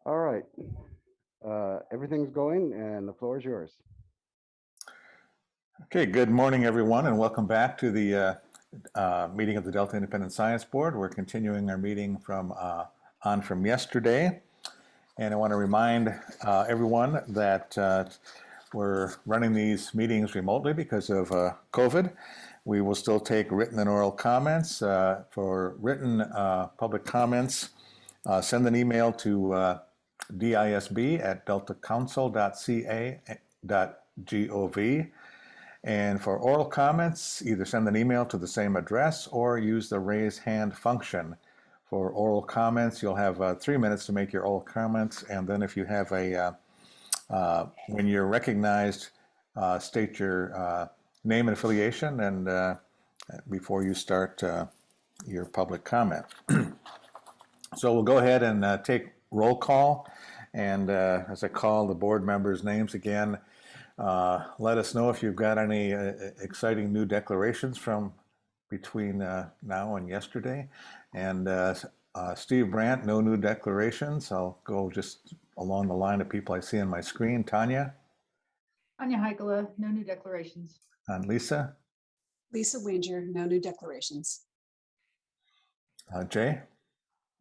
All right. Everything's going and the floor is yours. Okay, good morning, everyone, and welcome back to the meeting of the Delta Independent Science Board. We're continuing our meeting from yesterday. And I want to remind everyone that we're running these meetings remotely because of COVID. We will still take written and oral comments. For written public comments, send an email to disb@deltacouncil.ca.gov. And for oral comments, either send an email to the same address or use the raise hand function. For oral comments, you'll have 3 minutes to make your oral comments, and then if you have when you're recognized, state your name and affiliation and before you start your public comment. So we'll go ahead and take roll call, and as I call the board members' names again, let us know if you've got any exciting new declarations from between now and yesterday. And Steve Brandt, no new declarations. I'll go just along the line of people I see on my screen. Tanya? Anya Heikela, no new declarations. And Lisa? Lisa Wanger, no new declarations. Jay?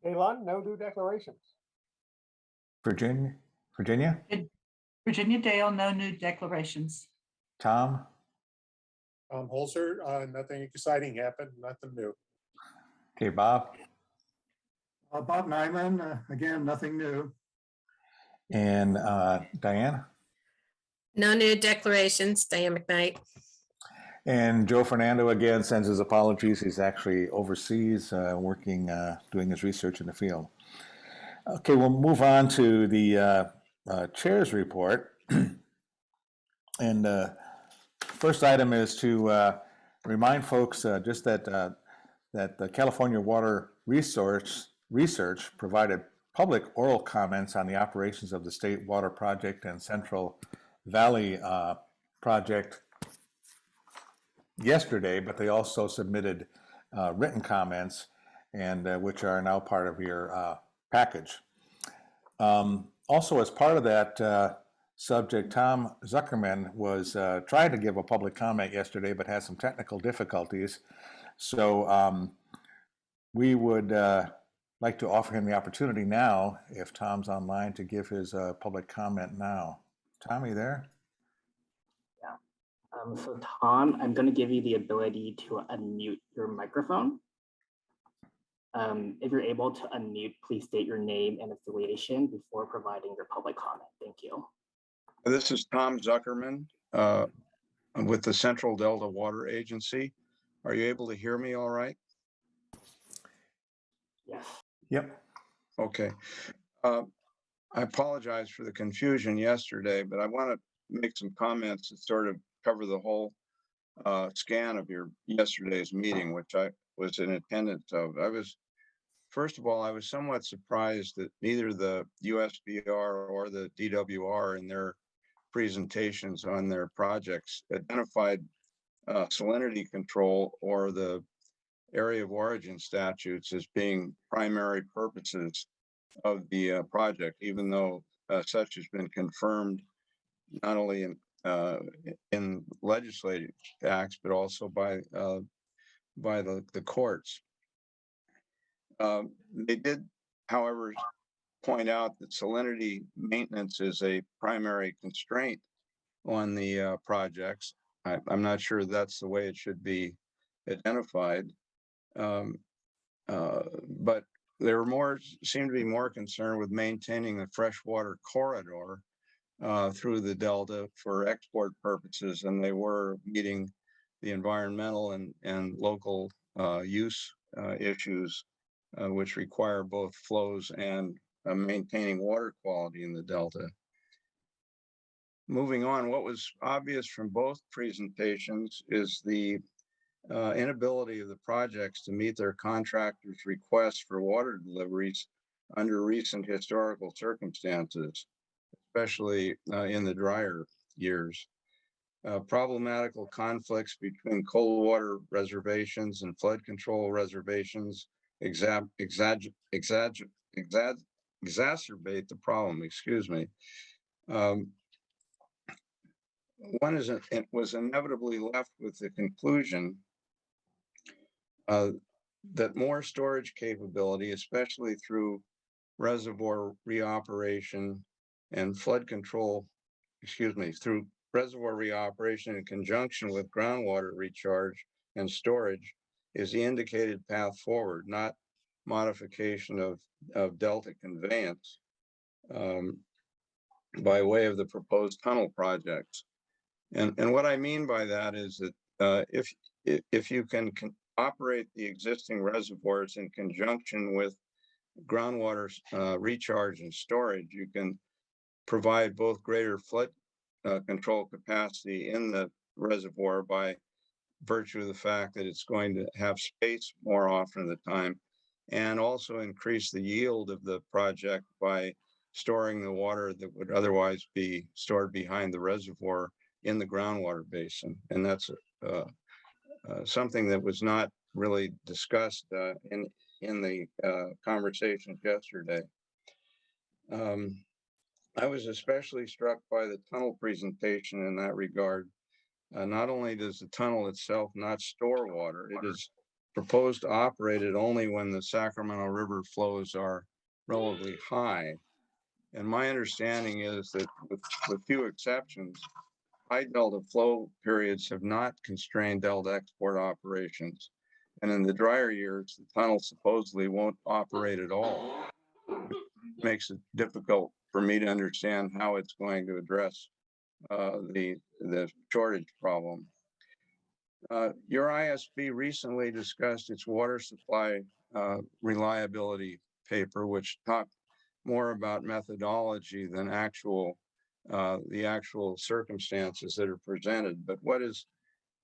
Elon, no new declarations. Virginia? Virginia Dale, no new declarations. Tom? Holzer, nothing exciting happened, nothing new. Okay, Bob? Bob Nyman, again, nothing new. And Diane? No new declarations, Diane McKnight. And Joe Fernando again sends his apologies. He's actually overseas working, doing his research in the field. Okay, we'll move on to the chair's report. And first item is to remind folks just that the California Water Research provided public oral comments on the operations of the State Water Project and Central Valley Project yesterday, but they also submitted written comments, and which are now part of your package. Also, as part of that subject, Tom Zuckerman was trying to give a public comment yesterday, but had some technical difficulties. So we would like to offer him the opportunity now, if Tom's online, to give his public comment now. Tom, are you there? So Tom, I'm going to give you the ability to unmute your microphone. If you're able to unmute, please state your name and affiliation before providing your public comment. Thank you. This is Tom Zuckerman with the Central Delta Water Agency. Are you able to hear me all right? Yes. Yep. Okay. I apologize for the confusion yesterday, but I want to make some comments that sort of cover the whole scan of your yesterday's meeting, which I was in attendance of. First of all, I was somewhat surprised that neither the USBR or the DWR in their presentations on their projects identified salinity control or the area of origin statutes as being primary purposes of the project, even though such has been confirmed not only in legislative acts, but also by the courts. They did, however, point out that salinity maintenance is a primary constraint on the projects. I'm not sure that's the way it should be identified, but they were seem to be more concerned with maintaining the freshwater corridor through the Delta for export purposes, and they were meeting the environmental and local use issues, which require both flows and maintaining water quality in the Delta. Moving on, what was obvious from both presentations is the inability of the projects to meet their contractors' requests for water deliveries under recent historical circumstances, especially in the drier years. Problematical conflicts between cold water reservations and flood control reservations exacerbate the problem, excuse me. One is it was inevitably left with the conclusion that more storage capability, especially through reservoir reoperation and flood control, through reservoir reoperation in conjunction with groundwater recharge and storage, is the indicated path forward, not modification of Delta conveyance by way of the proposed tunnel projects. And what I mean by that is that if you can operate the existing reservoirs in conjunction with groundwater recharge and storage, you can provide both greater flood control capacity in the reservoir by virtue of the fact that it's going to have space more often of the time, and also increase the yield of the project by storing the water that would otherwise be stored behind the reservoir in the groundwater basin. And that's something that was not really discussed in the conversations yesterday. I was especially struck by the tunnel presentation in that regard. Not only does the tunnel itself not store water, it is proposed to operate it only when the Sacramento River flows are relatively high. And my understanding is that with few exceptions, high delta flow periods have not constrained delta export operations. And in the drier years, the tunnel supposedly won't operate at all, which makes it difficult for me to understand how it's going to address the shortage problem. Your ISB recently discussed its water supply reliability paper, which talked more about methodology than the actual circumstances that are presented. But what is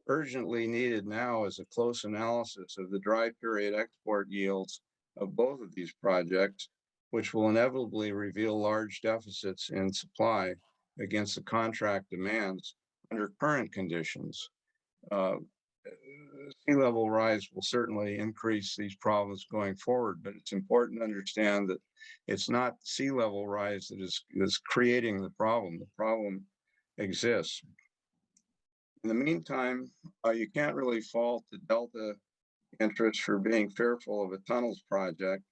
urgently needed now is a close analysis of the dry period export yields of both of these projects, which will inevitably reveal large deficits in supply against the contract demands under current conditions. Sea level rise will certainly increase these problems going forward, but it's important to understand that it's not sea level rise that is creating the problem. The problem exists. In the meantime, you can't really fault the Delta interests for being fearful of a tunnels project,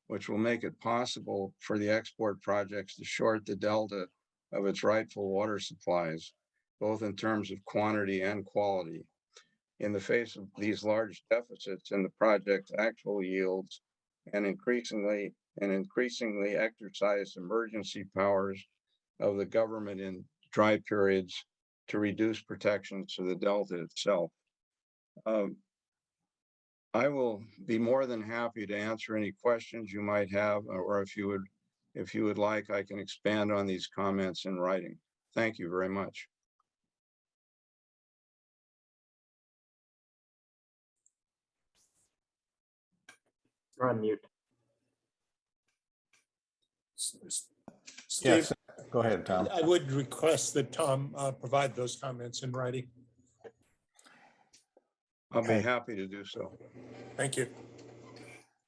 which will make it possible for the export projects to short the delta of its rightful water supplies, both in terms of quantity and quality. In the face of these large deficits in the project's actual yields and increasingly exercise emergency powers of the government in dry periods to reduce protections to the delta itself. I will be more than happy to answer any questions you might have, or if you would like, I can expand on these comments in writing. Thank you very much. You're on mute. Steve, Yes, go ahead, Tom. I would request that Tom provide those comments in writing. I'll Okay. be happy to do so. Thank you.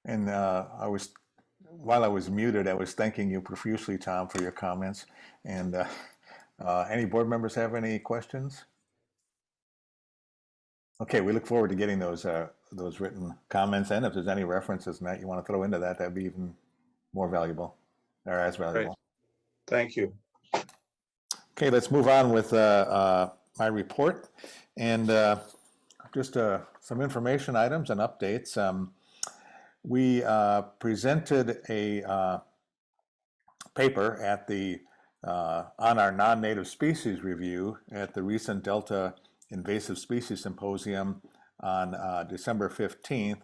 And while I was muted, I was thanking you profusely, Tom, for your comments. And any board members have any questions? Okay, we look forward to getting those written comments, and if there's any references, Matt, you want to throw into that, that'd be even more valuable, or as valuable. Great. Thank you. Okay, let's move on with my report, and just some information items and updates. We presented a paper at on our non-native species review at the recent Delta Invasive Species Symposium on December 15th.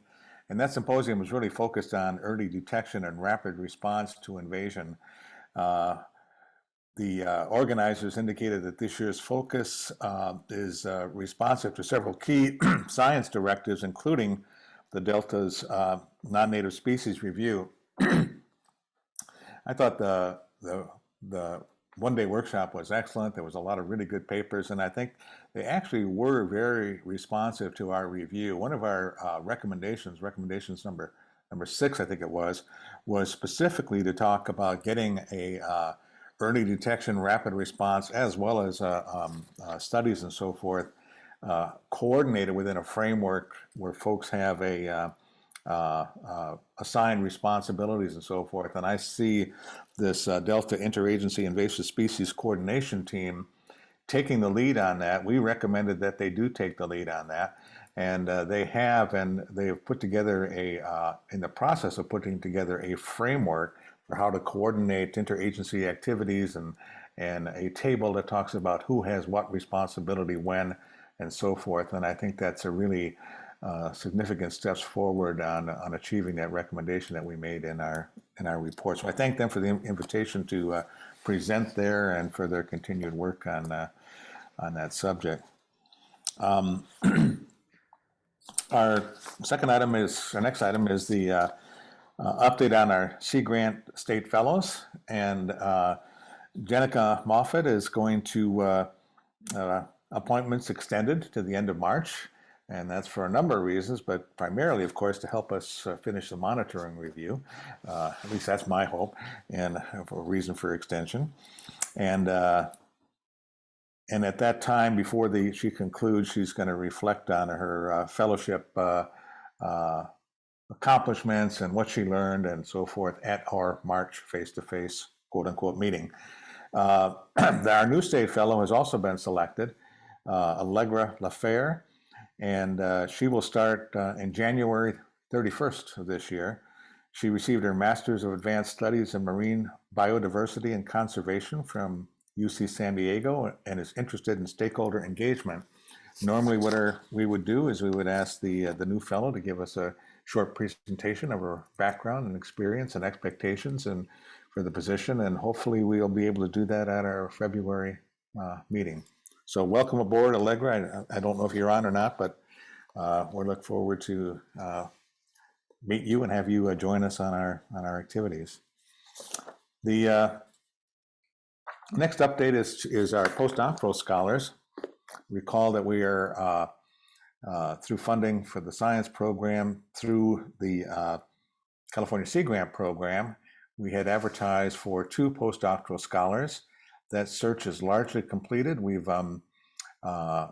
And that symposium was really focused on early detection and rapid response to invasion. The organizers indicated that this year's focus is responsive to several key science directives, including the Delta's non-native species review. I thought the one-day workshop was excellent. There was a lot of really good papers, and I think they actually were very responsive to our review. One of our recommendations number number 6, I think it was specifically to talk about getting a early detection, rapid response, as well as studies and so forth, coordinated within a framework where folks have a assigned responsibilities and so forth. And I see this Delta Interagency Invasive Species Coordination Team taking the lead on that. We recommended that they do take the lead on that. And they have put together in the process of putting together a framework for how to coordinate interagency activities and a table that talks about who has what responsibility when and so forth. And I think that's a really significant steps forward on achieving that recommendation that we made in our report. So I thank them for the invitation to present there and for their continued work on that subject. Our next item is the update on our Sea Grant State Fellows, and Jenica Moffett is going to appointments extended to the end of March, and that's for a number of reasons, but primarily, of course, to help us finish the monitoring review. At least that's my hope, and for a reason for extension. And at that time, before she concludes, she's going to reflect on her fellowship accomplishments and what she learned and so forth at our March face-to-face, quote-unquote, meeting. Our new state fellow has also been selected, Allegra LaFair, and she will start in January 31st of this year. She received her Master's of Advanced Studies in Marine Biodiversity and Conservation from UC San Diego and is interested in stakeholder engagement. Normally what we would do is we would ask the new fellow to give us a short presentation of her background and experience and expectations and for the position, and hopefully we'll be able to do that at our February meeting. So welcome aboard, Allegra. I don't know if you're on or not, but we look forward to meet you and have you join us on our activities. The next update is our postdoctoral scholars. Recall that we are through funding for the science program through the California Sea Grant program. We had advertised for 2 postdoctoral scholars. That search is largely completed. We've, I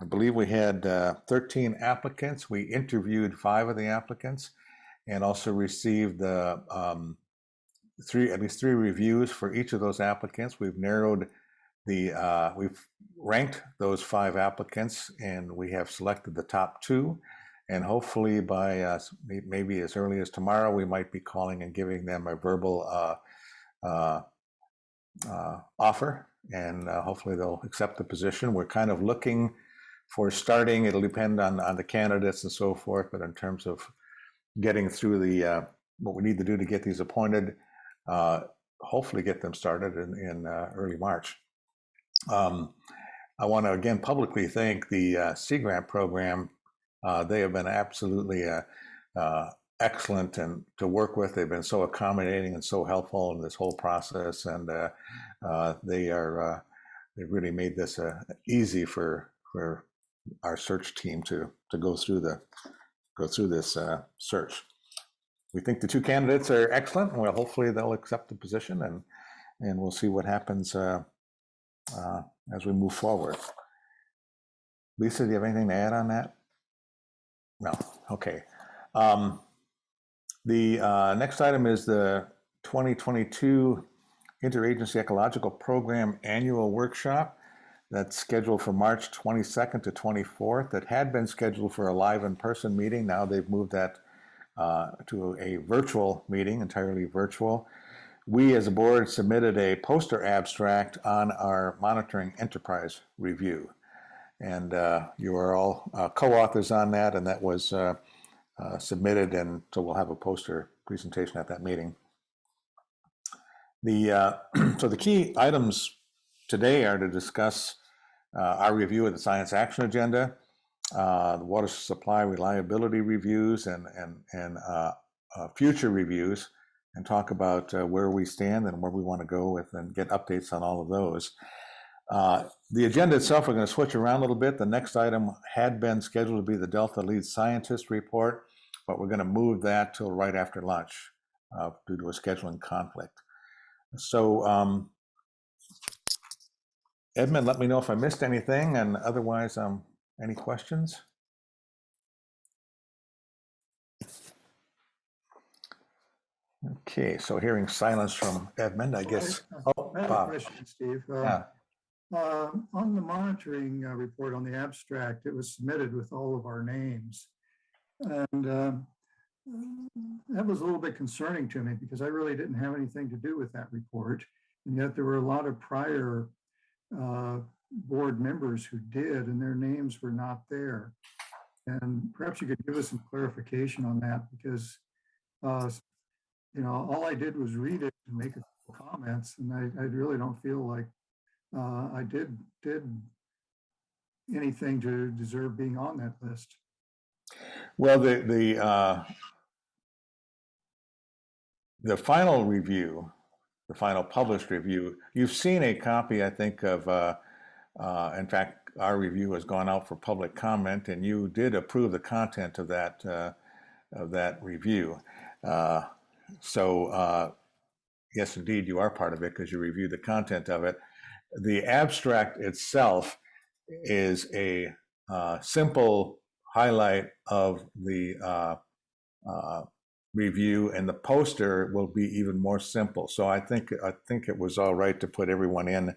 believe we had 13 applicants. We interviewed 5 of the applicants and also received at least 3 reviews for each of those applicants. We've narrowed we've ranked those 5 applicants, and we have selected the top 2. And hopefully by maybe as early as tomorrow, we might be calling and giving them a verbal offer, and hopefully they'll accept the position. We're kind of looking for starting. It'll depend on the candidates and so forth, but in terms of getting through what we need to do to get these appointed, hopefully get them started in early March. I want to again publicly thank the Sea Grant program. They have been absolutely excellent and to work with. They've been so accommodating and so helpful in this whole process, and they've really made this easy for our search team to go through this search. We think the 2 candidates are excellent, and well, hopefully they'll accept the position, and we'll see what happens as we move forward. Lisa, do you have anything to add on that? No. Okay. The next item is the 2022 Interagency Ecological Program Annual Workshop. That's scheduled for March 22nd to 24th. That had been scheduled for a live in-person meeting. Now they've moved that to a virtual meeting, entirely virtual. We as a board submitted a poster abstract on our monitoring enterprise review. And you are all co-authors on that, and that was submitted, and so we'll have a poster presentation at that meeting. So the key items today are to discuss our review of the Science Action Agenda, the water supply reliability reviews, and future reviews, and talk about where we stand and where we want to go with, and get updates on all of those. The agenda itself, we're going to switch around a little bit. The next item had been scheduled to be the Delta Lead Scientist Report. but we're going to move that till right after lunch due to a scheduling conflict. So Edmond, let me know if I missed anything, and otherwise, any questions? Okay, so hearing silence from Edmond, I guess. Oh, I have a Bob. question, Steve. Yeah. On the monitoring report on the abstract, it was submitted with all of our names. And that was a little bit concerning to me because I really didn't have anything to do with that report. And yet there were a lot of prior board members who did, and their names were not there. And perhaps you could give us some clarification on that because, you know, all I did was read it and make a couple comments, and I really don't feel like I did anything to deserve being on that list. Well, the final review, the final published review, you've seen a copy, I think, of, in fact, our review has gone out for public comment, and you did approve the content of that review. So yes, indeed, you are part of it because you reviewed the content of it. The abstract itself is a simple highlight of the review, and the poster will be even more simple. So I think it was all right to put everyone in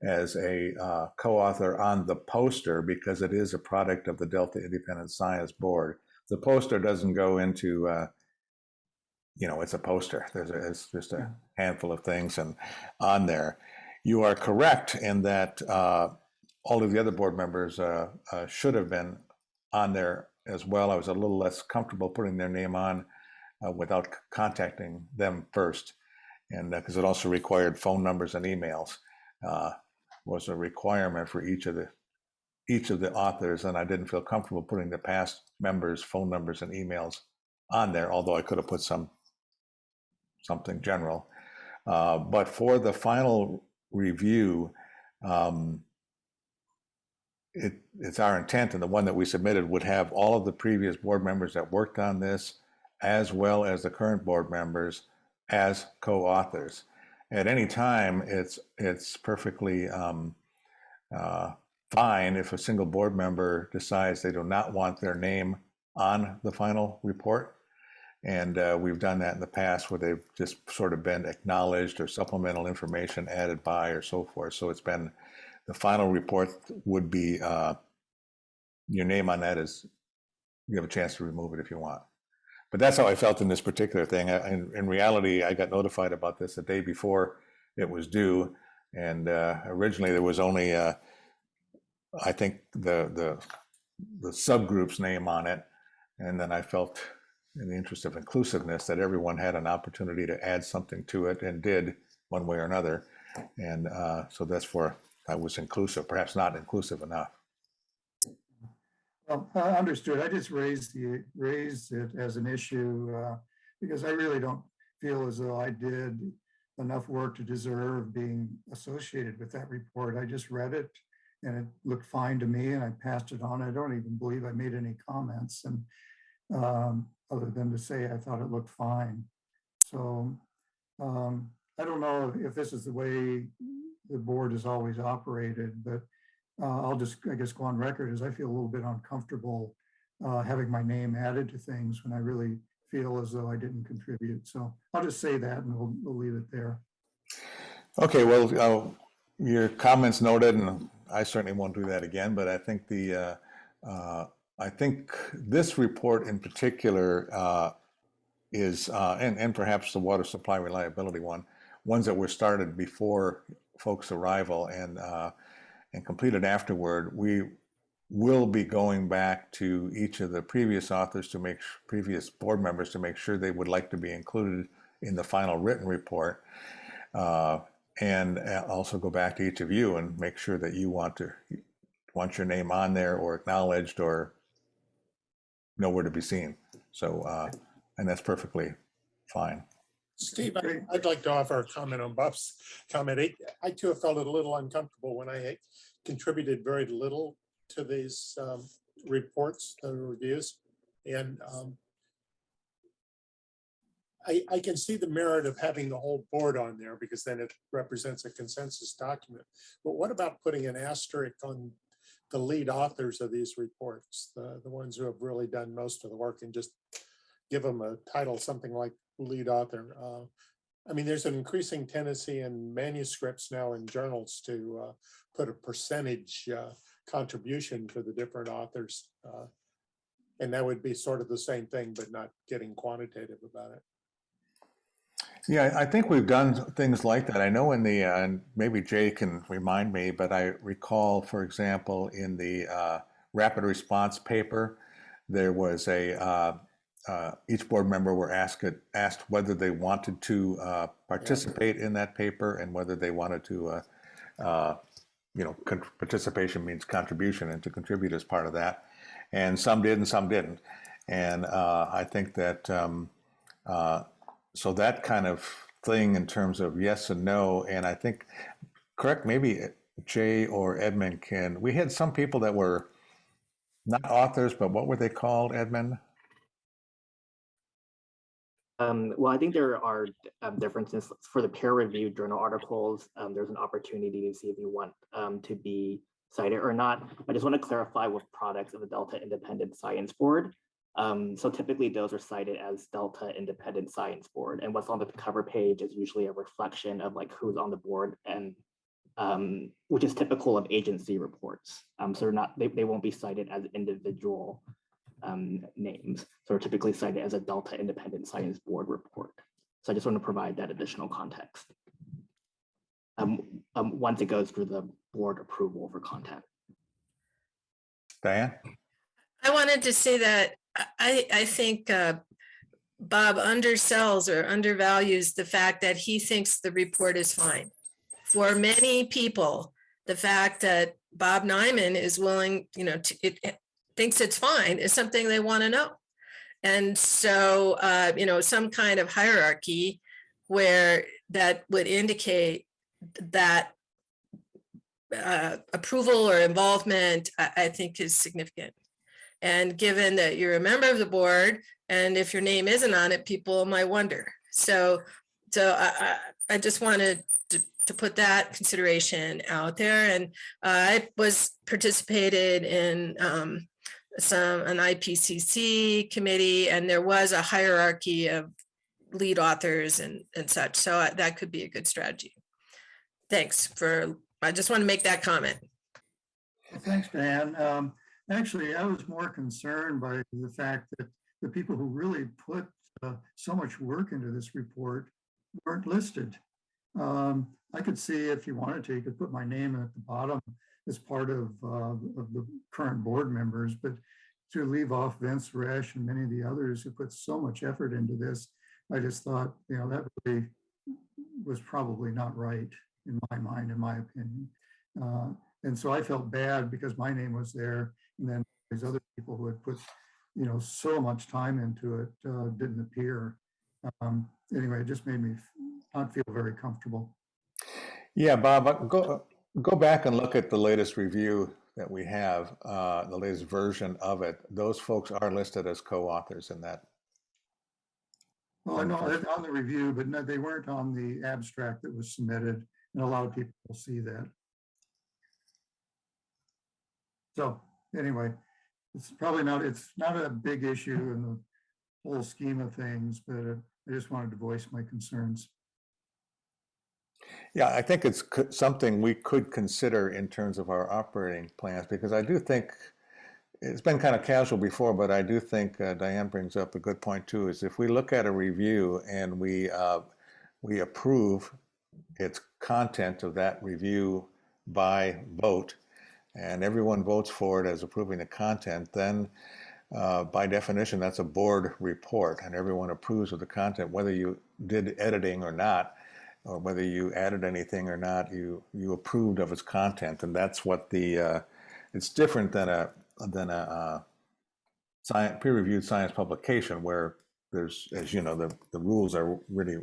as a co-author on the poster because it is a product of the Delta Independent Science Board. The poster doesn't go into you know, it's a poster. It's just a handful of things and on there. You are correct in that all of the other board members should have been on there as well. I was a little less comfortable putting their name on without contacting them first, and because it also required phone numbers and emails was a requirement for each of the authors, and I didn't feel comfortable putting the past members' phone numbers and emails on there, although I could have put something general. But for the final review, it's our intent, and the one that we submitted would have all of the previous board members that worked on this, as well as the current board members as co-authors. At any time, it's perfectly fine if a single board member decides they do not want their name on the final report. And we've done that in the past where they've just sort of been acknowledged or supplemental information added by or so forth. So it's been, the final report would be, your name on that is, you have a chance to remove it if you want. But that's how I felt in this particular thing. In reality, I got notified about this the day before it was due. And originally there was only, I think, the subgroup's name on it. And then I felt, in the interest of inclusiveness, that everyone had an opportunity to add something to it and did one way or another. And so that's where I was inclusive, perhaps not inclusive enough. Well, I understood. I just raised it as an issue because I really don't feel as though I did enough work to deserve being associated with that report. I just read it and it looked fine to me and I passed it on. I don't even believe I made any comments, and other than to say I thought it looked fine. So I don't know if this is the way the board has always operated, but I'll just, I guess, go on record as I feel a little bit uncomfortable having my name added to things when I really feel as though I didn't contribute. So I'll just say that and we'll leave it there. Okay, well, your comments noted, and I certainly won't do that again, but I think I think this report in particular is, and perhaps the water supply reliability ones that were started before folks' arrival and completed afterward. We will be going back to each of the previous authors previous board members to make sure they would like to be included in the final written report. And also go back to each of you and make sure that you want your name on there or acknowledged or nowhere to be seen. So, and that's perfectly fine. Steve, I'd like to offer a comment on Bob's comment. I too have felt a little uncomfortable when I contributed very little to these reports, the reviews. And I can see the merit of having the whole board on there because then it represents a consensus document. But what about putting an asterisk on the lead authors of these reports, the ones who have really done most of the work, and just give them a title, something like lead author? I mean, there's an increasing tendency in manuscripts now in journals to put a percentage contribution for the different authors. And that would be sort of the same thing, but not getting quantitative about it. Yeah, I think we've done things like that. I know in the, and maybe Jay can remind me, but I recall, for example, in the rapid response paper, there was each board member were asked whether they wanted to participate in that paper and whether they wanted to, participation means contribution, and to contribute as part of that. And some did and some didn't. And I think that, so that kind of thing in terms of yes and no, and I think, correct, maybe Jay or Edmond we had some people that were not authors, but what were they called, Edmond? Well, I think there are differences for the peer-reviewed journal articles. There's an opportunity to see if you want to be cited or not. I just want to clarify with products of the Delta Independent Science Board. So typically those are cited as Delta Independent Science Board, and what's on the cover page is usually a reflection of like who's on the board, and which is typical of agency reports. So they won't be cited as individual names. So they're typically cited as a Delta Independent Science Board report. So I just want to provide that additional context once it goes through the board approval for content. Diane? I wanted to say that I think Bob undersells or undervalues the fact that he thinks the report is fine. For many people, the fact that Bob Nyman is willing, thinks it's fine is something they want to know. And so, some kind of hierarchy where that would indicate that approval or involvement, I think is significant. And given that you're a member of the board, and if your name isn't on it, people might wonder. So I just wanted to put that consideration out there. And I participated in an IPCC committee, and there was a hierarchy of lead authors and such. So that could be a good strategy. Thanks I just want to make that comment. Well, thanks, Dan. Actually, I was more concerned by the fact that the people who really put so much work into this report weren't listed. I could see, if you wanted to, you could put my name at the bottom as part of the current board members, but to leave off Vince Resch and many of the others who put so much effort into this, I just thought, that really was probably not right in my mind, in my opinion. And so I felt bad because my name was there, and then these other people who had put, so much time into it didn't appear. Anyway, it just made me not feel very comfortable. Yeah, Bob, go back and look at the latest review that we have, the latest version of it. Those folks are listed as co-authors in that. Well, I know they're on the review, but no, they weren't on the abstract that was submitted, and a lot of people will see that. So anyway, it's not a big issue in the whole scheme of things, but I just wanted to voice my concerns. Yeah, I think it's something we could consider in terms of our operating plans, because I do think it's been kind of casual before, but I do think Diane brings up a good point too, is if we look at a review and we approve its content of that review by vote, and everyone votes for it as approving the content, then by definition, that's a board report, and everyone approves of the content, whether you did editing or not, or whether you added anything or not, you approved of its content. And that's what it's different than a peer-reviewed science publication, where there's, as you know, the rules are really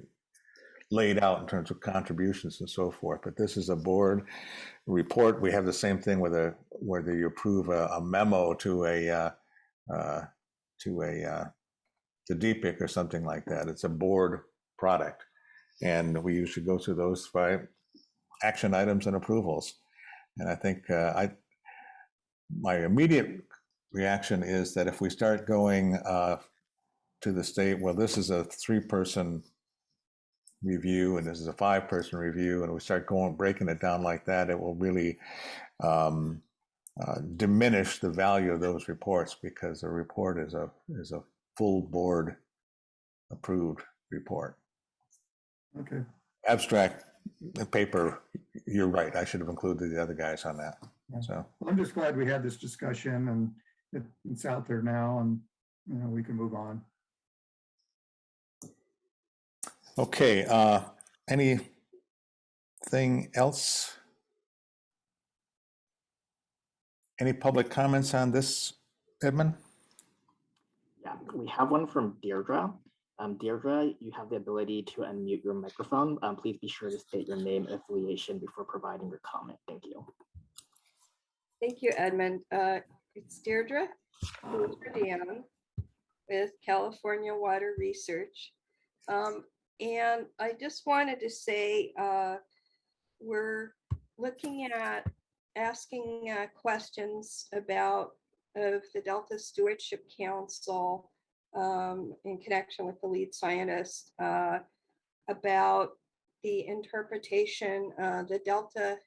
laid out in terms of contributions and so forth. But this is a board report. We have the same thing whether you approve a memo to a to DPIC or something like that. It's a board product. And we usually go through those by action items and approvals. And I think my immediate reaction is that if we start going to the state, well, this is a 3-person review and this is a 5-person review, and we start breaking it down like that, it will really diminish the value of those reports, because a report is a full board approved report. Okay. Abstract paper, you're right. I should have included the other guys on that. Yeah. So Well, I'm just glad we had this discussion, and it's out there now, and we can move on. okay, anything else? Any public comments on this, Edmond? Yeah, we have one from Deirdre. Deirdre, you have the ability to unmute your microphone. Please be sure to state your name and affiliation before providing your comment. Thank you. Thank you, Edmond. It's Deirdre Dion with California Water Research. And I just wanted to say, we're looking at asking questions about the Delta Stewardship Council in connection with the lead scientist about the interpretation, the Delta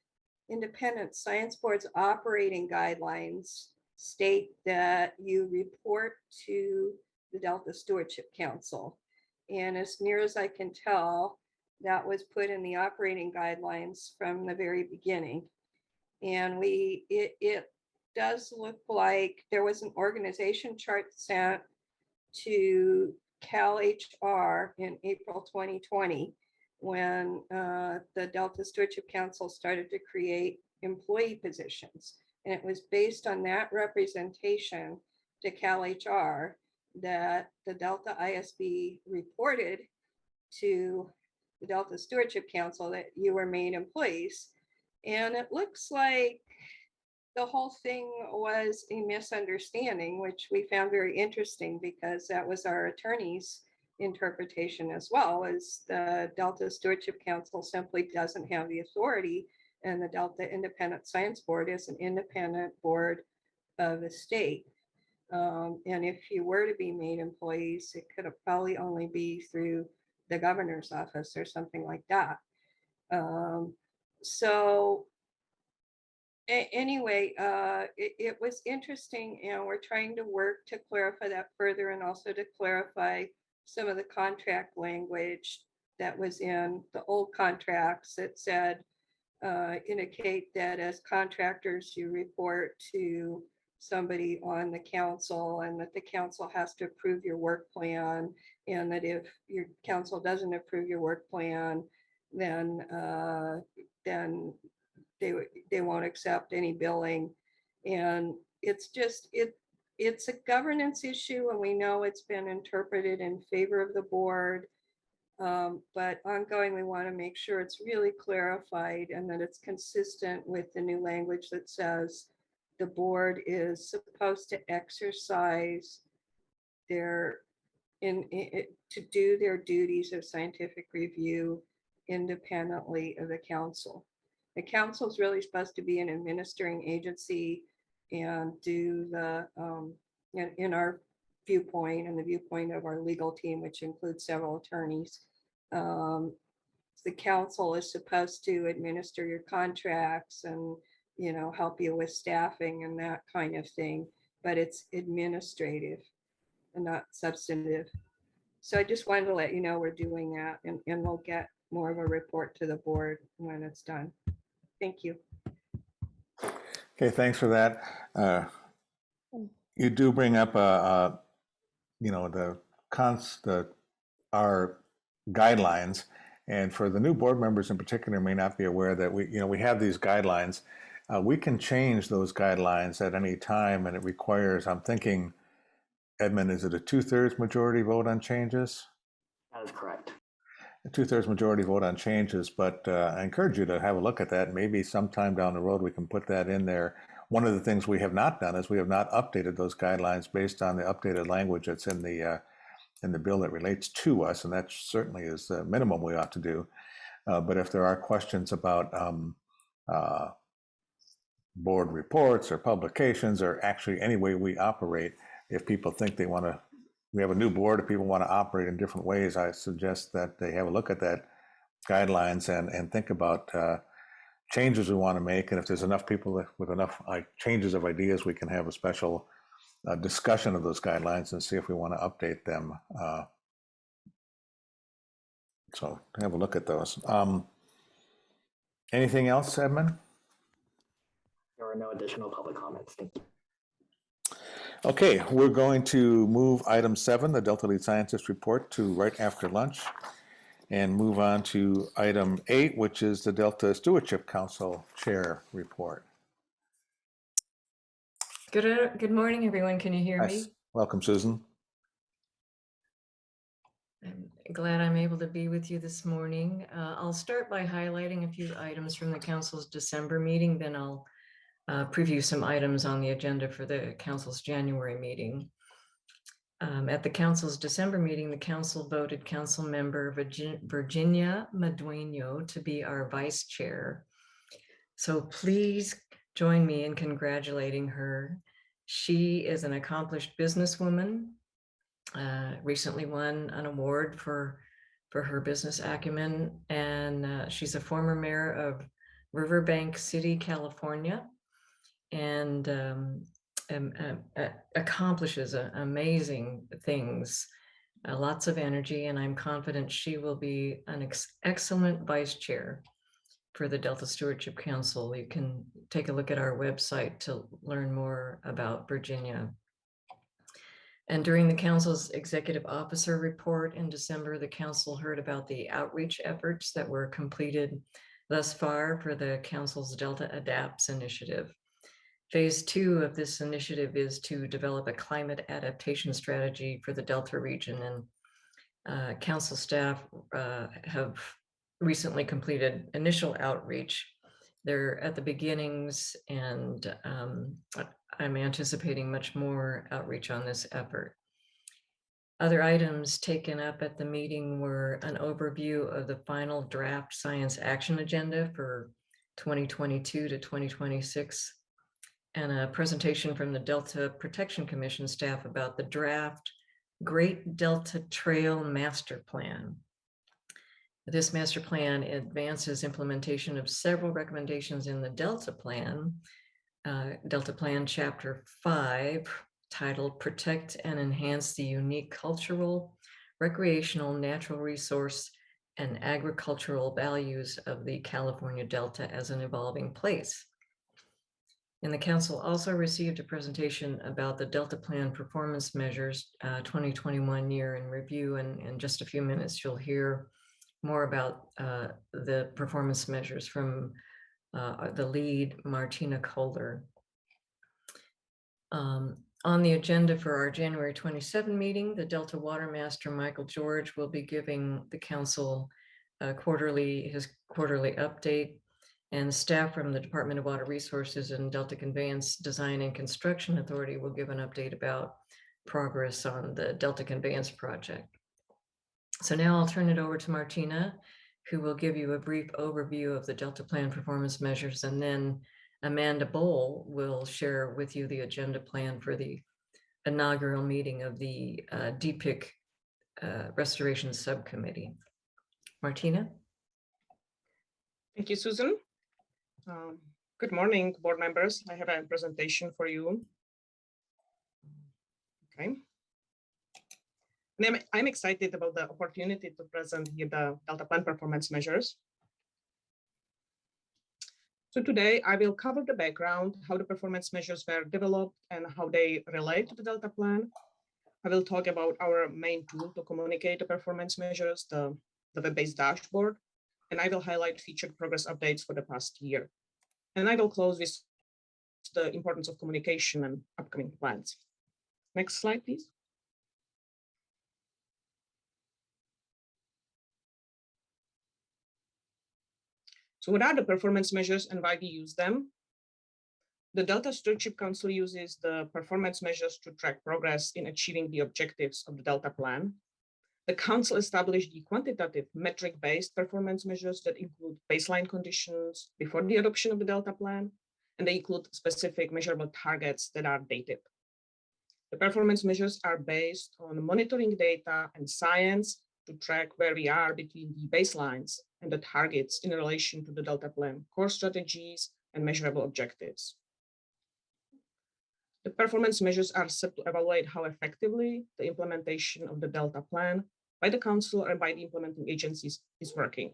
Independent Science Board's operating guidelines state that you report to the Delta Stewardship Council. And as near as I can tell, that was put in the operating guidelines from the very beginning. And it does look like there was an organization chart sent to CalHR in April 2020 when the Delta Stewardship Council started to create employee positions. And it was based on that representation to CalHR that the Delta ISB reported to the Delta Stewardship Council that you were made employees. And it looks like the whole thing was a misunderstanding, which we found very interesting because that was our attorney's interpretation as well, as the Delta Stewardship Council simply doesn't have the authority, and the Delta Independent Science Board is an independent board of the state. And if you were to be made employees, it could probably only be through the governor's office or something like that. So anyway, it was interesting, and we're trying to work to clarify that further, and also to clarify some of the contract language that was in the old contracts that said, indicate that as contractors, you report to somebody on the council, and that the council has to approve your work plan, and that if your council doesn't approve your work plan, then they won't accept any billing. And it's just, it's a governance issue, and we know it's been interpreted in favor of the board. But ongoing, we want to make sure it's really clarified and that it's consistent with the new language that says the board is supposed to exercise to do their duties of scientific review independently of the council. The council is really supposed to be an administering agency and do the, in our viewpoint and the viewpoint of our legal team, which includes several attorneys, the council is supposed to administer your contracts and, help you with staffing and that kind of thing, but it's administrative and not substantive. So I just wanted to let you know we're doing that, and we'll get more of a report to the board when it's done. Thank you. Okay, thanks for that. You do bring up our guidelines, and for the new board members in particular may not be aware that we have these guidelines. We can change those guidelines at any time, and it requires, I'm thinking, Edmond, is it a 2/3 majority vote on changes? That is correct. A 2/3 majority vote on changes, but I encourage you to have a look at that. Maybe sometime down the road we can put that in there. One of the things we have not done is we have not updated those guidelines based on the updated language that's in the in the bill that relates to us, and that certainly is the minimum we ought to do. But if there are questions about board reports or publications or actually any way we operate, if people think they want to, we have a new board, if people want to operate in different ways, I suggest that they have a look at that guidelines and think about changes we want to make. And if there's enough people with enough changes of ideas, we can have a special discussion of those guidelines and see if we want to update them. So have a look at those. Anything else, Edmond? There are no additional public comments. Thank you. Okay, we're going to move item 7, the Delta Lead Scientist Report, to right after lunch, and move on to item 8, which is the Delta Stewardship Council Chair Report. Good morning, everyone. Can you hear me? Welcome, Susan. I'm glad I'm able to be with you this morning. I'll start by highlighting a few items from the Council's December meeting, then I'll preview some items on the agenda for the Council's January meeting. At the Council's December meeting, the Council voted Council Member Virginia Madueño to be our Vice Chair. So please join me in congratulating her. She is an accomplished businesswoman, recently won an award for her business acumen, and she's a former mayor of Riverbank City, California, and accomplishes amazing things, lots of energy, and I'm confident she will be an excellent vice chair for the Delta Stewardship Council. You can take a look at our website to learn more about Virginia. And during the Council's Executive Officer Report in December, the Council heard about the outreach efforts that were completed thus far for the Council's Delta Adapts initiative. Phase 2 of this initiative is to develop a climate adaptation strategy for the Delta region, and Council staff have recently completed initial outreach. They're at the beginnings, and I'm anticipating much more outreach on this effort. Other items taken up at the meeting were an overview of the final draft science action agenda for 2022 to 2026, and a presentation from the Delta Protection Commission staff about the draft Great Delta Trail Master Plan. This master plan advances implementation of several recommendations in the Delta Plan Chapter 5, titled Protect and Enhance the Unique Cultural, Recreational, Natural Resource, and Agricultural Values of the California Delta as an Evolving Place. And the Council also received a presentation about the Delta Plan Performance Measures 2021 year in review, and in just a few minutes you'll hear more about the performance measures from the lead, Martina Kohler. On the agenda for our January 27 meeting, the Delta Water Master, Michael George, will be giving the Council his quarterly update, and staff from the Department of Water Resources and Delta Conveyance Design and Construction Authority will give an update about progress on the Delta Conveyance project. So now I'll turn it over to Martina, who will give you a brief overview of the Delta Plan performance measures, and then Amanda Bowl will share with you the agenda plan for the inaugural meeting of the DPIC Restoration Subcommittee. Martina? Thank you, Susan. Good morning, board members. I have a presentation for you. Okay. And I'm excited about the opportunity to present here the Delta Plan performance measures. So today I will cover the background, how the performance measures were developed and how they relate to the Delta Plan. I will talk about our main tool to communicate the performance measures, the web-based dashboard, and I will highlight featured progress updates for the past year. And I will close with the importance of communication and upcoming plans. Next slide, please. So what are the performance measures and why we use them? The Delta Stewardship Council uses the performance measures to track progress in achieving the objectives of the Delta Plan. The council established the quantitative metric-based performance measures that include baseline conditions before the adoption of the Delta plan, and they include specific measurable targets that are dated. The performance measures are based on monitoring data and science to track where we are between the baselines and the targets in relation to the Delta plan core strategies and measurable objectives. The performance measures are set to evaluate how effectively the implementation of the Delta plan by the council and by the implementing agencies is working.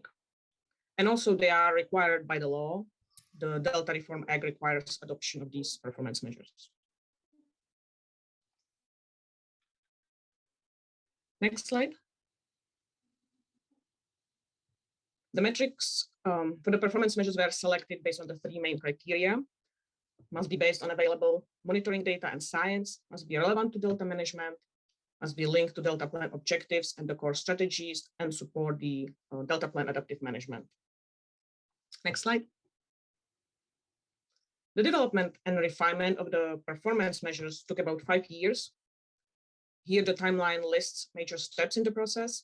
And also they are required by the law. The Delta Reform Act requires adoption of these performance measures. Next slide. The metrics for the performance measures were selected based on the three main criteria. Must be based on available monitoring data and science, must be relevant to Delta management, must be linked to Delta plan objectives and the core strategies, and support the Delta plan adaptive management. Next slide. The development and refinement of the performance measures took about 5 years. Here the timeline lists major steps in the process.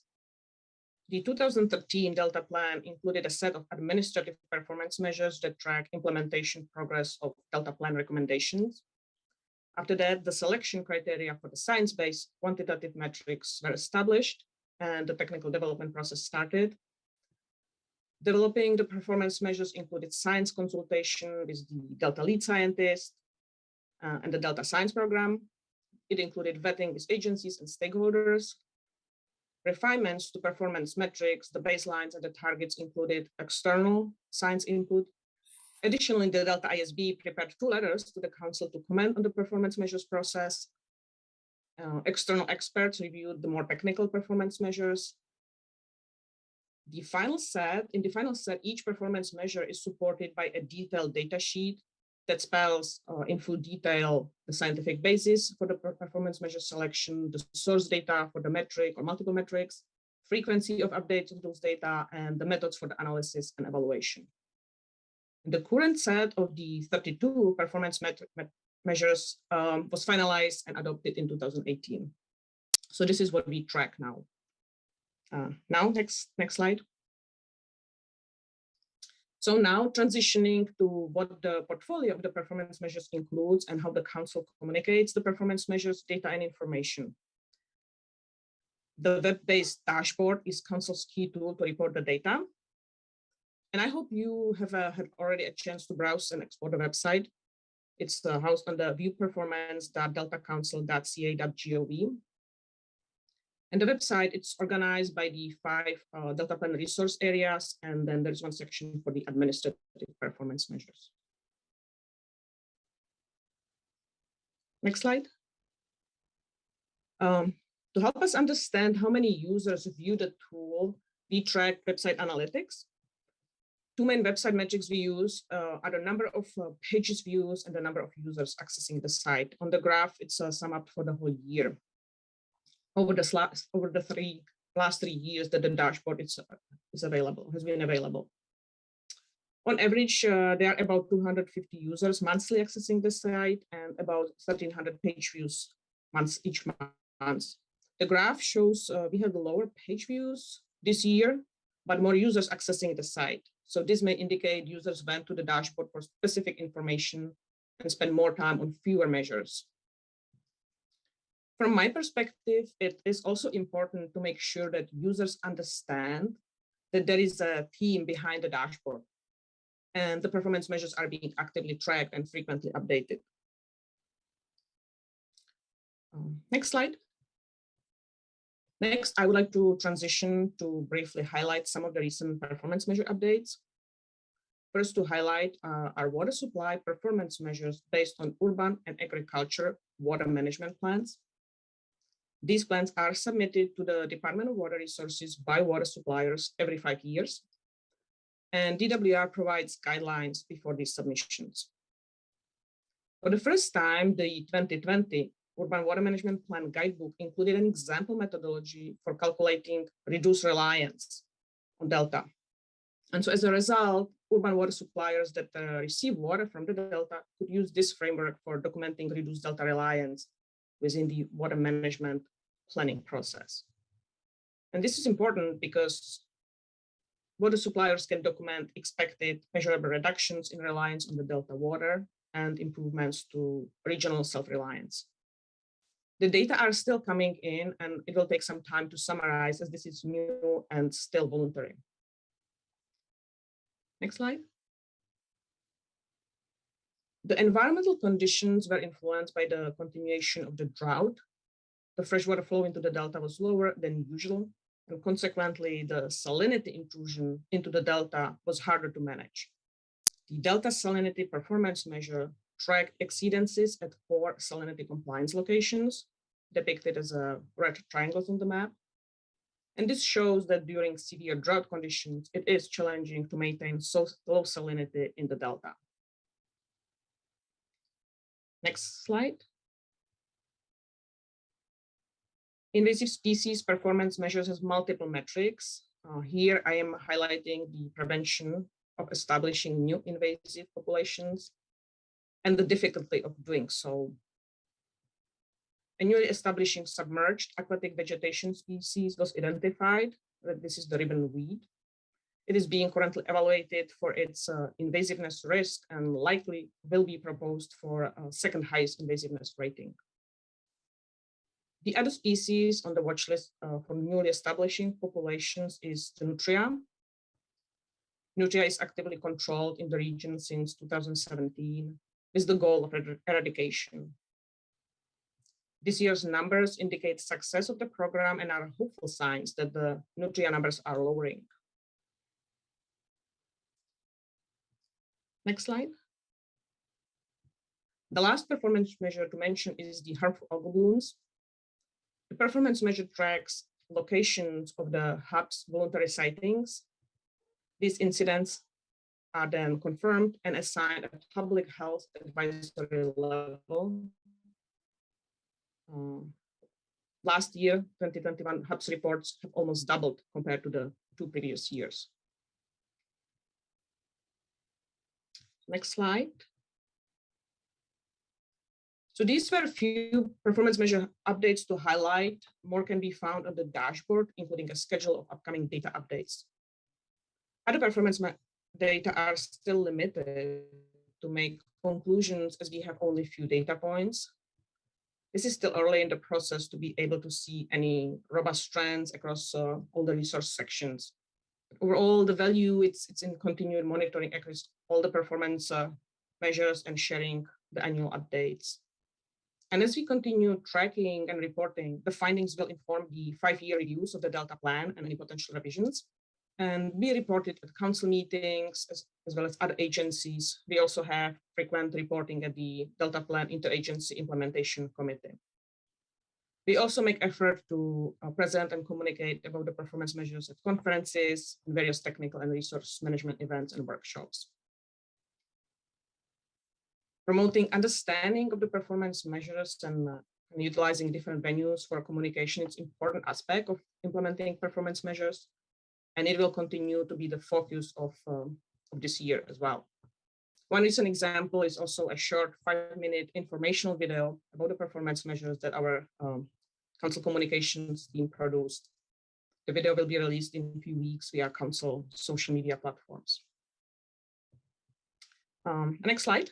The 2013 Delta plan included a set of administrative performance measures that track implementation progress of Delta plan recommendations. After that, the selection criteria for the science-based quantitative metrics were established and the technical development process started. Developing the performance measures included science consultation with the Delta lead scientist and the Delta science program. It included vetting with agencies and stakeholders. Refinements to performance metrics, the baselines and the targets included external science input. Additionally, the Delta ISB prepared 2 letters to the council to comment on the performance measures process. External experts reviewed the more technical performance measures. In the final set, each performance measure is supported by a detailed data sheet that spells in full detail the scientific basis for the performance measure selection, the source data for the metric or multiple metrics, frequency of updates of those data, and the methods for the analysis and evaluation. The current set of the 32 performance measures was finalized and adopted in 2018. So this is what we track now. Next slide. So now transitioning to what the portfolio of the performance measures includes and how the council communicates the performance measures, data, and information. The web-based dashboard is council's key tool to report the data. And I hope you have had already a chance to browse and explore the website. It's housed on the viewperformance.deltacouncil.ca.gov. And the website, it's organized by the 5 Delta plan resource areas, and then there's one section for the administrative performance measures. Next slide. To help us understand how many users view the tool, we track website analytics. 2 main website metrics we use are the number of pages views and the number of users accessing the site. On the graph, it's a sum up for the whole year. Over the last 3 years that the dashboard has been available. On average, there are about 250 users monthly accessing the site and about 1,300 page views each month. The graph shows we have lower page views this year, but more users accessing the site. So this may indicate users went to the dashboard for specific information and spend more time on fewer measures. From my perspective, it is also important to make sure that users understand that there is a team behind the dashboard and the performance measures are being actively tracked and frequently updated. Next slide. Next, I would like to transition to briefly highlight some of the recent performance measure updates. First, to highlight our water supply performance measures based on urban and agriculture water management plans. These plans are submitted to the Department of Water Resources by water suppliers every 5 years. And DWR provides guidelines before these submissions. For the first time, the 2020 Urban Water Management Plan Guidebook included an example methodology for calculating reduced reliance on Delta. And so as a result, urban water suppliers that receive water from the Delta could use this framework for documenting reduced Delta reliance within the water management planning process. And this is important because water suppliers can document expected measurable reductions in reliance on the Delta water and improvements to regional self-reliance. The data are still coming in, and it will take some time to summarize as this is new and still voluntary. Next slide. The environmental conditions were influenced by the continuation of the drought. The freshwater flow into the Delta was lower than usual, and consequently, the salinity intrusion into the Delta was harder to manage. The Delta salinity performance measure tracked exceedances at 4 salinity compliance locations, depicted as red triangles on the map. And this shows that during severe drought conditions, it is challenging to maintain so low salinity in the Delta. Next slide. Invasive species performance measures has multiple metrics. Here I am highlighting the prevention of establishing new invasive populations and the difficulty of doing so. A newly establishing submerged aquatic vegetation species was identified. This is the ribbon weed. It is being currently evaluated for its invasiveness risk and likely will be proposed for a second highest invasiveness rating. The other species on the watch list for newly establishing populations is the nutria. Nutria is actively controlled in the region since 2017 with the goal of eradication. This year's numbers indicate success of the program and are hopeful signs that the nutria numbers are lowering. Next slide. The last performance measure to mention is the harmful algal blooms. The performance measure tracks locations of the HAB's voluntary sightings. These incidents are then confirmed and assigned at public health advisory level. Last year, 2021, HAB's reports have almost doubled compared to the 2 previous years. Next slide. So these were a few performance measure updates to highlight. More can be found on the dashboard, including a schedule of upcoming data updates. Other performance data are still limited to make conclusions as we have only few data points. This is still early in the process to be able to see any robust trends across all the resource sections. Overall, the value it's in continued monitoring across all the performance measures and sharing the annual updates. And as we continue tracking and reporting, the findings will inform the 5-year reviews of the Delta plan and any potential revisions, and be reported at council meetings as well as other agencies. We also have frequent reporting at the Delta Plan Interagency Implementation Committee. We also make effort to present and communicate about the performance measures at conferences, various technical and resource management events and workshops. Promoting understanding of the performance measures and utilizing different venues for communication is an important aspect of implementing performance measures, and it will continue to be the focus of this year as well. One recent example is also a short 5-minute informational video about the performance measures that our council communications team produced. The video will be released in a few weeks via council social media platforms. Next slide.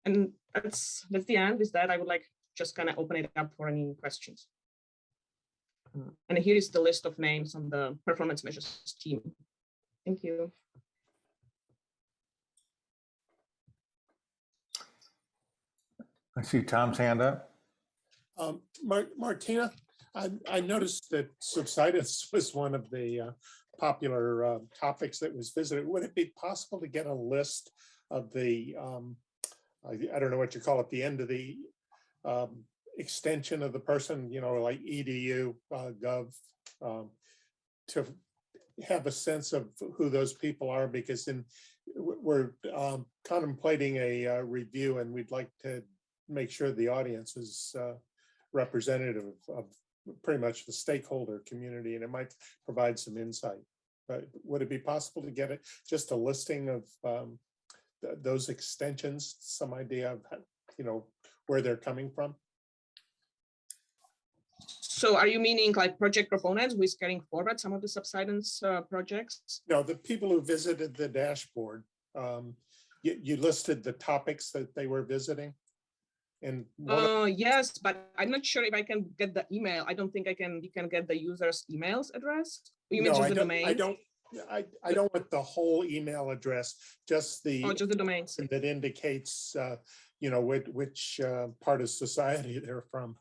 And that's the end. With that, I would like just kind of open it up for any questions. And here is the list of names on the performance measures team. Thank you. I see Tom's hand up. Martina, I noticed that subsidence was one of the popular topics that was visited. Would it be possible to get a list of the, I don't know what you call it, the end of the extension of the person, you know, like edu, gov, to have a sense of who those people are, because we're contemplating a review, and we'd like to make sure the audience is representative of pretty much the stakeholder community, and it might provide some insight. But would it be possible to get just a listing of those extensions, some idea of, you know, where they're coming from? So are you meaning like project proponents who is carrying forward some of the subsidence projects? No, the people who visited the dashboard, you listed the topics that they were visiting. And yes, but I'm not sure if I can get the email. I don't think you can get the user's emails address. You mean just the domain? I don't want the whole email address, just the domains that indicates, which part of society they're from.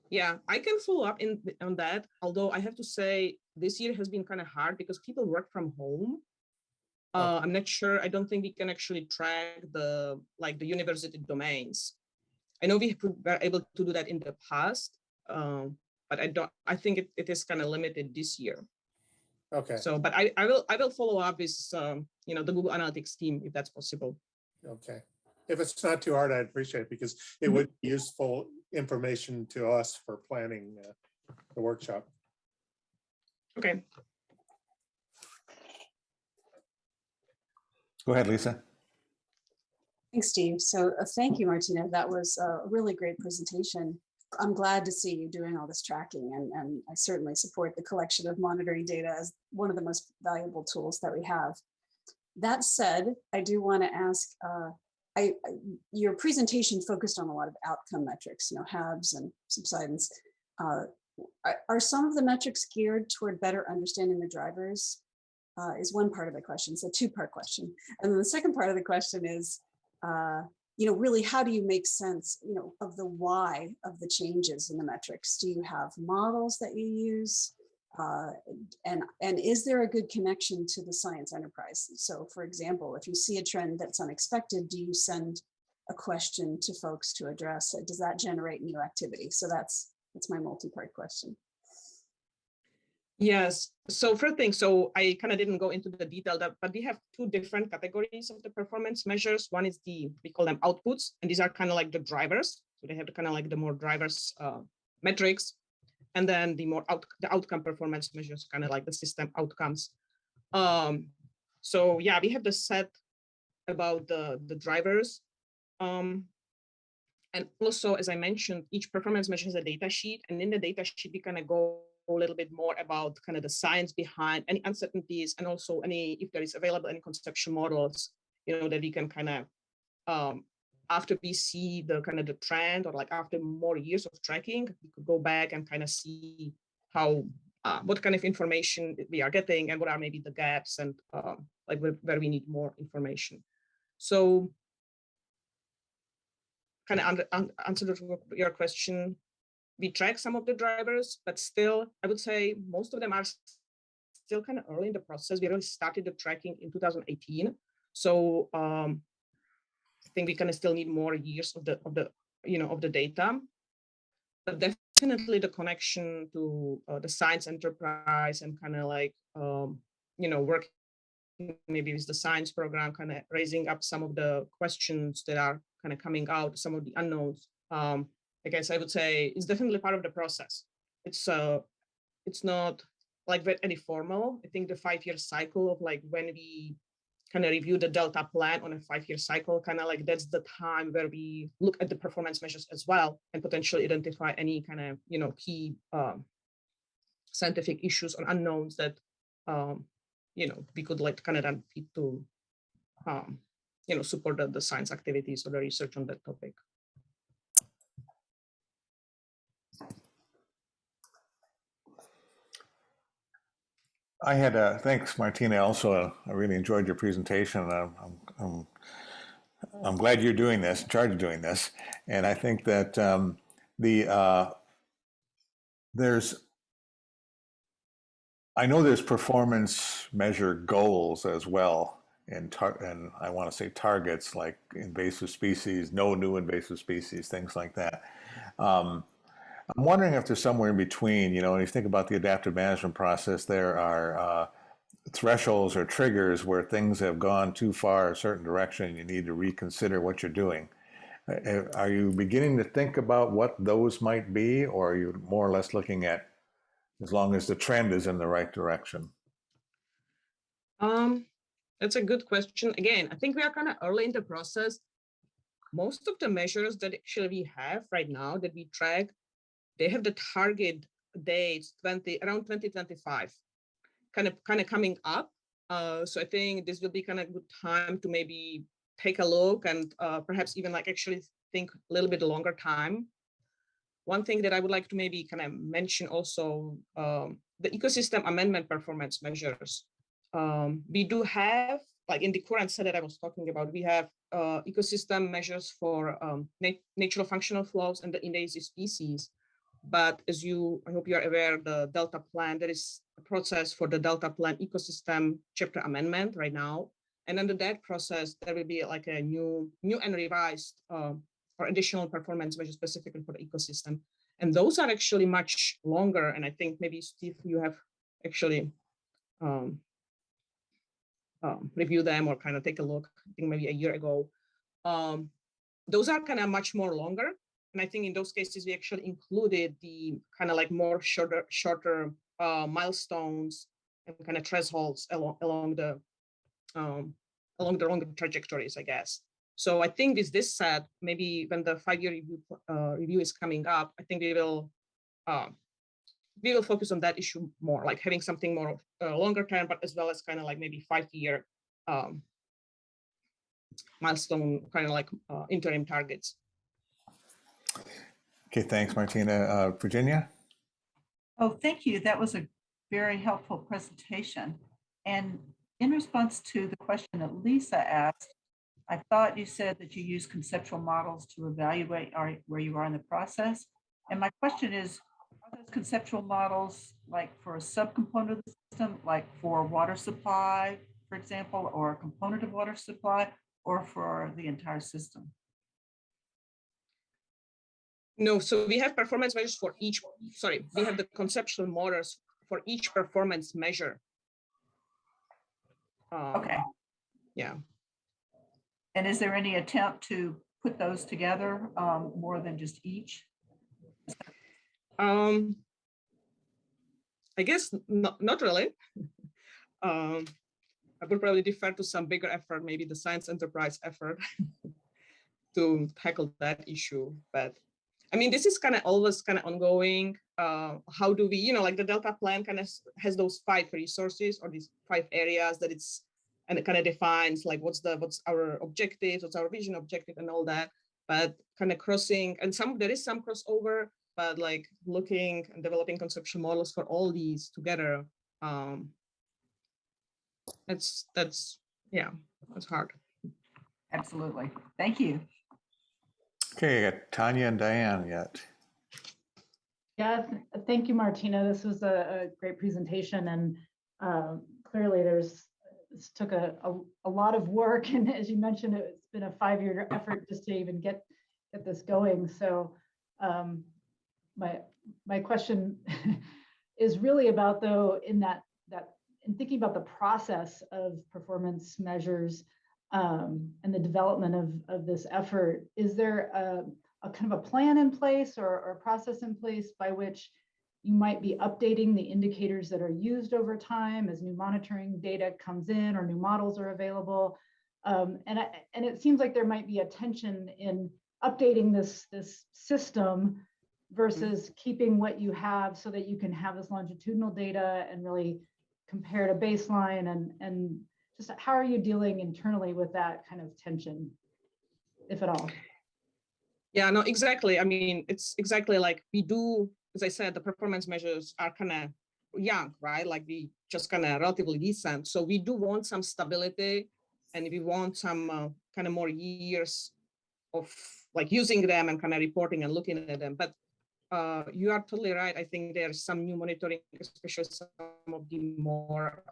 Yeah, I can follow up on that. Although I have to say this year has been kind of hard because people work from home. I'm not sure. I don't think we can actually track the university domains. I know we were able to do that in the past, but I think it is kind of limited this year. Okay. So, but I will follow up with the Google Analytics team if that's possible. Okay. If it's not too hard, I'd appreciate it because it would be useful information to us for planning the workshop. Okay. Go ahead, Lisa. Thanks, Steve. So thank you, Martina. That was a really great presentation. I'm glad to see you doing all this tracking, and I certainly support the collection of monitoring data as one of the most valuable tools that we have. That said, I do want to ask, your presentation focused on a lot of outcome metrics, halves and subsidence. Are some of the metrics geared toward better understanding the drivers? Is one part of the question. It's a two-part question. And then the second part of the question is, really, how do you make sense, of the why of the changes in the metrics? Do you have models that you use? And is there a good connection to the science enterprise? So for example, if you see a trend that's unexpected, do you send a question to folks to address it? Does that generate new activity? So that's my multi-part question. Yes. So first thing, so I kind of didn't go into the detail, but we have two different categories of the performance measures. One is we call them outputs, and these are kind of like the drivers. So they have kind of like the more drivers metrics, and then the outcome performance measures, kind of like the system outcomes. So yeah, we have the set about the drivers. And also, as I mentioned, each performance measure has a data sheet, and in the data sheet, we kind of go a little bit more about kind of the science behind any uncertainties, and also if there is available any conceptual models, that we can kind of, after we see the kind of the trend, or like after more years of tracking, we could go back and kind of see how, what kind of information we are getting, and what are maybe the gaps, and like where we need more information. So kind of answer your question, we track some of the drivers, but still, I would say most of them are still kind of early in the process. We really started the tracking in 2018. So I think we kind of still need more years of the data. But definitely the connection to the science enterprise, and kind of like, working maybe with the science program, kind of raising up some of the questions that are kind of coming out, some of the unknowns. I guess I would say it's definitely part of the process. It's not like any formal. I think the 5-year cycle of like when we kind of review the Delta plan on a 5-year cycle, kind of like that's the time where we look at the performance measures as well, and potentially identify any kind of, key scientific issues or unknowns that, we could like kind of then feed to, support the science activities or the research on that topic. I had thanks, Martina. Also, I really enjoyed your presentation. I'm glad you're doing this, in charge of doing this, and I think that there's performance measure goals as well, and I want to say targets like invasive species, no new invasive species, things like that. I'm wondering if there's somewhere in between, when you think about the adaptive management process, there are thresholds or triggers where things have gone too far a certain direction, you need to reconsider what you're doing. Are you beginning to think about what those might be, or are you more or less looking at as long as the trend is in the right direction? That's a good question. Again, I think we are kind of early in the process. Most of the measures that actually we have right now that we track they have the target dates around 2025, kind of coming up. So I think this will be kind of a good time to maybe take a look and perhaps even like actually think a little bit longer time. One thing that I would like to maybe kind of mention also, the ecosystem amendment performance measures. We do have, like in the current set that I was talking about, we have ecosystem measures for natural functional flows and the invasive species. But as I hope you're aware, the Delta plan, there is a process for the Delta plan ecosystem chapter amendment right now. And under that process, there will be like a new and revised or additional performance measures specifically for the ecosystem. And those are actually much longer. And I think maybe Steve, you have actually review them or kind of take a look, I think maybe a year ago. Those are kind of much more longer. And I think in those cases, we actually included the kind of like more shorter milestones and kind of thresholds along the longer trajectories, I guess. So I think with this set, maybe when the 5-year review is coming up, I think we will focus on that issue more, like having something more longer term, but as well as kind of like maybe 5-year milestone, kind of like interim targets. Okay, thanks, Martina. Virginia? Oh, thank you. That was a very helpful presentation. And in response to the question that Lisa asked, I thought you said that you use conceptual models to evaluate where you are in the process. And my question is, are those conceptual models like for a subcomponent of the system, like for water supply, for example, or a component of water supply, or for the entire system? No, so we have performance measures for each, we have the conceptual models for each performance measure. Okay. Yeah. And is there any attempt to put those together more than just each? I guess not really. I would probably defer to some bigger effort, maybe the science enterprise effort to tackle that issue. But I mean, this is kind of always kind of ongoing. How do we, like the Delta plan kind of has those 5 resources or these 5 areas that it's, and it kind of defines like what's our objectives, what's our vision objective and all that, but kind of crossing, and there is some crossover, but like looking and developing conceptual models for all these together, that's hard. Absolutely. Thank you. Okay, I got Tanya and Diane yet. Yeah, thank you, Martina. This was a great presentation, and clearly this took a lot of work, and as you mentioned, it's been a 5-year effort just to even get this going. So my question is really about, though, in thinking about the process of performance measures and the development of this effort, is there a kind of a plan in place or a process in place by which you might be updating the indicators that are used over time as new monitoring data comes in or new models are available? And it seems like there might be a tension in updating this system versus keeping what you have so that you can have this longitudinal data and really compare to baseline, and just how are you dealing internally with that kind of tension, if at all? Yeah, no, exactly. I mean, it's exactly like we do, as I said, the performance measures are kind of young, right? Like we just kind of relatively recent. So we do want some stability, and we want some kind of more years of like using them and kind of reporting and looking at them. But you are totally right. I think there's some new monitoring, especially some of the more,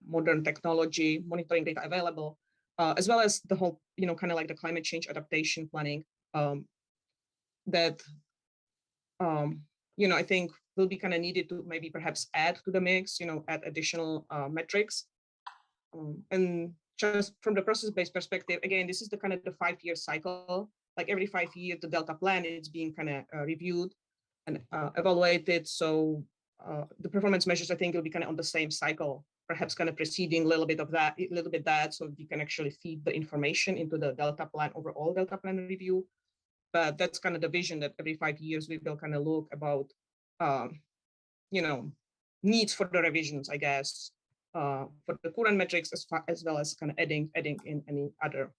modern technology monitoring data available, as well as the whole, kind of like the climate change adaptation planning that, I think will be kind of needed to maybe perhaps add to the mix, add additional metrics. And just from the process-based perspective, again, this is the kind of the 5-year cycle. Like every 5 years, the Delta plan is being kind of reviewed and evaluated. So the performance measures, I think, will be kind of on the same cycle, perhaps kind of preceding a little bit that, so we can actually feed the information into the Delta plan, overall Delta plan review. but that's kind of the vision that every 5 years we will kind of look about, needs for the revisions, I guess, for the current metrics as well as kind of adding in any other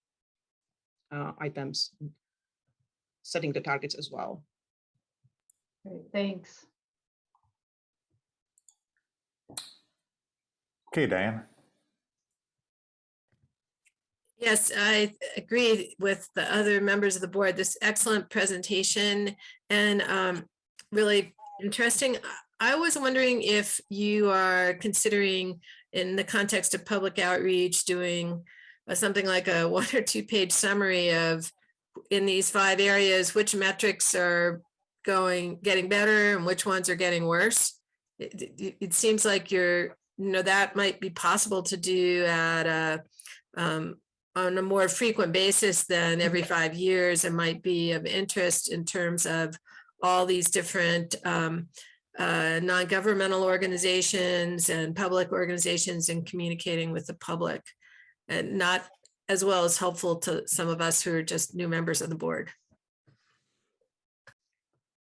items, setting the targets as well. Great, thanks. Okay, Diane. Yes, I agree with the other members of the board. This excellent presentation and really interesting. I was wondering if you are considering, in the context of public outreach, doing something like a 1 or 2 page summary of, in these 5 areas, which metrics are getting better and which ones are getting worse. It seems like that might be possible to do at on a more frequent basis than every 5 years, and might be of interest in terms of all these different non-governmental organizations and public organizations and communicating with the public, and not as well as helpful to some of us who are just new members of the board.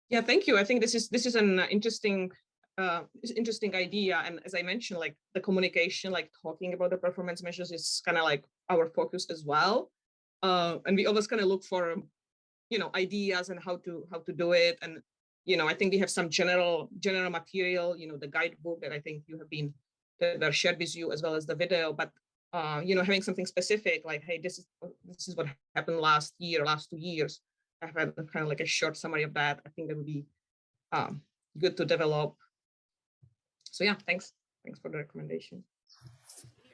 Yeah, thank you. I think this is an interesting idea. And as I mentioned, like the communication, like talking about the performance measures is kind of like our focus as well. And we always kind of look for, ideas and how to do it. And, I think we have some general material, the guidebook that I think that are shared with you, as well as the video, but having something specific like, hey, this is what happened last 2 years. I've had kind of like a short summary of that. I think that would be good to develop. So yeah, thanks for the recommendation.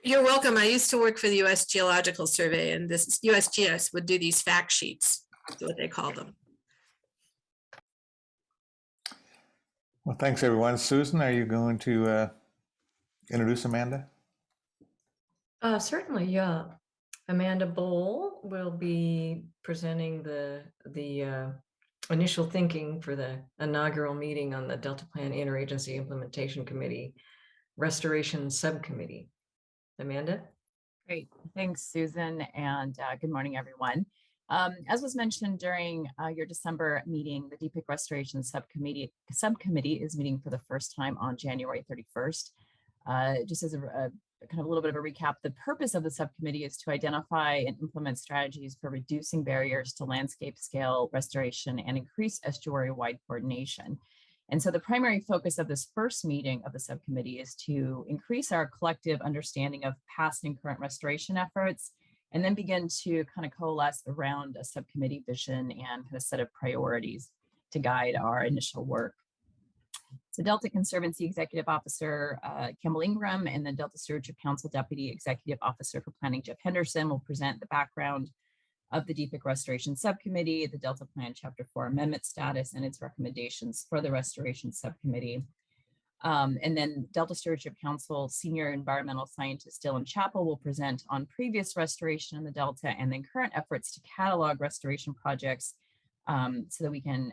You're welcome. I used to work for the U.S. Geological Survey, and this USGS would do these fact sheets. That's what they call them. Well, thanks everyone. Susan, are you going to introduce Amanda? Certainly, yeah. Amanda Bowl will be presenting the initial thinking for the inaugural meeting on the Delta Plan Interagency Implementation Committee Restoration Subcommittee. Amanda? Great. Thanks, Susan, and good morning, everyone. As was mentioned during your December meeting, the DPIC Restoration Subcommittee is meeting for the first time on January 31st. Just as a kind of a little bit of a recap, the purpose of the subcommittee is to identify and implement strategies for reducing barriers to landscape scale restoration and increase estuary-wide coordination. And so the primary focus of this first meeting of the subcommittee is to increase our collective understanding of past and current restoration efforts, and then begin to kind of coalesce around a subcommittee vision and kind of set of priorities to guide our initial work. So Delta Conservancy Executive Officer Campbell Ingram and the Delta Stewardship Council Deputy Executive Officer for Planning Jeff Henderson will present the background of the DPIC Restoration Subcommittee, the Delta Plan Chapter 4 amendment status, and its recommendations for the Restoration Subcommittee. And then Delta Stewardship Council Senior Environmental Scientist Dylan Chappell will present on previous restoration in the Delta and then current efforts to catalog restoration projects so that we can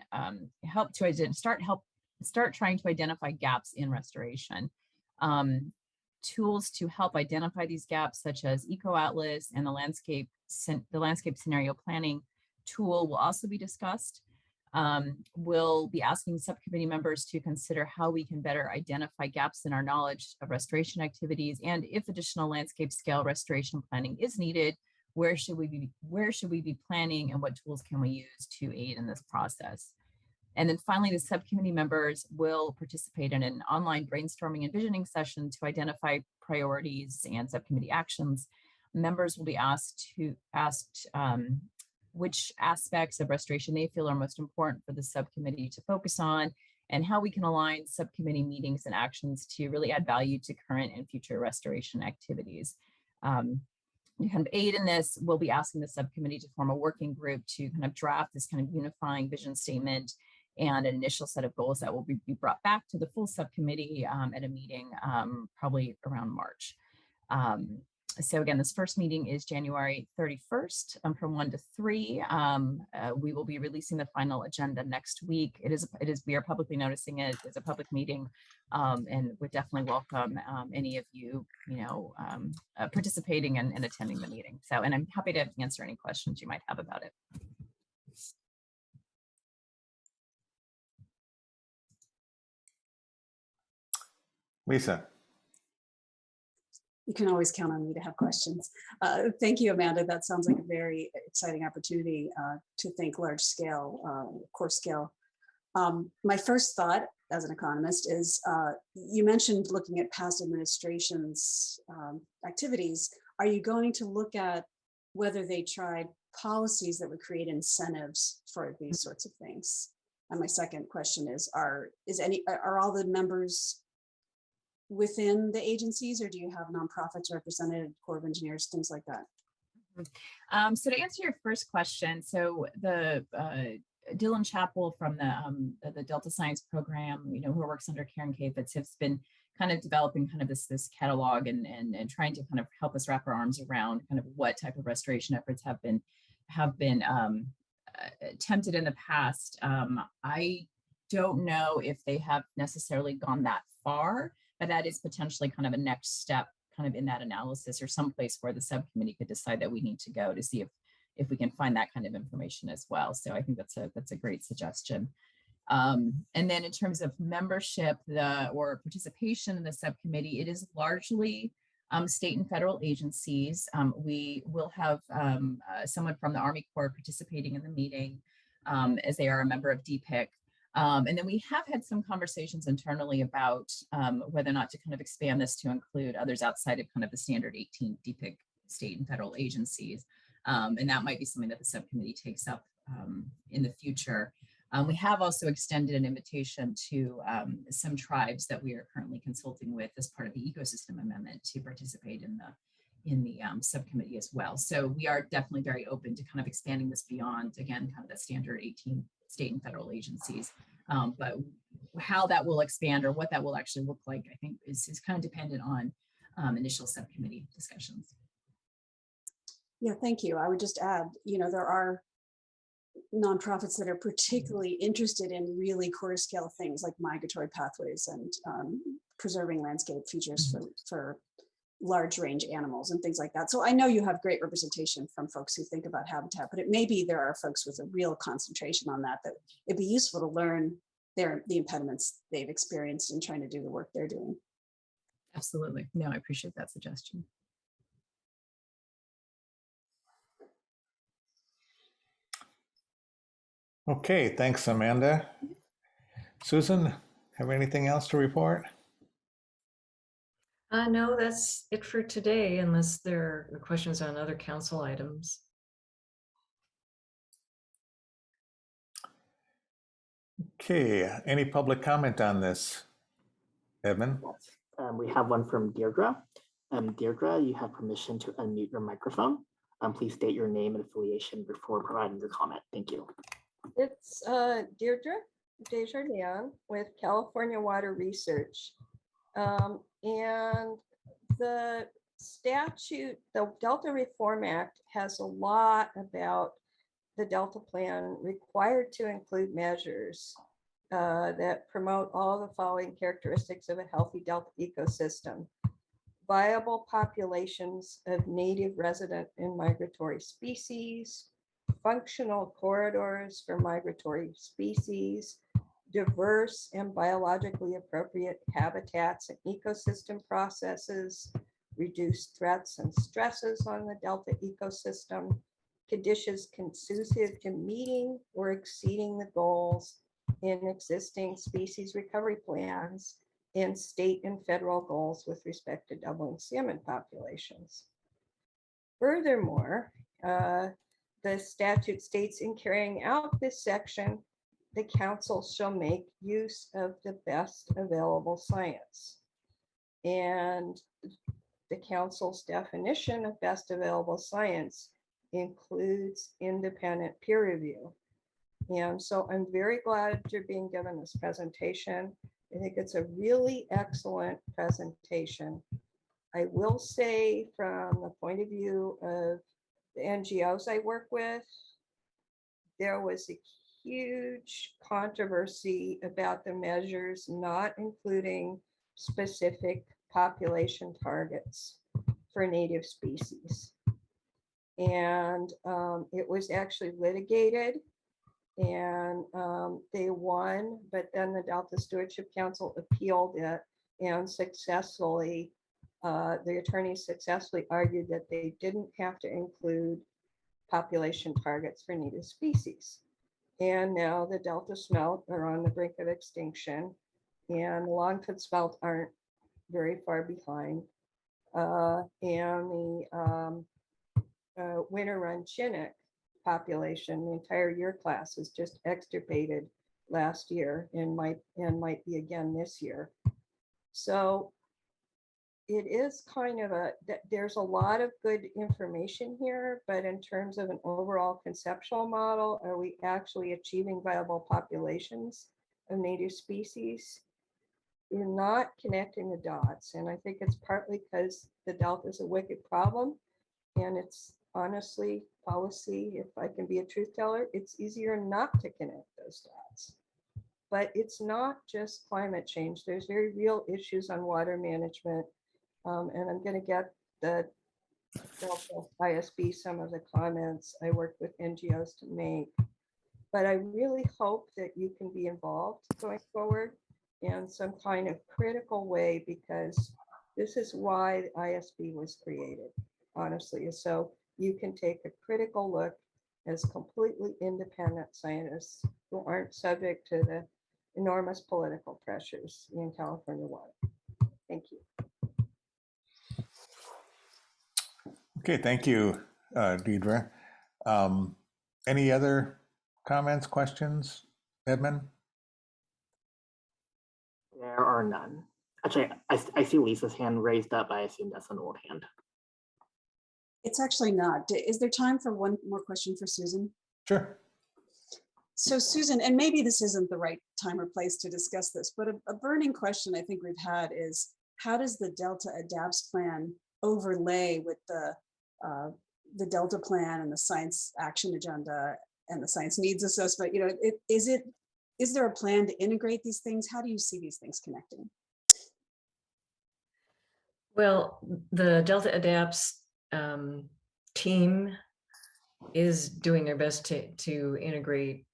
start trying to identify gaps in restoration. Tools to help identify these gaps, such as Eco Atlas and the landscape scenario planning tool, will also be discussed. We'll be asking subcommittee members to consider how we can better identify gaps in our knowledge of restoration activities, and if additional landscape scale restoration planning is needed, where should we be planning, and what tools can we use to aid in this process? And then finally, the subcommittee members will participate in an online brainstorming and visioning session to identify priorities and subcommittee actions. Members will be asked which aspects of restoration they feel are most important for the subcommittee to focus on, and how we can align subcommittee meetings and actions to really add value to current and future restoration activities. To kind of aid in this, we'll be asking the subcommittee to form a working group to kind of draft this kind of unifying vision statement and an initial set of goals that will be brought back to the full subcommittee at a meeting probably around March. So again, this first meeting is January 31st from 1 to 3. We will be releasing the final agenda next week. We are publicly noticing it as a public meeting, and would definitely welcome any of you, participating and attending the meeting. And I'm happy to answer any questions you might have about it. Lisa. You can always count on me to have questions. Thank you, Amanda. That sounds like a very exciting opportunity to think large scale, coarse scale. My first thought as an economist is you mentioned looking at past administrations' activities. Are you going to look at whether they tried policies that would create incentives for these sorts of things? And my second question is, are all the members within the agencies, or do you have nonprofits represented, Corps of Engineers, things like that? So to answer your first question, so the Dylan Chappell from the Delta Science Program, who works under Karen Kafitz, has been kind of developing kind of this catalog and trying to kind of help us wrap our arms around kind of what type of restoration efforts have been attempted in the past. I don't know if they have necessarily gone that far, but that is potentially kind of a next step kind of in that analysis, or someplace where the subcommittee could decide that we need to go to see if we can find that kind of information as well. So I think that's a great suggestion. And then in terms of membership or participation in the subcommittee, it is largely state and federal agencies. We will have someone from the Army Corps participating in the meeting as they are a member of DPIC. And then we have had some conversations internally about whether or not to kind of expand this to include others outside of kind of the standard 18 DPIC state and federal agencies. And that might be something that the subcommittee takes up in the future. We have also extended an invitation to some tribes that we are currently consulting with as part of the ecosystem amendment to participate in the subcommittee as well. So we are definitely very open to kind of expanding this beyond, again, kind of the standard 18 state and federal agencies. But how that will expand or what that will actually look like, I think is kind of dependent on initial subcommittee discussions. Yeah, thank you. I would just add, there are nonprofits that are particularly interested in really core scale things like migratory pathways and preserving landscape features for large range animals and things like that. So I know you have great representation from folks who think about habitat, but it may be there are folks with a real concentration on that it'd be useful to learn the impediments they've experienced in trying to do the work they're doing. Absolutely. No, I appreciate that suggestion. Okay, thanks, Amanda. Susan, have anything else to report? No, that's it for today, unless there are questions on other council items. Okay, any public comment on this? Edmond? We have one from Deirdre. Deirdre, you have permission to unmute your microphone. Please state your name and affiliation before providing your comment. Thank you. It's Deirdre Desjardins with California Water Research. And the statute, the Delta Reform Act, has a lot about the Delta Plan required to include measures that promote all the following characteristics of a healthy Delta ecosystem: viable populations of native, resident, and migratory species, functional corridors for migratory species, diverse and biologically appropriate habitats and ecosystem processes, reduce threats and stresses on the Delta ecosystem, conditions conducive to meeting or exceeding the goals in existing species recovery plans, and state and federal goals with respect to doubling salmon populations. Furthermore, the statute states, in carrying out this section, the council shall make use of the best available science. And the council's definition of best available science includes independent peer review. And so I'm very glad you're being given this presentation. I think it's a really excellent presentation. I will say, from the point of view of the NGOs I work with, there was a huge controversy about the measures not including specific population targets for native species. And it was actually litigated, and they won, but then the Delta Stewardship Council appealed it and successfully, the attorneys successfully argued that they didn't have to include population targets for native species. And now the Delta smelt are on the brink of extinction, and the longfoot smelt aren't very far behind. And the winter run Chinook population, the entire year class, was just extirpated last year and might be again this year. So it is kind of there's a lot of good information here, but in terms of an overall conceptual model, are we actually achieving viable populations of native species? You're not connecting the dots. And I think it's partly because the Delta is a wicked problem. And it's honestly policy, if I can be a truth teller, it's easier not to connect those dots. But it's not just climate change. There's very real issues on water management. And I'm going to get the Delta ISB some of the comments I worked with NGOs to make. But I really hope that you can be involved going forward in some kind of critical way, because this is why the ISB was created, honestly. So you can take a critical look as completely independent scientists who aren't subject to the enormous political pressures in California water. Thank you. Okay, thank you, Deidre. Any other comments, questions, Edmond? There are none. Actually, I see Lisa's hand raised up. I assume that's an old hand. It's actually not. Is there time for one more question for Susan? Sure. So Susan, and maybe this isn't the right time or place to discuss this, but a burning question I think we've had is, how does the Delta Adapts plan overlay with the Delta plan and the science action agenda and the science needs assessment? You know, is there a plan to integrate these things? How do you see these things connecting? Well, the Delta Adapts team is doing their best to integrate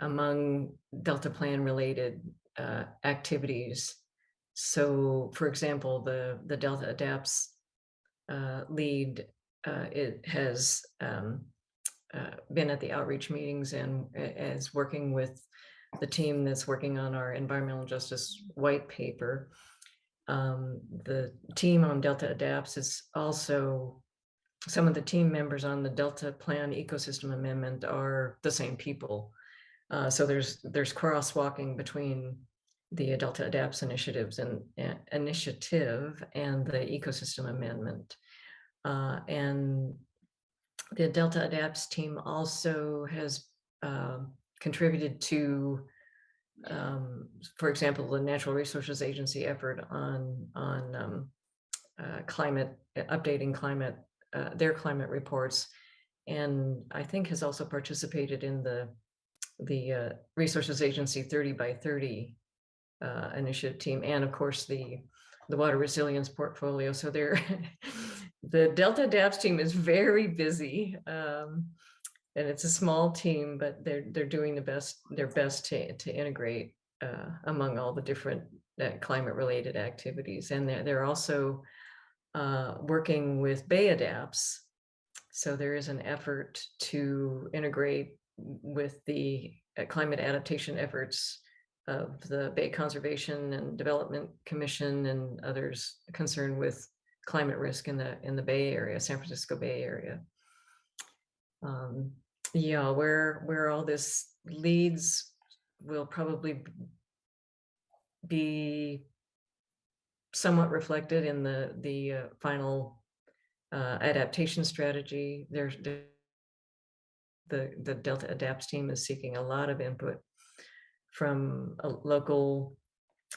among Delta plan related activities. So, for example, the Delta Adapts lead, it has been at the outreach meetings and is working with the team that's working on our environmental justice white paper. The team on Delta Adapts is also, some of the team members on the Delta Plan Ecosystem Amendment are the same people. So there's crosswalking between the Delta Adapts initiative and the Ecosystem Amendment. And the Delta Adapts team also has contributed to, for example, the Natural Resources Agency effort on climate, updating climate, their climate reports, and I think has also participated in the Resources Agency 30 by 30 initiative team, and of course the water resilience portfolio. So they're the Delta Adapts team is very busy. And it's a small team, but they're doing their best to integrate among all the different climate-related activities. And they're also working with Bay Adapts. So there is an effort to integrate with the climate adaptation efforts of the Bay Conservation and Development Commission and others concerned with climate risk in the Bay Area, San Francisco Bay Area. Yeah, where all this leads will probably be somewhat reflected in the final adaptation strategy. There's the Delta Adapts team is seeking a lot of input from local,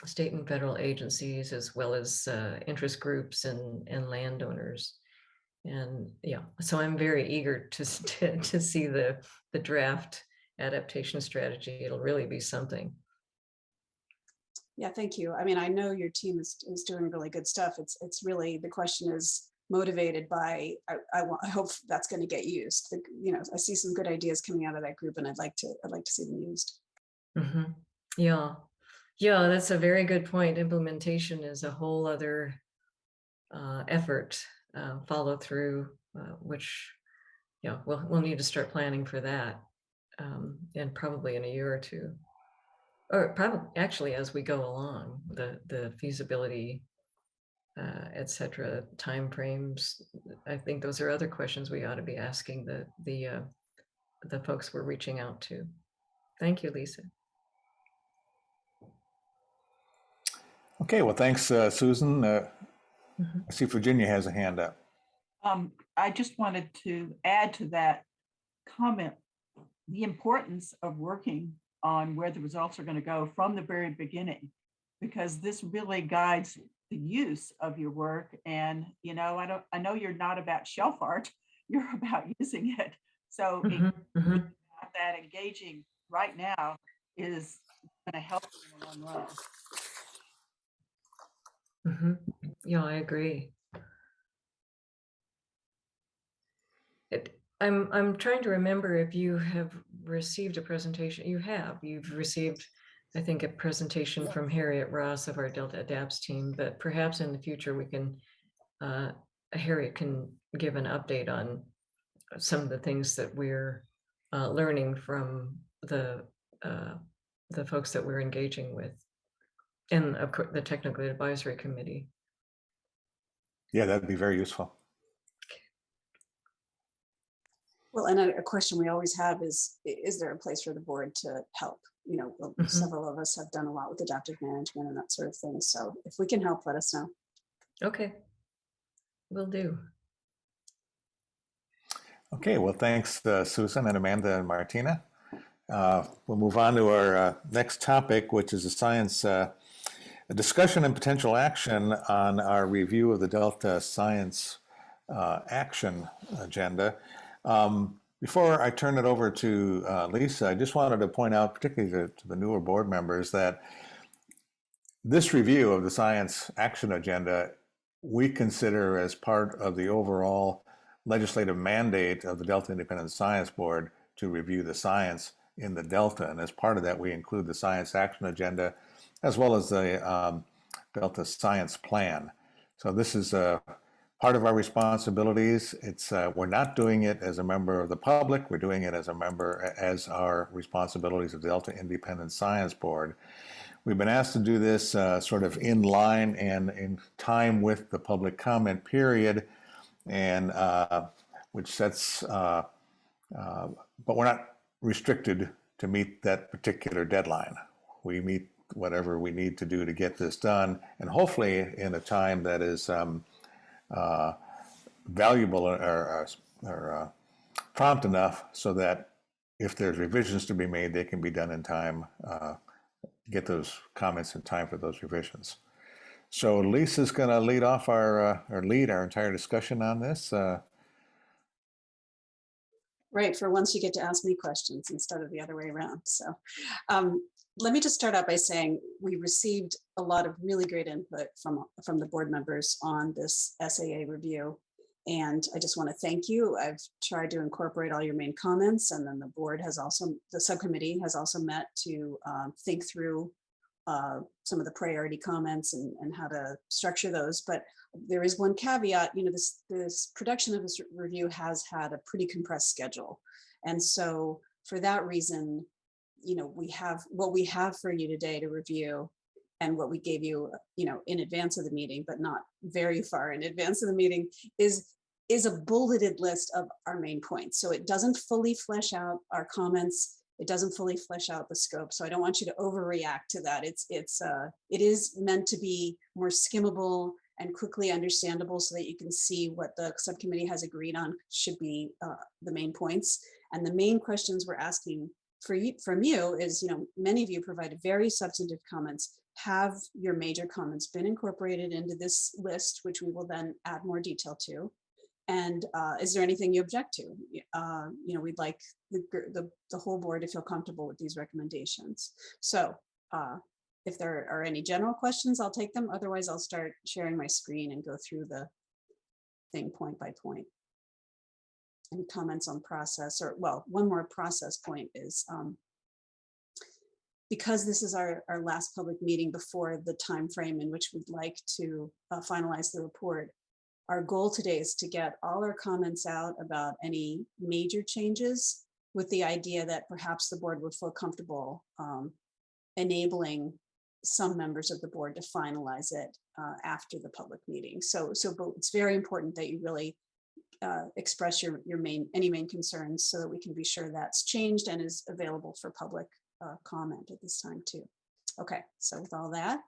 state and federal agencies, as well as interest groups and landowners. And yeah, so I'm very eager to see the draft adaptation strategy. It'll really be something. Yeah, thank you. I mean, I know your team is doing really good stuff. It's really, the question is motivated by, I hope that's going to get used. You know, I see some good ideas coming out of that group, and I'd like to see them used. Mm-hmm. Yeah, Yeah, that's a very good point. Implementation is a whole other effort, follow through, which, yeah, we'll need to start planning for that, and probably in a year or two, or probably actually as we go along, the feasibility, et cetera, timeframes. I think those are other questions we ought to be asking the folks we're reaching out to. Thank you, Lisa. Okay, well, thanks, Susan. Mhm. I see Virginia has a hand up. I just wanted to add to that comment, the importance of working on where the results are going to go from the very beginning, because this really guides the use of your work. And, you know, I know you're not about shelf art, you're about using it. So that engaging right now is going to help you in the long run. Yeah, I agree. I'm trying to remember if you have received a presentation. You've received, I think, a presentation from Harriet Ross of our Delta Adapts team, but perhaps in the future we can, Harriet can give an update on some of the things that we're learning from the folks that we're engaging with, and of course the Technical Advisory Committee. Yeah, that'd be very useful. Well, and a question we always have is there a place for the board to help? You know, several of us have done a lot with adaptive management and that sort of thing. So if we can help, let us know. Okay, will do. Okay, well, thanks, Susan and Amanda and Martina. We'll move on to our next topic, which is a discussion and potential action on our review of the Delta Science Action Agenda. Before I turn it over to Lisa, I just wanted to point out, particularly to the newer board members, that this review of the Science Action Agenda we consider as part of the overall legislative mandate of the Delta Independent Science Board to review the science in the Delta. And as part of that, we include the Science Action Agenda as well as the Delta Science Plan. So this is part of our responsibilities. It's we're not doing it as a member of the public. We're doing it as our responsibilities of the Delta Independent Science Board. We've been asked to do this sort of in line and in time with the public comment period, and which sets, but we're not restricted to meet that particular deadline. We meet whatever we need to do to get this done, and hopefully in a time that is valuable or prompt enough so that if there's revisions to be made, they can be done in time, get those comments in time for those revisions. So Lisa's going to lead off our entire discussion on this. Right, for once you get to ask me questions instead of the other way around. So let me just start out by saying we received a lot of really great input from the board members on this SAA review. And I just want to thank you. I've tried to incorporate all your main comments, and then the subcommittee has also met to think through some of the priority comments and how to structure those. But there is one caveat, you know, this production of this review has had a pretty compressed schedule. And so for that reason, you know, what we have for you today to review and what we gave you, you know, in advance of the meeting, but not very far in advance of the meeting, is a bulleted list of our main points. So it doesn't fully flesh out our comments. It doesn't fully flesh out the scope. So I don't want you to overreact to that. It is meant to be more skimmable and quickly understandable so that you can see what the subcommittee has agreed on should be the main points. And the main questions we're asking from you is, you know, many of you provided very substantive comments. Have your major comments been incorporated into this list, which we will then add more detail to? And is there anything you object to? You know, we'd like the whole board to feel comfortable with these recommendations. So if there are any general questions, I'll take them. Otherwise, I'll start sharing my screen and go through the thing point by point. Any comments on process? Or, well, one more process point is because this is our last public meeting before the time frame in which we'd like to finalize the report, our goal today is to get all our comments out about any major changes, with the idea that perhaps the board would feel comfortable enabling some members of the board to finalize it after the public meeting. So but it's very important that you really express your any main concerns, so that we can be sure that's changed and is available for public comment at this time too. Okay, so with all that,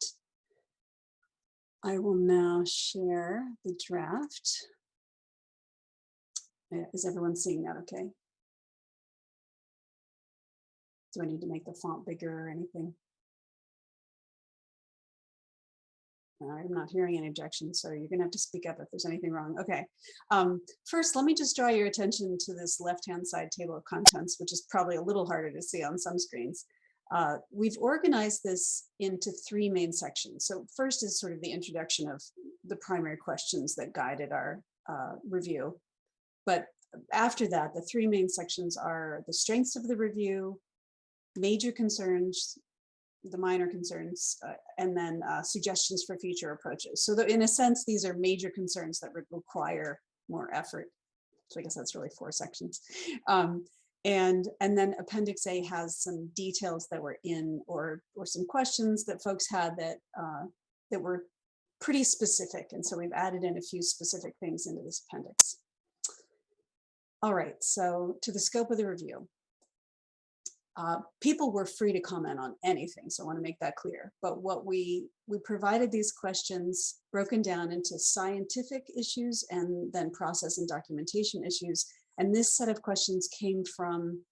I will now share the draft. Is everyone seeing that okay? Do I need to make the font bigger or anything? I'm not hearing any objections, so you're gonna have to speak up if there's anything wrong. Okay, first, let me just draw your attention to this left-hand side table of contents, which is probably a little harder to see on some screens. We've organized this into 3 main sections. So first is sort of the introduction of the primary questions that guided our review. But after that, the 3 main sections are the strengths of the review, major concerns, the minor concerns, and then suggestions for future approaches. So in a sense, these are major concerns that require more effort. So I guess that's really 4 sections. And then Appendix A has some details that were in, or some questions that folks had that that were pretty specific. And so we've added in a few specific things into this appendix. All right, so to the scope of the review. People were free to comment on anything, so I want to make that clear. But what we provided these questions broken down into scientific issues and then process and documentation issues. And this set of questions came from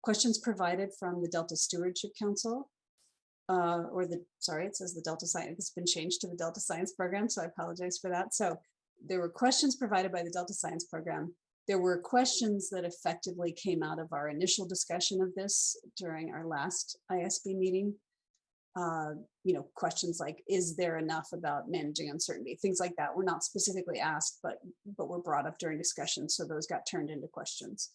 questions provided from the Delta Stewardship Council, it says the Delta Science, it's been changed to the Delta Science Program, so I apologize for that. So there were questions provided by the Delta Science Program. There were questions that effectively came out of our initial discussion of this during our last ISB meeting. Questions like, is there enough about managing uncertainty? Things like that were not specifically asked, but were brought up during discussion. So those got turned into questions.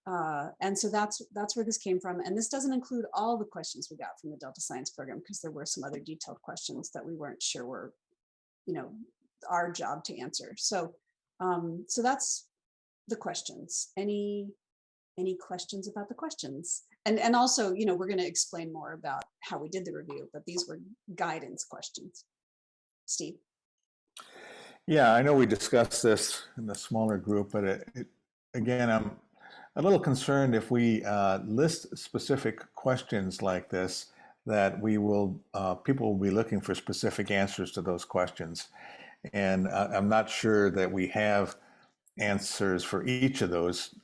And so that's where this came from. And this doesn't include all the questions we got from the Delta Science Program, because there were some other detailed questions that we weren't sure were, our job to answer. So that's the questions. Any questions about the questions? And also, we're going to explain more about how we did the review, but these were guidance questions. Steve? Yeah, I know we discussed this in the smaller group, but again, I'm a little concerned if we list specific questions like this, that people will be looking for specific answers to those questions. And I'm not sure that we have answers for each of those.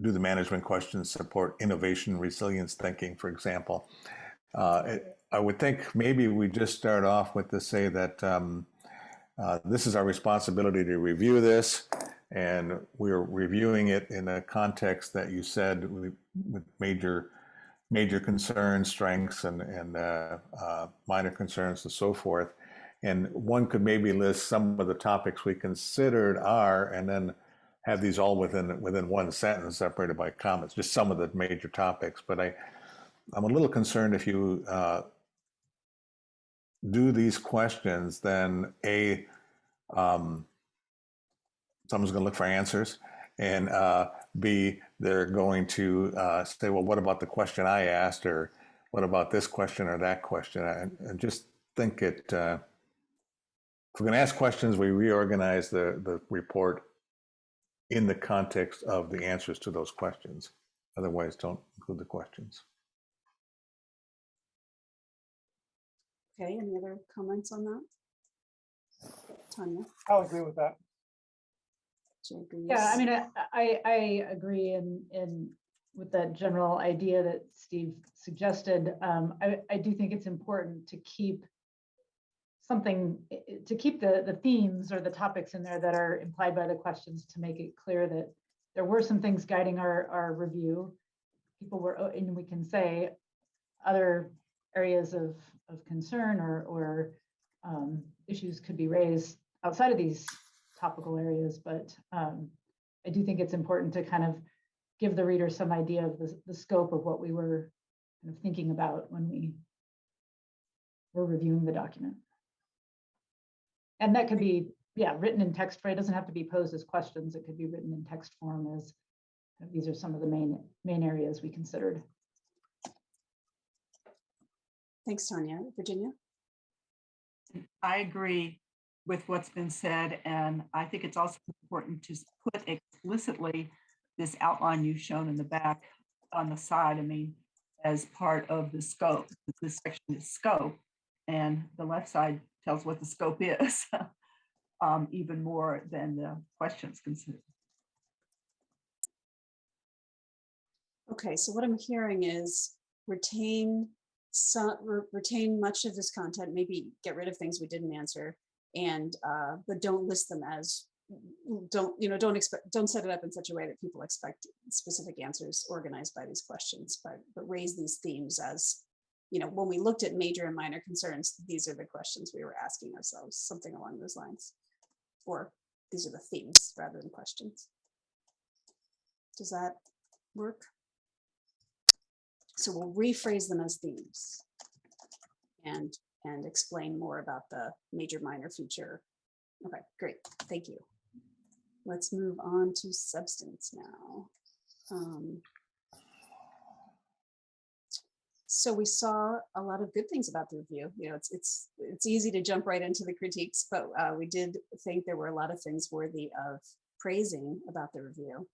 Do the management questions support innovation, resilience thinking, for example? I would think maybe we just start off with to say that this is our responsibility to review this, and we're reviewing it in a context that you said with major concerns, strengths, and minor concerns, and so forth. And one could maybe list some of the topics we considered and then have these all within one sentence separated by comments, just some of the major topics. But I'm a little concerned if you do these questions, then someone's going to look for answers, and B, they're going to say, well, what about the question I asked, or what about this question or that question? I just think if we're going to ask questions, we reorganize the report in the context of the answers to those questions. Otherwise, don't include the questions. Okay, any other comments on that? Tanya? I'll agree with that. Yeah, I mean, I agree in with that general idea that Steve suggested. I do think it's important to keep the themes or the topics in there that are implied by the questions, to make it clear that there were some things guiding our review. And we can say other areas of concern or issues could be raised outside of these topical areas, but I do think it's important to kind of give the reader some idea of the scope of what we were kind of thinking about when we're reviewing the document. And that could be, yeah, written in text, right? It doesn't have to be posed as questions. It could be written in text form as these are some of the main areas we considered. Thanks, Tanya. Virginia? I agree with what's been said, and I think it's also important to put explicitly this outline you've shown in the back on the side, I mean, as part of the scope. This section is scope, and the left side tells what the scope is, even more than the questions considered. Okay, so what I'm hearing is retain much of this content, maybe get rid of things we didn't answer, and but don't list them as don't set it up in such a way that people expect specific answers organized by these questions, but raise these themes as, when we looked at major and minor concerns, these are the questions we were asking ourselves, something along those lines, or these are the themes rather than questions. Does that work? So we'll rephrase them as themes and explain more about the major minor feature. Okay, great, thank you. Let's move on to substance now. So we saw a lot of good things about the review. It's easy to jump right into the critiques, but we did think there were a lot of things worthy of praising about the review.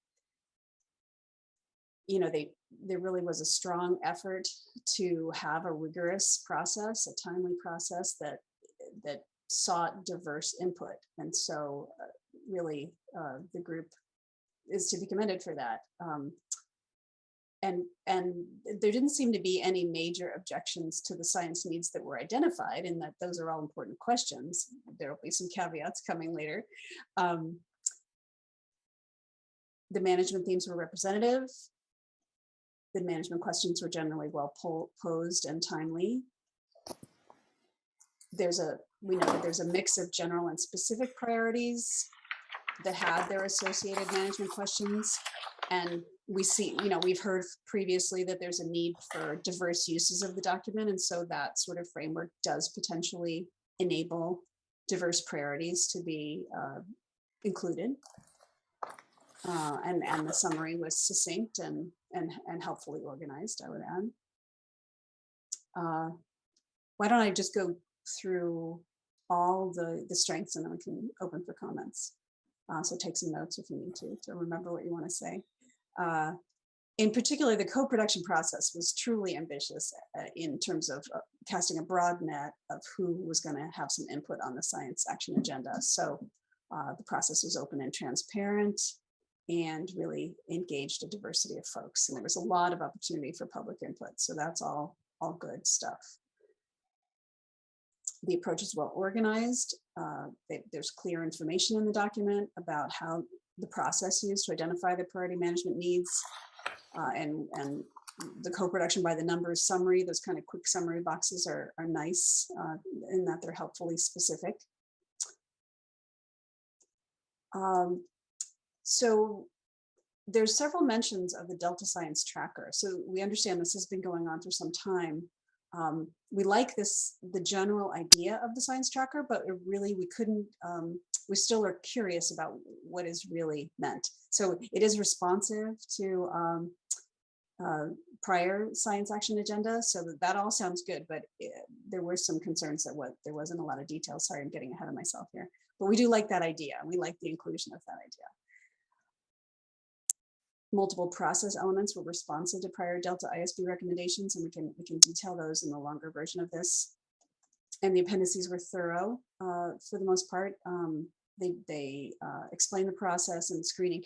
There really was a strong effort to have a rigorous process, a timely process that sought diverse input. And so really the group is to be commended for that. And there didn't seem to be any major objections to the science needs that were identified, in that those are all important questions. There will be some caveats coming later. The management themes were representative. The management questions were generally well posed and timely. We know that there's a mix of general and specific priorities that have their associated management questions. And we see, we've heard previously that there's a need for diverse uses of the document. And so that sort of framework does potentially enable diverse priorities to be included. And the summary was succinct and helpfully organized, I would add. Why don't I just go through all the strengths, and then we can open for comments. So take some notes if you need to remember what you want to say. In particular, the co-production process was truly ambitious in terms of casting a broad net of who was going to have some input on the science action agenda. So the process was open and transparent and really engaged a diversity of folks. And there was a lot of opportunity for public input. So that's all good stuff. The approach is well organized. There's clear information in the document about how the process used to identify the priority management needs, and the co-production by the numbers summary. Those kind of quick summary boxes are nice in that they're helpfully specific. So there's several mentions of the Delta Science Tracker. So we understand this has been going on for some time. We like the general idea of the science tracker, but we still are curious about what is really meant. So it is responsive to prior science action agenda. So that all sounds good, but there were some concerns that there wasn't a lot of detail. Sorry, I'm getting ahead of myself here, but we do like that idea. We like the inclusion of that idea. Multiple process elements were responsive to prior Delta ISB recommendations, and we can detail those in the longer version of this. And the appendices were thorough for the most part. They explain the process and screening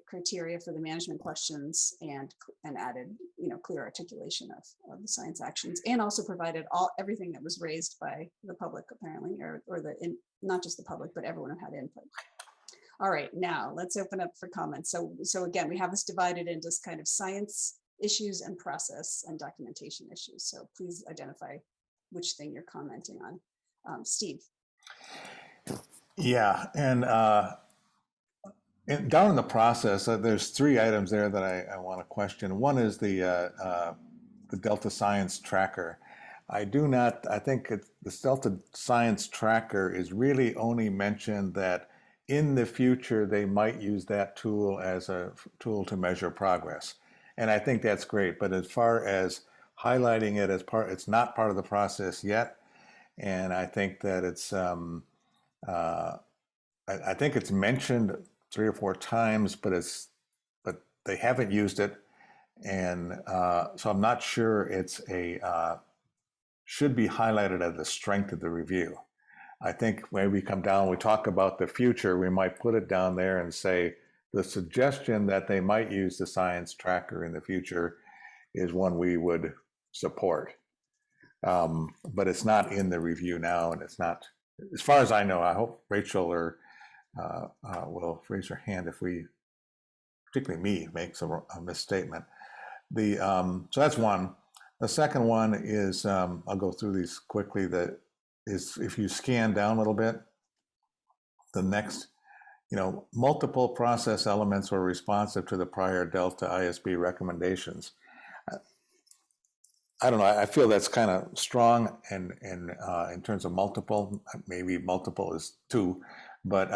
criteria for the management questions, and added clear articulation of the science actions, and also provided everything that was raised by the public apparently, or not just the public, but everyone who had input. All right, now let's open up for comments. So again, we have this divided into kind of science issues and process and documentation issues. So please identify which thing you're commenting on. Steve. Yeah, and down in the process, there's 3 items there that I want to question. One is the the Delta Science Tracker. I think the Delta Science Tracker is really only mentioned that in the future they might use that tool as a tool to measure progress. And I think that's great, but as far as highlighting it as it's not part of the process yet. And I think that it's, I think it's mentioned 3 or 4 times, but they haven't used it. And so I'm not sure it's should be highlighted as the strength of the review. I think when we come down, we talk about the future, we might put it down there and say, the suggestion that they might use the science tracker in the future is one we would support. But it's not in the review now, and it's not, as far as I know. I hope Rachel or will raise her hand if we, particularly me, makes a misstatement. So that's one. The second one is, I'll go through these quickly, that is, if you scan down a little bit, the next, multiple process elements were responsive to the prior Delta ISB recommendations. I don't know, I feel that's kind of strong, and in terms of multiple, maybe multiple is 2, but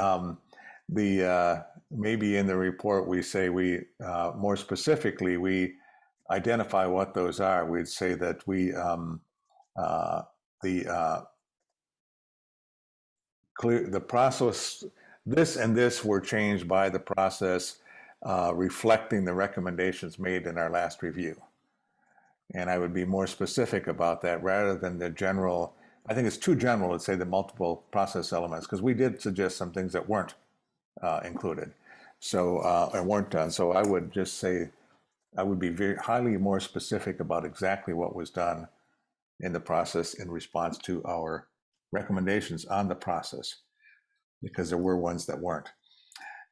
maybe in the report we say more specifically, we identify what those are. We'd say that the process, this and this were changed by the process, reflecting the recommendations made in our last review. And I would be more specific about that rather than the general. I think it's too general to say the multiple process elements, because we did suggest some things that weren't included, and weren't done. So I would just say, I would be very highly more specific about exactly what was done in the process in response to our recommendations on the process, because there were ones that weren't.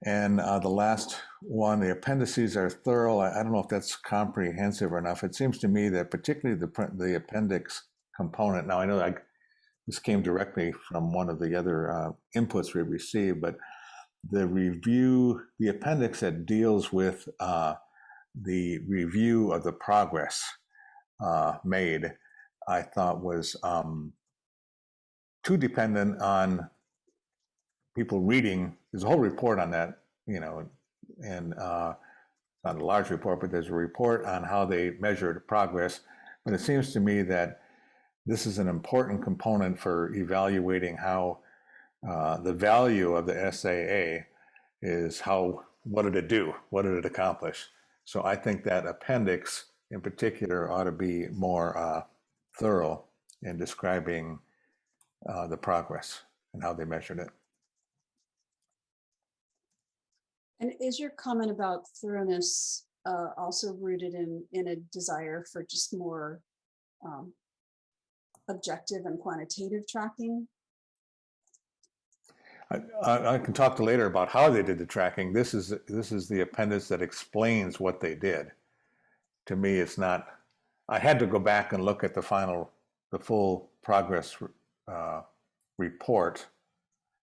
And the last one, the appendices are thorough. I don't know if that's comprehensive enough. It seems to me that particularly the appendix component, now I know this came directly from one of the other inputs we received, but the review, the appendix that deals with the review of the progress made, I thought was too dependent on people reading. There's a whole report on that, and not a large report, but there's a report on how they measured progress. But it seems to me that this is an important component for evaluating how the value of the SAA is. What did it do? What did it accomplish? So I think that appendix in particular ought to be more thorough in describing the progress and how they measured it. And is your comment about thoroughness also rooted in a desire for just more objective and quantitative tracking? I can talk to later about how they did the tracking. This is the appendix that explains what they did. To me, it's not. I had to go back and look at the full progress report.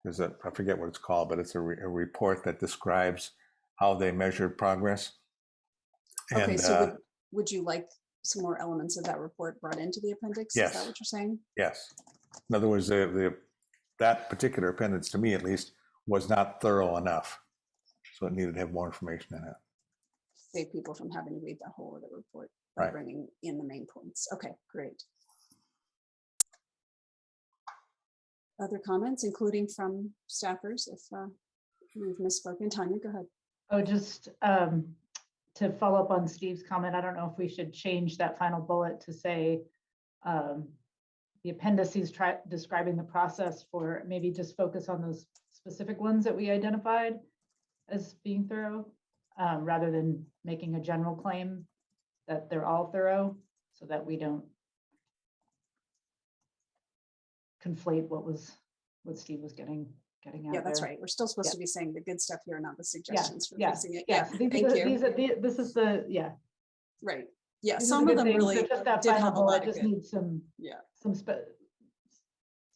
I forget what it's called, but it's a report that describes how they measured progress. Okay, so would you like some more elements of that report brought into the appendix? Yes. Is that what you're saying? Yes. In other words, that particular appendix, to me at least, was not thorough enough. So it needed to have more information in it. Save people from having to read the whole of the report by Right. bringing in the main points. Okay, great. Other comments, including from staffers, if we've misspoken. Tanya, go ahead. Oh, just to follow up on Steve's comment, I don't know if we should change that final bullet to say the appendices describing the process, for maybe just focus on those specific ones that we identified as being thorough, rather than making a general claim that they're all thorough, so that we don't conflate what Steve was getting at. Yeah, that's there. right. We're still supposed Yeah. to be saying the good stuff here, not the suggestions for Yeah, fixing it. yeah. Thank you. This is the, yeah. Right. Yeah, These are some the of good them things, really but just that did final have a lot bullet of just good. needs some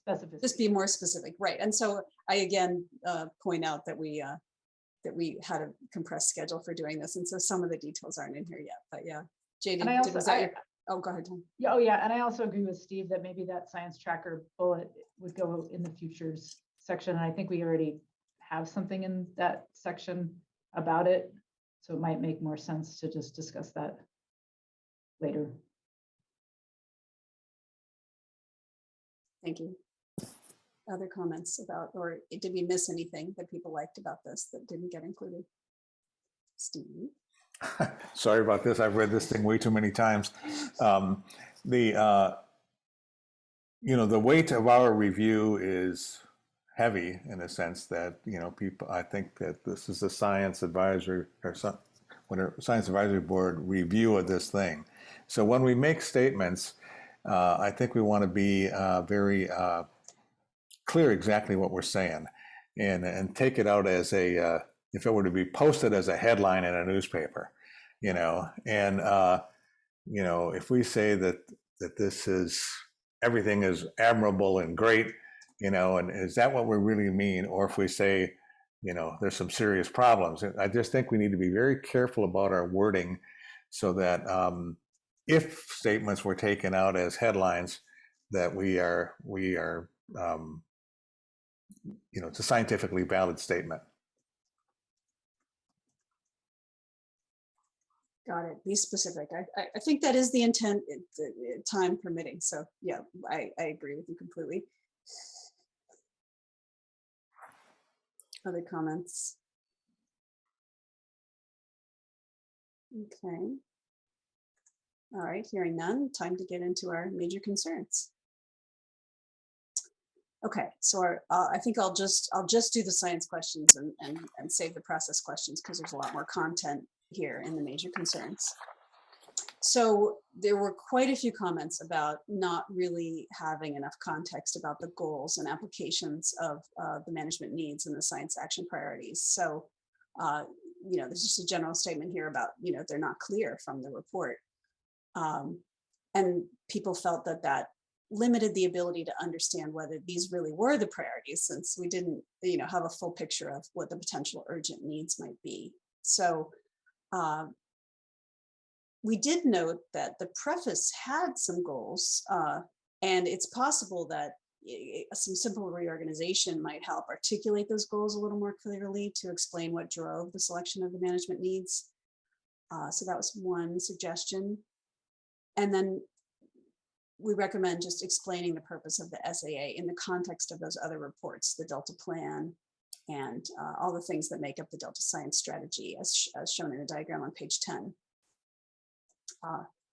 specificity. Just be more specific, right? And so I again point out that we had a compressed schedule for doing this, and so some of the details aren't in here yet. But yeah, JD, And I also, Oh, go ahead, Tom. Yeah, oh yeah, and I also agree with Steve that maybe that science tracker bullet would go in the futures section. And I think we already have something in that section about it. So it might make more sense to just discuss that later. Thank you. Other comments about, or did we miss anything that people liked about this that didn't get included? Steve? Sorry about this. I've read this thing way too many times. The weight of our review is heavy in a sense that, people, I think that this is a science advisory science advisory board review of this thing. So when we make statements, I think we want to be very clear exactly what we're saying and take it out as if it were to be posted as a headline in a newspaper, if we say that this is, everything is admirable and great, and is that what we really mean? Or if we say, there's some serious problems. I just think we need to be very careful about our wording so that if statements were taken out as headlines, that we are it's a scientifically valid statement. Got it. Be specific. I think that is the intent, time permitting. So yeah, I agree with you completely. Other comments? Okay. All right, hearing none, time to get into our major concerns. Okay, so I think I'll just do the science questions and save the process questions because there's a lot more content here in the major concerns. So there were quite a few comments about not really having enough context about the goals and applications of the management needs and the science action priorities. So, there's just a general statement here about, they're not clear from the report. And people felt that limited the ability to understand whether these really were the priorities, since we didn't, have a full picture of what the potential urgent needs might be. So we did note that the preface had some goals, and it's possible that some simple reorganization might help articulate those goals a little more clearly to explain what drove the selection of the management needs. So that was one suggestion. And then we recommend just explaining the purpose of the SAA in the context of those other reports, the Delta Plan, and all the things that make up the Delta Science Strategy, as shown in the diagram on page 10.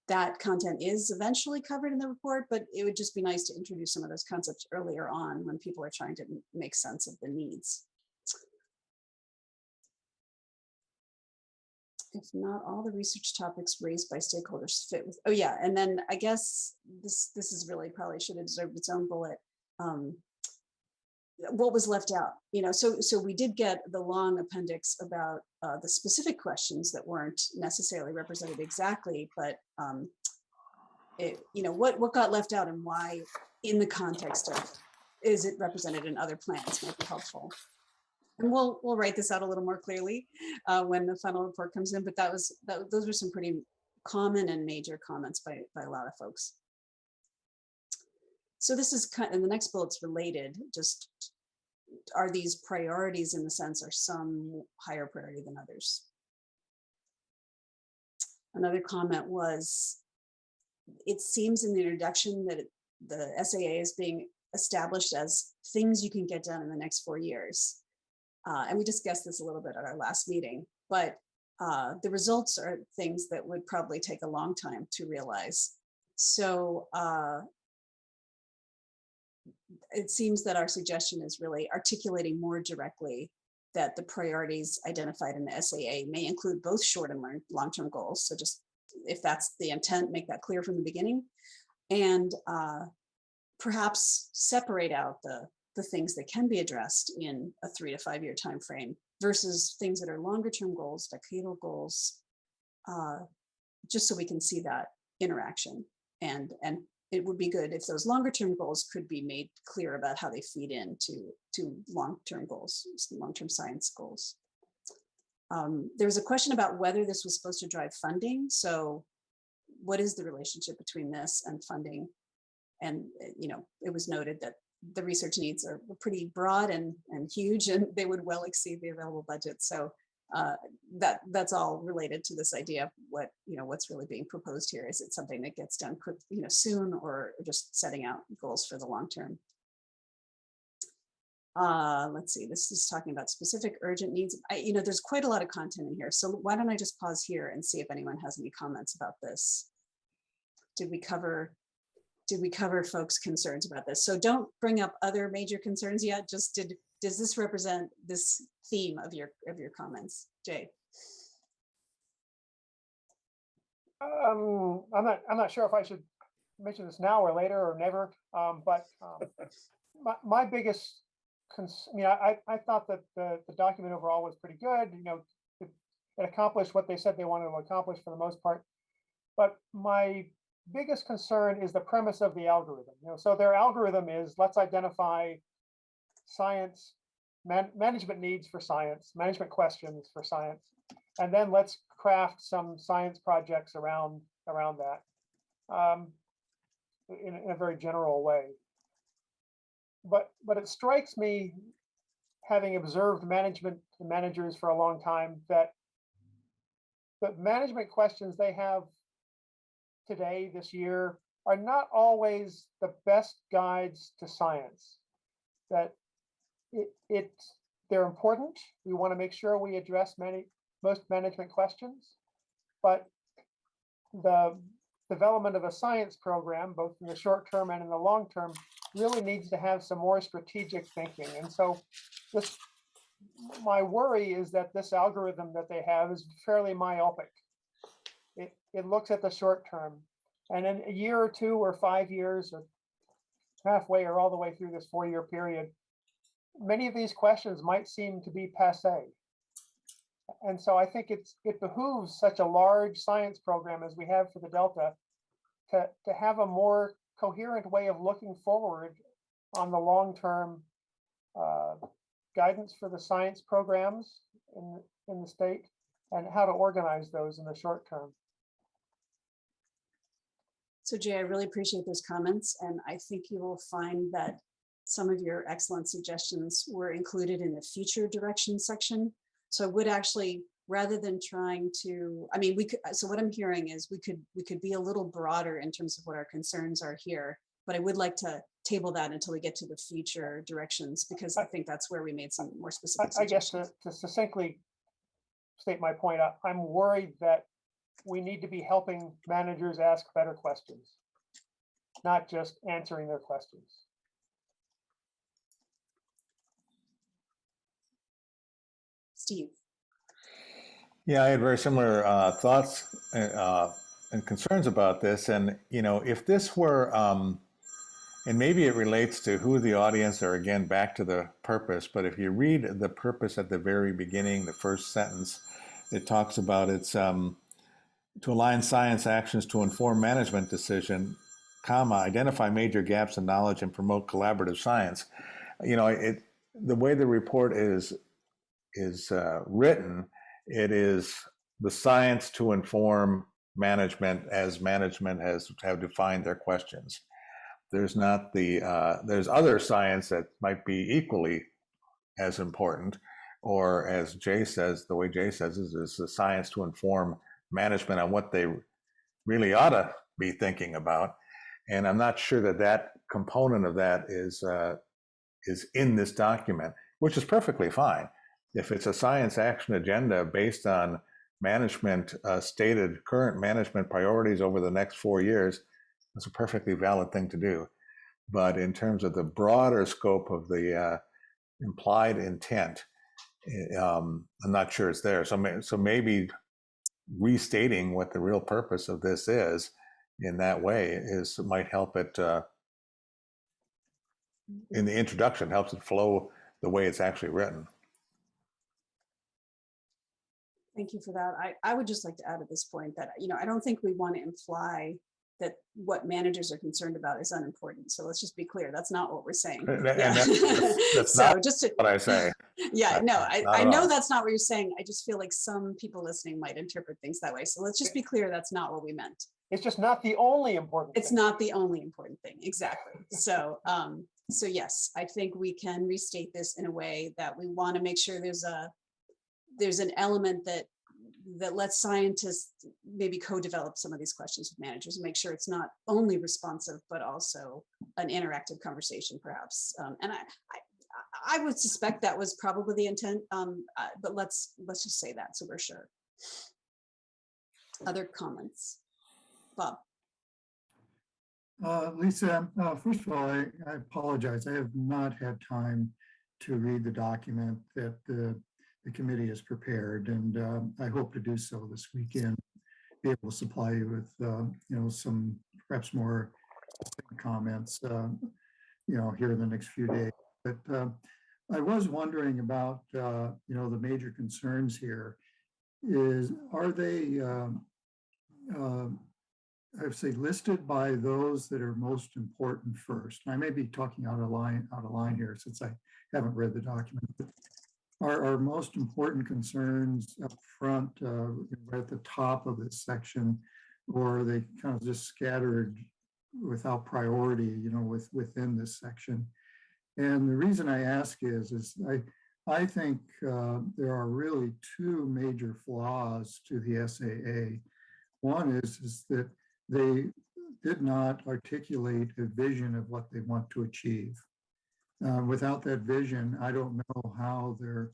That content is eventually covered in the report, but it would just be nice to introduce some of those concepts earlier on when people are trying to make sense of the needs. If not all the research topics raised by stakeholders fit with, oh yeah, and then I guess this is really probably should have deserved its own bullet. What was left out, so we did get the long appendix about the specific questions that weren't necessarily represented exactly, but what got left out and why in the context of, is it represented in other plans might be helpful. And we'll write this out a little more clearly when the final report comes in, but those were some pretty common and major comments by a lot of folks. So this is kind of, and the next bullet's related, just are these priorities in the sense, are some higher priority than others? Another comment was, it seems in the introduction that the SAA is being established as things you can get done in the next 4 years. And we discussed this a little bit at our last meeting, but the results are things that would probably take a long time to realize. So it seems that our suggestion is really articulating more directly that the priorities identified in the SAA may include both short and long-term goals. So just, if that's the intent, make that clear from the beginning, and perhaps separate out the things that can be addressed in a 3 to 5 year time frame versus things that are longer term goals, decadal goals, just so we can see that interaction. And it would be good if those longer term goals could be made clear about how they feed into long-term goals, long-term science goals. There was a question about whether this was supposed to drive funding. So what is the relationship between this and funding? And, it was noted that the research needs are pretty broad and huge, and they would well exceed the available budget. So that's all related to this idea of what's really being proposed here. Is it something that gets done quick, soon, or just setting out goals for the long term? Let's see, this is talking about specific urgent needs. There's quite a lot of content in here. So why don't I just pause here and see if anyone has any comments about this? Did we cover folks' concerns about this? So don't bring up other major concerns yet. Just does this represent this theme of your comments, Jay? I'm not sure if I should mention this now or later or never. But my biggest I thought that the document overall was pretty good. It accomplished what they said they wanted to accomplish for the most part. But my biggest concern is the premise of the algorithm. So their algorithm is, let's identify science management needs for science, management questions for science, and then let's craft some science projects around that in a very general way. But it strikes me, having observed managers for a long time, that the management questions they have today, this year, are not always the best guides to science. That they're important. We want to make sure we address most management questions, but the development of a science program, both in the short term and in the long term, really needs to have some more strategic thinking. And so my worry is that this algorithm that they have is fairly myopic. It looks at the short term, and in a year or two or 5 years or halfway or all the way through this 4-year period, many of these questions might seem to be passé. And so I think it behooves such a large science program as we have for the Delta to have a more coherent way of looking forward on the long-term guidance for the science programs in the state, and how to organize those in the short term. So Jay, I really appreciate those comments, and I think you will find that some of your excellent suggestions were included in the future direction section. So I would actually, rather than trying to, we could, so what I'm hearing is we could be a little broader in terms of what our concerns are here, but I would like to table that until we get to the future directions, because I think that's where we made some more specific suggestions. I guess to succinctly state my point, I'm worried that we need to be helping managers ask better questions, not just answering their questions. Steve. Yeah, I had very similar thoughts and concerns about this. And, if this were, and maybe it relates to who the audience are, again, back to the purpose, but if you read the purpose at the very beginning, the first sentence, it talks about it's to align science actions to inform management decision, identify major gaps in knowledge and promote collaborative science. The way the report is written, it is the science to inform management as management have defined their questions. There's not there's other science that might be equally as important, or as Jay says, the way Jay says is the science to inform management on what they really ought to be thinking about. And I'm not sure that component of that is in this document, which is perfectly fine. If it's a science action agenda based on management stated current management priorities over the next 4 years, that's a perfectly valid thing to do. But in terms of the broader scope of the implied intent, I'm not sure it's there. So maybe restating what the real purpose of this is in that way might help it in the introduction, helps it flow the way it's actually written. Thank you for that. I would just like to add at this point that, I don't think we want to imply that what managers are concerned about is unimportant. So let's just be clear. That's not what we're saying. And Yeah. that's So not just what I say. Yeah, no, I at know all. that's not what you're saying. I just feel like some people listening might interpret things that way. So let's just be clear. That's not what we meant. It's just not the only important It's thing. not the only important thing, exactly. So, so yes, I think we can restate this in a way that we want to make sure there's an element that lets scientists maybe co-develop some of these questions with managers and make sure it's not only responsive, but also an interactive conversation, perhaps. And I would suspect that was probably the intent, but let's just say that so we're sure. Other comments? Bob. Lisa, first of all, I apologize. I have not had time to read the document that the committee has prepared, and I hope to do so this weekend. Be able to supply you with, some perhaps more comments, here in the next few days. But I was wondering about, the major concerns here. Are they? I would say listed by those that are most important first. I may be talking out of line here since I haven't read the document. But our most important concerns up front, right at the top of this section, or are they kind of just scattered without priority, within this section? And the reason I ask is I think there are really two major flaws to the SAA. One is that they did not articulate a vision of what they want to achieve. Without that vision, I don't know how their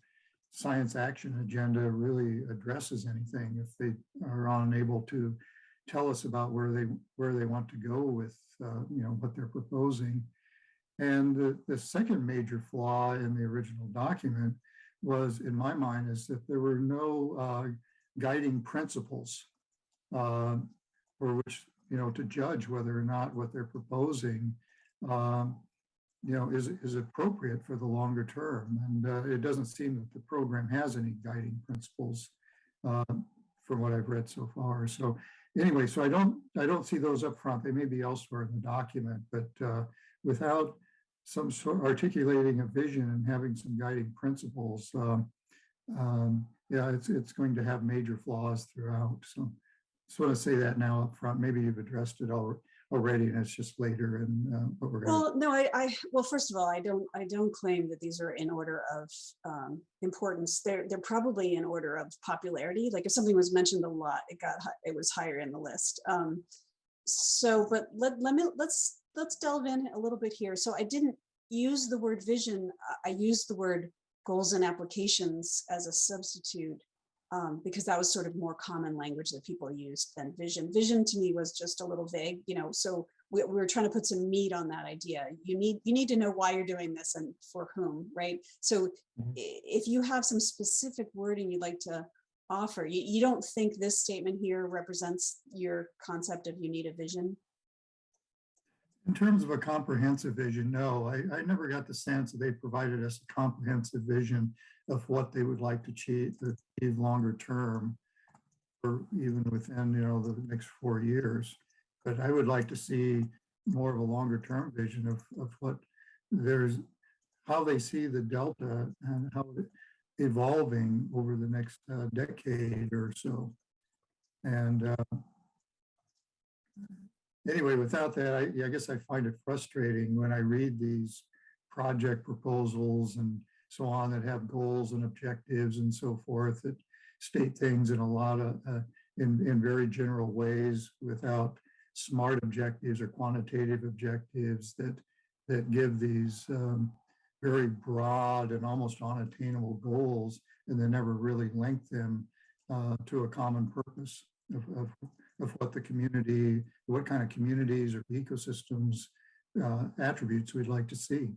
science action agenda really addresses anything if they are unable to tell us about where they want to go with what they're proposing. And the second major flaw in the original document was, in my mind, is that there were no guiding principles for which, to judge whether or not what they're proposing, is appropriate for the longer term. And it doesn't seem that the program has any guiding principles from what I've read so far. So anyway, so I don't see those up front. They may be elsewhere in the document, but without some sort of articulating a vision and having some guiding principles, it's going to have major flaws throughout. So just want to say that now up front. Maybe you've addressed it already, and it's just later. And what we're going. Well, no, well, first of all, I don't claim that these are in order of importance. They're probably in order of popularity. Like if something was mentioned a lot, it was higher in the list. But let's delve in a little bit here. So I didn't use the word vision. I used the word goals and applications as a substitute. Because that was sort of more common language that people used than vision. Vision to me was just a little vague, so we were trying to put some meat on that idea. You need to know why you're doing this and for whom, right? So if you have some specific wording you'd like to offer, you don't think this statement here represents your concept of you need a vision? In terms of a comprehensive vision, no, I never got the sense that they provided us a comprehensive vision of what they would like to achieve longer term, or even within the next 4 years. But I would like to see more of a longer term vision of what how they see the Delta and how it evolving over the next decade or so. And anyway, without that, I guess I find it frustrating when I read these project proposals and so on that have goals and objectives and so forth that state things in a lot of in very general ways without smart objectives or quantitative objectives that give these very broad and almost unattainable goals and then never really link them to a common purpose of what the community, what kind of communities or ecosystems attributes we'd like to see.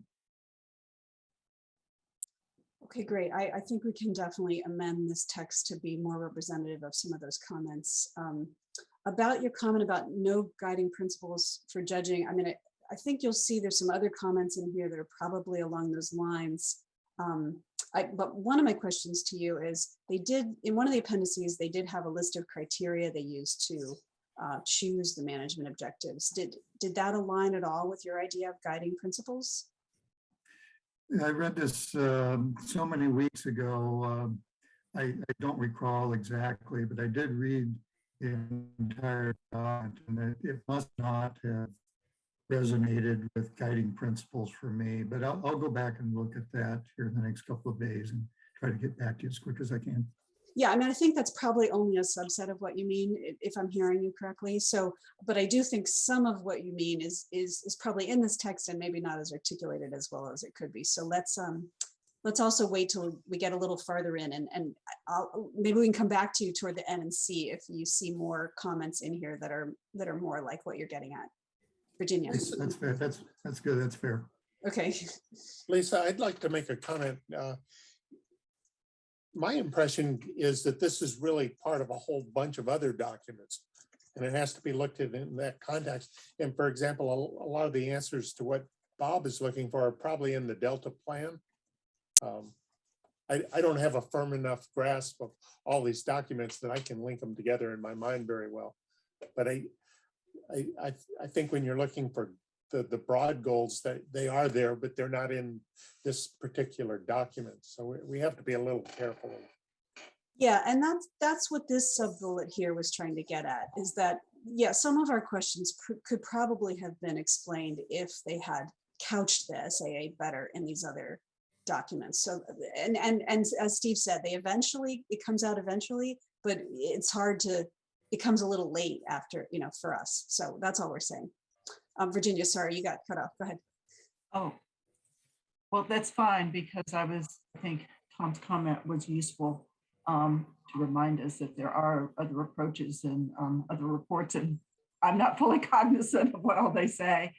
Okay, great. I think we can definitely amend this text to be more representative of some of those comments. About your comment about no guiding principles for judging, I think you'll see there's some other comments in here that are probably along those lines. But one of my questions to you is, in one of the appendices, they did have a list of criteria they used to choose the management objectives. Did that align at all with your idea of guiding principles? I read this so many weeks ago. I don't recall exactly, but I did read the entire document, and it must not have resonated with guiding principles for me, but I'll go back and look at that here in the next couple of days and try to get back to you as quick as I can. Yeah, I mean, I think that's probably only a subset of what you mean, if I'm hearing you correctly. So, but I do think some of what you mean is probably in this text and maybe not as articulated as well as it could be. So let's also wait till we get a little farther in, and maybe we can come back to you toward the end and see if you see more comments in here that are more like what you're getting at. Virginia. That's fair. That's good. That's fair. Okay. Lisa, I'd like to make a comment. My impression is that this is really part of a whole bunch of other documents, and it has to be looked at in that context. And for example, a lot of the answers to what Bob is looking for are probably in the Delta plan. I don't have a firm enough grasp of all these documents that I can link them together in my mind very well. But I think when you're looking for the broad goals, that they are there, but they're not in this particular document. So we have to be a little careful. Yeah, and that's what this sub-bullet here was trying to get at, is that, yeah, some of our questions could probably have been explained if they had couched the SAA better in these other documents. So, and as Steve said, it comes out eventually, but it's hard to, it comes a little late after, for us. So that's all we're saying. Virginia, sorry, you got cut off. Go ahead. Oh, well, that's fine, because I think Tom's comment was useful to remind us that there are other approaches and other reports, and I'm not fully cognizant of what all they say.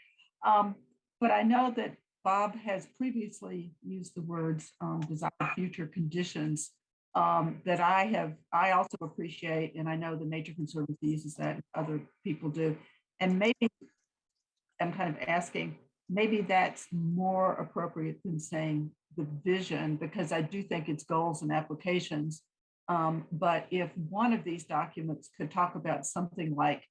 But I know that Bob has previously used the words desired future conditions that I also appreciate, and I know the Nature Conservancy uses that, and other people do. And maybe I'm kind of asking, maybe that's more appropriate than saying the vision, because I do think it's goals and applications. But if one of these documents could talk about something like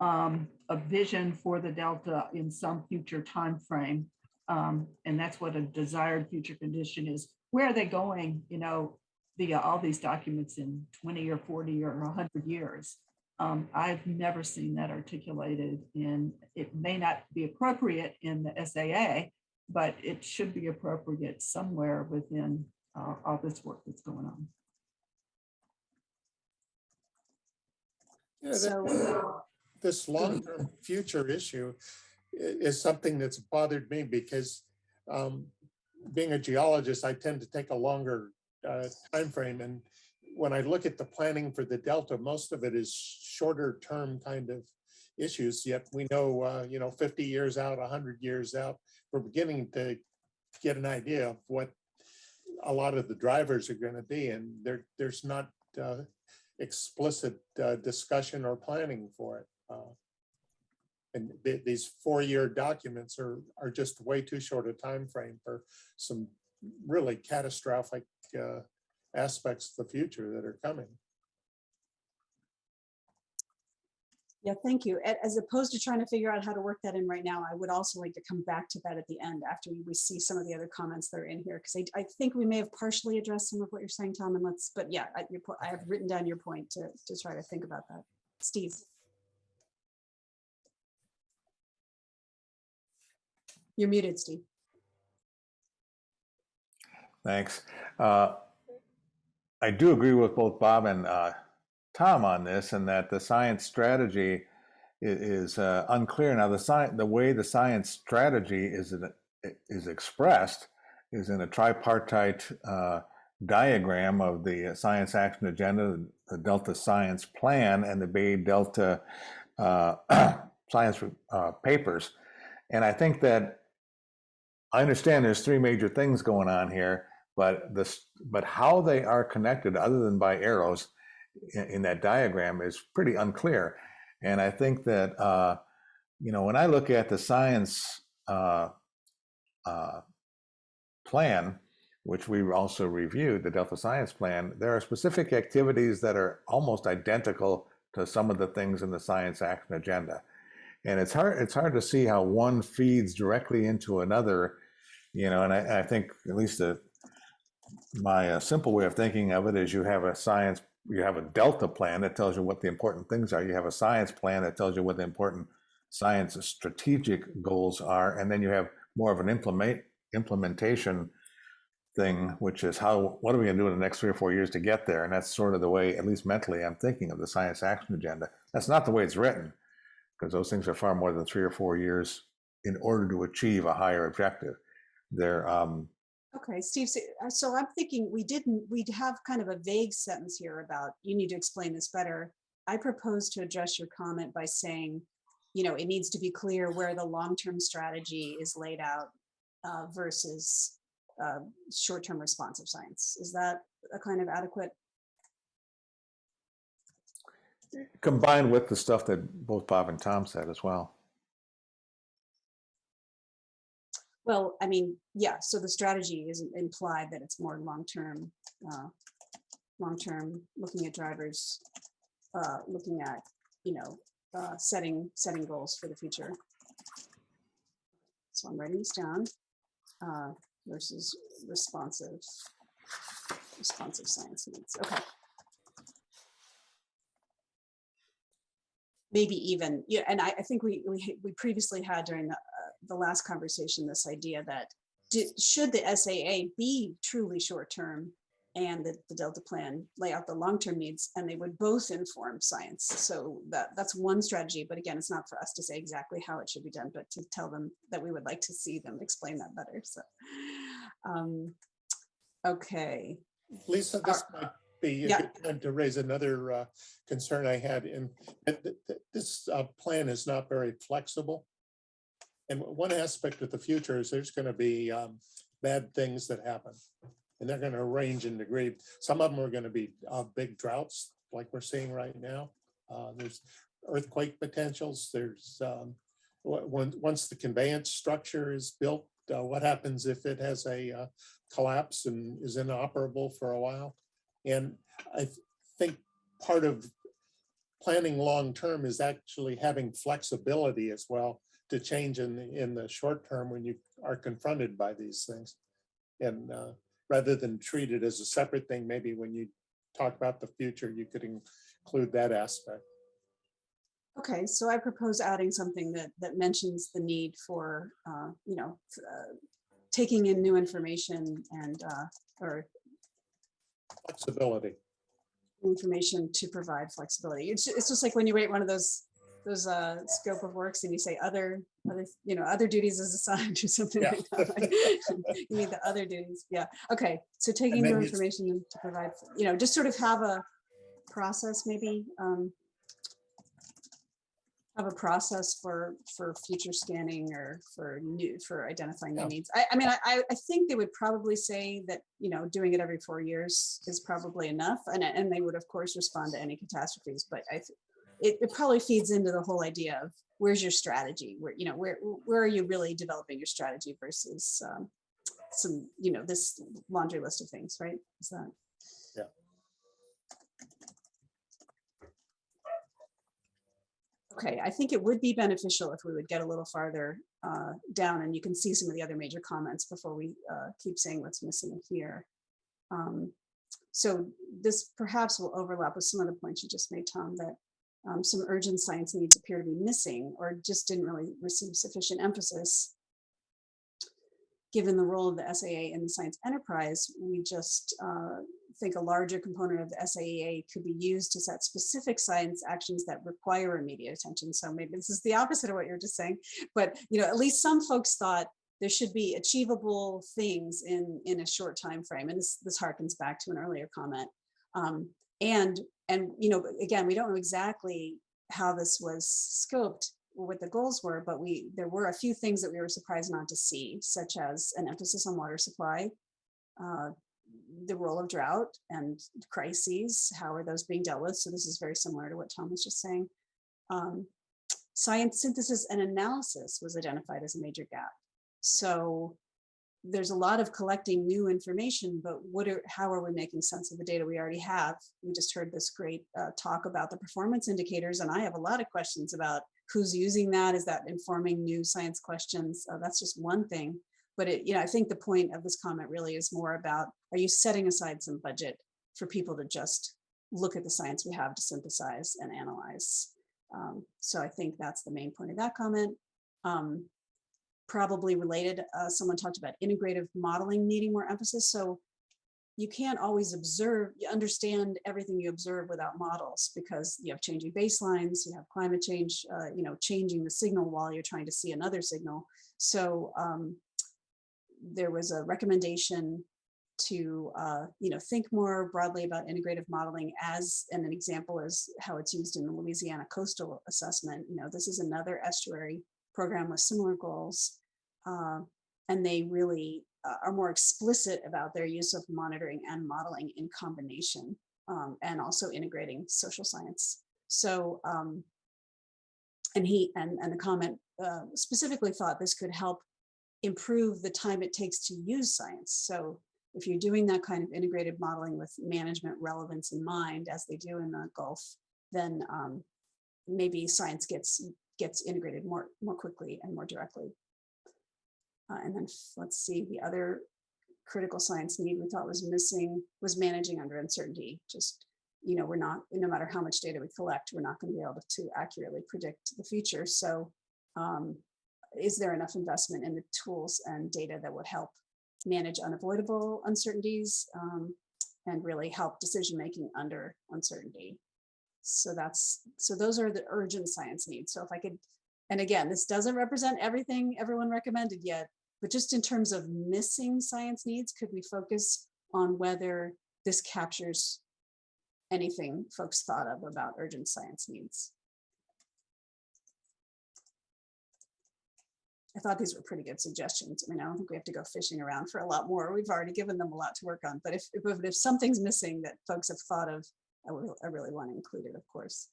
a vision for the Delta in some future time frame, and that's what a desired future condition is. Where are they going, via all these documents in 20 or 40 or 100 years? I've never seen that articulated, and it may not be appropriate in the SAA, but it should be appropriate somewhere within all this work that's going on. Yeah, this long-term future issue is something that's bothered me, because being a geologist, I tend to take a longer time frame, and when I look at the planning for the Delta, most of it is shorter term kind of issues. Yet we know, 50 years out, 100 years out, we're beginning to get an idea of what a lot of the drivers are going to be, and there's not explicit discussion or planning for it. And these 4-year documents are just way too short a time frame for some really catastrophic aspects of the future that are coming. Yeah, thank you. As opposed to trying to figure out how to work that in right now, I would also like to come back to that at the end after we see some of the other comments that are in here, because I think we may have partially addressed some of what you're saying, Tom, and but yeah, I have written down your point to try to think about that. Steve. You're muted, Steve. Thanks. I do agree with both Bob and Tom on this, and that the science strategy is unclear. Now, the way the science strategy is expressed is in a tripartite diagram of the science action agenda, the Delta science plan, and the Bay Delta science papers. And I think that I understand there's 3 major things going on here, but how they are connected, other than by arrows in that diagram, is pretty unclear. And I think that when I look at the science plan, which we also reviewed, the Delta Science Plan, there are specific activities that are almost identical to some of the things in the Science Action Agenda. And it's hard to see how one feeds directly into another, and I think at least my simple way of thinking of it is you have a science you have a Delta plan that tells you what the important things are. You have a science plan that tells you what the important science strategic goals are. And then you have more of an implementation thing, which is what are we going to do in the next 3 or 4 years to get there? And that's sort of the way, at least mentally, I'm thinking of the science action agenda. That's not the way it's written, because those things are far more than 3 or 4 years in order to achieve a higher objective. They're Okay, Steve, so I'm thinking we'd have kind of a vague sentence here about, you need to explain this better. I propose to address your comment by saying, it needs to be clear where the long-term strategy is laid out versus short-term responsive science. Is that a kind of adequate? combined with the stuff that both Bob and Tom said as well. Well, I mean, yeah, so the strategy is implied that it's more long-term, looking at drivers, looking at, setting goals for the future. So I'm writing this down, versus responsive science needs. Okay. Maybe even, yeah, and I think we previously had during the last conversation this idea that should the SAA be truly short-term and the Delta plan lay out the long-term needs, and they would both inform science. So that's one strategy, but again, it's not for us to say exactly how it should be done, but to tell them that we would like to see them explain that better. So, okay. Lisa, this might be a good time to raise another concern I had. In this plan is not very flexible. And one aspect of the future is there's going to be bad things that happen, and they're going to range in degree. Some of them are going to be big droughts like we're seeing right now. There's earthquake potentials. There's once the conveyance structure is built, what happens if it has a collapse and is inoperable for a while? And I think part of planning long-term is actually having flexibility as well to change in the short term when you are confronted by these things. And rather than treat it as a separate thing, maybe when you talk about the future, you could include that aspect. Okay, so I propose adding something that mentions the need for, taking in new information and, or flexibility. Information to provide flexibility. It's just like when you rate one of those scope of works and you say other duties as assigned or something like that. Right? You need the other duties. Yeah. Okay. So taking new information to provide, just sort of have a process, maybe have a process for future scanning or for identifying new needs. I mean, I think they would probably say that, doing it every 4 years is probably enough. And they would of course respond to any catastrophes, but it probably feeds into the whole idea of where's your strategy, where are you really developing your strategy versus some, this laundry list of things, right? Is that? Yeah. Okay, I think it would be beneficial if we would get a little farther down, and you can see some of the other major comments before we keep saying what's missing here. So this perhaps will overlap with some of the points you just made, Tom, that some urgent science needs appear to be missing or just didn't really receive sufficient emphasis. Given the role of the SAA in the science enterprise, we just think a larger component of the SAA could be used to set specific science actions that require immediate attention. So maybe this is the opposite of what you're just saying, but at least some folks thought there should be achievable things in a short time frame. And this harkens back to an earlier comment. And again, we don't know exactly how this was scoped, what the goals were, but there were a few things that we were surprised not to see, such as an emphasis on water supply, the role of drought and crises, how are those being dealt with? So this is very similar to what Tom was just saying. Science synthesis and analysis was identified as a major gap. So there's a lot of collecting new information, but how are we making sense of the data we already have? We just heard this great talk about the performance indicators, and I have a lot of questions about who's using that. Is that informing new science questions? That's just one thing. But I think the point of this comment really is more about, are you setting aside some budget for people to just look at the science we have to synthesize and analyze. So I think that's the main point of that comment. Probably related, someone talked about integrative modeling needing more emphasis. So you can't always understand everything you observe without models, because you have changing baselines, you have climate change, changing the signal while you're trying to see another signal. So there was a recommendation to think more broadly about integrative modeling, and an example is how it's used in the Louisiana coastal assessment. This is another estuary program with similar goals, and they really are more explicit about their use of monitoring and modeling in combination, and also integrating social science. So, and the comment specifically thought this could help improve the time it takes to use science. So if you're doing that kind of integrated modeling with management relevance in mind, as they do in the Gulf, then maybe science gets integrated more quickly and more directly. And then let's see, the other critical science need we thought was missing was managing under uncertainty. Just, we're not, no matter how much data we collect, we're not going to be able to accurately predict the future. So is there enough investment in the tools and data that would help manage unavoidable uncertainties and really help decision-making under uncertainty? So those are the urgent science needs. So if I could, and again, this doesn't represent everything everyone recommended yet, but just in terms of missing science needs, could we focus on whether this captures anything folks thought of about urgent science needs? I thought these were pretty good suggestions. I don't think we have to go fishing around for a lot more. We've already given them a lot to work on, but if something's missing that folks have thought of, I really want to include it, of course,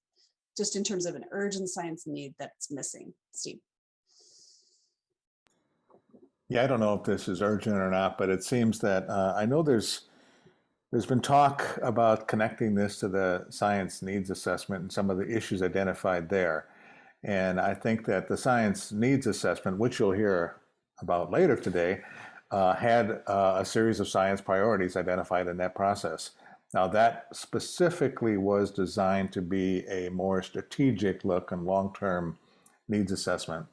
just in terms of an urgent science need that's missing. Steve. Yeah, I don't know if this is urgent or not, but it seems that I know there's been talk about connecting this to the science needs assessment and some of the issues identified there. And I think that the science needs assessment, which you'll hear about later today, had a series of science priorities identified in that process. Now, that specifically was designed to be a more strategic look and long-term needs assessment.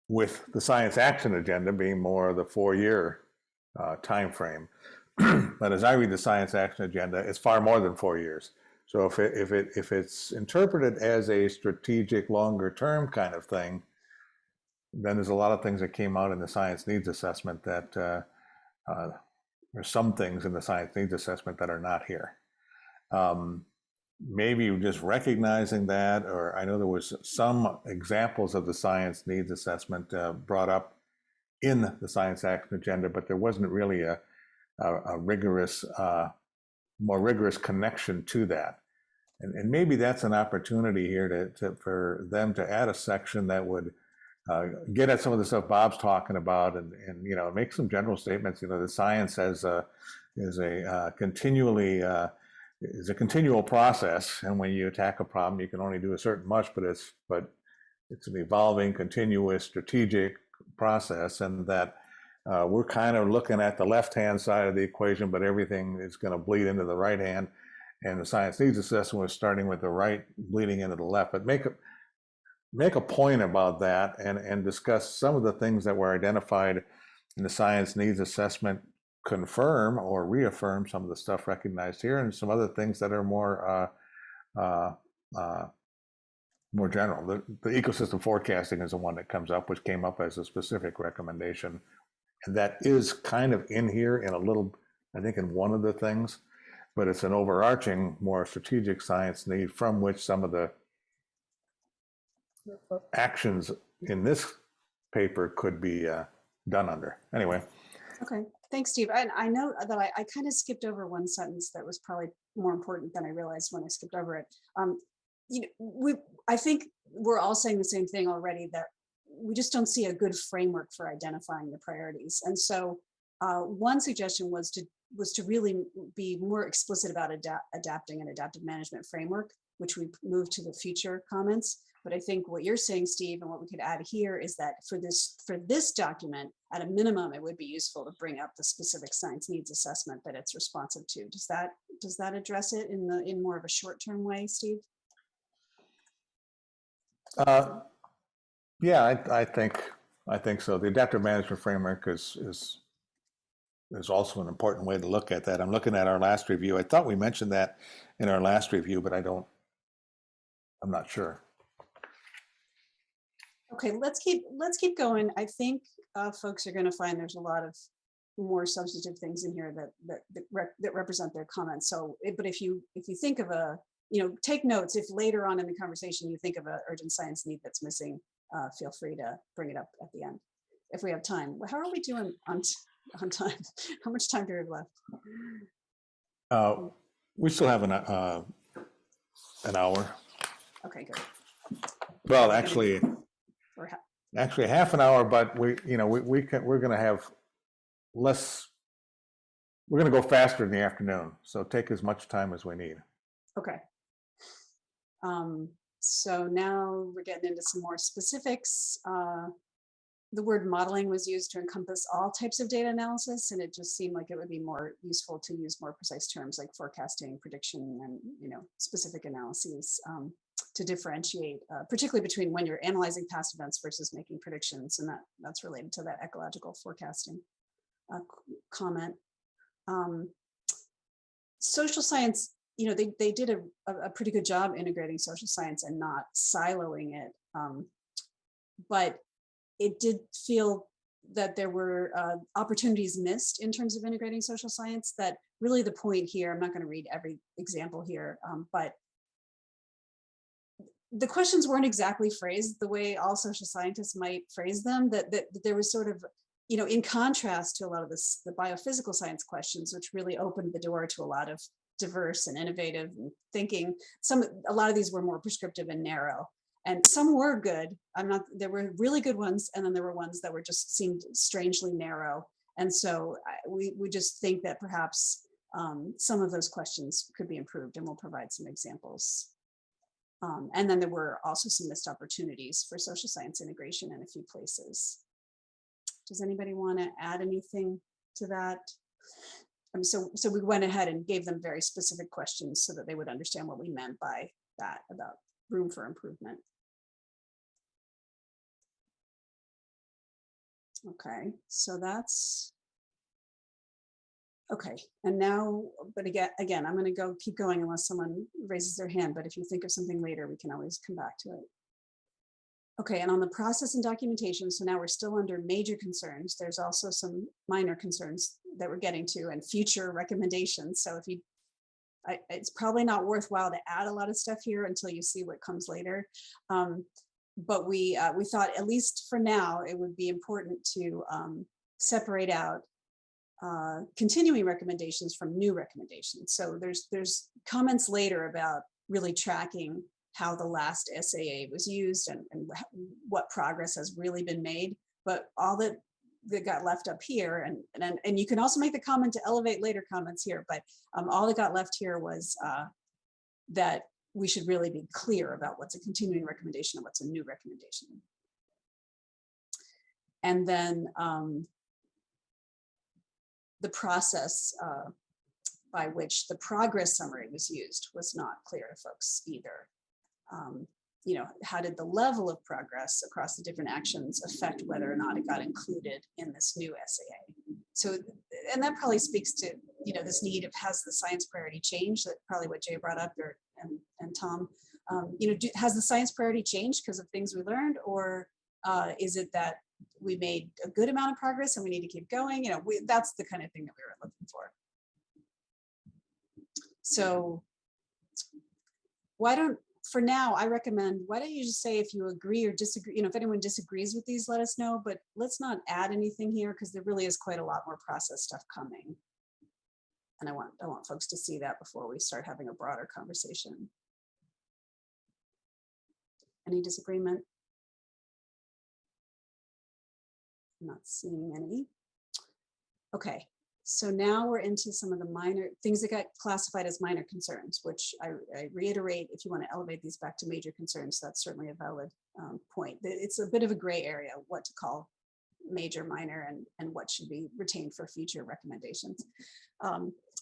With the science action agenda being more the 4-year time frame. But as I read the science action agenda, it's far more than 4 years. So if it's interpreted as a strategic longer term kind of thing, then there's a lot of things that came out in the science needs assessment that there's some things in the science needs assessment that are not here. Maybe just recognizing that, or I know there was some examples of the science needs assessment brought up in the science action agenda, but there wasn't really a rigorous, more rigorous connection to that. And maybe that's an opportunity here for them to add a section that would get at some of the stuff Bob's talking about, and make some general statements. The science is a continual process, and when you attack a problem, you can only do a certain much, but it's an evolving, continuous, strategic process, and that we're kind of looking at the left-hand side of the equation, but everything is going to bleed into the right hand. And the science needs assessment was starting with the right, bleeding into the left. But make a point about that and discuss some of the things that were identified in the science needs assessment, confirm or reaffirm some of the stuff recognized here, and some other things that are more general. The ecosystem forecasting is the one that comes up, which came up as a specific recommendation. And that is kind of in here in a little, I think, in one of the things, but it's an overarching, more strategic science need from which some of the actions in this paper could be done under. Anyway. Okay, thanks, Steve. I know that I kind of skipped over one sentence that was probably more important than I realized when I skipped over it. I think we're all saying the same thing already, that we just don't see a good framework for identifying the priorities. And so one suggestion was to really be more explicit about adapting an adaptive management framework, which we moved to the future comments. But I think what you're saying, Steve, and what we could add here is that for this document, at a minimum, it would be useful to bring up the specific science needs assessment that it's responsive to. Does that address it in more of a short-term way, Steve? Yeah, I think so. The adaptive management framework is also an important way to look at that. I'm looking at our last review. I thought we mentioned that in our last review, but I'm not sure. Okay, let's keep going. I think folks are going to find there's a lot of more substantive things in here that represent their comments. So, but if you think of take notes. If later on in the conversation you think of an urgent science need that's missing, feel free to bring it up at the end if we have time. How are we doing on time? How much time do we have left? We still have an hour. Okay, good. Well, actually half an hour, but we're going to have less. We're going to go faster in the afternoon, so take as much time as we need. Okay. So now we're getting into some more specifics. The word modeling was used to encompass all types of data analysis, and it just seemed like it would be more useful to use more precise terms like forecasting, prediction, and specific analyses to differentiate, particularly between when you're analyzing past events versus making predictions, and that's related to that ecological forecasting comment. Social science, they did a pretty good job integrating social science and not siloing it, but it did feel that there were opportunities missed in terms of integrating social science. That really the point here, I'm not going to read every example here, but the questions weren't exactly phrased the way all social scientists might phrase them, that there was sort of, in contrast to a lot of the biophysical science questions, which really opened the door to a lot of diverse and innovative thinking. A lot of these were more prescriptive and narrow. And some were good. There were really good ones, and then there were ones that seemed strangely narrow. And so we just think that perhaps some of those questions could be improved, and we'll provide some examples. And then there were also some missed opportunities for social science integration in a few places. Does anybody want to add anything to that? So we went ahead and gave them very specific questions so that they would understand what we meant by that, about room for improvement. Okay, so that's okay. And now, but again, I'm going to keep going unless someone raises their hand. But if you think of something later, we can always come back to it. Okay, and on the process and documentation, so now we're still under major concerns. There's also some minor concerns that we're getting to and future recommendations. So it's probably not worthwhile to add a lot of stuff here until you see what comes later. But we thought, at least for now, it would be important to separate out continuing recommendations from new recommendations. So there's comments later about really tracking how the last SAA was used and what progress has really been made. But all that got left up here, and you can also make the comment to elevate later comments here, but all that got left here was that we should really be clear about what's a continuing recommendation and what's a new recommendation. And then the process by which the progress summary was used was not clear to folks either. How did the level of progress across the different actions affect whether or not it got included in this new SAA? So, and that probably speaks to, this need of, has the science priority changed? That's probably what Jay brought up, and Tom. Has the science priority changed because of things we learned, or is it that we made a good amount of progress and we need to keep going? That's the kind of thing that we were looking for. So for now, I recommend, why don't you just say if you agree or disagree, if anyone disagrees with these, let us know, but let's not add anything here because there really is quite a lot more process stuff coming. And I want folks to see that before we start having a broader conversation. Any disagreement? I'm not seeing any. Okay, So now we're into some of the minor things that got classified as minor concerns, which I reiterate, if you want to elevate these back to major concerns, that's certainly a valid point. It's a bit of a gray area, what to call major, minor, and what should be retained for future recommendations.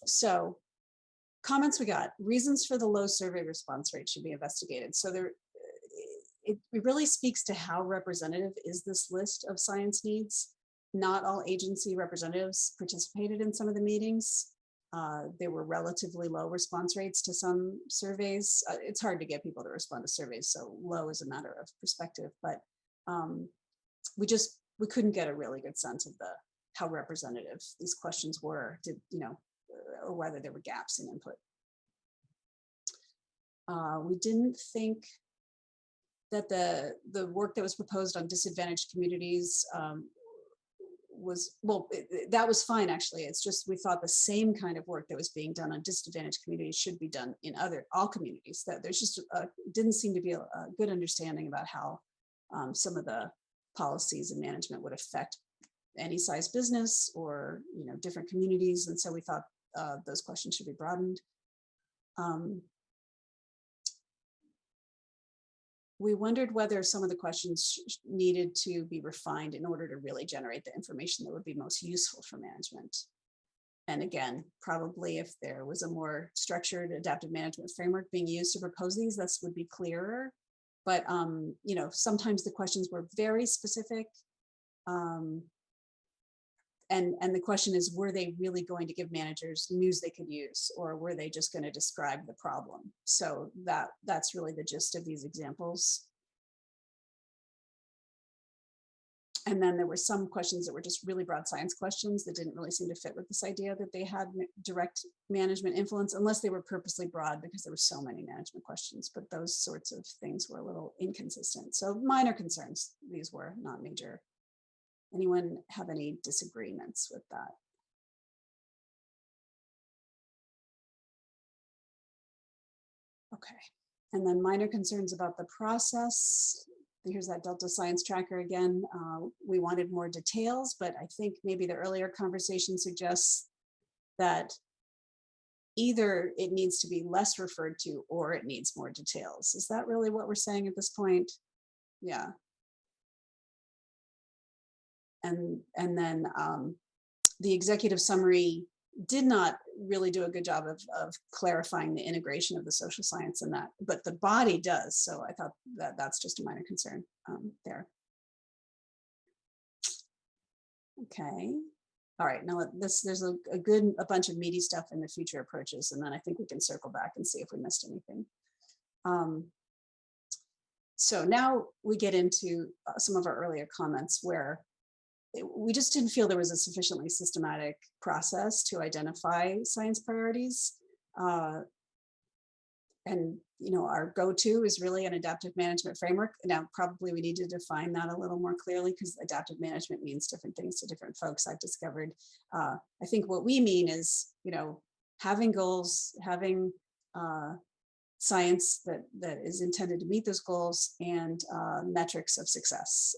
So comments we got, reasons for the low survey response rate should be investigated. So it really speaks to how representative is this list of science needs. Not all agency representatives participated in some of the meetings. There were relatively low response rates to some surveys. It's hard to get people to respond to surveys, so low is a matter of perspective, but we couldn't get a really good sense of how representative these questions were, or whether there were gaps in input. We didn't think that the work that was proposed on disadvantaged communities that was fine, actually. It's just we thought the same kind of work that was being done on disadvantaged communities should be done in all communities. That there's just didn't seem to be a good understanding about how some of the policies and management would affect any size business or different communities, and so we thought those questions should be broadened. We wondered whether some of the questions needed to be refined in order to really generate the information that would be most useful for management. And again, probably if there was a more structured adaptive management framework being used to propose these, this would be clearer. But sometimes the questions were very specific. And the question is, were they really going to give managers news they could use, or were they just going to describe the problem? So that's really the gist of these examples. And then there were some questions that were just really broad science questions that didn't really seem to fit with this idea that they had direct management influence, unless they were purposely broad because there were so many management questions. But those sorts of things were a little inconsistent. So minor concerns, these were, not major. Anyone have any disagreements with that? Okay, and then minor concerns about the process. Here's that Delta Science Tracker again. We wanted more details, but I think maybe the earlier conversation suggests that either it needs to be less referred to or it needs more details. Is that really what we're saying at this point? Yeah. And then the executive summary did not really do a good job of clarifying the integration of the social science in that, but the body does. So I thought that that's just a minor concern there. Okay. All right. Now there's a bunch of meaty stuff in the future approaches, and then I think we can circle back and see if we missed anything. So now we get into some of our earlier comments where we just didn't feel there was a sufficiently systematic process to identify science priorities. And our go-to is really an adaptive management framework. Now, probably we need to define that a little more clearly because adaptive management means different things to different folks, I've discovered. I think what we mean is, having goals, having science that is intended to meet those goals, and metrics of success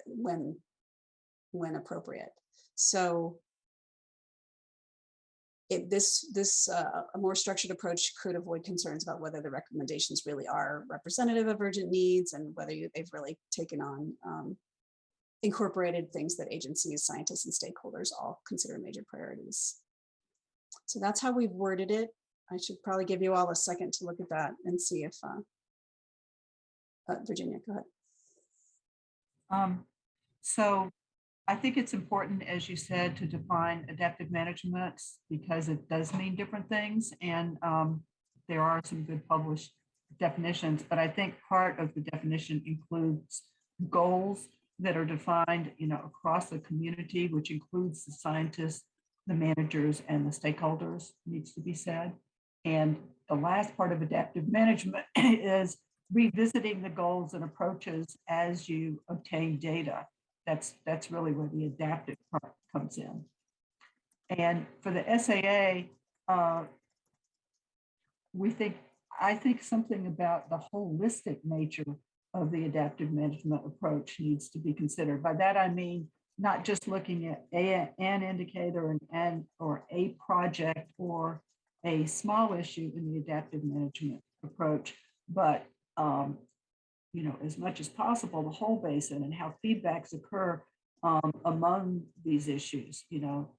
when appropriate. So a more structured approach could avoid concerns about whether the recommendations really are representative of urgent needs and whether they've really taken on incorporated things that agencies, scientists, and stakeholders all consider major priorities. So that's how we've worded it. I should probably give you all a second to look at that and see if, Virginia, go ahead. So I think it's important, as you said, to define adaptive management because it does mean different things. And there are some good published definitions, but I think part of the definition includes goals that are defined, across the community, which includes the scientists, the managers, and the stakeholders, needs to be said. And the last part of adaptive management is revisiting the goals and approaches as you obtain data. That's really where the adaptive part comes in. And for the SAA, I think something about the holistic nature of the adaptive management approach needs to be considered. By that, I mean not just looking at an indicator or a project or a small issue in the adaptive management approach, but as much as possible, the whole basin and how feedbacks occur among these issues,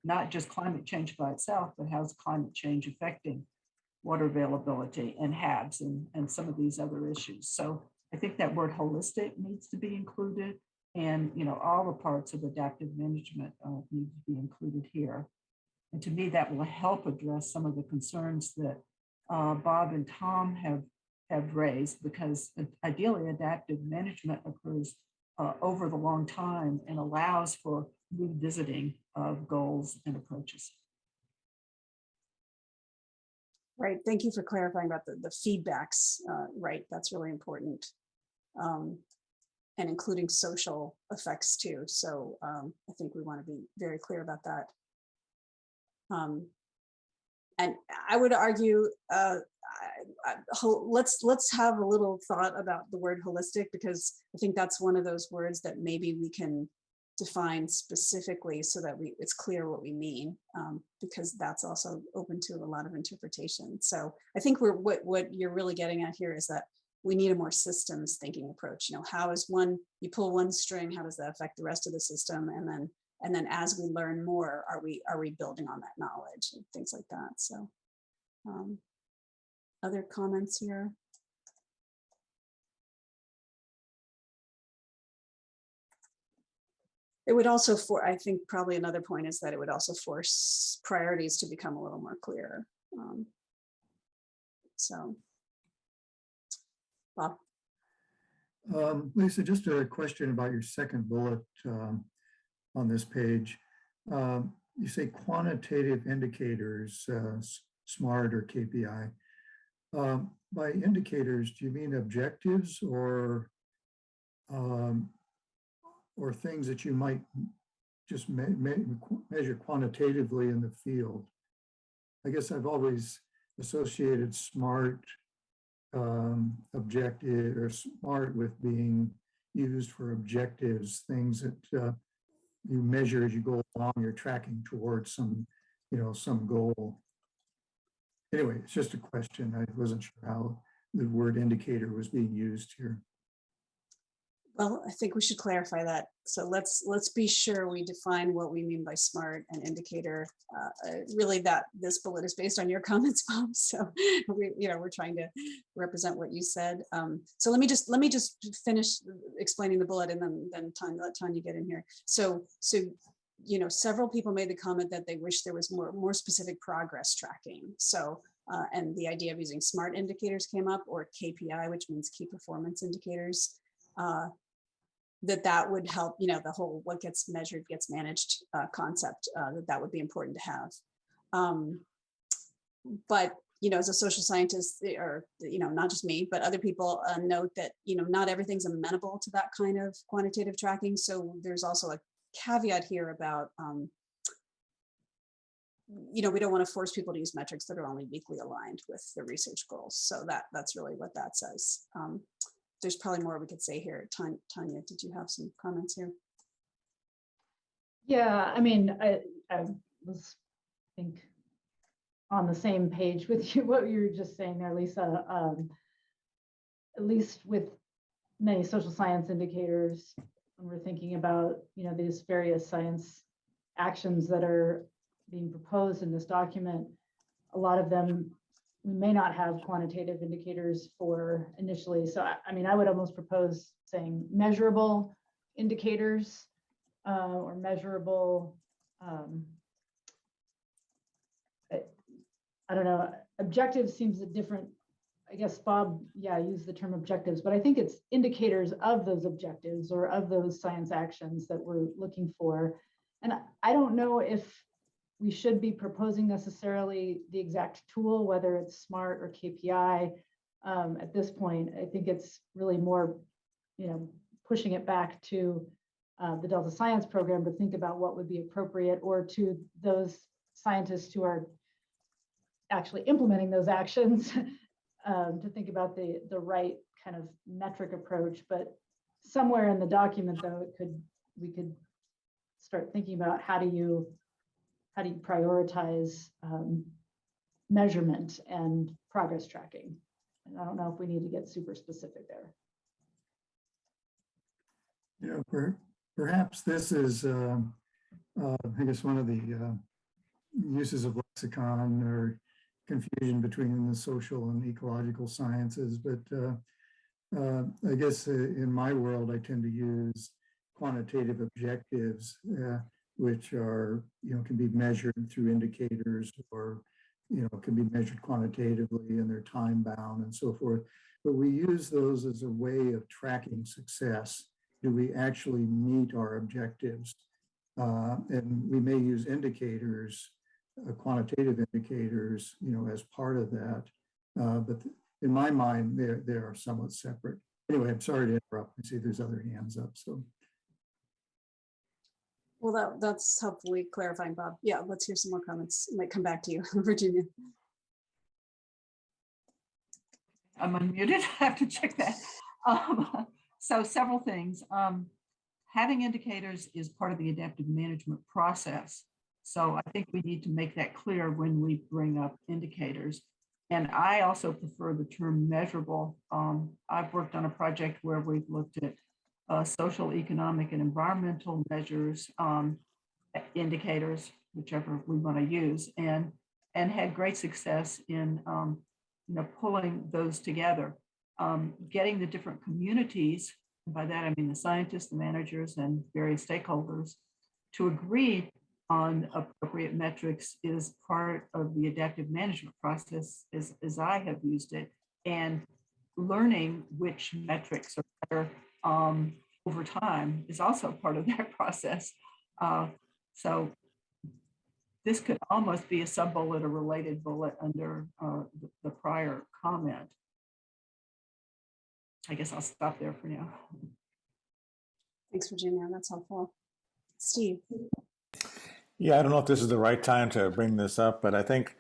not just climate change by itself, but how's climate change affecting water availability and HABs and some of these other issues. So I think that word holistic needs to be included, and all the parts of adaptive management need to be included here. And to me, that will help address some of the concerns that Bob and Tom have raised, because ideally adaptive management occurs over the long time and allows for revisiting of goals and approaches. Right. Thank you for clarifying about the feedbacks. Right. That's really important. And including social effects too. So I think we want to be very clear about that. And I would argue, let's have a little thought about the word holistic, because I think that's one of those words that maybe we can define specifically so that it's clear what we mean, because that's also open to a lot of interpretation. So I think what you're really getting at here is that we need a more systems thinking approach. How is you pull one string, how does that affect the rest of the system? And then as we learn more, are we building on that knowledge and things like that? So other comments here? It would also I think probably another point is that it would also force priorities to become a little more clear. So, Bob. Lisa, just a question about your second bullet on this page. You say quantitative indicators, SMART or KPI. By indicators, do you mean objectives or things that you might just measure quantitatively in the field? I guess I've always associated SMART objective or SMART with being used for objectives, things that you measure as you go along, you're tracking towards some goal. Anyway, it's just a question. I wasn't sure how the word indicator was being used here. Well, I think we should clarify that. So let's be sure we define what we mean by SMART and indicator. Really, that this bullet is based on your comments, Bob. So we're trying to represent what you said. So let me just finish explaining the bullet, and then let Tanya get in here. So several people made the comment that they wish there was more specific progress tracking. So and the idea of using SMART indicators came up, or KPI, which means key performance indicators. That would help, the whole what gets measured gets managed concept, that would be important to have. But, as a social scientist, or, not just me, but other people note that, not everything's amenable to that kind of quantitative tracking. So there's also a caveat here about, we don't want to force people to use metrics that are only weakly aligned with the research goals. So that's really what that says. There's probably more we could say here. Tanya, did you have some comments here? Yeah, I mean, I was, I think, on the same page with you, what you were just saying there, Lisa. At least with many social science indicators, when we're thinking about, these various science actions that are being proposed in this document, a lot of them we may not have quantitative indicators for initially. So, I would almost propose saying measurable indicators or measurable, I don't know, objective seems a different, I guess Bob, used the term objectives, but I think it's indicators of those objectives or of those science actions that we're looking for. And I don't know if we should be proposing necessarily the exact tool, whether it's SMART or KPI. At this point, I think it's really more, pushing it back to the Delta Science program to think about what would be appropriate, or to those scientists who are actually implementing those actions to think about the right kind of metric approach. But somewhere in the document, though, we could start thinking about how do you prioritize measurement and progress tracking. And I don't know if we need to get super specific there. Yeah, perhaps this is, I guess, one of the uses of lexicon or confusion between the social and ecological sciences. But I guess in my world, I tend to use quantitative objectives, which are, can be measured through indicators or, can be measured quantitatively and they're time bound and so forth. But we use those as a way of tracking success. Do we actually meet our objectives? And we may use indicators, quantitative indicators, as part of that. But in my mind, they are somewhat separate. Anyway, I'm sorry to interrupt. I see there's other hands up. So. Well, that's helpfully clarifying, Bob. Yeah, let's hear some more comments. I might come back to you, Virginia. I'm unmuted. I have to check that. So several things. Having indicators is part of the adaptive management process. So I think we need to make that clear when we bring up indicators. And I also prefer the term measurable. I've worked on a project where we've looked at social, economic, and environmental measures, indicators, whichever we want to use, and had great success in pulling those together, getting the different communities. And by that I mean the scientists, the managers, and various stakeholders to agree on appropriate metrics is part of the adaptive management process as I have used it, and learning which metrics are better over time is also part of that process. So this could almost be a sub-bullet or related bullet under the prior comment. I guess I'll stop there for now. Thanks, Virginia. That's helpful. Steve. Yeah, I don't know if this is the right time to bring this up, but I think,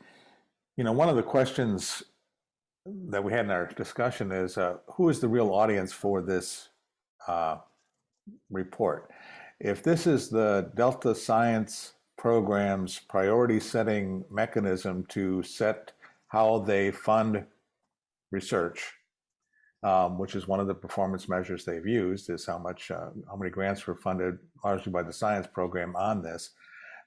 one of the questions that we had in our discussion is who is the real audience for this report? If this is the Delta Science Program's priority setting mechanism to set how they fund research, which is one of the performance measures they've used, is how many grants were funded largely by the science program on this.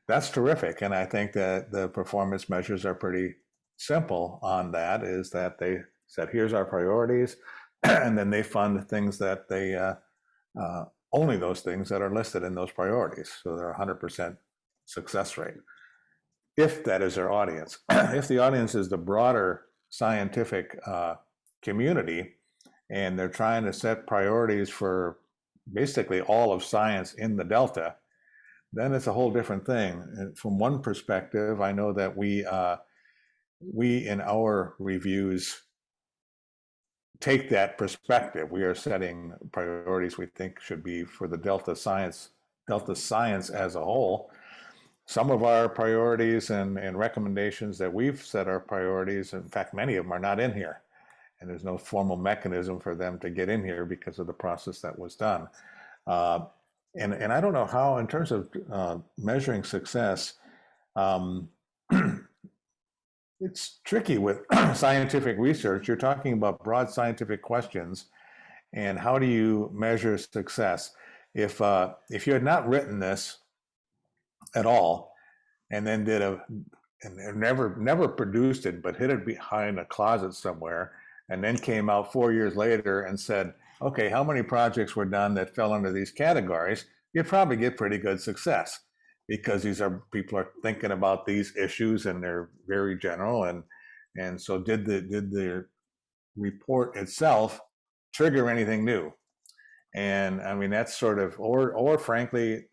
That's terrific. And I think that the performance measures are pretty simple on that, is that they said, here's our priorities, and then they fund things that they, only those things that are listed in those priorities. So they're 100% success rate, if that is their audience. If the audience is the broader scientific community, and they're trying to set priorities for basically all of science in the Delta, then it's a whole different thing. And from one perspective, I know that we in our reviews take that perspective. We are setting priorities we think should be for the Delta science as a whole. Some of our priorities and recommendations that we've set our priorities, in fact, many of them are not in here. And there's no formal mechanism for them to get in here because of the process that was done. And I don't know how, in terms of measuring success, it's tricky with scientific research. You're talking about broad scientific questions, and how do you measure success? If you had not written this at all, and then and never produced it, but hid it behind a closet somewhere, and then came out 4 years later and said, okay, how many projects were done that fell under these categories? You'd probably get pretty good success, because people are thinking about these issues and they're very general. And so did the report itself trigger anything new? And I mean, that's sort of, or frankly,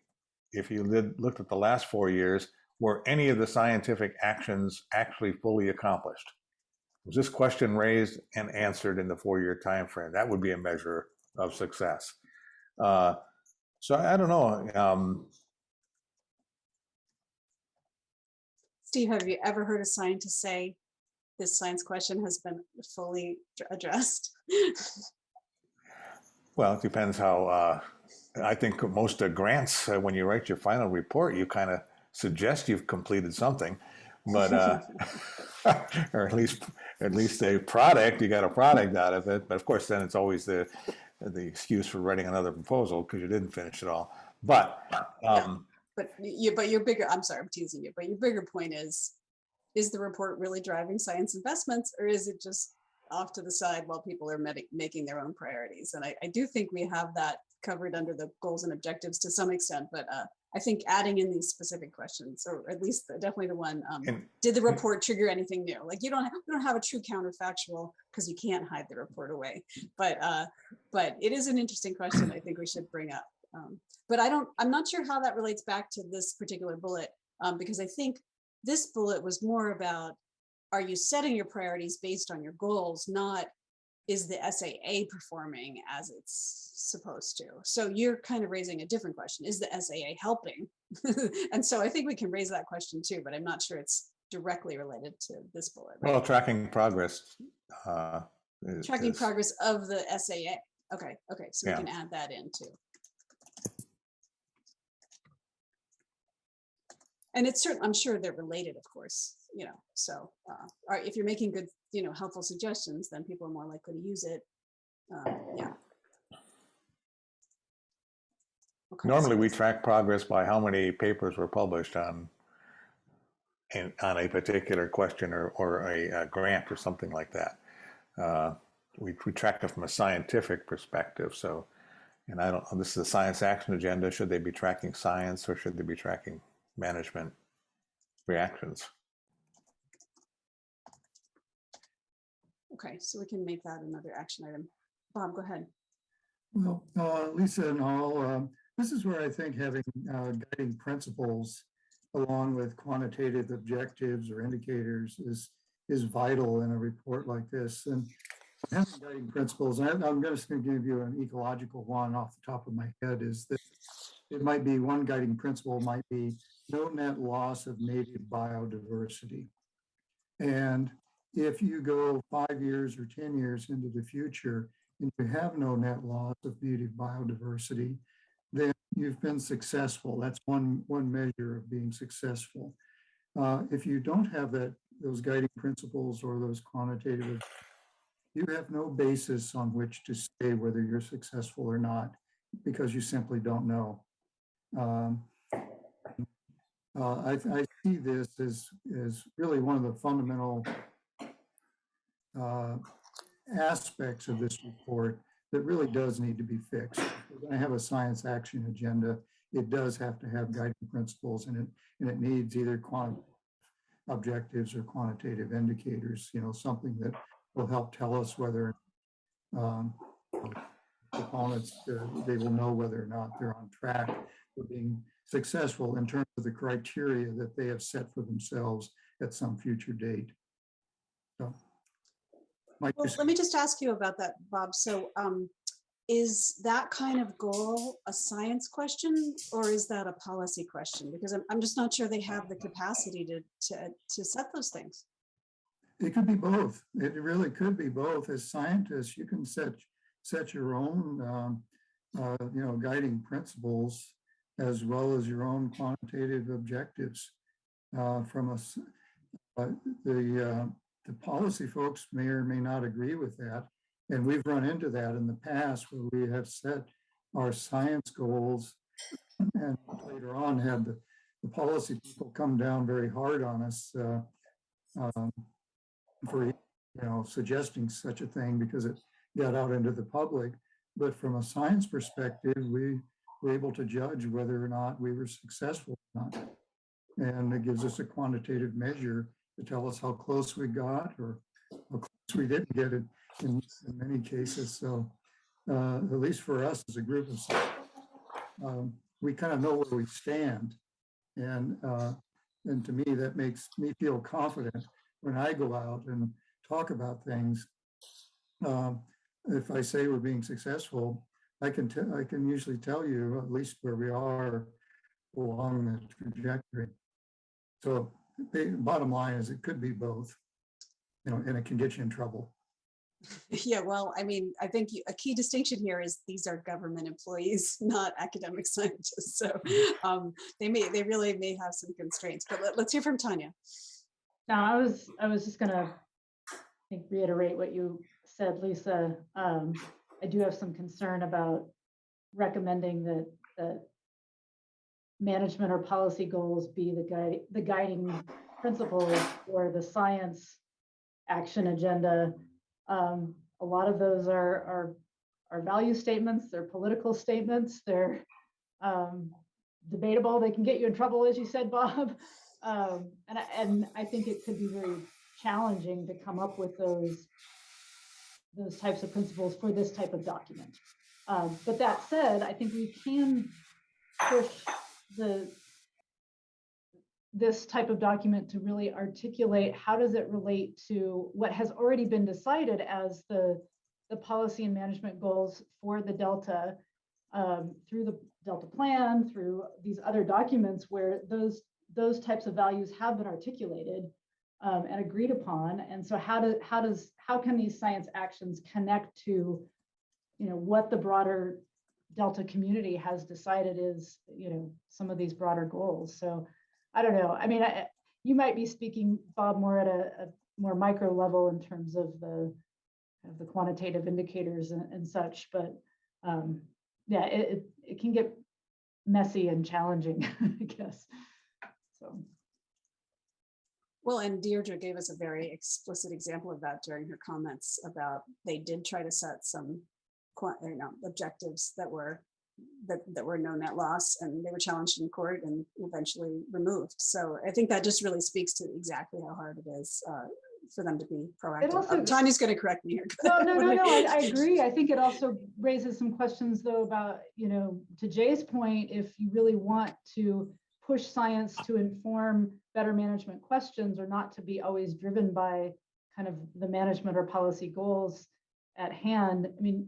if you looked at the last 4 years, were any of the scientific actions actually fully accomplished? Was this question raised and answered in the 4-year time frame? That would be a measure of success. So I don't know. Steve, have you ever heard a scientist say this science question has been fully addressed? Well, it depends how I think most grants, when you write your final report, you kind of suggest you've completed something, but or at least a product, you got a product out of it. But of course, then it's always the excuse for writing another proposal because you didn't finish it all. But but your bigger, I'm sorry, I'm teasing you, but your bigger point is the report really driving science investments, or is it just off to the side while people are making their own priorities? And I do think we have that covered under the goals and objectives to some extent, but I think adding in these specific questions, or at least definitely the one, did the report trigger anything new? Like we don't have a true counterfactual because you can't hide the report away, but it is an interesting question I think we should bring up. But I'm not sure how that relates back to this particular bullet, because I think this bullet was more about, are you setting your priorities based on your goals, not is the SAA performing as it's supposed to? So you're kind of raising a different question. Is the SAA helping? And so I think we can raise that question too, but I'm not sure it's directly related to this bullet. Well, tracking progress. Tracking progress of the SAA. Okay, so we can add that in too. And it's certain, I'm sure they're related, of course, so if you're making good, helpful suggestions, then people are more likely to use it. Okay, Normally we track progress by how many papers were published on a particular question or a grant or something like that. We track it from a scientific perspective. So, and I don't, this is a science action agenda. Should they be tracking science or should they be tracking management reactions? Okay, so we can make that another action item. Bob, go ahead. Well, Lisa and all, this is where I think having guiding principles along with quantitative objectives or indicators is vital in a report like this. And having guiding principles, and I'm just going to give you an ecological one off the top of my head, is that it might be one guiding principle might be no net loss of native biodiversity. And if you go 5 years or 10 years into the future and you have no net loss of native biodiversity, then you've been successful. That's one measure of being successful. If you don't have those guiding principles or those quantitative, you have no basis on which to say whether you're successful or not, because you simply don't know. I see this as really one of the fundamental aspects of this report that really does need to be fixed. When I have a science action agenda, it does have to have guiding principles in it, and it needs either quantitative objectives or quantitative indicators, something that will help tell us whether opponents, they will know whether or not they're on track for being successful in terms of the criteria that they have set for themselves at some future date. So, well, let me just ask you about that, Bob. So is that kind of goal a science question or is that a policy question? Because I'm just not sure they have the capacity to set those things. It could be both. It really could be both. As scientists, you can set your own guiding principles as well as your own quantitative objectives. The policy folks may or may not agree with that. And we've run into that in the past where we have set our science goals and later on had the policy people come down very hard on us for suggesting such a thing because it got out into the public. But from a science perspective, we were able to judge whether or not we were successful or not. And it gives us a quantitative measure to tell us how close we got or how close we didn't get it in many cases. So at least for us as a group of scientists, we kind of know where we stand. And to me, that makes me feel confident when I go out and talk about things. If I say we're being successful, I can usually tell you at least where we are along the trajectory. So the bottom line is it could be both, and it can get you in trouble. Yeah, well, I mean, I think a key distinction here is these are government employees, not academic scientists. So they really may have some constraints, but let's hear from Tanya. Now, I was just gonna, I think, reiterate what you said, Lisa. I do have some concern about recommending that management or policy goals be the guiding principles for the science action agenda. A lot of those are value statements, they're political statements, they're debatable, they can get you in trouble, as you said, Bob. And I think it could be very challenging to come up with those types of principles for this type of document. But that said, I think we can push this type of document to really articulate how does it relate to what has already been decided as the policy and management goals for the Delta, through the Delta plan, through these other documents where those types of values have been articulated and agreed upon. And so how can these science actions connect to, what the broader Delta community has decided is, some of these broader goals. So I don't know. I mean, you might be speaking, Bob, more at a more micro level in terms of the quantitative indicators and such, but yeah, it can get messy and challenging, I guess. So. Well, and Deirdre gave us a very explicit example of that during her comments about they did try to set some objectives that were no net loss, and they were challenged in court and eventually removed. So I think that just really speaks to exactly how hard it is for them to be proactive. Also, Tanya's going to correct me here. No, I agree. I think it also raises some questions though about, to Jay's point, if you really want to push science to inform better management questions or not to be always driven by kind of the management or policy goals at hand. I mean,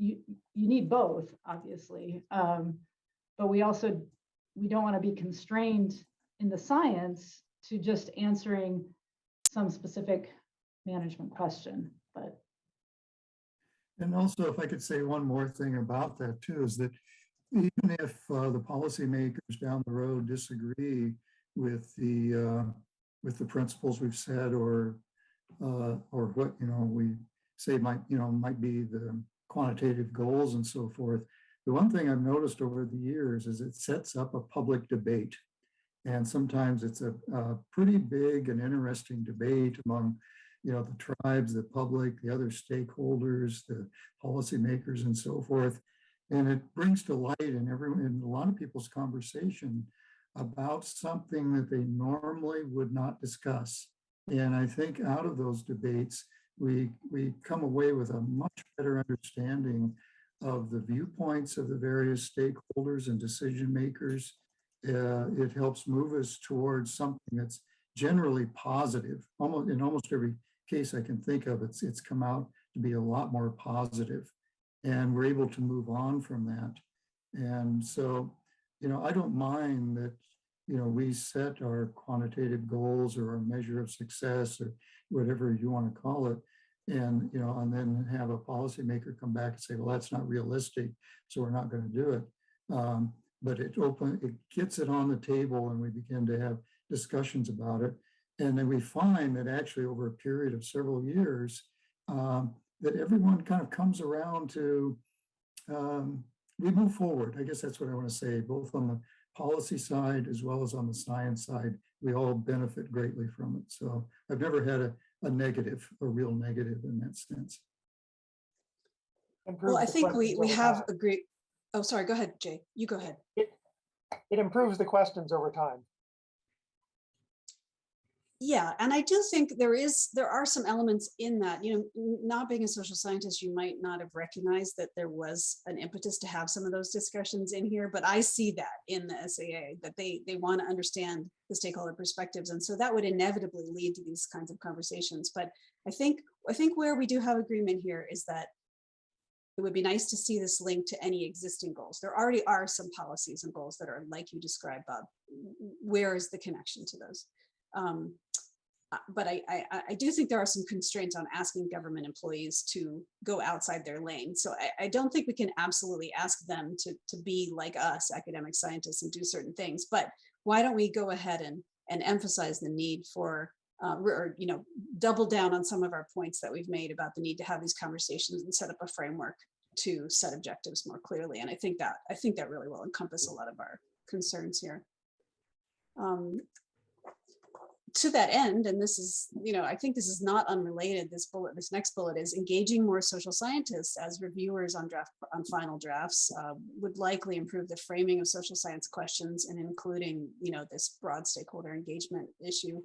you need both, obviously, but we don't want to be constrained in the science to just answering some specific management question. But and also, if I could say one more thing about that too, is that even if the policymakers down the road disagree with the principles we've set, or what we say might be the quantitative goals and so forth, the one thing I've noticed over the years is it sets up a public debate, and sometimes it's a pretty big and interesting debate among the tribes, the public, the other stakeholders, the policymakers, and so forth. And it brings to light in a lot of people's conversation about something that they normally would not discuss. And I think out of those debates, we come away with a much better understanding of the viewpoints of the various stakeholders and decision makers. It helps move us towards something that's generally positive. In almost every case I can think of, it's come out to be a lot more positive. And we're able to move on from that. And so, I don't mind that, we set our quantitative goals or our measure of success or whatever you want to call it. And, and then have a policymaker come back and say, well, that's not realistic, so we're not going to do it. But it gets it on the table, and we begin to have discussions about it. And then we find that actually over a period of several years, that everyone kind of comes around to, we move forward. I guess that's what I want to say, both on the policy side as well as on the science side. We all benefit greatly from it. So I've never had a real negative in that sense. Well, I think we have agreed. Oh, sorry, go ahead, Jay. You go ahead. It improves the questions over time. Yeah, and I do think there are some elements in that, not being a social scientist, you might not have recognized that there was an impetus to have some of those discussions in here, but I see that in the SAA, that they want to understand the stakeholder perspectives. And so that would inevitably lead to these kinds of conversations. But I think where we do have agreement here is that it would be nice to see this linked to any existing goals. There already are some policies and goals that are like you described, Bob. Where is the connection to those? but I do think there are some constraints on asking government employees to go outside their lane. So I don't think we can absolutely ask them to be like us, academic scientists, and do certain things. But why don't we go ahead and emphasize the need for, or double down on some of our points that we've made about the need to have these conversations and set up a framework to set objectives more clearly. And I think that really will encompass a lot of our concerns here. To that end, and this is, I think this is not unrelated, this next bullet is engaging more social scientists as reviewers on final drafts would likely improve the framing of social science questions and including, this broad stakeholder engagement issue.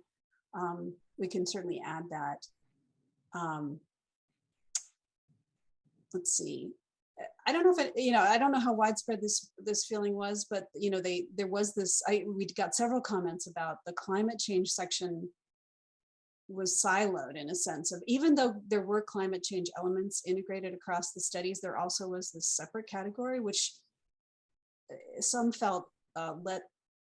We can certainly add that. Let's see. I don't know if it, I don't know how widespread this feeling was, but there was this. We got several comments about the climate change section was siloed in a sense of, even though there were climate change elements integrated across the studies, there also was this separate category, which some felt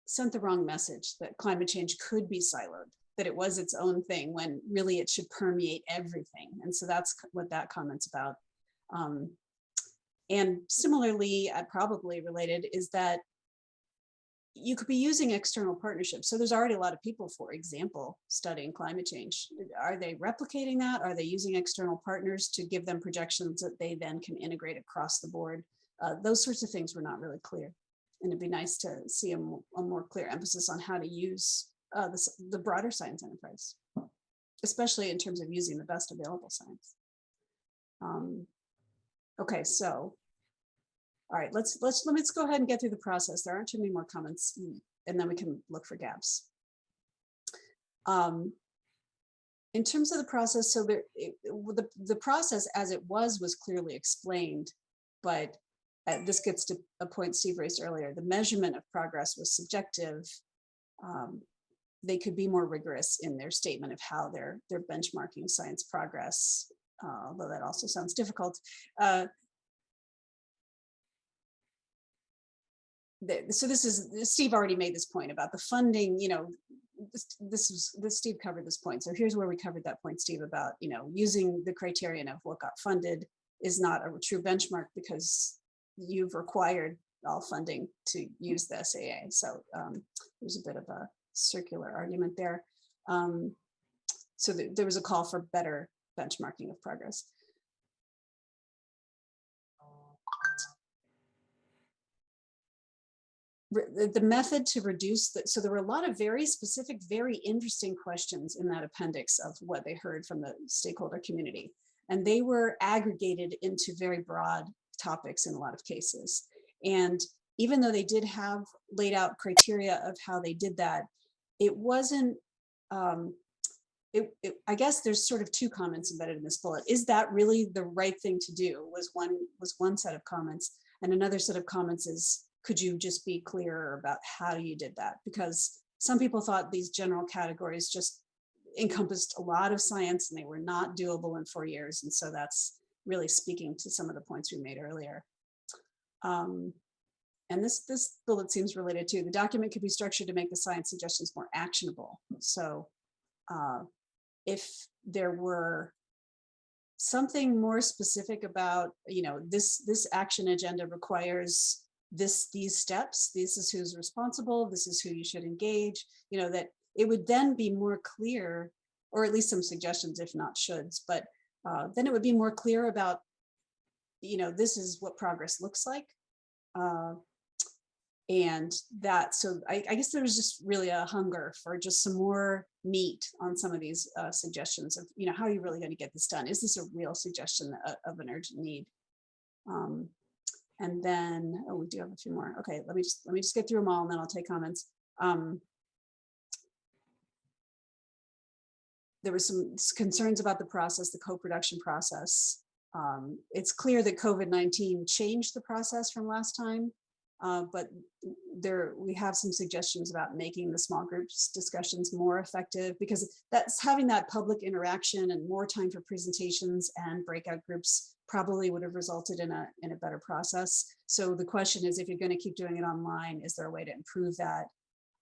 sent the wrong message that climate change could be siloed, that it was its own thing when really it should permeate everything. And so that's what that comment's about. And similarly, probably related, is that you could be using external partnerships. So there's already a lot of people, for example, studying climate change. Are they replicating that? Are they using external partners to give them projections that they then can integrate across the board? Those sorts of things were not really clear. And it'd be nice to see a more clear emphasis on how to use the broader science enterprise, especially in terms of using the best available science. Okay, so, all right, let's go ahead and get through the process. There aren't too many more comments, and then we can look for gaps. In terms of the process, so the process as it was clearly explained, but this gets to a point Steve raised earlier. The measurement of progress was subjective. They could be more rigorous in their statement of how they're benchmarking science progress. Although that also sounds difficult. So Steve already made this point about the funding, Steve covered this point. So here's where we covered that point, Steve, about, using the criterion of what got funded is not a true benchmark because you've required all funding to use the SAA. So there's a bit of a circular argument there. So there was a call for better benchmarking of progress. The method to reduce so there were a lot of very specific, very interesting questions in that appendix of what they heard from the stakeholder community. And they were aggregated into very broad topics in a lot of cases. And even though they did have laid out criteria of how they did that, it wasn't, I guess there's sort of two comments embedded in this bullet. Is that really the right thing to do? Was one set of comments, and another set of comments is, could you just be clearer about how you did that? Because some people thought these general categories just encompassed a lot of science and they were not doable in 4 years. And so that's really speaking to some of the points we made earlier. And this bullet seems related too. The document could be structured to make the science suggestions more actionable. So if there were something more specific about, this action agenda requires these steps, this is who's responsible, this is who you should engage, that it would then be more clear, or at least some suggestions, if not shoulds, but then it would be more clear about, this is what progress looks like. And that, so I guess there was just really a hunger for just some more meat on some of these suggestions of, how are you really going to get this done? Is this a real suggestion of an urgent need? And then, we do have a few more. Okay, let me just get through them all and then I'll take comments. There were some concerns about the process, the co-production process. It's clear that COVID-19 changed the process from last time, but we have some suggestions about making the small groups discussions more effective, because that's having that public interaction and more time for presentations and breakout groups probably would have resulted in a better process. So the question is, if you're going to keep doing it online, is there a way to improve that?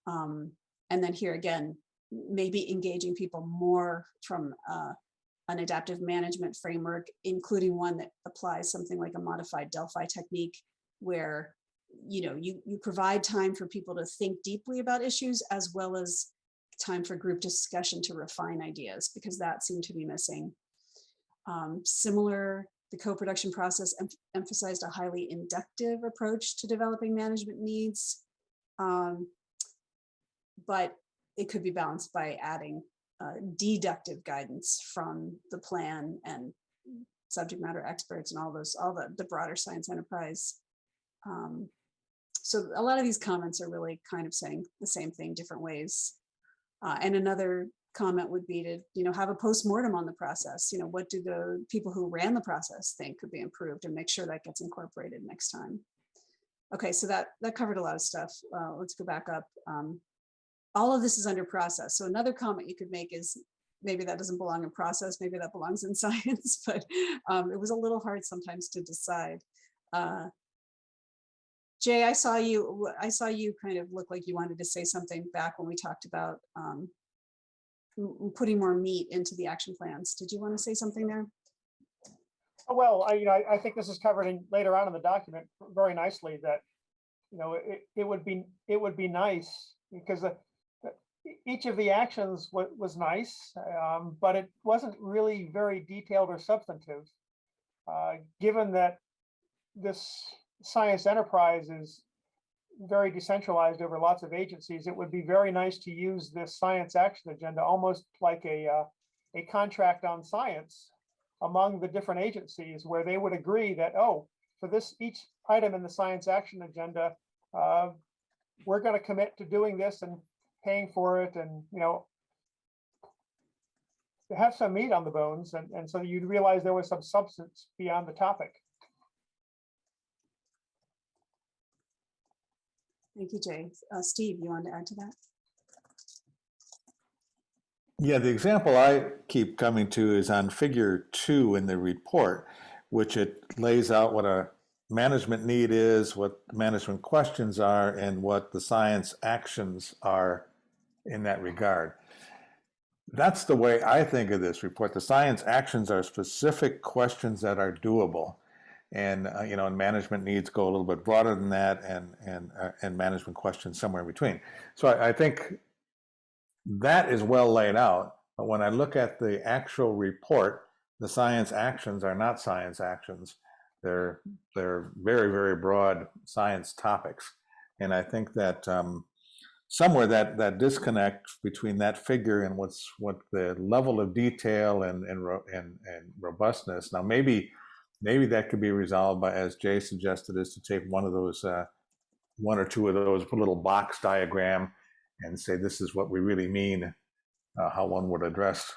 And then here again, maybe engaging people more from an adaptive management framework, including one that applies something like a modified Delphi technique, where you provide time for people to think deeply about issues, as well as time for group discussion to refine ideas, because that seemed to be missing. Similar, the co-production process emphasized a highly inductive approach to developing management needs, but it could be balanced by adding deductive guidance from the plan and subject matter experts and all the broader science enterprise. So a lot of these comments are really kind of saying the same thing different ways. And another comment would be to have a post-mortem on the process. What do the people who ran the process think could be improved, and make sure that gets incorporated next time. Okay, so that covered a lot of stuff. Let's go back up. All of this is under process. So another comment you could make is, maybe that doesn't belong in process, maybe that belongs in science, but it was a little hard sometimes to decide. Jay, I saw you kind of look like you wanted to say something back when we talked about putting more meat into the action plans. Did you want to say something there? Oh, well, I think this is covered later on in the document very nicely, that it would be nice, because each of the actions was nice, but it wasn't really very detailed or substantive. Given that this science enterprise is very decentralized over lots of agencies, it would be very nice to use this science action agenda almost like a contract on science among the different agencies, where they would agree that, oh, for each item in the science action agenda, we're going to commit to doing this and paying for it, and to have some meat on the bones, and so you'd realize there was some substance beyond the topic. Thank you, Jay. Steve, you want to add to that? Yeah, the example I keep coming to is on figure 2 in the report, which it lays out what a management need is, what management questions are, and what the science actions are in that regard. That's the way I think of this report. The science actions are specific questions that are doable. And and management needs go a little bit broader than that, and management questions somewhere in between. So I think that is well laid out. But when I look at the actual report, the science actions are not science actions. They're very, very broad science topics. And I think that somewhere that disconnect between that figure and what the level of detail and robustness. Now maybe that could be resolved by, as Jay suggested, is to take one of those, one or two of those, put a little box diagram and say, this is what we really mean, how one would address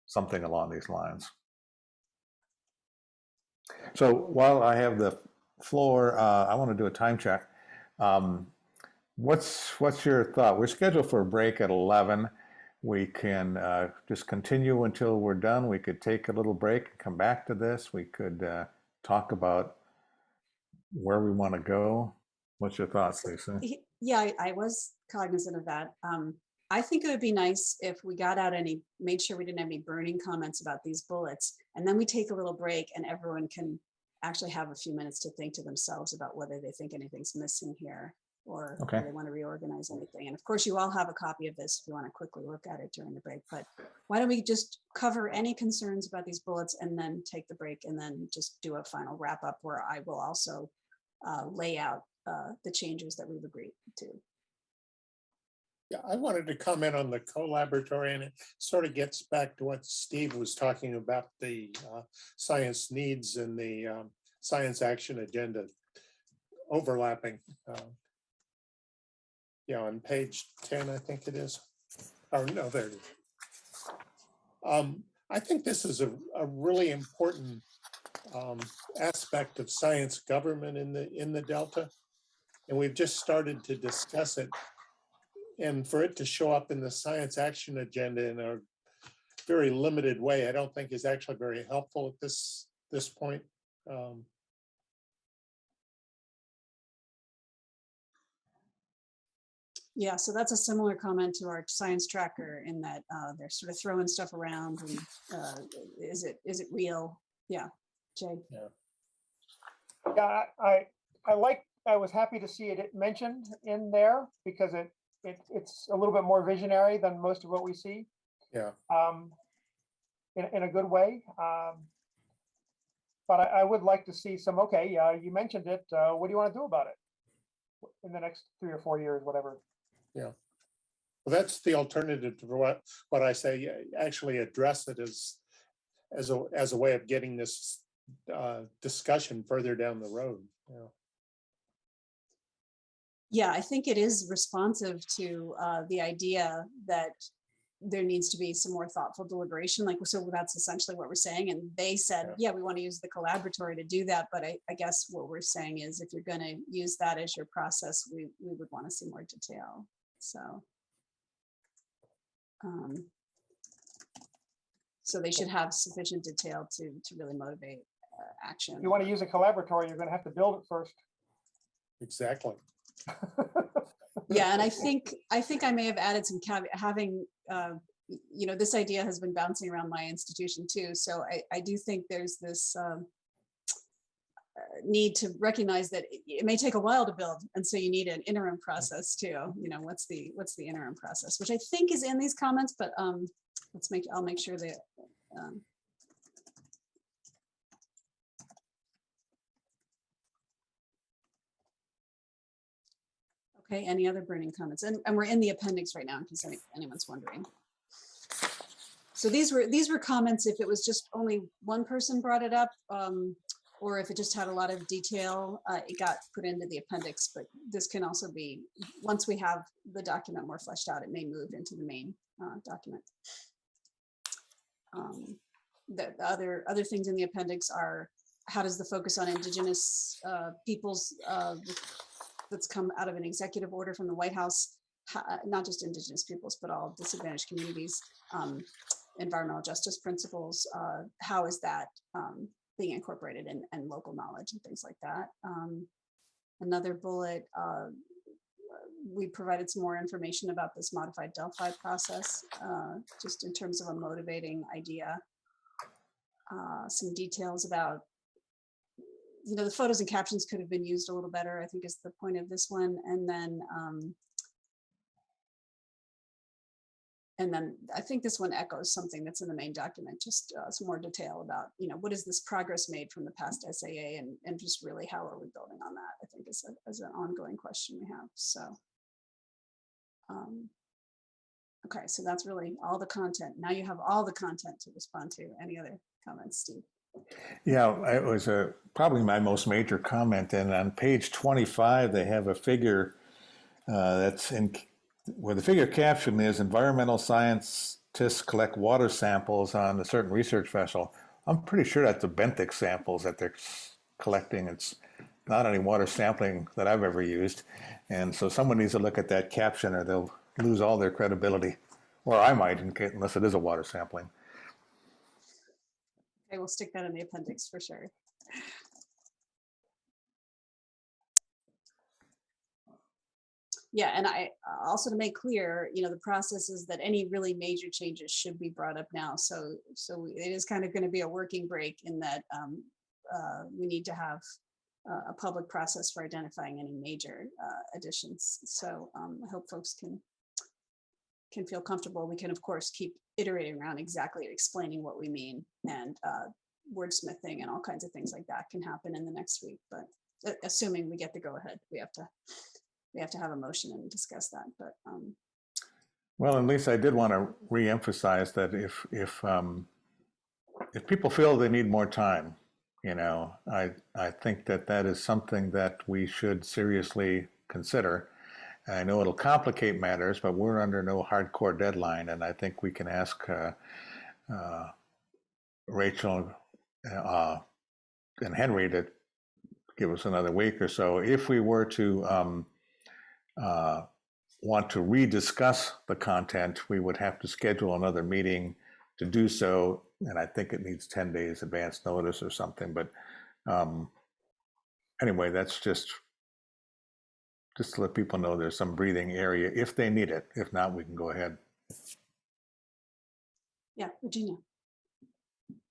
something along these lines. So while I have the floor, I want to do a time check. What's your thought? We're scheduled for a break at 11. We can just continue until we're done. We could take a little break and come back to this. We could talk about where we want to go. What's your thoughts, Lisa? Yeah, I was cognizant of that. I think it would be nice if we got out made sure we didn't have any burning comments about these bullets, and then we take a little break and everyone can actually have a few minutes to think to themselves about whether they think anything's missing here, or okay, they want to reorganize anything. And of course, you all have a copy of this if you want to quickly look at it during the break. But why don't we just cover any concerns about these bullets and then take the break, and then just do a final wrap up where I will also lay out the changes that we've agreed to. Yeah, I wanted to comment on the co-laboratory, and it sort of gets back to what Steve was talking about, the science needs and the science action agenda overlapping. On page 10, I think it is. Oh, no, there it is. I think this is a really important aspect of science government in the Delta. And we've just started to discuss it. And for it to show up in the science action agenda in a very limited way, I don't think is actually very helpful at this point. Yeah, so that's a similar comment to our science tracker in that they're sort of throwing stuff around and is it real? Yeah, Jay. Yeah, I was happy to see it mentioned in there because it's a little bit more visionary than most of what we see. Yeah. In a good way. But I would like to see some, okay, you mentioned it, what do you want to do about it in the next 3 or 4 years, whatever? Yeah. Well, that's the alternative to what I say, actually address it as a way of getting this discussion further down the road. Yeah. Yeah, I think it is responsive to the idea that there needs to be some more thoughtful deliberation. Like, so that's essentially what we're saying. And they said, yeah, we want to use the collaboratory to do that. But I guess what we're saying is if you're going to use that as your process, we would want to see more detail. So they should have sufficient detail to really motivate action. If you want to use a collaboratory, you're going to have to build it first. Exactly. Yeah, and I think I may have added some caveat, having this idea has been bouncing around my institution too. So I do think there's this need to recognize that it may take a while to build, and so you need an interim process too. What's the interim process, which I think is in these comments, but I'll make sure that. Okay, any other burning comments? And we're in the appendix right now in case anyone's wondering. So these were comments if it was just only one person brought it up, or if it just had a lot of detail, it got put into the appendix. But this can also be, once we have the document more fleshed out, it may move into the main document. The other things in the appendix are, how does the focus on Indigenous peoples that's come out of an executive order from the White House, not just Indigenous peoples, but all disadvantaged communities, environmental justice principles, how is that being incorporated in local knowledge and things like that. Another bullet, we provided some more information about this modified Delphi process, just in terms of a motivating idea. Some details about, the photos and captions could have been used a little better, I think is the point of this one. And then I think this one echoes something that's in the main document, just some more detail about, what is this progress made from the past SAA, and just really how are we building on that, I think is an ongoing question we have. So, okay, so that's really all the content. Now you have all the content to respond to. Any other comments, Steve? Yeah, it was probably my most major comment. And on page 25, they have a figure that's in where the figure caption is environmental scientists collect water samples on a certain research vessel. I'm pretty sure that's the benthic samples that they're collecting. It's not any water sampling that I've ever used. And so someone needs to look at that caption or they'll lose all their credibility, or I might, unless it is a water sampling. Okay, we'll stick that in the appendix for sure. Yeah, and I also, to make clear, the process is that any really major changes should be brought up now. So it is kind of going to be a working break in that we need to have a public process for identifying any major additions. So I hope folks can feel comfortable. We can, of course, keep iterating around exactly explaining what we mean, and wordsmithing and all kinds of things like that can happen in the next week. But assuming we get the go ahead, we have to have a motion and discuss that. But well, at least I did want to re-emphasize that if people feel they need more time, I think that is something that we should seriously consider. I know it'll complicate matters, but we're under no hardcore deadline, and I think we can ask Rachel and Henry to give us another week or so. If we were to want to rediscuss the content, we would have to schedule another meeting to do so, and I think it needs 10 days advance notice or something. But anyway, that's just just to let people know there's some breathing area if they need it. If not, we can go ahead. Yeah, Virginia.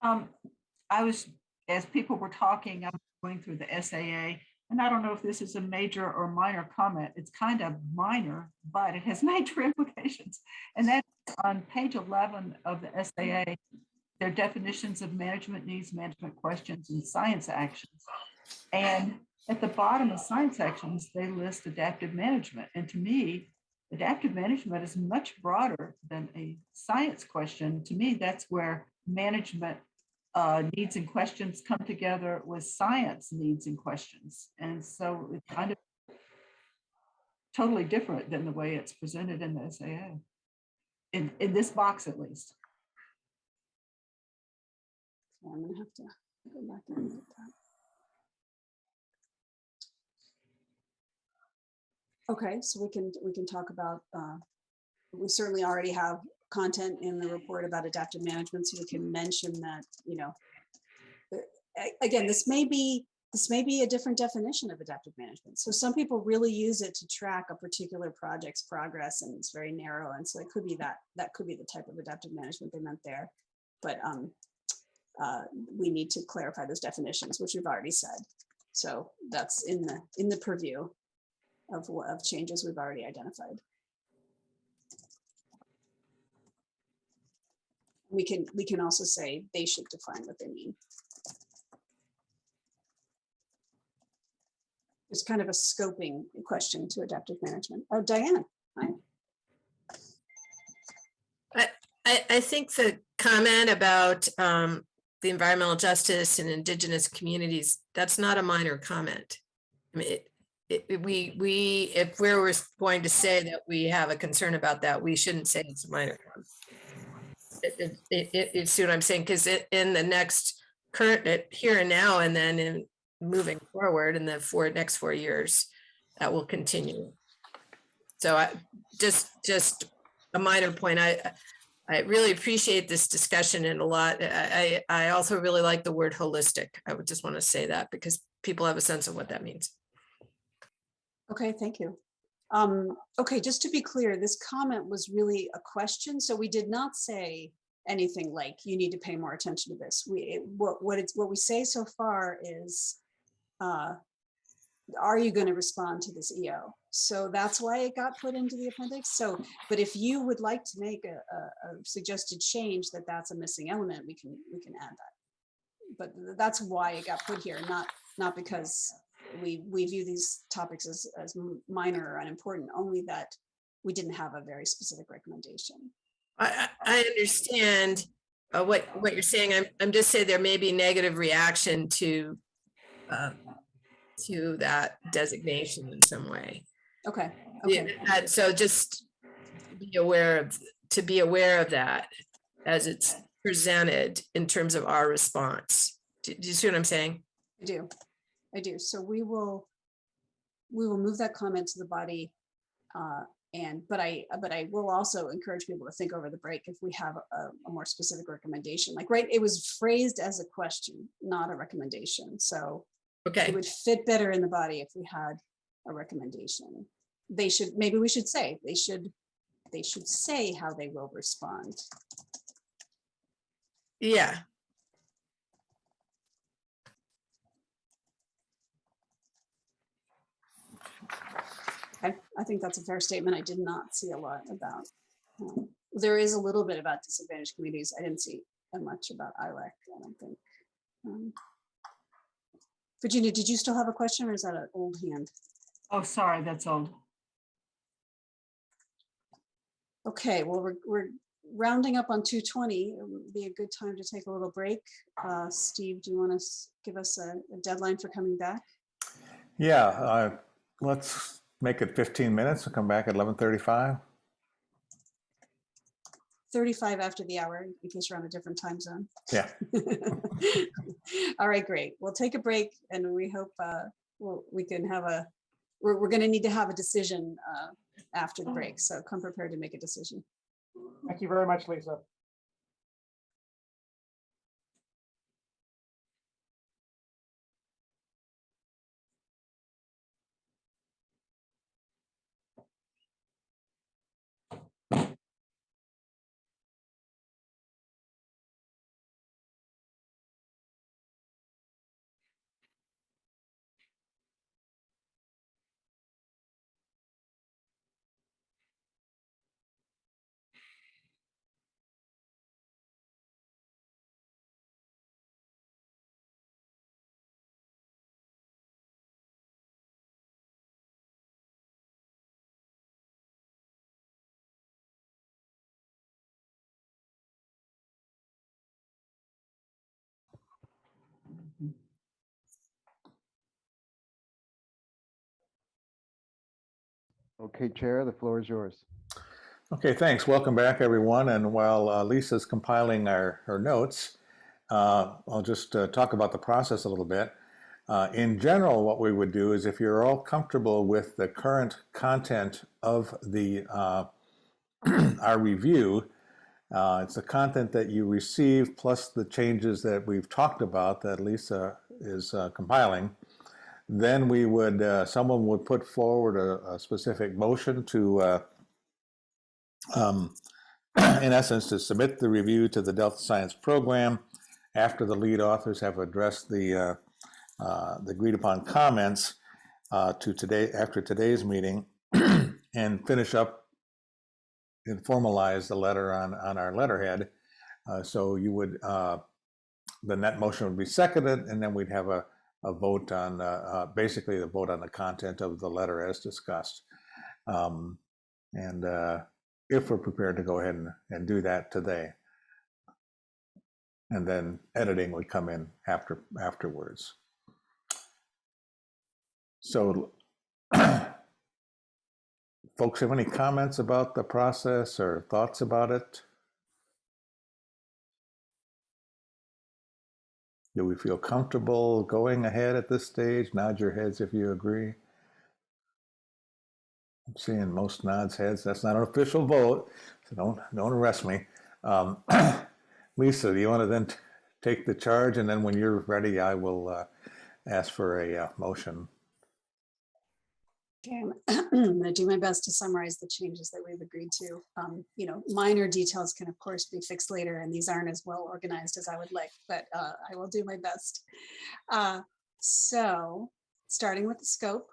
I was, as people were talking, I was going through the SAA, and I don't know if this is a major or minor comment. It's kind of minor, but it has major implications. And that's on page 11 of the SAA, their definitions of management needs, management questions, and science actions. And at the bottom of science actions, they list adaptive management. And to me, adaptive management is much broader than a science question. To me, that's where management needs and questions come together with science needs and questions. And so it's kind of totally different than the way it's presented in the SAA, in this box at least. I'm gonna have to go back and look at that. Okay, so we can talk about, we certainly already have content in the report about adaptive management, so we can mention that, you know, again, this may be a different definition of adaptive management. So some people really use it to track a particular project's progress, and it's very narrow. And so it could be that could be the type of adaptive management they meant there. But we need to clarify those definitions, which we've already said. So that's in the purview of changes we've already identified. We can also say they should define what they mean. It's kind of a scoping question to adaptive management. Oh, Diane. Hi. I think the comment about the environmental justice and indigenous communities, that's not a minor comment. I mean, if we're going to say that we have a concern about that, we shouldn't say it's a minor comment. You see what I'm saying? Because in the next current here and now, and then in moving forward in the next 4 years, that will continue. So I just a minor point. I really appreciate this discussion and a lot. I also really like the word holistic. I would just want to say that because people have a sense of what that means. Okay, thank you. Okay, just to be clear, this comment was really a question. So we did not say anything like you need to pay more attention to this. What we say so far is, are you going to respond to this EO? So that's why it got put into the appendix. So, but if you would like to make a suggested change that's a missing element, we can add that. But that's why it got put here, not because we view these topics as minor or unimportant, only that we didn't have a very specific recommendation. I understand what you're saying. I'm just saying there may be negative reaction to that designation in some way. Okay. Yeah, so just be aware of that as it's presented in terms of our response. Do you see what I'm saying? I do. So we will move that comment to the body, but I will also encourage people to think over the break if we have a more specific recommendation. Like, right, it was phrased as a question, not a recommendation. So okay, it would fit better in the body if we had a recommendation. Maybe we should say they should say how they will respond. Yeah. I think that's a fair statement. I did not see a lot about. There is a little bit about disadvantaged communities. I didn't see much about ILEC, I don't think. Virginia, did you still have a question, or is that an old hand? Oh, sorry, that's old. Okay, well, we're rounding up on 2:20. It would be a good time to take a little break. Steve, do you want to give us a deadline for coming back? Yeah, let's make it 15 minutes. We'll come back at 11:35. 35 after the hour, in case you're on a different time zone. Yeah. All right, great. We'll take a break, and we hope we can have we're going to need to have a decision after the break. So come prepared to make a decision. Thank you very much, Lisa. Okay, Chair, the floor is yours. Okay, thanks. Welcome back, everyone. And while Lisa's compiling her notes, I'll just talk about the process a little bit. In general, what we would do is if you're all comfortable with the current content of the our review, it's the content that you receive plus the changes that we've talked about that Lisa is compiling. Then we would, someone would put forward a specific motion to, in essence, to submit the review to the Delta Science Program after the lead authors have addressed the agreed upon comments after today's meeting, and finish up and formalize the letter on our letterhead. So you would, then that motion would be seconded, and then we'd have a vote on, basically the vote on the content of the letter as discussed. If we're prepared to go ahead and do that today. And then editing would come in afterwards. So folks have any comments about the process or thoughts about it? Do we feel comfortable going ahead at this stage? Nod your heads if you agree. I'm seeing most nods heads. That's not an official vote, so don't arrest me. Lisa, do you want to then take the charge, and then when you're ready, I will ask for a motion. Okay, I'm going to do my best to summarize the changes that we've agreed to. Minor details can of course be fixed later, and these aren't as well organized as I would like, but I will do my best. So starting with the scope,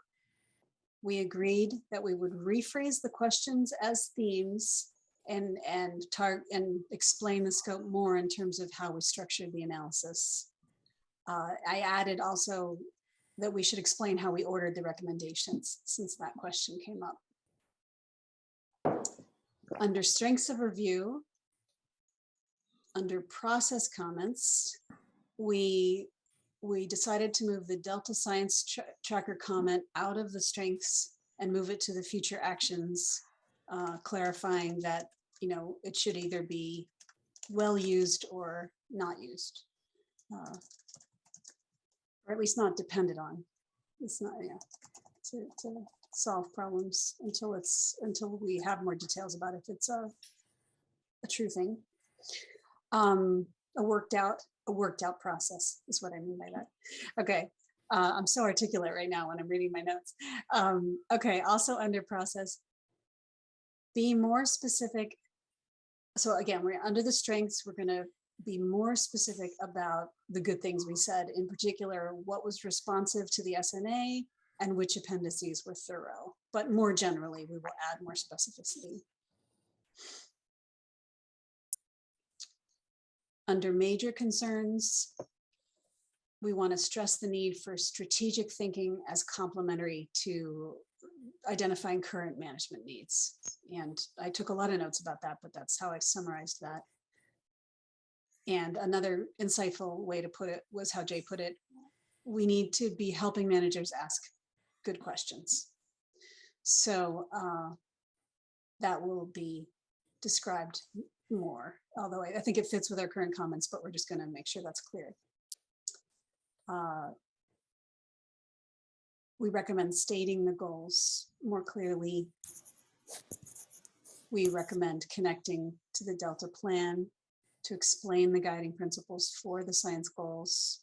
we agreed that we would rephrase the questions as themes and explain the scope more in terms of how we structured the analysis. I added also that we should explain how we ordered the recommendations, since that question came up. Under strengths of review, under process comments, we decided to move the Delta Science Tracker comment out of the strengths and move it to the future actions, clarifying that it should either be well used or not used. Or at least not depended on. It's not, to solve problems until we have more details about if it's a true thing. A worked out process is what I mean by that. Okay, I'm so articulate right now when I'm reading my notes. Okay, also under process, be more specific. So again, we're under the strengths, we're gonna be more specific about the good things we said, in particular, what was responsive to the SNA and which appendices were thorough. But more generally, we will add more specificity. Under major concerns, we want to stress the need for strategic thinking as complementary to identifying current management needs. And I took a lot of notes about that, but that's how I summarized that. And another insightful way to put it was how Jay put it: we need to be helping managers ask good questions. So that will be described more, although I think it fits with our current comments, but we're just going to make sure that's clear. We recommend stating the goals more clearly. We recommend connecting to the Delta plan to explain the guiding principles for the science goals.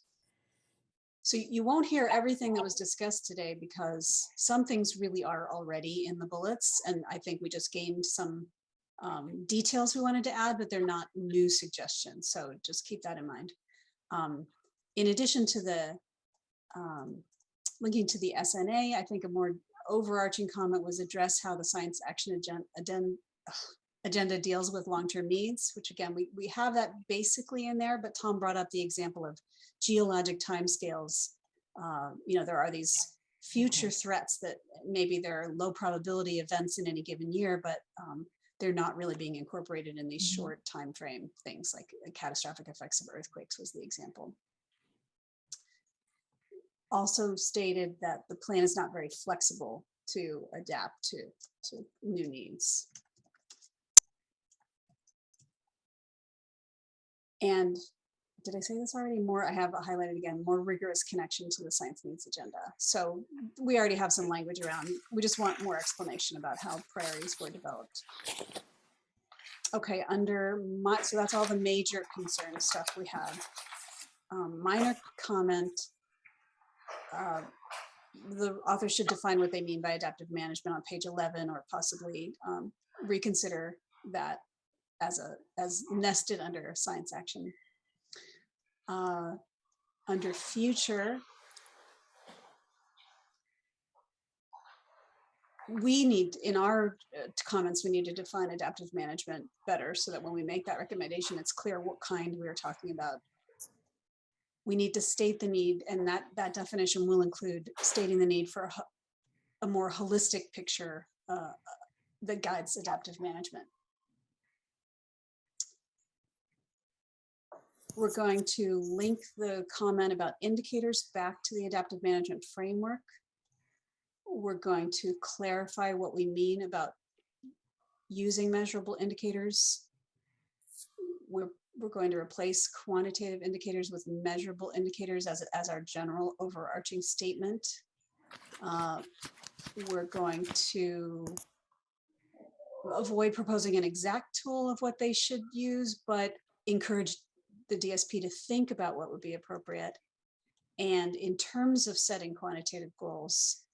So you won't hear everything that was discussed today because some things really are already in the bullets, and I think we just gained some details we wanted to add, but they're not new suggestions. So just keep that in mind. In addition to the linking to the SNA, I think a more overarching comment was address how the science action agenda deals with long-term needs, which again, we have that basically in there, but Tom brought up the example of geologic timescales. There are these future threats that maybe there are low probability events in any given year, but they're not really being incorporated in these short time frame things, like catastrophic effects of earthquakes was the example. Also stated that the plan is not very flexible to adapt to new needs. And did I say this already? I have highlighted again, more rigorous connection to the science needs agenda. So we already have some language around, we just want more explanation about how priorities were developed. Okay, so that's all the major concern stuff we have. Minor comment, the author should define what they mean by adaptive management on page 11, or possibly reconsider that as nested under science action. Under future, we need, in our comments, we need to define adaptive management better so that when we make that recommendation, it's clear what kind we're talking about. We need to state the need, and that definition will include stating the need for a more holistic picture that guides adaptive management. We're going to link the comment about indicators back to the adaptive management framework. We're going to clarify what we mean about using measurable indicators. We're going to replace quantitative indicators with measurable indicators as our general overarching statement. We're going to avoid proposing an exact tool of what they should use, but encourage the DSP to think about what would be appropriate. And in terms of setting quantitative goals,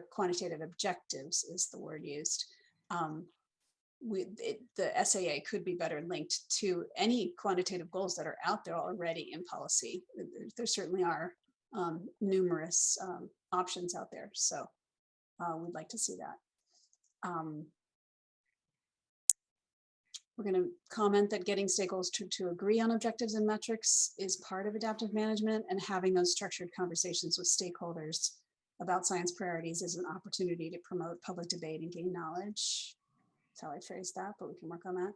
quantitative objectives is the word used. The SAA could be better linked to any quantitative goals that are out there already in policy. There certainly are numerous options out there. So we'd like to see that. We're going to comment that getting stakeholders to agree on objectives and metrics is part of adaptive management, and having those structured conversations with stakeholders about science priorities is an opportunity to promote public debate and gain knowledge. That's how I phrased that, but we can work on that.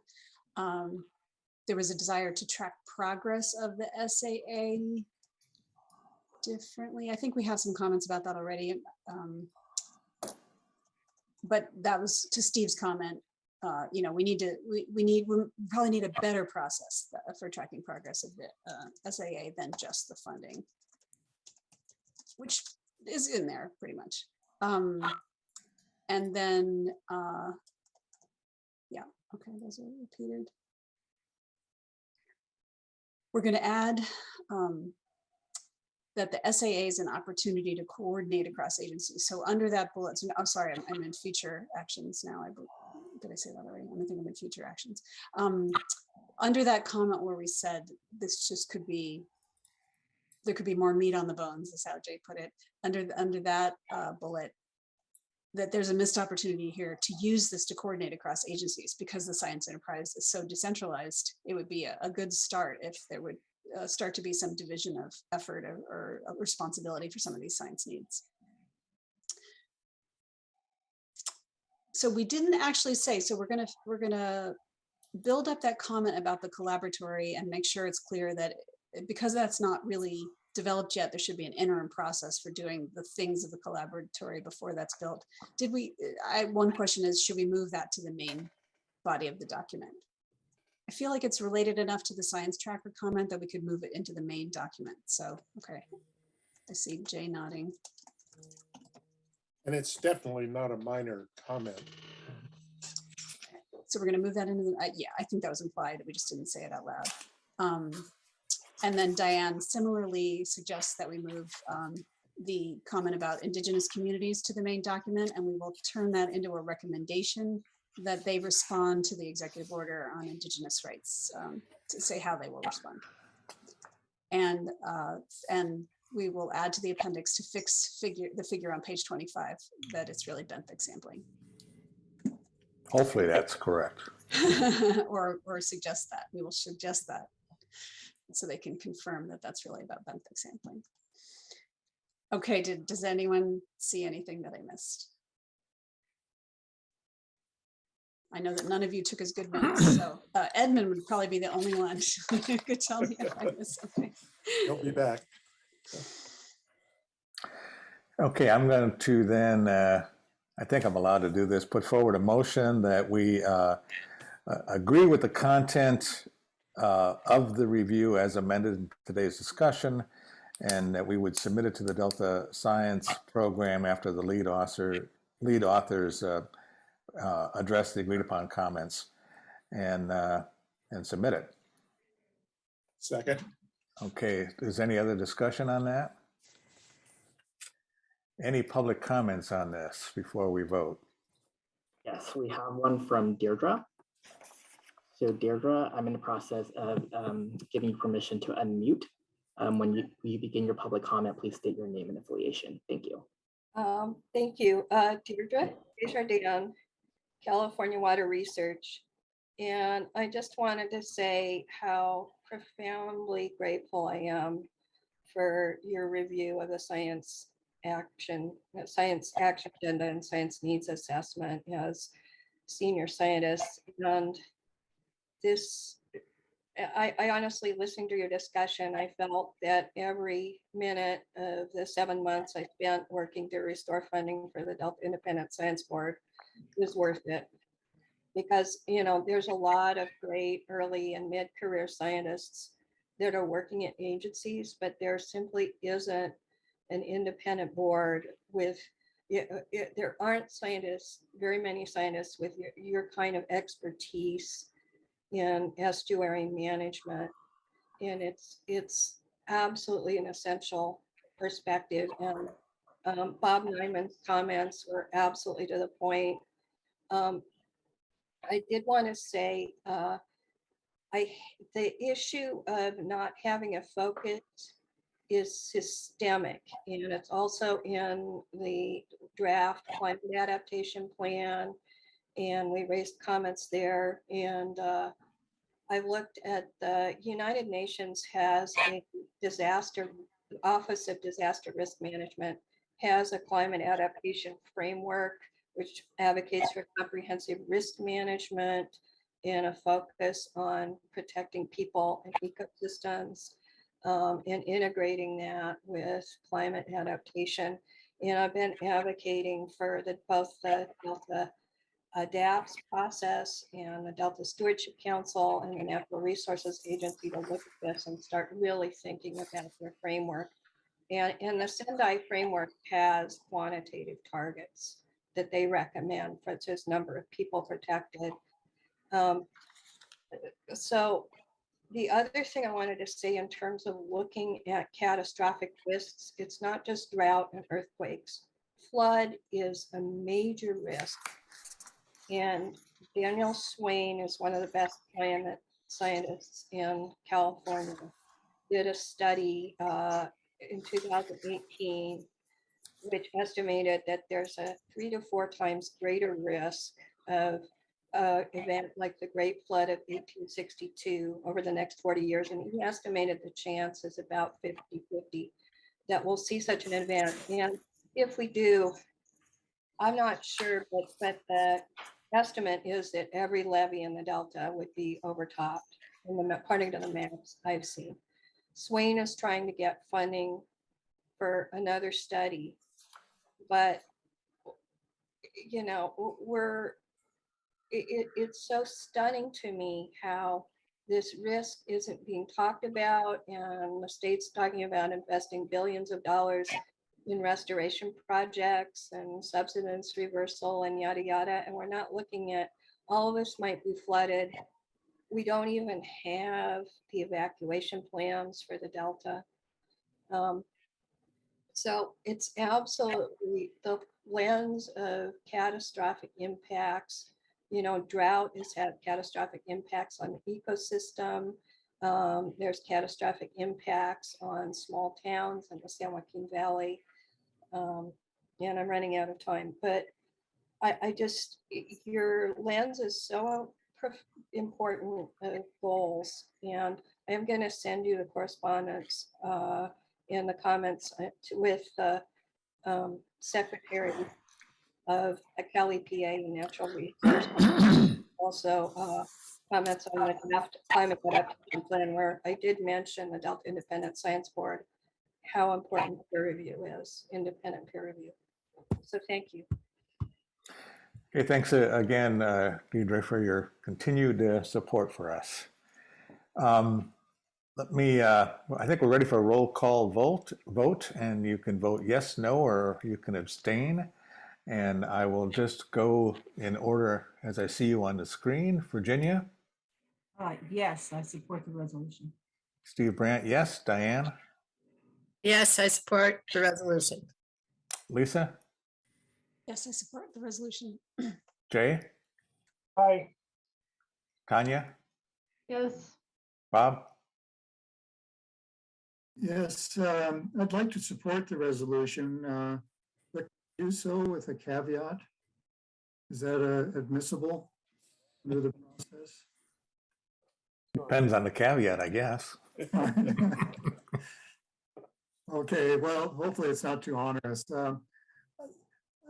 There was a desire to track progress of the SAA differently. I think we have some comments about that already. But that was to Steve's comment. We probably need a better process for tracking progress of the SAA than just the funding, which is in there pretty much. And then, yeah, okay, those are repeated. We're going to add that the SAA is an opportunity to coordinate across agencies. So under that bullet, I'm sorry, I'm in future actions now. Did I say that already? I think I'm in future actions. Under that comment where we said this just could be, there could be more meat on the bones, is how Jay put it. Under that bullet, that there's a missed opportunity here to use this to coordinate across agencies, because the science enterprise is so decentralized. It would be a good start if there would start to be some division of effort or responsibility for some of these science needs. So we didn't actually say, so we're gonna build up that comment about the collaboratory and make sure it's clear that because that's not really developed yet, there should be an interim process for doing the things of the collaboratory before that's built. One question is, should we move that to the main body of the document? I feel like it's related enough to the science tracker comment that we could move it into the main document. So, okay, I see Jay nodding. And it's definitely not a minor comment. So we're going to move that into the, yeah, I think that was implied. We just didn't say it out loud. And then Diane similarly suggests that we move the comment about Indigenous communities to the main document, and we will turn that into a recommendation that they respond to the executive order on Indigenous rights, to say how they will respond. And we will add to the appendix to fix the figure on page 25 that it's really benthic sampling. Hopefully that's correct. or suggest that. We will suggest that so they can confirm that that's really about benthic sampling. Okay, does anyone see anything that I missed? I know that none of you took as good notes, so Edmond would probably be the only one who could tell me if I missed something. He'll be back. Okay, I'm going to then, I think I'm allowed to do this, put forward a motion that we agree with the content of the review as amended in today's discussion, and that we would submit it to the Delta Science Program after the lead authors address the agreed upon comments and submit it. Second. Okay, is any other discussion on that? Any public comments on this before we vote? Yes, we have one from Deirdre. So Deirdre, I'm in the process of giving you permission to unmute. When you begin your public comment, please state your name and affiliation. Thank you. Thank you. Deirdre Desjardins, California Water Research. And I just wanted to say how profoundly grateful I am for your review of the science action agenda and science needs assessment as senior scientists. And this, I honestly, listening to your discussion, I felt that every minute of the 7 months I spent working to restore funding for the Delta Independent Science Board was worth it. Because, you know, there's a lot of great early and mid-career scientists that are working at agencies, but there simply isn't an independent board with, there aren't scientists, very many scientists with your kind of expertise in estuary management. And it's absolutely an essential perspective. And Bob Nyman's comments were absolutely to the point. I did want to say, the issue of not having a focus is systemic, and it's also in the draft climate adaptation plan, and we raised comments there. And I looked at the United Nations has a Office of Disaster Risk Management has a climate adaptation framework which advocates for comprehensive risk management and a focus on protecting people and ecosystems, and integrating that with climate adaptation. And I've been advocating for both the Delta ADAPTS process and the Delta Stewardship Council and the Natural Resources Agency to look at this and start really thinking about their framework. And the Sendai framework has quantitative targets that they recommend for its number of people protected. So the other thing I wanted to say in terms of looking at catastrophic risks, it's not just drought and earthquakes. Flood is a major risk. And Daniel Swain is one of the best climate scientists in California, did a study in 2018 which estimated that there's a 3 to 4 times greater risk of event like the Great Flood of 1862 over the next 40 years. And he estimated the chance is about 50-50 that we'll see such an event. And if we do, I'm not sure, but the estimate is that every levee in the Delta would be overtopped, according to the maps I've seen. Swain is trying to get funding for another study, but you know, it's so stunning to me how this risk isn't being talked about, and the state's talking about investing billions of dollars in restoration projects and subsidence reversal and yada yada, and we're not looking at all of us might be flooded. We don't even have the evacuation plans for the Delta. So it's absolutely the lens of catastrophic impacts. You know, drought has had catastrophic impacts on the ecosystem. There's catastrophic impacts on small towns in the San Joaquin Valley. And I'm running out of time, but I just, your lens is so important goals. And I'm going to send you the correspondence in the comments with the Secretary of Cali, PA, and Natural Resources. Also comments on the draft climate adaptation plan, where I did mention the Delta Independent Science Board how important peer review is, independent peer review. So thank you. Okay, thanks again, Deidre, for your continued support for us. Let me, I think we're ready for a roll call vote, and you can vote yes, no, or you can abstain. And I will just go in order as I see you on the screen. Virginia? Yes, I support the resolution. Steve Brandt, yes. Diane? Yes, I support the resolution. Lisa? Yes, I support the resolution. Jay? Aye. Tanya? Yes. Bob? Yes, I'd like to support the resolution, but do so with a caveat. Is that admissible under the process? Depends on the caveat, I guess. Okay, well, hopefully it's not too onerous.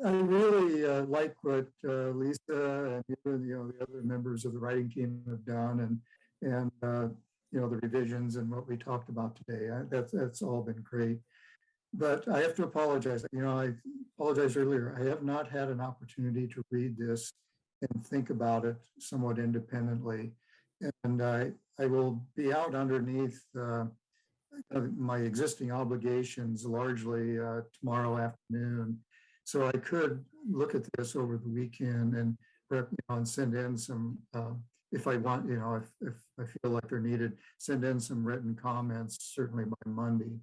I really like what Lisa and even the other members of the writing team have done, and the revisions and what we talked about today. That's all been great. But I have to apologize. I apologized earlier. I have not had an opportunity to read this and think about it somewhat independently. And I will be out underneath my existing obligations largely tomorrow afternoon. So I could look at this over the weekend and and send in some, if I want, if I feel like they're needed, send in some written comments, certainly by Monday.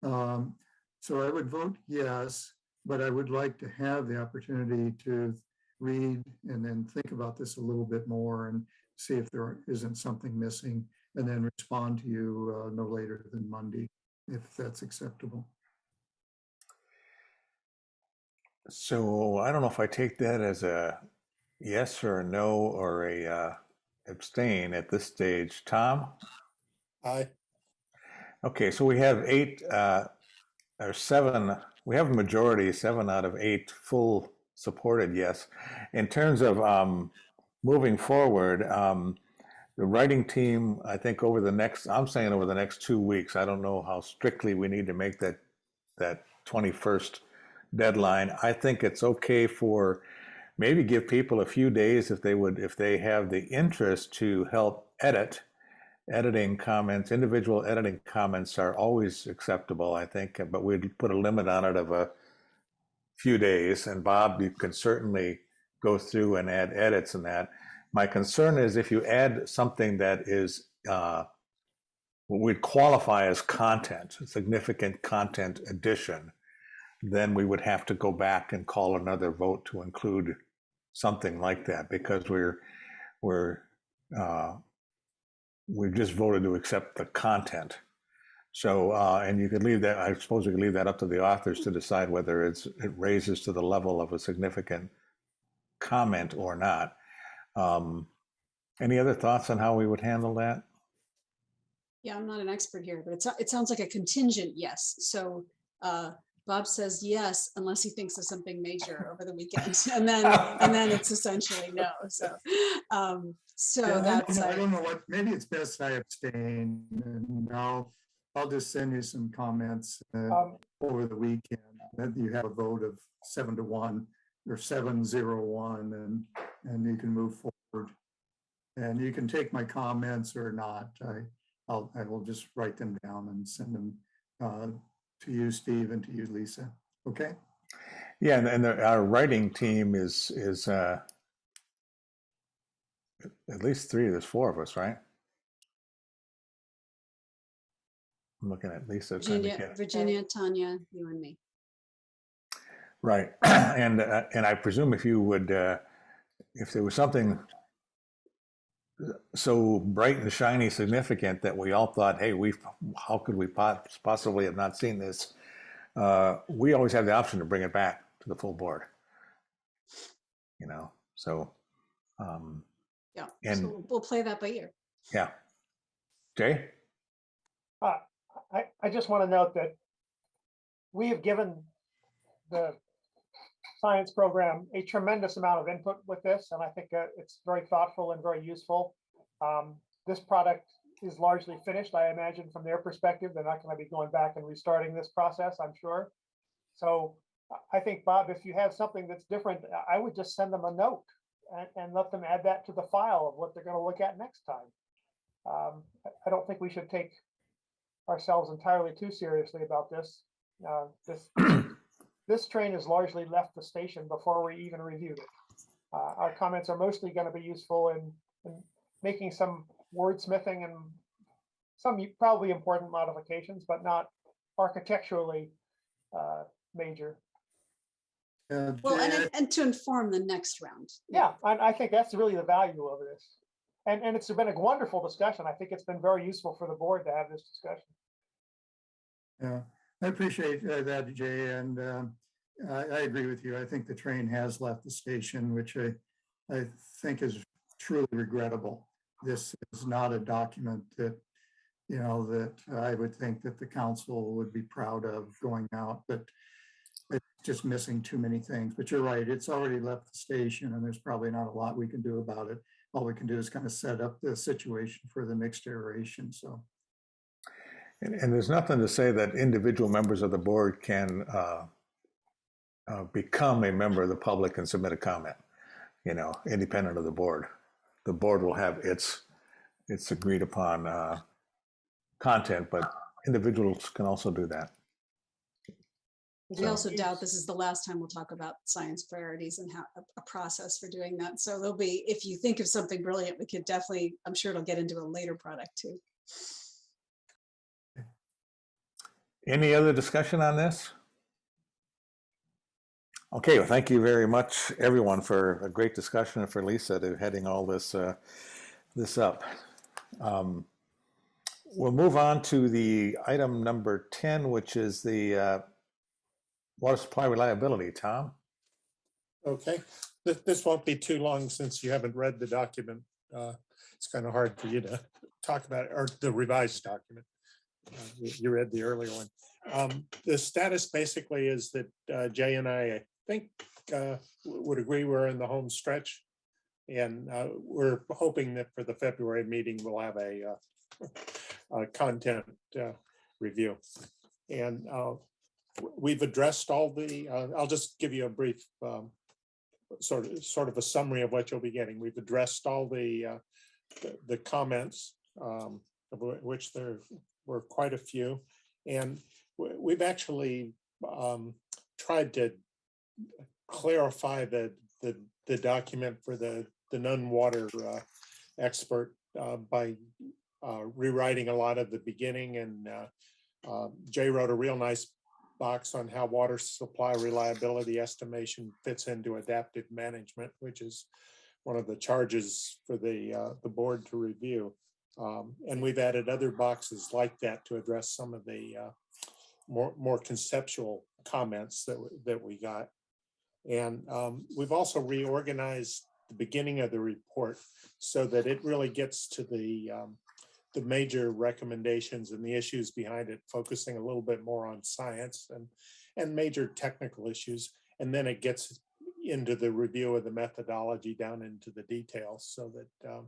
So I would vote yes, but I would like to have the opportunity to read and then think about this a little bit more and see if there isn't something missing, and then respond to you no later than Monday, if that's acceptable. So I don't know if I take that as a yes or a no or a abstain at this stage. Tom? Aye. Okay, so we have 8 or 7, we have a majority, 7 out of 8 full supported yes. In terms of moving forward, the writing team, I think over the next 2 weeks, I don't know how strictly we need to make that 21st deadline. I think it's okay for maybe give people a few days if they have the interest to help editing comments. Individual editing comments are always acceptable, I think, but we'd put a limit on it of a few days. And Bob, you can certainly go through and add edits in that. My concern is if you add something that is what we'd qualify as content, significant content addition, then we would have to go back and call another vote to include something like that, because we've just voted to accept the content. So, and you could leave that, I suppose we could leave that up to the authors to decide whether it raises to the level of a significant comment or not. Any other thoughts on how we would handle that? Yeah, I'm not an expert here, but it sounds like a contingent yes. So Bob says yes unless he thinks of something major over the weekend, and then it's essentially no. So Yeah, that's I don't know what. Maybe it's best I abstain, and I'll just send you some comments over the weekend. That you have a vote of 7-1 or 7-0-1, and you can move forward. And you can take my comments or not. I will just write them down and send them to you, Steve, and to you, Lisa. Okay. Yeah, and our writing team is at least 3. There's 4 of us, right? I'm looking at Lisa. Virginia, Tanya, you and me. Right, and I presume if you would, if there was something so bright and shiny, significant that we all thought, hey, how could we possibly have not seen this? We always have the option to bring it back to the full board. So. Yeah, and so we'll play that by ear. Yeah. Jay? I just want to note that we have given the science program a tremendous amount of input with this, and I think it's very thoughtful and very useful. This product is largely finished. I imagine from their perspective, they're not going to be going back and restarting this process, I'm sure. So I think, Bob, if you have something that's different, I would just send them a note and let them add that to the file of what they're going to look at next time. I don't think we should take ourselves entirely too seriously about this. This train has largely left the station before we even reviewed it. Our comments are mostly going to be useful in making some wordsmithing and some probably important modifications, but not architecturally major. Well, and to inform the next round. Yeah, I think that's really the value of this. And it's been a wonderful discussion. I think it's been very useful for the board to have this discussion. Yeah, I appreciate that, Jay, and I agree with you. I think the train has left the station, which I think is truly regrettable. This is not a document that, you know, that I would think that the council would be proud of going out, but it's just missing too many things. But you're right, it's already left the station and there's probably not a lot we can do about it. All we can do is kind of set up the situation for the next iteration, so. And there's nothing to say that individual members of the board can become a member of the public and submit a comment, you know, independent of the board. The board will have its agreed upon content, but individuals can also do that. We also doubt this is the last time we'll talk about science priorities and how a process for doing that. So there'll be, if you think of something brilliant, we could definitely, I'm sure it'll get into a later product too. Any other discussion on this? Okay, well, thank you very much, everyone, for a great discussion and for Lisa to heading all this this up. We'll move on to the item number 10, which is the water supply reliability. Tom? Okay, this won't be too long since you haven't read the document. It's kind of hard for you to talk about it, or the revised document. You read the earlier one. The status basically is that Jay and I think would agree we're in the home stretch, and we're hoping that for the February meeting we'll have a content review. And we've addressed all the. I'll just give you a brief sort of a summary of what you'll be getting. We've addressed all the comments, of which there were quite a few, and we've actually tried to clarify the document for the non-water expert by rewriting a lot of the beginning, and Jay wrote a real nice box on how water supply reliability estimation fits into adaptive management, which is one of the charges for the board to review. And we've added other boxes like that to address some of the more conceptual comments that we got. And we've also reorganized the beginning of the report so that it really gets to the major recommendations and the issues behind it, focusing a little bit more on science and major technical issues. And then it gets into the review of the methodology down into the details, so that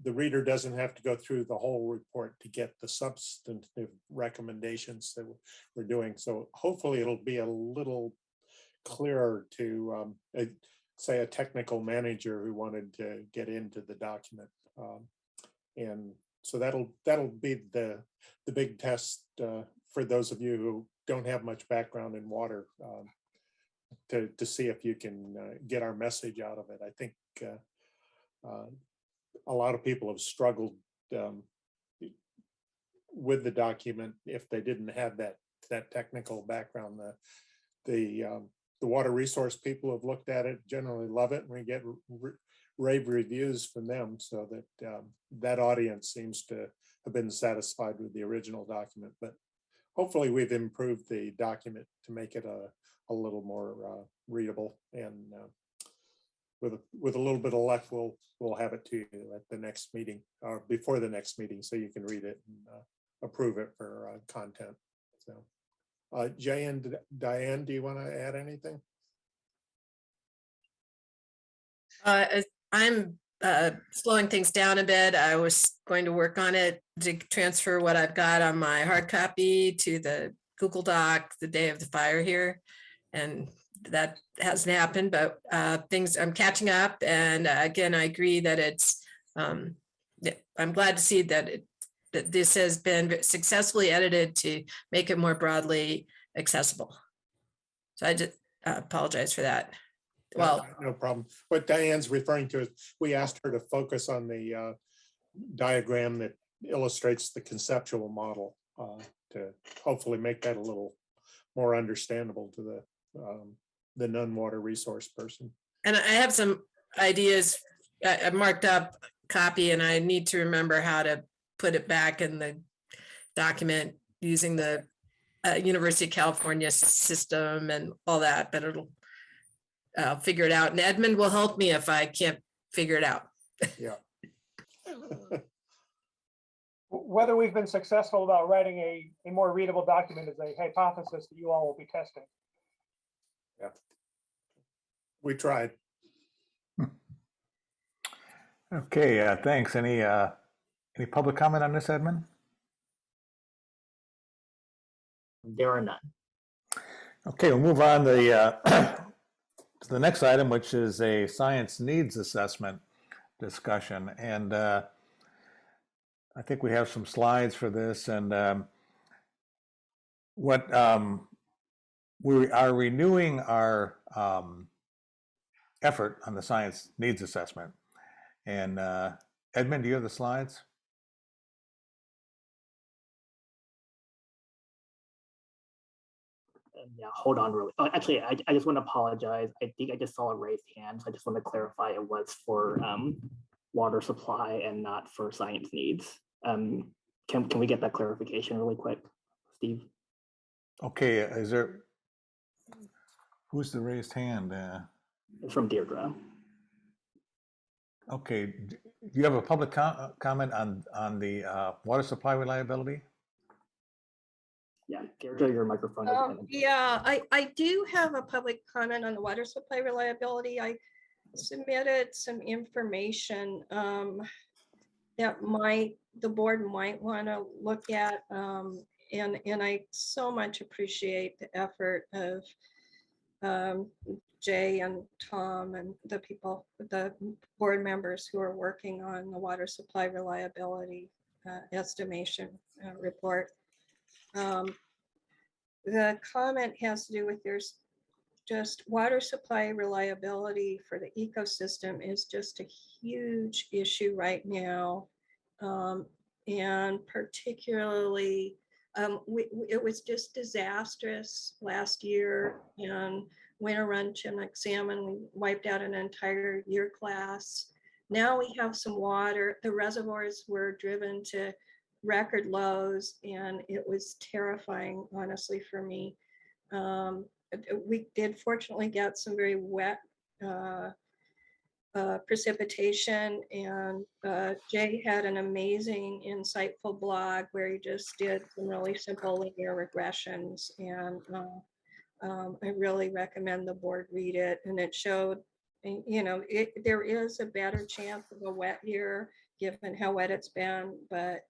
the reader doesn't have to go through the whole report to get the substantive recommendations that we're doing. So hopefully it'll be a little clearer to say a technical manager who wanted to get into the document. And so that'll be the big test for those of you who don't have much background in water, to see if you can get our message out of it. I think a lot of people have struggled with the document if they didn't have that technical background. The water resource people have looked at it, generally love it, and we get rave reviews from them, so that that audience seems to have been satisfied with the original document. But hopefully we've improved the document to make it a little more readable, and with a little bit of luck, we'll have it to you at the next meeting or before the next meeting, so you can read it and approve it for content. So, Jay and Diane, do you want to add anything? I'm slowing things down a bit. I was going to work on it to transfer what I've got on my hard copy to the Google Doc the day of the fire here. And that hasn't happened, but things I'm catching up. And again, I agree that it's, I'm glad to see that that this has been successfully edited to make it more broadly accessible. So I just apologize for that. Well, no problem. What Diane's referring to is we asked her to focus on the diagram that illustrates the conceptual model to hopefully make that a little more understandable to the non-water resource person. And I have some ideas. I marked up copy, and I need to remember how to put it back in the document using the University of California system and all that, but I'll figure it out. And Edmond will help me if I can't figure it out. Yeah. Whether we've been successful about writing a more readable document is a hypothesis that you all will be testing. Yeah. We tried. Okay, thanks. Any public comment on this, Edmond? There are none. Okay, we'll move on to the next item, which is a science needs assessment discussion. And I think we have some slides for this. And what we are renewing our effort on the science needs assessment. And Edmond, do you have the slides? Yeah, hold on really. Oh, actually, I just want to apologize. I think I just saw a raised hand. So I just want to clarify it was for water supply and not for science needs. Can we get that clarification really quick, Steve? Okay, is there, who's the raised hand? It's from Deirdre. Okay, do you have a public comment on the water supply reliability? Yeah, Deirdre, your microphone is on. Yeah, I do have a public comment on the water supply reliability. I submitted some information that the board might want to look at. And I so much appreciate the effort of Jay and Tom and the board members who are working on the water supply reliability estimation report. The comment has to do with there's just water supply reliability for the ecosystem is just a huge issue right now. And particularly, it was just disastrous last year. And Winter Run Chinook salmon, we wiped out an entire year class. Now we have some water. The reservoirs were driven to record lows, and it was terrifying, honestly, for me. We did fortunately get some very wet precipitation, and Jay had an amazing, insightful blog where he just did some really simple linear regressions, and I really recommend the board read it. And it showed, there is a better chance of a wet year given how wet it's been, but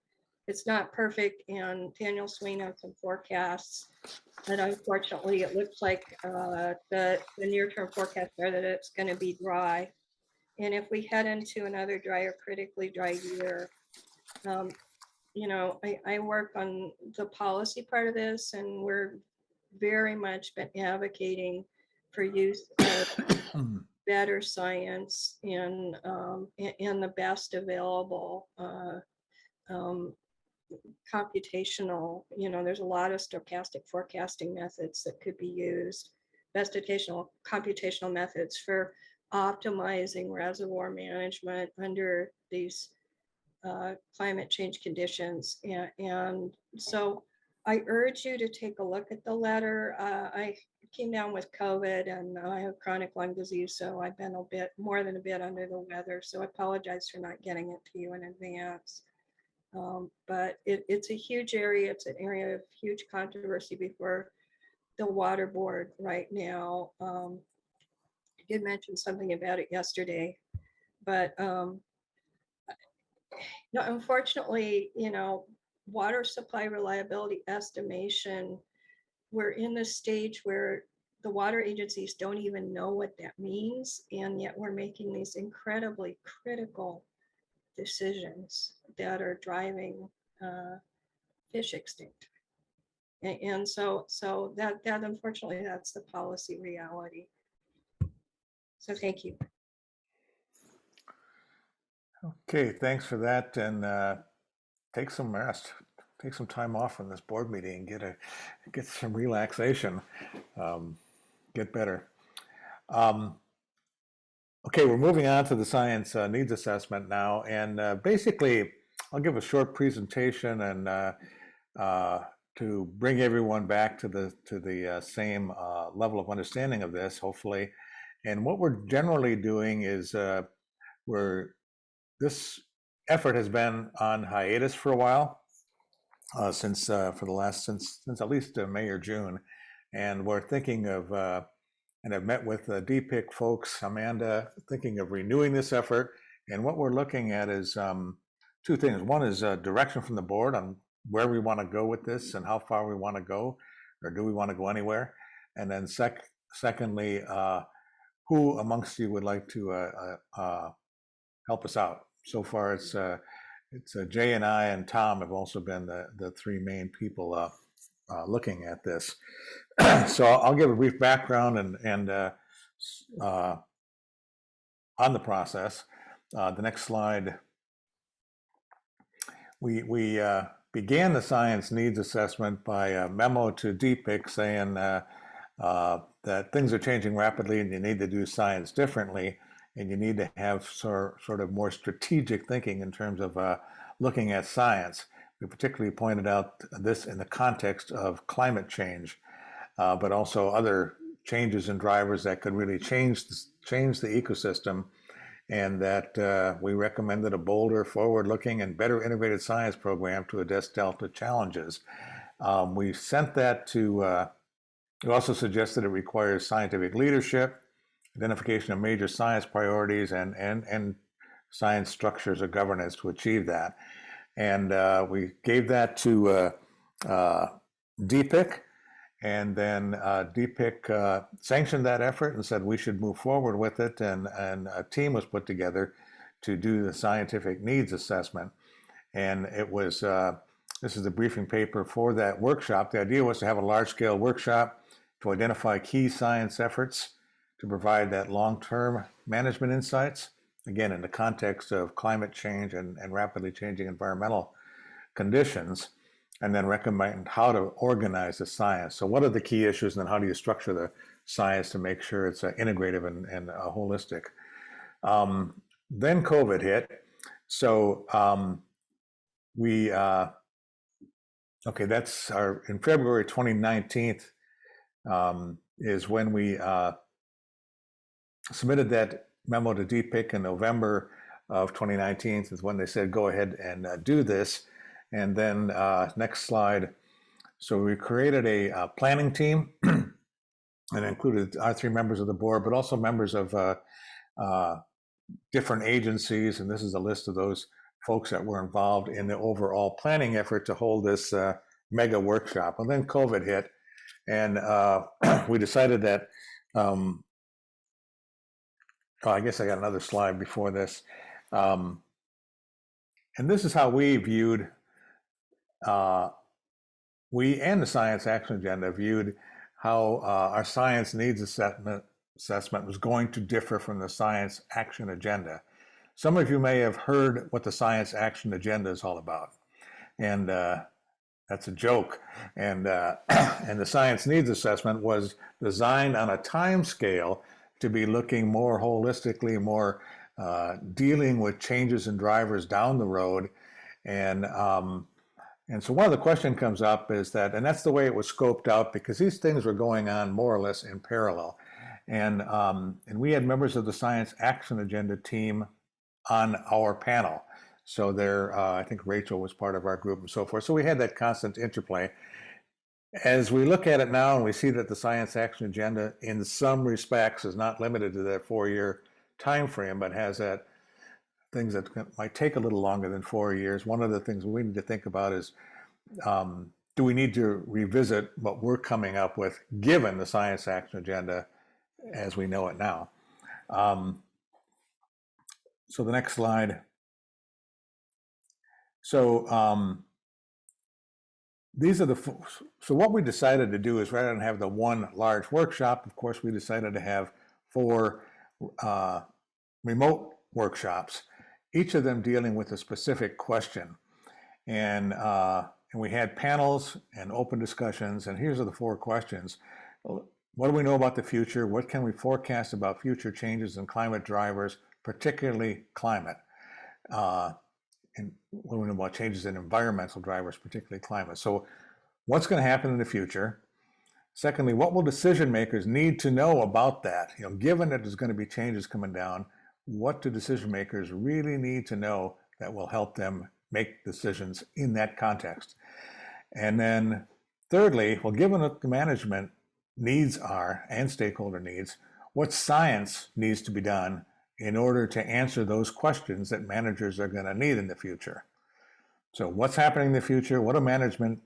it's not perfect. And Daniel Swain had some forecasts, and unfortunately it looks like the near-term forecasts are that it's going to be dry. And if we head into another dry or critically dry year, I work on the policy part of this, and we're very much been advocating for use of better science and the best available computational, there's a lot of stochastic forecasting methods that could be used, best computational methods for optimizing reservoir management under these climate change conditions. And so I urge you to take a look at the letter. I came down with COVID and I have chronic lung disease, so I've been more than a bit under the weather. So I apologize for not getting it to you in advance. But it's a huge area. It's an area of huge controversy before the water board right now. I did mention something about it yesterday, but no, unfortunately, water supply reliability estimation, we're in this stage where the water agencies don't even know what that means, and yet we're making these incredibly critical decisions that are driving fish extinct. And so that unfortunately, that's the policy reality. So thank you. Okay, thanks for that, and take some rest. Take some time off from this board meeting and get some relaxation. Get better. Okay, we're moving on to the science needs assessment now, and basically, I'll give a short presentation and to bring everyone back to the same level of understanding of this, hopefully. And what we're generally doing is this effort has been on hiatus for a while, since at least May or June, and we're thinking of and I've met with the DPIC folks, Amanda, thinking of renewing this effort. And what we're looking at is two things. One is direction from the board on where we want to go with this and how far we want to go, or do we want to go anywhere? And then secondly, who amongst you would like to help us out? So far, it's Jay and I and Tom have also been the three main people looking at this. So I'll give a brief background and on the process. The next slide. We began the science needs assessment by a memo to DPIC saying that things are changing rapidly and you need to do science differently, and you need to have sort of more strategic thinking in terms of looking at science. We particularly pointed out this in the context of climate change, but also other changes in drivers that could really change the ecosystem, and that we recommended a bolder, forward-looking, and better integrated science program to address Delta challenges. We sent that to, we also suggested it requires scientific leadership, identification of major science priorities, and science structures of governance to achieve that. And we gave that to DPIC, and then DPIC sanctioned that effort and said we should move forward with it, and a team was put together to do the scientific needs assessment. And it was, this is the briefing paper for that workshop. The idea was to have a large-scale workshop to identify key science efforts to provide that long-term management insights, again, in the context of climate change and rapidly changing environmental conditions, and then recommend how to organize the science. So what are the key issues, and then how do you structure the science to make sure it's integrative and holistic? Then COVID hit. So okay, that's in February 2019 is when we submitted that memo to DPIC. In November of 2019 is when they said, go ahead and do this. And then next slide. So we created a planning team and included our three members of the board, but also members of different agencies. And this is a list of those folks that were involved in the overall planning effort to hold this mega workshop. And then COVID hit, and we decided that, I guess I got another slide before this. And this is how we viewed, we and the Science Action Agenda viewed how our science needs assessment was going to differ from the Science Action Agenda. Some of you may have heard what the Science Action Agenda is all about. And that's a joke. And the Science Needs Assessment was designed on a time scale to be looking more holistically, more dealing with changes in drivers down the road. And so one of the questions comes up is that, and that's the way it was scoped out, because these things were going on more or less in parallel. And we had members of the Science Action Agenda team on our panel. So there, I think Rachel was part of our group and so forth. So we had that constant interplay. As we look at it now and we see that the Science Action Agenda in some respects is not limited to that 4-year time frame, but has that things that might take a little longer than 4 years. One of the things we need to think about is, do we need to revisit what we're coming up with given the science action agenda as we know it now? So the next slide. So these are so what we decided to do is, rather than have the one large workshop, of course, we decided to have 4 remote workshops, each of them dealing with a specific question. And we had panels and open discussions, and here's the 4 questions. What do we know about the future? What can we forecast about future changes in climate drivers, particularly climate? And what do we know about changes in environmental drivers, particularly climate? So what's going to happen in the future? Secondly, what will decision makers need to know about that? You know, given that there's going to be changes coming down, what do decision makers really need to know that will help them make decisions in that context? And then thirdly, well, given what the management needs are and stakeholder needs, what science needs to be done in order to answer those questions that managers are going to need in the future? So what's happening in the future? What do management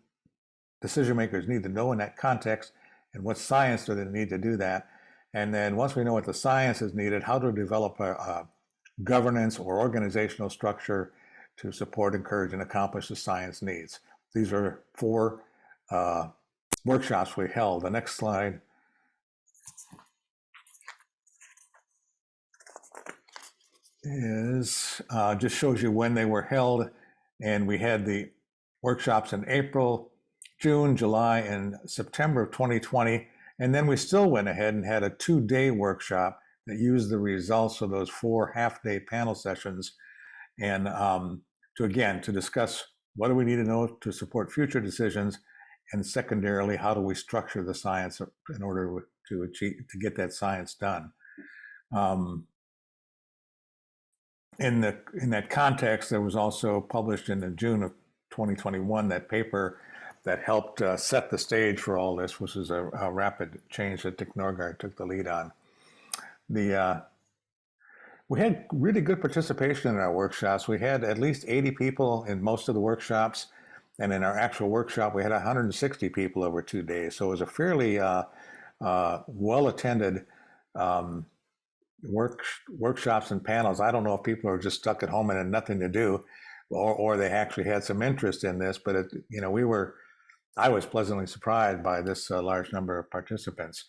decision makers need to know in that context? And what science do they need to do that? And then once we know what the science is needed, how to develop a governance or organizational structure to support, encourage, and accomplish the science needs. These are 4 workshops we held. The next slide. Just shows you when they were held, and we had the workshops in April, June, July, and September of 2020, and then we still went ahead and had a 2-day workshop that used the results of those 4 half-day panel sessions, and to discuss what do we need to know to support future decisions, and secondarily, how do we structure the science in order to get that science done. In that context, there was also published in June of 2021 that paper that helped set the stage for all this, which is a rapid change that Dick Norgard took the lead on. We had really good participation in our workshops. We had at least 80 people in most of the workshops, and in our actual workshop, we had 160 people over 2 days. So it was a fairly well-attended workshops and panels. I don't know if people are just stuck at home and had nothing to do, or they actually had some interest in this, but I was pleasantly surprised by this large number of participants.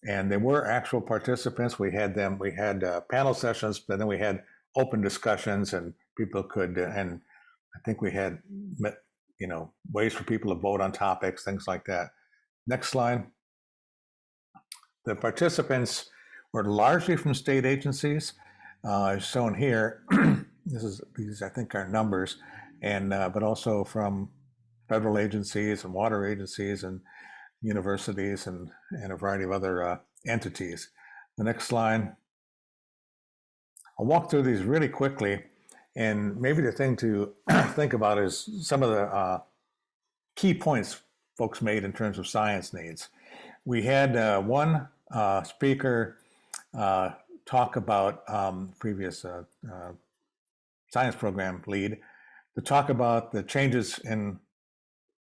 And there were actual participants. We had panel sessions, but then we had open discussions, and people could, and I think we had, ways for people to vote on topics, things like that. Next slide. The participants were largely from state agencies, as shown here. These I think are numbers, and but also from federal agencies and water agencies and universities and a variety of other entities. The next slide. I'll walk through these really quickly, and maybe the thing to think about is some of the key points folks made in terms of science needs. We had one speaker talk about previous science program lead to talk about the changes in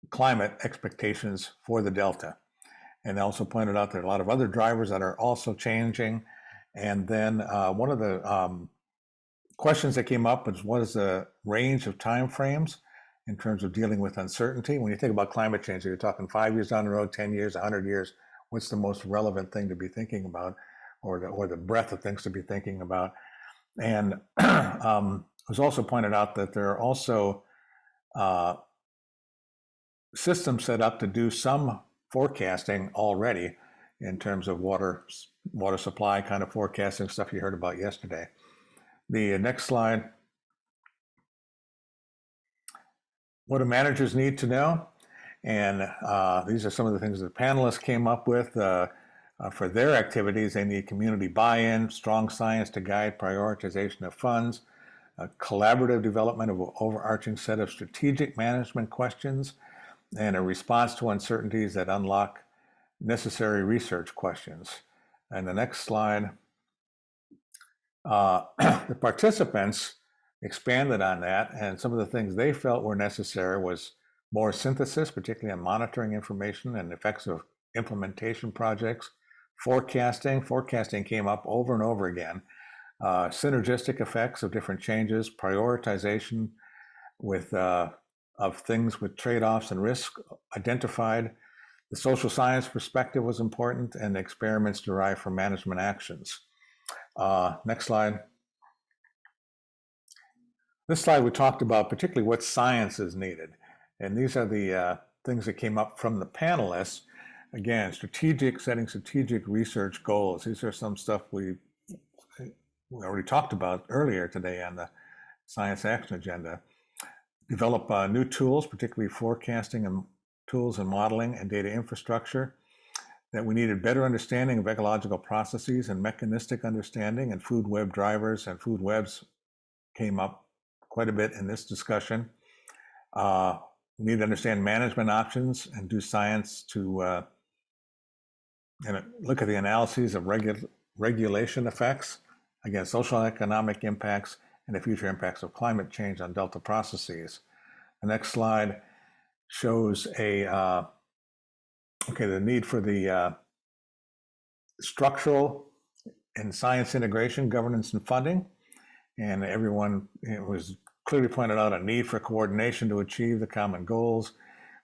climate expectations for the Delta. And also pointed out there are a lot of other drivers that are also changing. And then one of the questions that came up was, what is the range of timeframes in terms of dealing with uncertainty? When you think about climate change, you're talking 5 years down the road, 10 years, 100 years, what's the most relevant thing to be thinking about, or the breadth of things to be thinking about? And it was also pointed out that there are also systems set up to do some forecasting already in terms of water supply kind of forecasting stuff you heard about yesterday. The next slide. What do managers need to know? And these are some of the things that the panelists came up with. For their activities, they need community buy-in, strong science to guide prioritization of funds, a collaborative development of an overarching set of strategic management questions, and a response to uncertainties that unlock necessary research questions. And the next slide. The participants expanded on that, and some of the things they felt were necessary was more synthesis, particularly on monitoring information and effects of implementation projects. Forecasting came up over and over again. Synergistic effects of different changes, prioritization with of things with trade-offs and risk identified. The social science perspective was important, and experiments derived from management actions. Next slide. This slide we talked about particularly what science is needed. And these are the things that came up from the panelists. Again, setting strategic research goals. These are some stuff we already talked about earlier today on the Science Action Agenda. Develop new tools, particularly forecasting and tools and modeling and data infrastructure. That we needed better understanding of ecological processes and mechanistic understanding, and food web drivers and food webs came up quite a bit in this discussion. We need to understand management options and do science to look at the analyses of regulation effects, again, social and economic impacts, and the future impacts of climate change on Delta processes. The next slide shows the need for the structural and science integration, governance, and funding. And everyone, it was clearly pointed out a need for coordination to achieve the common goals,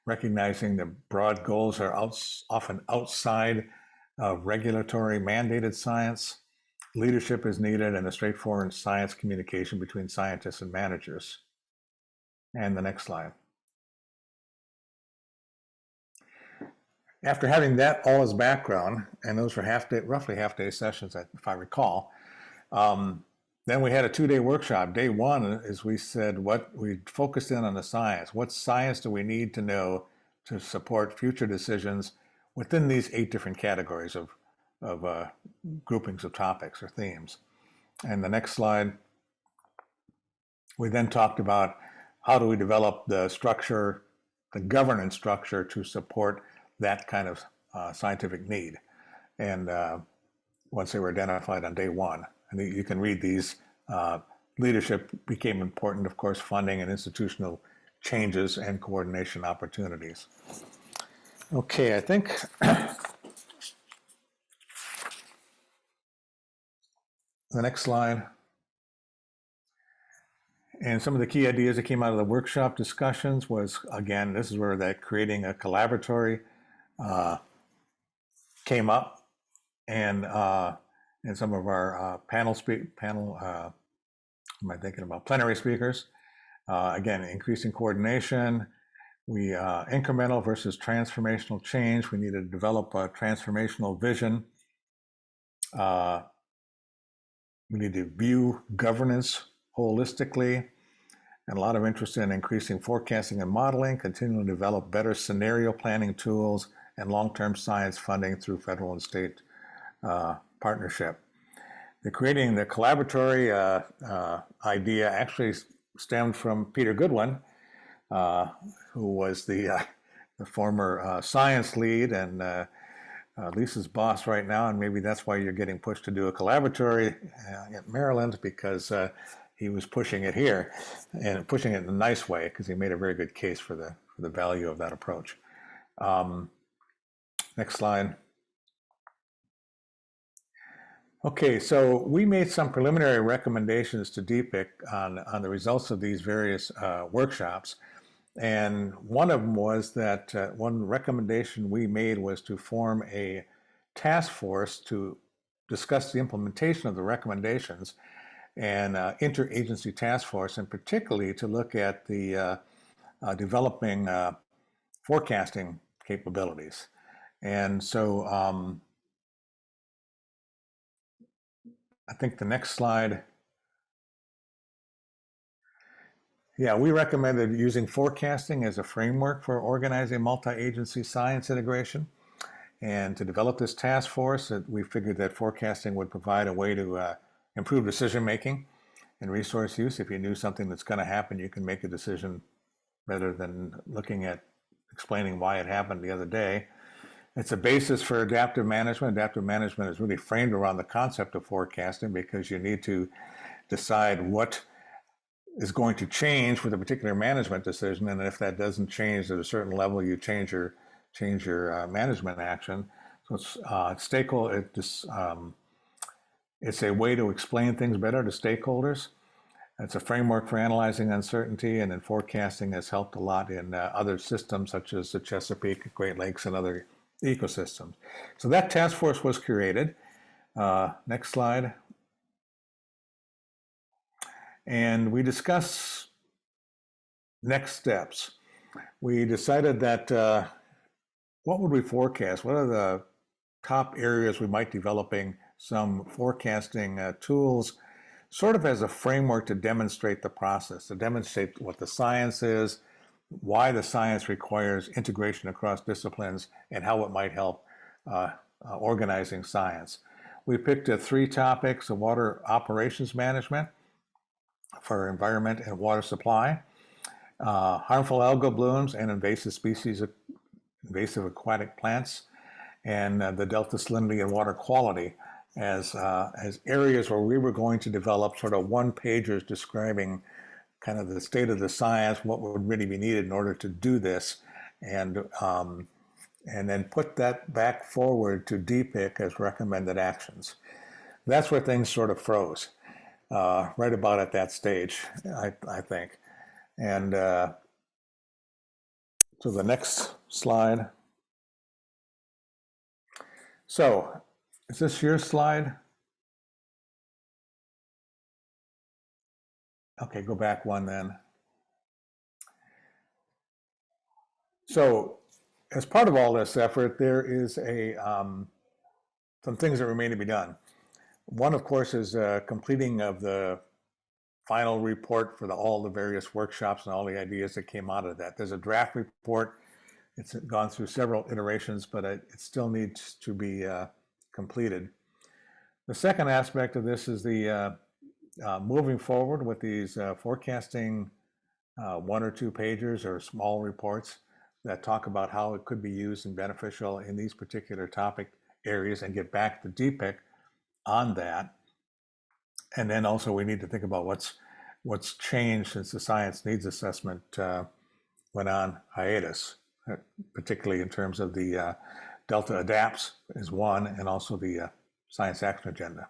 recognizing that broad goals are often outside of regulatory mandated science. Leadership is needed and a straightforward science communication between scientists and managers. And the next slide. After having that all as background, and those were roughly half-day sessions, if I recall, then we had a 2-day workshop. Day one, as we said, we focused in on the science. What science do we need to know to support future decisions within these 8 different categories of groupings of topics or themes? And the next slide, we then talked about how do we develop the structure, the governance structure to support that kind of scientific need. And once they were identified on day one, and you can read these, leadership became important, of course, funding and institutional changes and coordination opportunities. Okay, I think the next slide. And some of the key ideas that came out of the workshop discussions was, again, this is where that creating a collaboratory came up, and some of our plenary speakers. Again, increasing coordination. We incremental versus transformational change. We need to develop a transformational vision. We need to view governance holistically, and a lot of interest in increasing forecasting and modeling, continuing to develop better scenario planning tools, and long-term science funding through federal and state partnership. Creating the collaboratory idea actually stemmed from Peter Goodwin, who was the former science lead and Lisa's boss right now, and maybe that's why you're getting pushed to do a collaboratory at Maryland, because he was pushing it here, and pushing it in a nice way, because he made a very good case for the value of that approach. Next slide. Okay, so we made some preliminary recommendations to DPIC on the results of these various workshops. And one of them was that one recommendation we made was to form a task force to discuss the implementation of the recommendations, and interagency task force, and particularly to look at the developing forecasting capabilities. And so I think the next slide. Yeah, we recommended using forecasting as a framework for organizing multi-agency science integration. And to develop this task force, we figured that forecasting would provide a way to improve decision-making and resource use. If you knew something that's going to happen, you can make a decision rather than looking at explaining why it happened the other day. It's a basis for adaptive management. Adaptive management is really framed around the concept of forecasting, because you need to decide what is going to change with a particular management decision, and if that doesn't change at a certain level, you change your management action. So it's stakeholder. It's a way to explain things better to stakeholders. It's a framework for analyzing uncertainty, and then forecasting has helped a lot in other systems such as the Chesapeake, Great Lakes, and other ecosystems. So that task force was created. Next slide. And we discuss next steps. We decided that what would we forecast? What are the top areas we might be developing some forecasting tools, sort of as a framework to demonstrate the process, to demonstrate what the science is, why the science requires integration across disciplines, and how it might help organizing science. We picked 3 topics: of water operations management for environment and water supply, harmful algal blooms and invasive species, invasive aquatic plants, and the Delta salinity and water quality as areas where we were going to develop sort of one-pagers describing kind of the state of the science, what would really be needed in order to do this, and then put that back forward to DPIC as recommended actions. That's where things sort of froze, right about at that stage, I think. And so the next slide. So, is this your slide? Okay, go back one then. So, as part of all this effort, there is some things that remain to be done. One, of course, is completing of the final report for all the various workshops and all the ideas that came out of that. There's a draft report. It's gone through several iterations, but it still needs to be completed. The second aspect of this is the moving forward with these forecasting 1 or 2 pagers or small reports that talk about how it could be used and beneficial in these particular topic areas, and get back to DPIC on that. And then also we need to think about what's changed since the science needs assessment went on hiatus, particularly in terms of the Delta Adapts is one, and also the Science Action Agenda.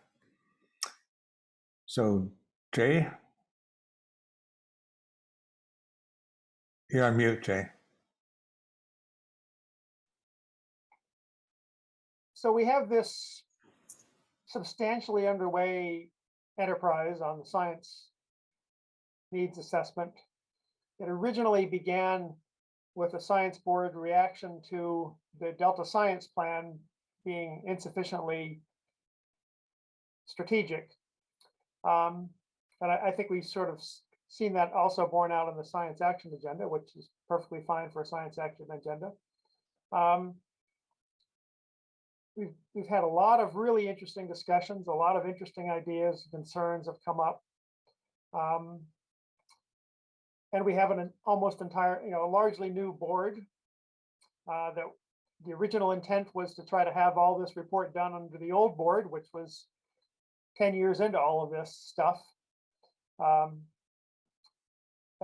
So, Jay? You're on mute, Jay. So we have this substantially underway enterprise on the science needs assessment. It originally began with a science board reaction to the Delta Science Plan being insufficiently strategic. And I think we've sort of seen that also borne out in the Science Action Agenda, which is perfectly fine for a Science Action Agenda. We've had a lot of really interesting discussions, a lot of interesting ideas, concerns have come up. And we have an almost entire, a largely new board that the original intent was to try to have all this report done under the old board, which was 10 years into all of this stuff. And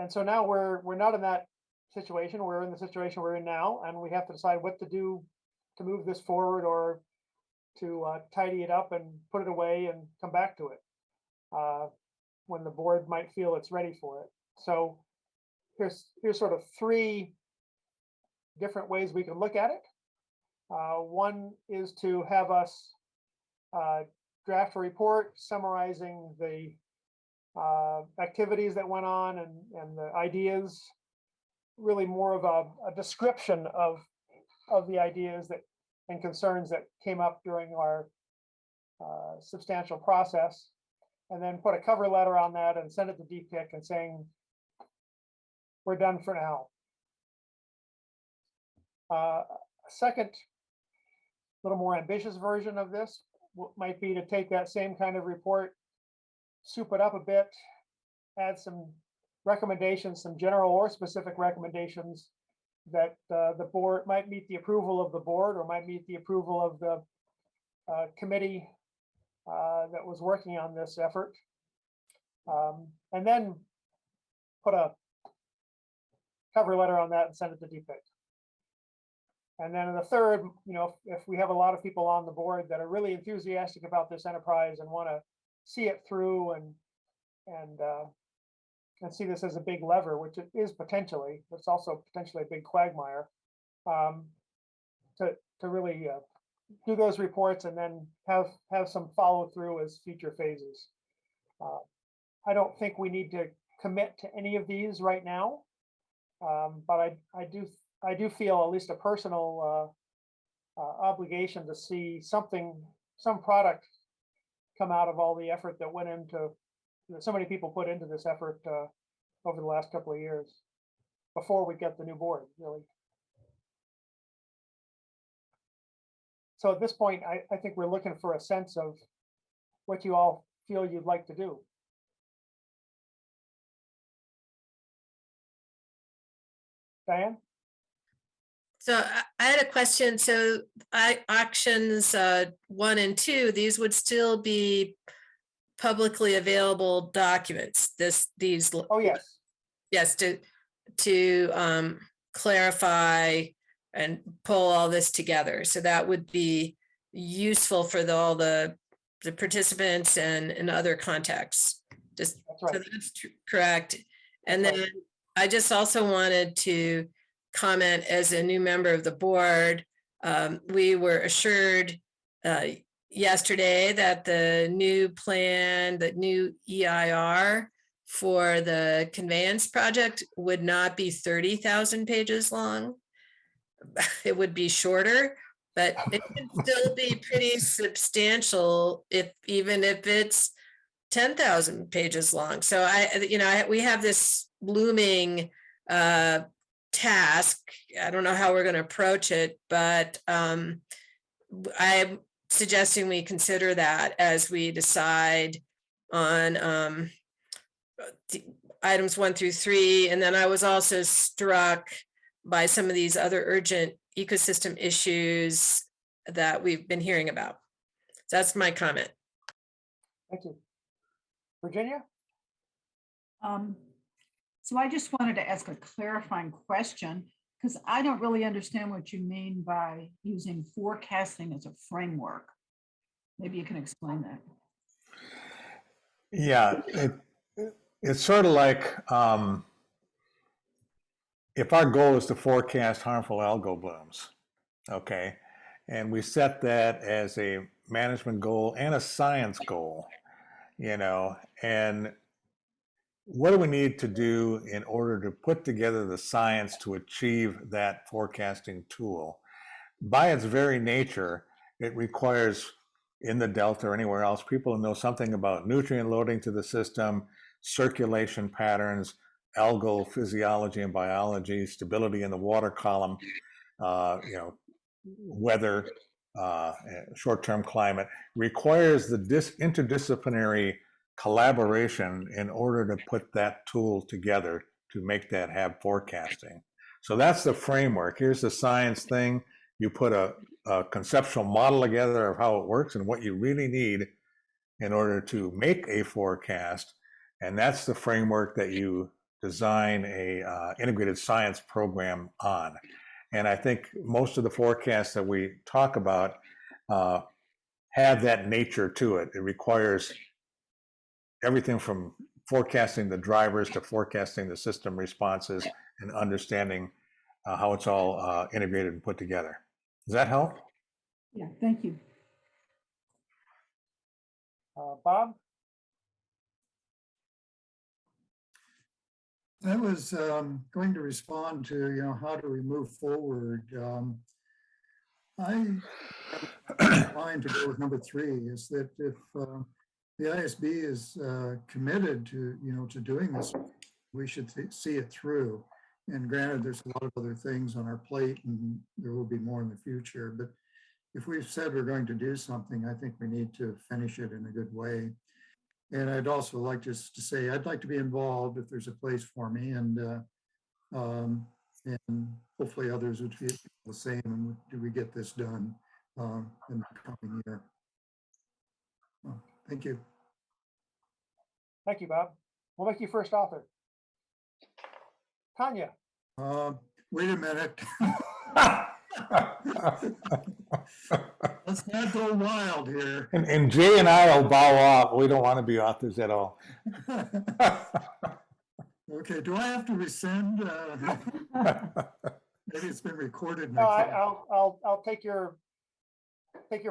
so now we're not in that situation. We're in the situation we're in now, and we have to decide what to do to move this forward, or to tidy it up and put it away and come back to it when the board might feel it's ready for it. So here's sort of 3 different ways we can look at it. One is to have us draft a report summarizing the activities that went on and the ideas, really more of a description of the ideas that and concerns that came up during our substantial process, and then put a cover letter on that and send it to DPIC and saying, we're done for now. A second, little more ambitious version of this might be to take that same kind of report, soup it up a bit, add some recommendations, some general or specific recommendations that the board might meet the approval of the board, or might meet the approval of the committee that was working on this effort. And then put a cover letter on that and send it to DPIC. And then the third, if we have a lot of people on the board that are really enthusiastic about this enterprise and want to see it through and see this as a big lever, which it is potentially, but it's also potentially a big quagmire, to really do those reports and then have some follow through as future phases. I don't think we need to commit to any of these right now, but I do feel at least a personal obligation to see some product come out of all the effort that went into, so many people put into this effort over the last couple of years before we get the new board, really. So at this point, I think we're looking for a sense of what you all feel you'd like to do. Diane? So I had a question. So auctions 1 and 2, these would still be publicly available documents. These. Oh, yes. Yes, to clarify and pull all this together. So that would be useful for all the participants and in other contexts. Just that's right. So that's correct. And then I just also wanted to comment as a new member of the board. We were assured yesterday that the new plan, the new EIR for the conveyance project would not be 30,000 pages long. It would be shorter, but it would still be pretty substantial even if it's 10,000 pages long. So we have this looming task. I don't know how we're going to approach it, but I'm suggesting we consider that as we decide on items 1 through 3. And then I was also struck by some of these other urgent ecosystem issues that we've been hearing about. So that's my comment. Thank you. Virginia? So I just wanted to ask a clarifying question, because I don't really understand what you mean by using forecasting as a framework. Maybe you can explain that. Yeah, it's sort of like if our goal is to forecast harmful algal blooms, okay, and we set that as a management goal and a science goal, and what do we need to do in order to put together the science to achieve that forecasting tool? By its very nature, it requires, in the Delta or anywhere else, people to know something about nutrient loading to the system, circulation patterns, algal physiology and biology, stability in the water column, weather, short-term climate, requires the interdisciplinary collaboration in order to put that tool together to make that have forecasting. So that's the framework. Here's the science thing. You put a conceptual model together of how it works and what you really need in order to make a forecast. And that's the framework that you design a integrated science program on. And I think most of the forecasts that we talk about have that nature to it. It requires everything from forecasting the drivers to forecasting the system responses and understanding how it's all integrated and put together. Does that help? Yeah, thank you. Bob? I was going to respond to, how do we move forward? I inclined to go with number 3, is that if the ISB is committed to, to doing this, we should see it through. And granted, there's a lot of other things on our plate and there will be more in the future, but if we've said we're going to do something, I think we need to finish it in a good way. And I'd also like just to say, I'd like to be involved if there's a place for me, and hopefully others would feel the same, and do we get this done in the coming year. Well, thank you. Thank you, Bob. We'll make you first author. Tanya. Wait a minute. Let's not go wild here. And Jay and I will bow off. We don't want to be authors at all. Okay, do I have to rescind? Maybe it's been recorded. No, I'll take your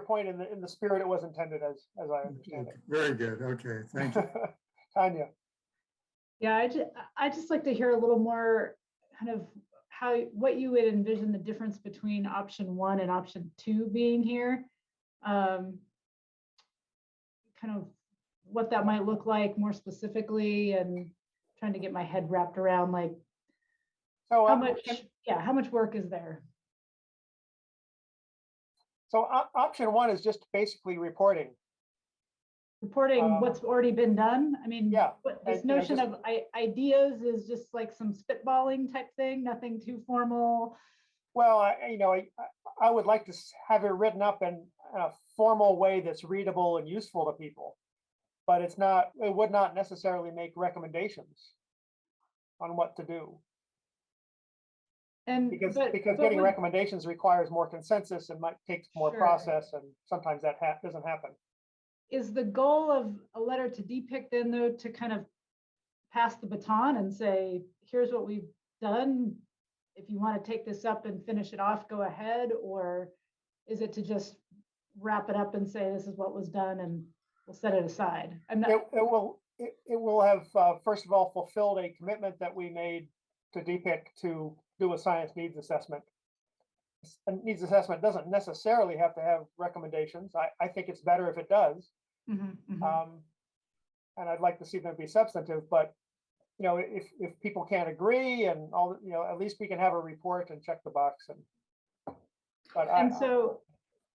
point in the spirit it was intended as I understand it. Very good. Okay, thank you. Tanya. Yeah, I just like to hear a little more kind of what you would envision the difference between option 1 and option 2 being here. Kind of what that might look like more specifically, and trying to get my head wrapped around like how much work is there? So option 1 is just basically reporting. Reporting what's already been done. I mean, yeah, this notion of ideas is just like some spitballing type thing, nothing too formal. Well, I would like to have it written up in a formal way that's readable and useful to people, but it would not necessarily make recommendations on what to do. And because getting recommendations requires more consensus and might take more process, and sometimes that doesn't happen. Is the goal of a letter to DPIC then, though, to kind of pass the baton and say, here's what we've done. If you want to take this up and finish it off, go ahead? Or is it to just wrap it up and say, this is what was done and we'll set it aside? It will have, first of all, fulfilled a commitment that we made to DPIC to do a science needs assessment. A needs assessment doesn't necessarily have to have recommendations. I think it's better if it does. Mm-hmm. And I'd like to see them be substantive, but if people can't agree and all, at least we can have a report and check the box.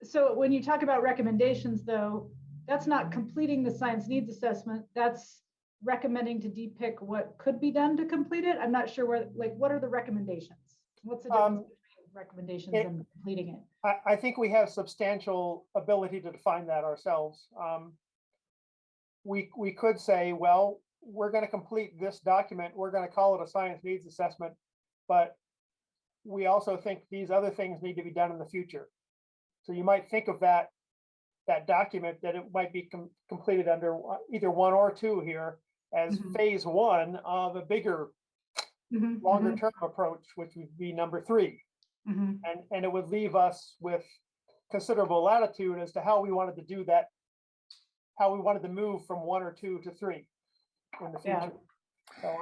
So when you talk about recommendations, though, that's not completing the science needs assessment. That's recommending to DPIC what could be done to complete it. I'm not sure what are the recommendations? What's the difference between recommendations and completing it? I think we have substantial ability to define that ourselves. We could say, well, we're going to complete this document. We're going to call it a science needs assessment, but we also think these other things need to be done in the future. So you might think of that document that it might be completed under either 1 or 2 here as phase 1 of a bigger, longer term approach, which would be number 3. And it would leave us with considerable latitude as to how we wanted to do that, how we wanted to move from 1 or 2 to 3 in the future. So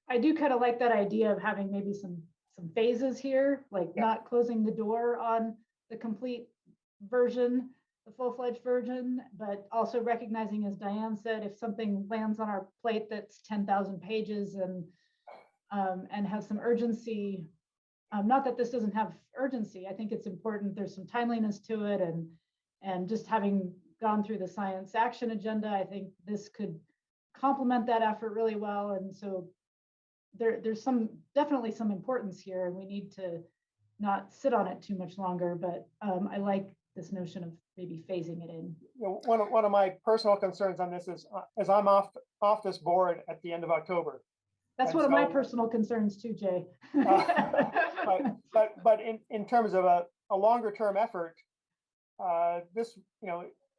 I do kind of like that idea of having maybe some phases here, like not closing the door on the complete version, the full-fledged version, but also recognizing, as Diane said, if something lands on our plate that's 10,000 pages and has some urgency, not that this doesn't have urgency, I think it's important there's some timeliness to it, and just having gone through the science action agenda, I think this could complement that effort really well. And so there's definitely some importance here, and we need to not sit on it too much longer, but I like this notion of maybe phasing it in. One of my personal concerns on this is I'm off this board at the end of October. That's one of my personal concerns too, Jay. But in terms of a longer term effort, this,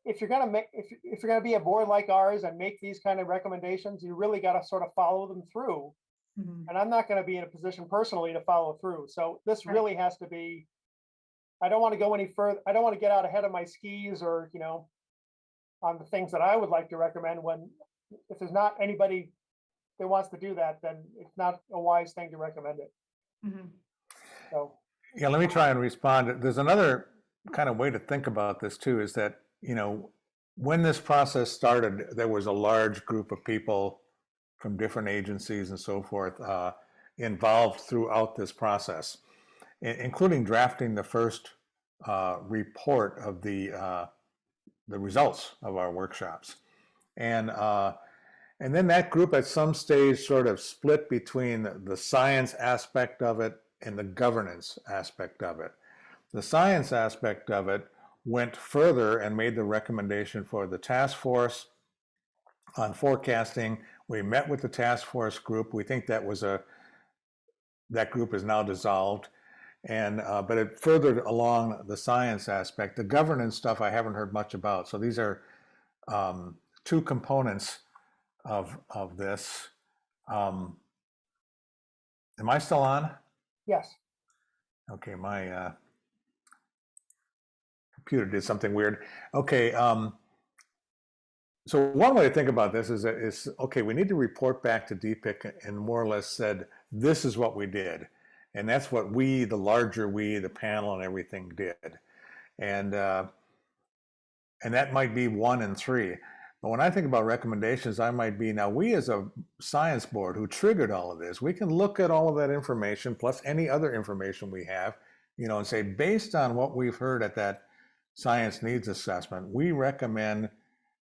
if you're gonna be a board like ours and make these kind of recommendations, you really got to sort of follow them through. And I'm not going to be in a position personally to follow through. So this really has to be, I don't want to go any further. I don't want to get out ahead of my skis or, on the things that I would like to recommend, when if there's not anybody that wants to do that, then it's not a wise thing to recommend it. So. Yeah, let me try and respond. There's another kind of way to think about this too, is that, when this process started, there was a large group of people from different agencies and so forth involved throughout this process, including drafting the first report of the results of our workshops. And then that group at some stage sort of split between the science aspect of it and the governance aspect of it. The science aspect of it went further and made the recommendation for the task force on forecasting, We met with the task force group. We think that group is now dissolved. And but it furthered along the science aspect. The governance stuff I haven't heard much about. So these are two components of this. Am I still on? Yes. Okay, my computer did something weird. Okay, so one way to think about this is okay, we need to report back to DPIC and more or less said, this is what we did. And that's what we, the larger we, the panel and everything did. And that might be 1 and 3. But when I think about recommendations, I might be, now we as a science board who triggered all of this, we can look at all of that information plus any other information we have, you know, and say, based on what we've heard at that science needs assessment, we recommend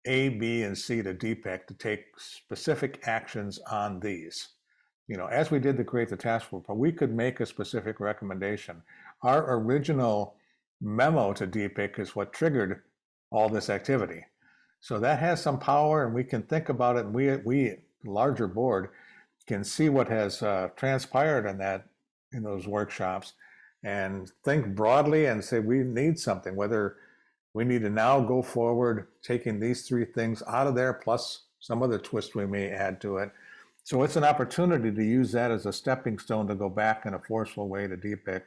A, B, and C to DPIC to take specific actions on these. You know, as we did to create the task force, we could make a specific recommendation. Our original memo to DPIC is what triggered all this activity. So that has some power, and we can think about it. And we larger board, can see what has transpired in those workshops, and think broadly and say we need something. Whether we need to now go forward, taking these 3 things out of there, plus some other twist we may add to it. So it's an opportunity to use that as a stepping stone to go back in a forceful way to DPIC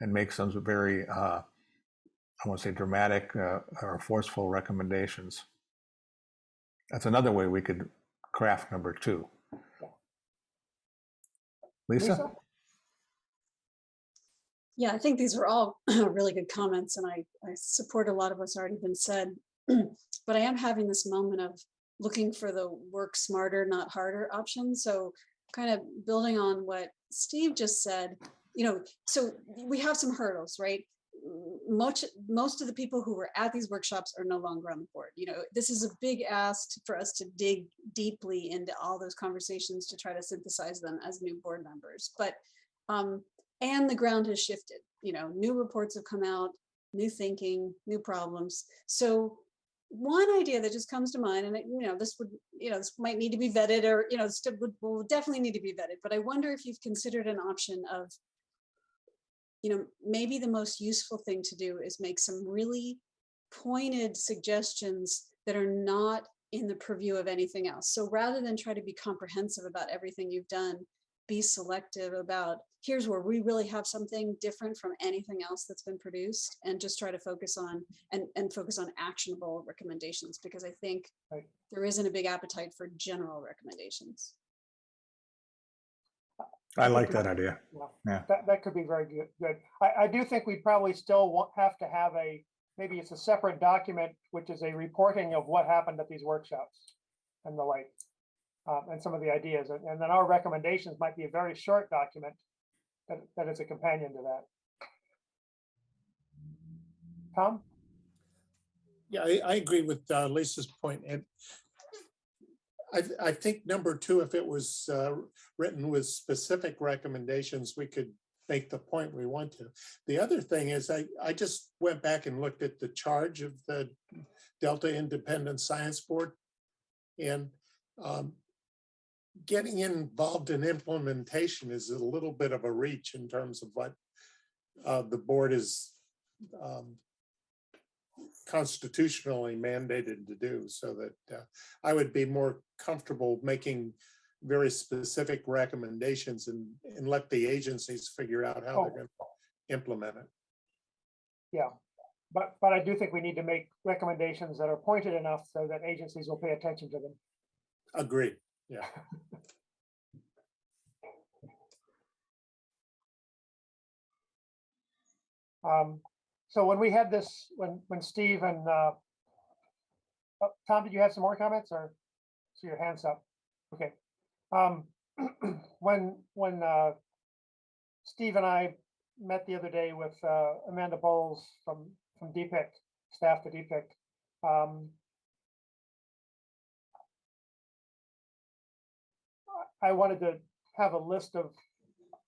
and make some very, I won't say dramatic or forceful recommendations. That's another way we could craft number 2. Lisa? Yeah, I think these were all really good comments, and I support a lot of what's already been said. But I am having this moment of looking for the work smarter, not harder option. So kind of building on what Steve just said, you know, so we have some hurdles, right? Most of the people who were at these workshops are no longer on the board. You know, this is a big ask for us to dig deeply into all those conversations to try to synthesize them as new board members. But and the ground has shifted. You know, new reports have come out, new thinking, new problems. So one idea that just comes to mind, and you know, this might need to be vetted, or you know, this will definitely need to be vetted. But I wonder if you've considered an option of, you know, maybe the most useful thing to do is make some really pointed suggestions that are not in the purview of anything else. So rather than try to be comprehensive about everything you've done, be selective about, here's where we really have something different from anything else that's been produced, and just try to focus on and focus on actionable recommendations, because I think there isn't a big appetite for general recommendations. I like that idea. Yeah. That could be very good. I do think we probably still have to have maybe it's a separate document, which is a reporting of what happened at these workshops and the like, and some of the ideas. And then our recommendations might be a very short document that is a companion to that. Tom? Yeah, I agree with Lisa's point. And I think number 2, if it was written with specific recommendations, we could make the point we want to. The other thing is I just went back and looked at the charge of the Delta Independent Science Board, and getting involved in implementation is a little bit of a reach in terms of what the board is constitutionally mandated to do, so that I would be more comfortable making very specific recommendations and let the agencies figure out how they're going to implement it. Yeah, but I do think we need to make recommendations that are pointed enough so that agencies will pay attention to them. Agreed. Yeah. So when we had this, when Steve and Tom, did you have some more comments, or see your hands up? Okay. When Steve and I met the other day with Amanda Bowles from DPIC, staff to DPIC, I wanted to have a list of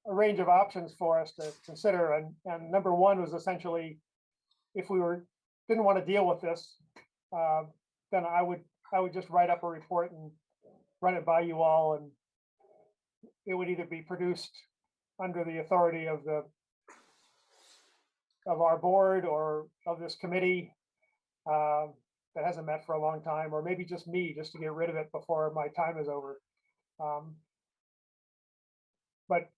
a range of options for us to consider, and number 1 was essentially, if we didn't want to deal with this, then I would just write up a report and run it by you all, and it would either be produced under the authority of our board or of this committee that hasn't met for a long time, or maybe just me, just to get rid of it before my time is over. But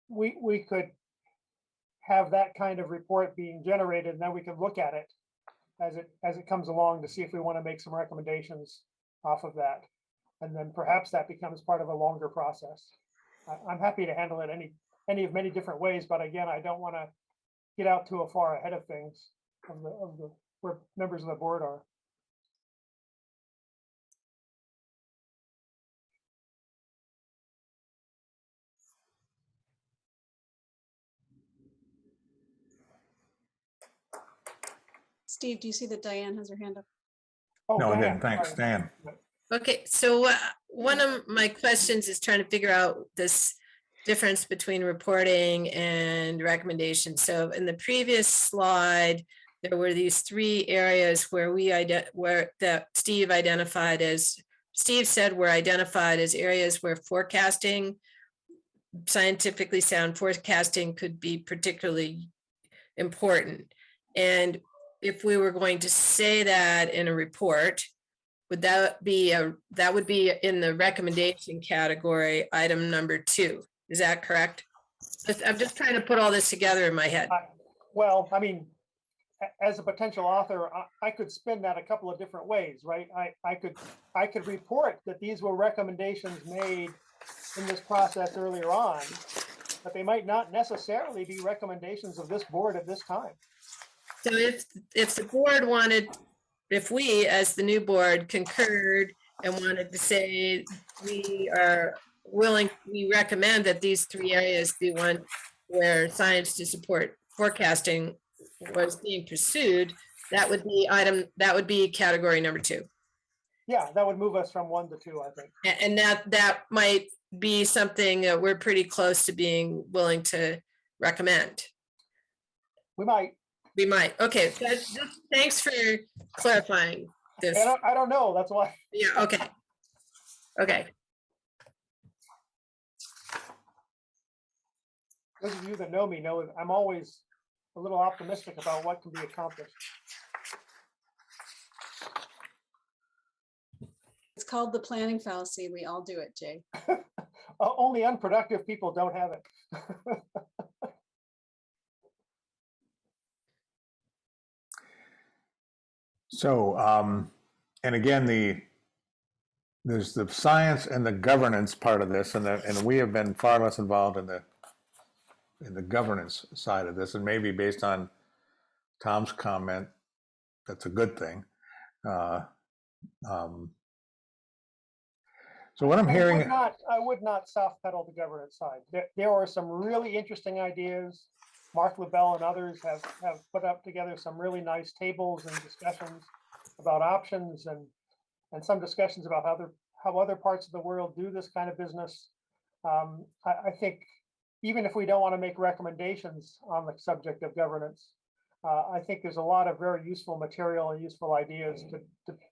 we could have that kind of report being generated, and then we can look at it as it comes along to see if we want to make some recommendations off of that. And then perhaps that becomes part of a longer process. I'm happy to handle it any of many different ways, but again, I don't want to get out too far ahead of things of the where members of the board are. Steve, do you see that Diane has her hand up? Oh, No, I Diane, didn't. Thanks, sorry. Dan. Okay, so one of my questions is trying to figure out this difference between reporting and recommendations. So in the previous slide, there were these three areas where Steve said were identified as areas where forecasting, scientifically sound forecasting, could be particularly important. And if we were going to say that in a report, would that would be in the recommendation category, item number 2? Is that correct? I'm just trying to put all this together in my head. Well, I mean, as a potential author, I could spin that a couple of different ways, right? I could report that these were recommendations made in this process earlier on, but they might not necessarily be recommendations of this board at this time. So if the board wanted, if we as the new board concurred and wanted to say we recommend that these three areas be one where science to support forecasting was being pursued, that would be category number 2. Yeah, that would move us from 1 to 2, I think. And that might be something that we're pretty close to being willing to recommend. We might. Okay, thanks for clarifying this. I don't know, that's why. Yeah, okay. Those of you that know me know I'm always a little optimistic about what can be accomplished. It's called the planning fallacy. We all do it, Jay. Only unproductive people don't have it. So, and again, there's the science and the governance part of this, and we have been far less involved in the governance side of this, and maybe based on Tom's comment, that's a good thing. So what I'm hearing, I would not soft pedal the governance side. There are some really interesting ideas. Mark LaBelle and others have put up together some really nice tables and discussions about options and some discussions about how other parts of the world do this kind of business. I think even if we don't want to make recommendations on the subject of governance, I think there's a lot of very useful material and useful ideas to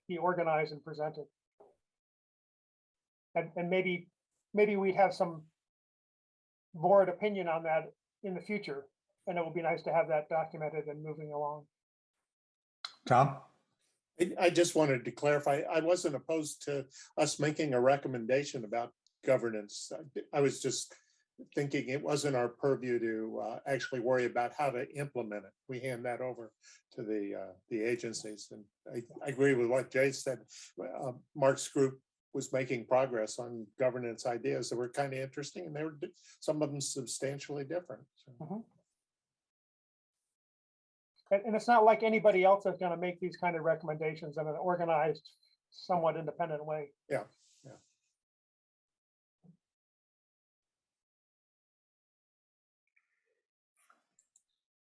be organized and presented. And maybe we'd have some board opinion on that in the future. And it would be nice to have that documented and moving along. Tom? I just wanted to clarify, I wasn't opposed to us making a recommendation about governance. I was just thinking it wasn't our purview to actually worry about how to implement it. We hand that over to the agencies. And I agree with what Jay said. Mark's group was making progress on governance ideas that were kind of interesting, and they were some of them substantially different. So. And it's not like anybody else is going to make these kind of recommendations in an organized, somewhat independent way. Yeah.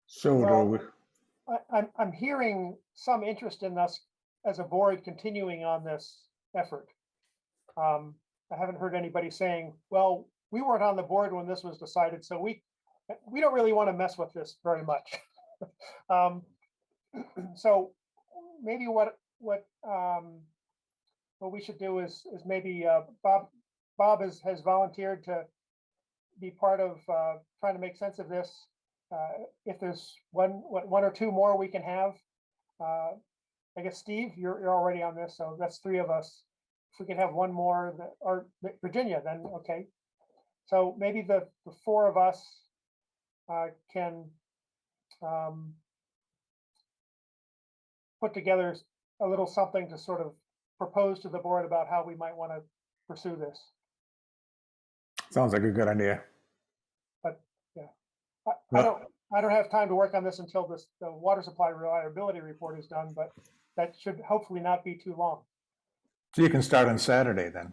So I'm hearing some interest in us as a board continuing on this effort. I haven't heard anybody saying, well, we weren't on the board when this was decided, so we don't really want to mess with this very much. So maybe what what we should do is maybe Bob has volunteered to be part of trying to make sense of this. If there's one or two more we can have, I guess Steve, you're already on this, so that's three of us. If we can have one more, or Virginia, then okay. So maybe the four of us can put together a little something to sort of propose to the board about how we might want to pursue this. Sounds like a good idea. But yeah, I don't have time to work on this until the water supply reliability report is done, but that should hopefully not be too long. So you can start on Saturday then.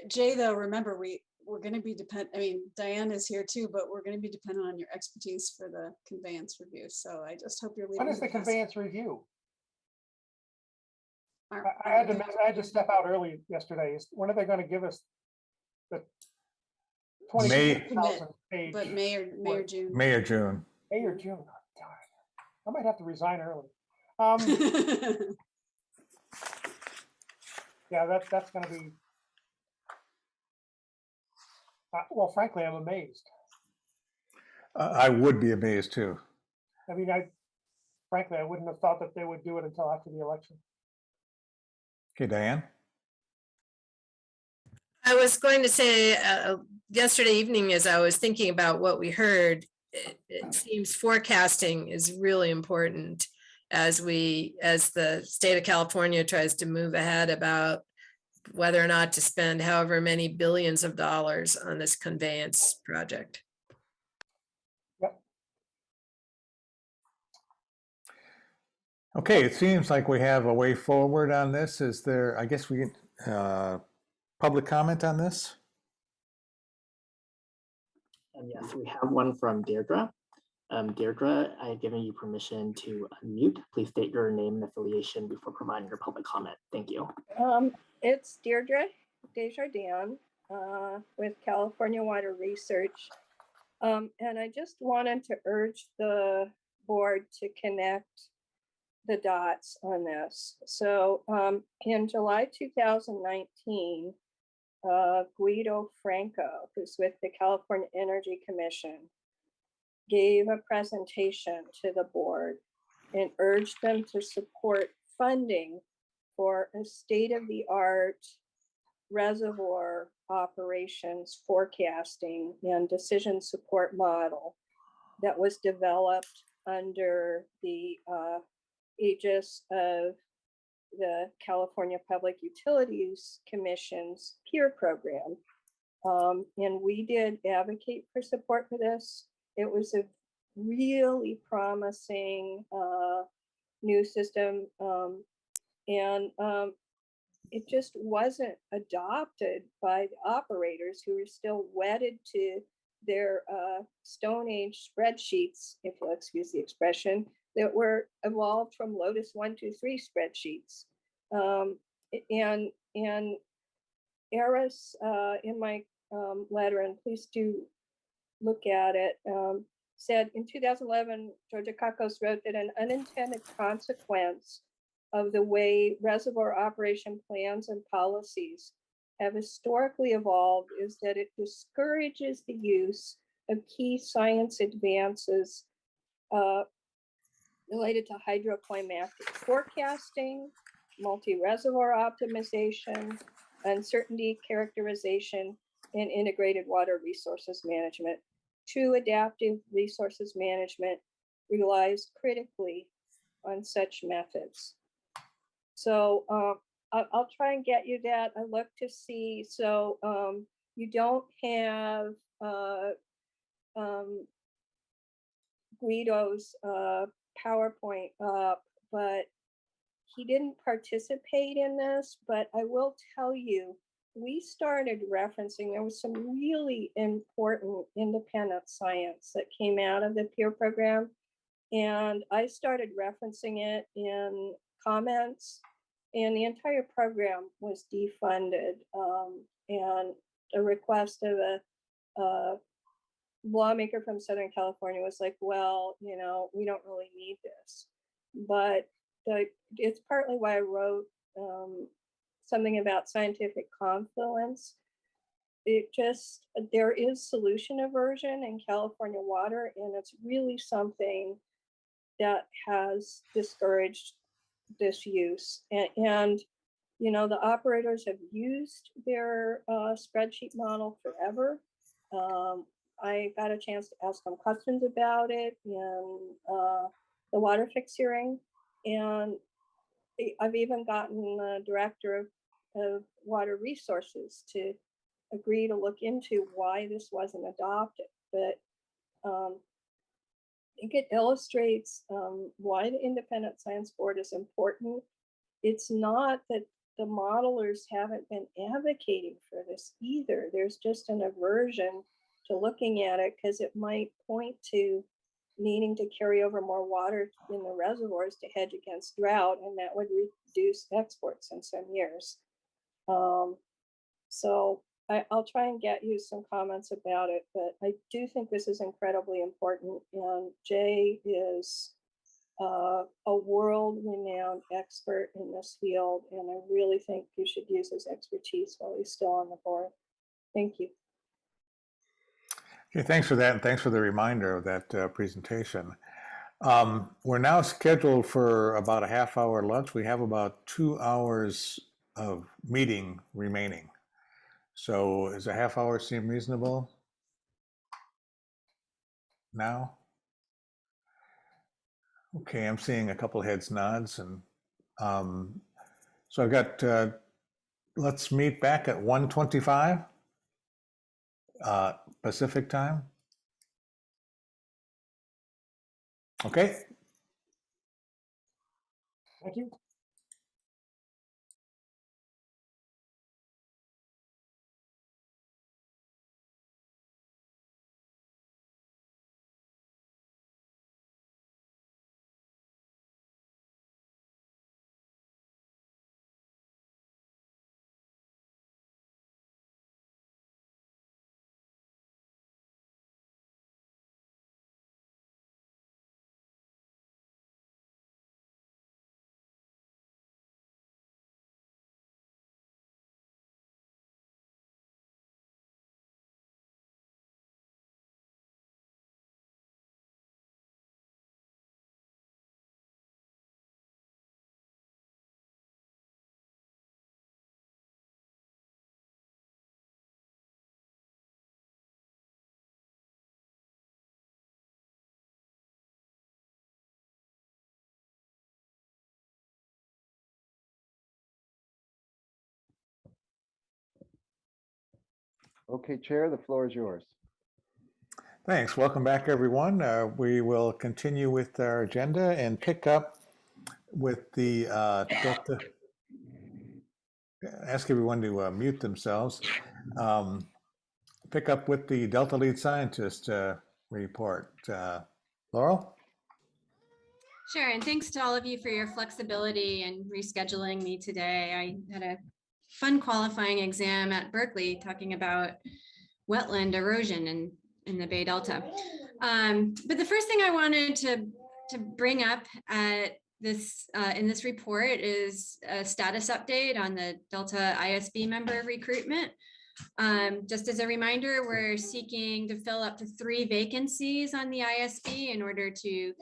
Jay, though, remember, we're going to be I mean, Diane is here too, but we're going to be dependent on your expertise for the conveyance review. So I just hope you're leaving. When is the conveyance review? I Aren't had to step out early yesterday. When are they going to give us the 20,000 page? But May or June. May or June. May or June. Oh, darn. I might have to resign early. Yeah, that's going to be. Well, frankly, I'm amazed. I would be amazed too. I mean, frankly, I wouldn't have thought that they would do it until after the election. Okay, Diane. I was going to say yesterday evening, as I was thinking about what we heard, it seems forecasting is really important as the state of California tries to move ahead about whether or not to spend however many billions of dollars on this conveyance project. Yep. Okay, it seems like we have a way forward on this. Is there, I guess we can, public comment on this? Yes, we have one from Deirdre. Deirdre, I have given you permission to unmute. Please state your name and affiliation before providing your public comment. Thank you. It's Deirdre Desjardins with California Water Research. And I just wanted to urge the board to connect the dots on this. So in July 2019, Guido Franco, who's with the California Energy Commission, gave a presentation to the board and urged them to support funding for a state-of-the-art reservoir operations forecasting and decision support model that was developed under the aegis of the California Public Utilities Commission's peer program. And we did advocate for support for this. It was a really promising new system, and it just wasn't adopted by the operators, who were still wedded to their Stone Age spreadsheets, if you'll excuse the expression, that were evolved from Lotus 1-2-3 spreadsheets. And Eris, in my letter, and please do look at it, said in 2011, Georgia Kakos wrote that an unintended consequence of the way reservoir operation plans and policies have historically evolved is that it discourages the use of key science advances related to hydroclimatic forecasting, multi-reservoir optimization, uncertainty characterization, and integrated water resources management. True adaptive resources management relies critically on such methods. So I'll try and get you that. I look to see, so you don't have Guido's PowerPoint up, but he didn't participate in this, but I will tell you, we started referencing, there was some really important independent science that came out of the peer program. And I started referencing it in comments, and the entire program was defunded. And a request of a lawmaker from Southern California was like, well, you know, we don't really need this. But it's partly why I wrote something about scientific confluence. There is solution aversion in California water, and it's really something that has discouraged this use. And you know, the operators have used their spreadsheet model forever. I got a chance to ask them questions about it in the water fix hearing, and I've even gotten the director of water resources to agree to look into why this wasn't adopted. But I think it illustrates why the independent science board is important. It's not that the modelers haven't been advocating for this either. There's just an aversion to looking at it because it might point to needing to carry over more water in the reservoirs to hedge against drought, and that would reduce exports in some years. So I'll try and get you some comments about it, but I do think this is incredibly important. And Jay is a world-renowned expert in this field, and I really think you should use his expertise while he's still on the board. Thank you. Okay, thanks for that, and thanks for the reminder of that presentation. We're now scheduled for about a half-hour lunch. We have about 2 hours of meeting remaining. So does a half hour seem reasonable now? Okay, I'm seeing a couple heads nods, and so I've got, let's meet back at 1:25 Pacific time. Okay. Thank you. Okay, Chair, the floor is yours. Thanks. Welcome back, everyone. We will continue with our agenda and pick up with the Delta. Ask everyone to mute themselves. Pick up with the Delta Lead Scientist report. Laurel? Sure, and thanks to all of you for your flexibility and rescheduling me today. I had a fun qualifying exam at Berkeley talking about wetland erosion in the Bay Delta. But the first thing I wanted to bring up at this in this report is a status update on the Delta ISB member recruitment. Just as a reminder, we're seeking to fill up to 3 vacancies on the ISB in order to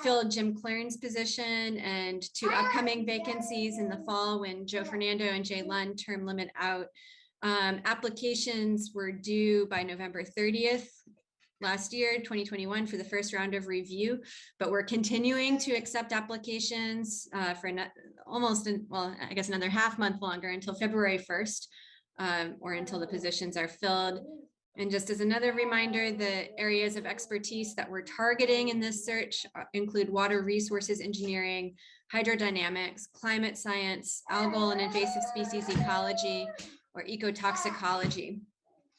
fill Jim Klearn's position and 2 upcoming vacancies in the fall when Joe Fernando and Jay Lund term limit out. Applications were due by November 30th last year, 2021, for the first round of review, but we're continuing to accept applications for I guess another half month longer until February 1st. Or until the positions are filled. And just as another reminder, the areas of expertise that we're targeting in this search include water resources engineering, hydrodynamics, climate science, algal and invasive species ecology, or ecotoxicology.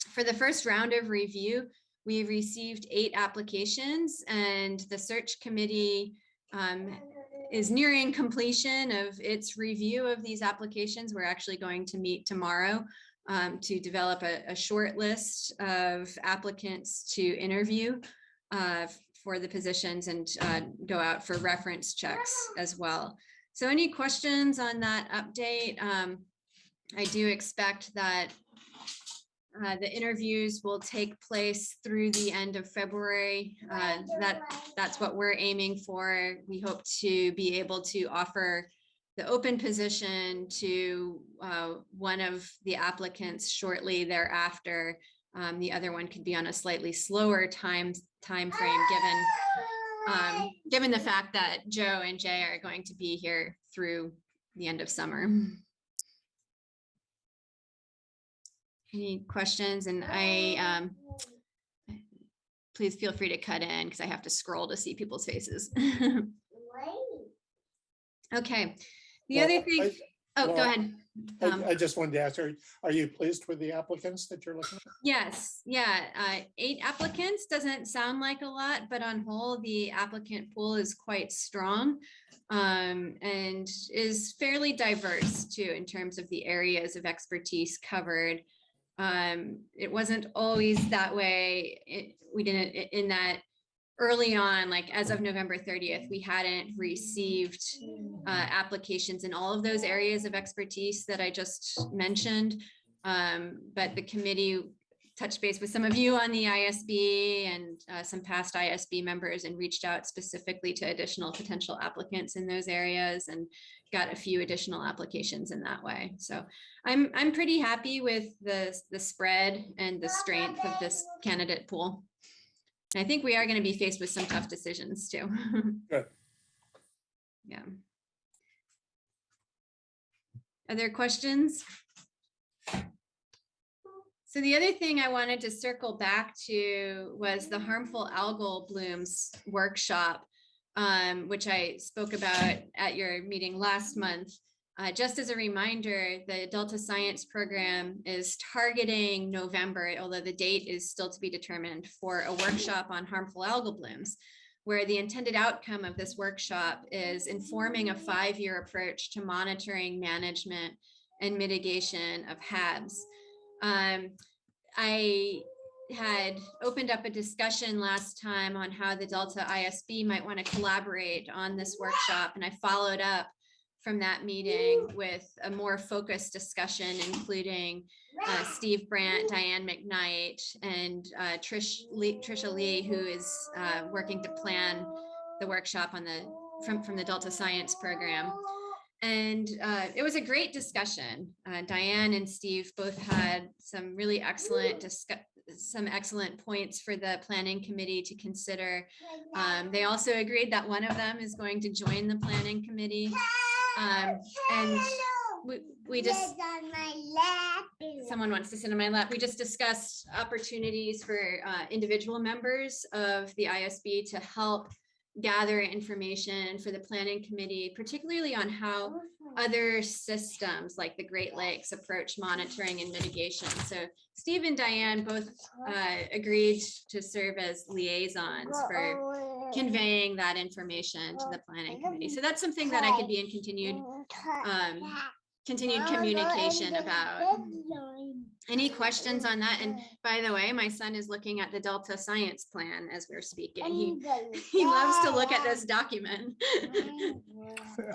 For the first round of review, we received 8 applications, and the search committee is nearing completion of its review of these applications. We're actually going to meet tomorrow to develop a short list of applicants to interview for the positions and go out for reference checks as well. So any questions on that update? I do expect that the interviews will take place through the end of February. That's what we're aiming for. We hope to be able to offer the open position to one of the applicants shortly thereafter. The other one could be on a slightly slower time frame, given the fact that Joe and Jay are going to be here through the end of summer. Any questions? And please feel free to cut in because I have to scroll to see people's faces. Okay. The other thing, go ahead. I just wanted to ask, are you pleased with the applicants that you're looking at? Yes, yeah, 8 applicants doesn't sound like a lot, but on whole, the applicant pool is quite strong and is fairly diverse too in terms of the areas of expertise covered. It wasn't always that way. We didn't in that early on, like as of November 30th, we hadn't received applications in all of those areas of expertise that I just mentioned. But the committee touched base with some of you on the ISB and some past ISB members and reached out specifically to additional potential applicants in those areas and got a few additional applications in that way. So I'm pretty happy with the spread and the strength of this candidate pool. I think we are going to be faced with some tough decisions too. Good. Yeah. Other questions? So the other thing I wanted to circle back to was the harmful algal blooms workshop, which I spoke about at your meeting last month. Just as a reminder, the Delta Science program is targeting November, although the date is still to be determined, for a workshop on harmful algal blooms, where the intended outcome of this workshop is informing a 5-year approach to monitoring, management, and mitigation of HABs. I had opened up a discussion last time on how the Delta ISB might want to collaborate on this workshop, and I followed up from that meeting with a more focused discussion, including Steve Brandt, Diane McKnight, and Trisha Lee, who is working to plan the workshop on from the Delta Science program. And it was a great discussion. Diane and Steve both had some really excellent points for the planning committee to consider. They also agreed that one of them is going to join the planning committee. And we just, someone wants to sit on my lap. We just discussed opportunities for individual members of the ISB to help gather information for the planning committee, particularly on how other systems like the Great Lakes approach monitoring and mitigation. So Steve and Diane both agreed to serve as liaisons for conveying that information to the planning committee. So that's something that I could be in continued communication about. Any questions on that? And by the way, my son is looking at the Delta Science Plan as we're speaking. He loves to look at this document.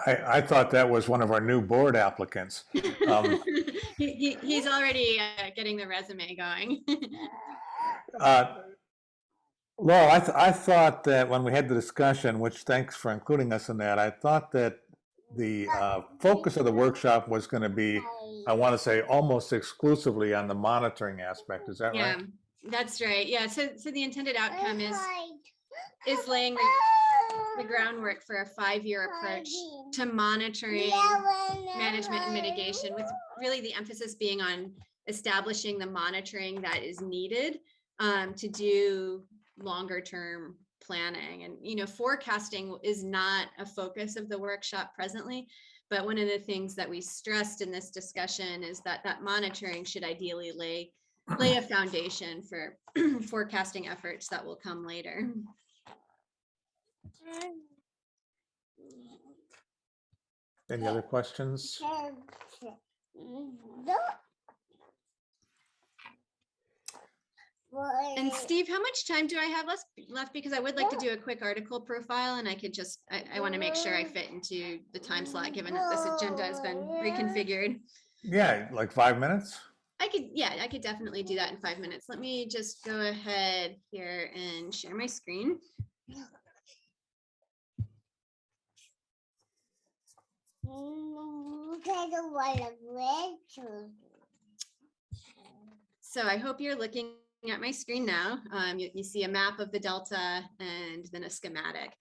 I thought that was one of our new board applicants. He's already getting the resume going. Laurel, I thought that when we had the discussion, which thanks for including us in that, I thought that the focus of the workshop was going to be, I want to say, almost exclusively on the monitoring aspect. Is that right? Yeah, that's right. Yeah, so the intended outcome is laying the groundwork for a 5-year approach to monitoring, management, and mitigation, with really the emphasis being on establishing the monitoring that is needed to do longer term planning. And forecasting is not a focus of the workshop presently, but one of the things that we stressed in this discussion is that monitoring should ideally lay a foundation for forecasting efforts that will come later. Any other questions? And Steve, how much time do I have left? Because I would like to do a quick article profile, and I could just, I want to make sure I fit into the time slot, given that this agenda has been reconfigured. Yeah, like 5 minutes. I could definitely do that in 5 minutes. Let me just go ahead here and share my screen. So I hope you're looking at my screen now. You see a map of the Delta and then a schematic.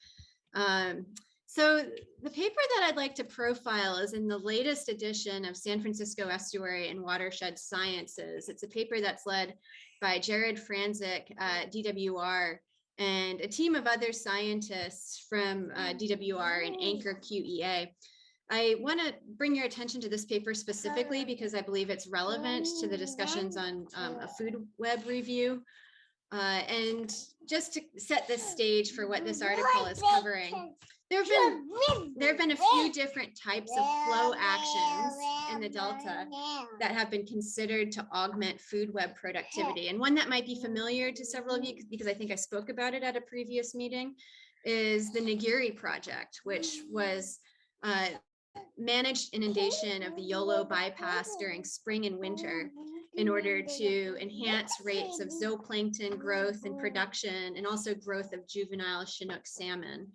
So the paper that I'd like to profile is in the latest edition of San Francisco Estuary and Watershed Sciences. It's a paper that's led by Jared Franzik at DWR and a team of other scientists from DWR and Anchor QEA. I want to bring your attention to this paper specifically because I believe it's relevant to the discussions on a food web review. And just to set the stage for what this article is covering, there have been a few different types of flow actions in the Delta that have been considered to augment food web productivity. And one that might be familiar to several of you, because I think I spoke about it at a previous meeting, is the Nagiri project, which was managed inundation of the Yolo bypass during spring and winter in order to enhance rates of zooplankton growth and production, and also growth of juvenile Chinook salmon.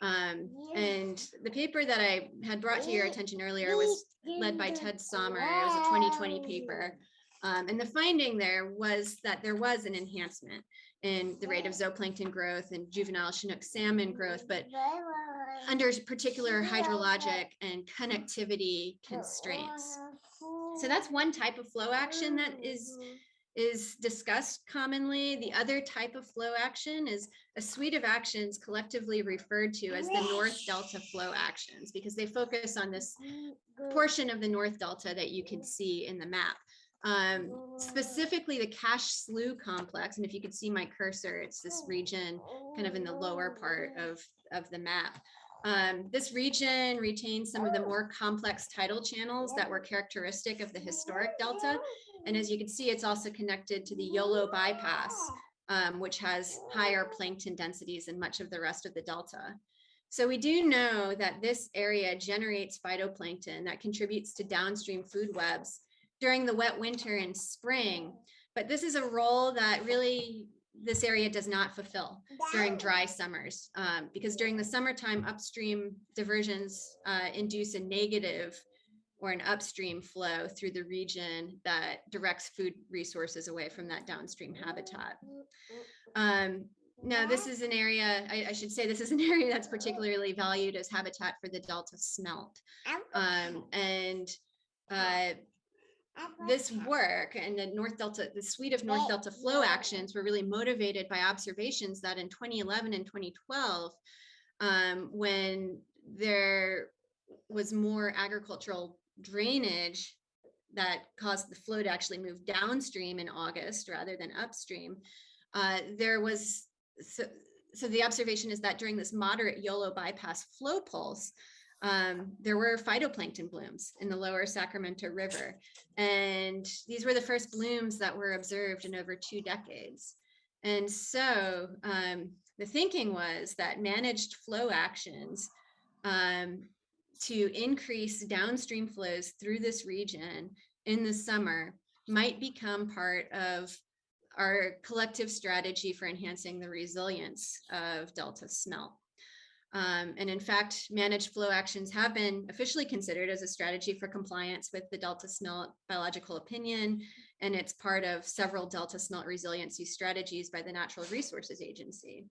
And the paper that I had brought to your attention earlier was led by Ted Sommer. It was a 2020 paper. And the finding there was that there was an enhancement in the rate of zooplankton growth and juvenile Chinook salmon growth, but under particular hydrologic and connectivity constraints. So that's one type of flow action that is discussed commonly. The other type of flow action is a suite of actions collectively referred to as the North Delta flow actions, because they focus on this portion of the North Delta that you can see in the map. Specifically the Cache Slough complex, and if you could see my cursor, it's this region kind of in the lower part of the map. This region retains some of the more complex tidal channels that were characteristic of the historic Delta. And as you can see, it's also connected to the Yolo bypass, which has higher plankton densities than much of the rest of the Delta. So we do know that this area generates phytoplankton that contributes to downstream food webs during the wet winter and spring. But this is a role that really this area does not fulfill during dry summers, because during the summertime, upstream diversions induce a negative or an upstream flow through the region that directs food resources away from that downstream habitat. Now, this is an area, I should say, this is an area that's particularly valued as habitat for the Delta smelt. This work and the North Delta, the suite of North Delta flow actions were really motivated by observations that in 2011 and 2012, when there was more agricultural drainage that caused the flow to actually move downstream in August rather than upstream, there was, so the observation is that during this moderate Yolo bypass flow pulse, there were phytoplankton blooms in the lower Sacramento River. And these were the first blooms that were observed in over 2 decades. And so the thinking was that managed flow actions to increase downstream flows through this region in the summer might become part of our collective strategy for enhancing the resilience of Delta smelt. And in fact, managed flow actions have been officially considered as a strategy for compliance with the Delta smelt biological opinion, and it's part of several Delta smelt resiliency strategies by the Natural Resources Agency.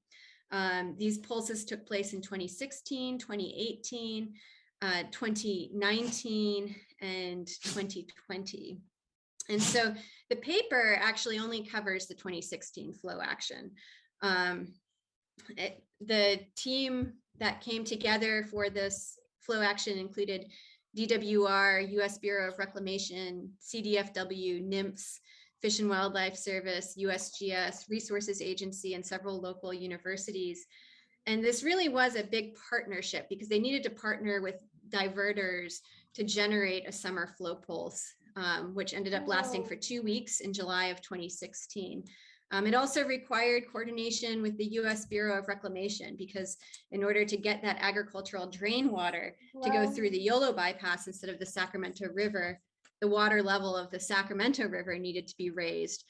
These pulses took place in 2016, 2018, 2019, and 2020. And so the paper actually only covers the 2016 flow action. The team that came together for this flow action included DWR, U.S. Bureau of Reclamation, CDFW, NIMS, Fish and Wildlife Service, USGS, Resources Agency, and several local universities. And this really was a big partnership because they needed to partner with diverters to generate a summer flow pulse, which ended up lasting for 2 weeks in July of 2016. It also required coordination with the US Bureau of Reclamation, because in order to get that agricultural drain water to go through the Yolo bypass instead of the Sacramento River, the water level of the Sacramento River needed to be raised,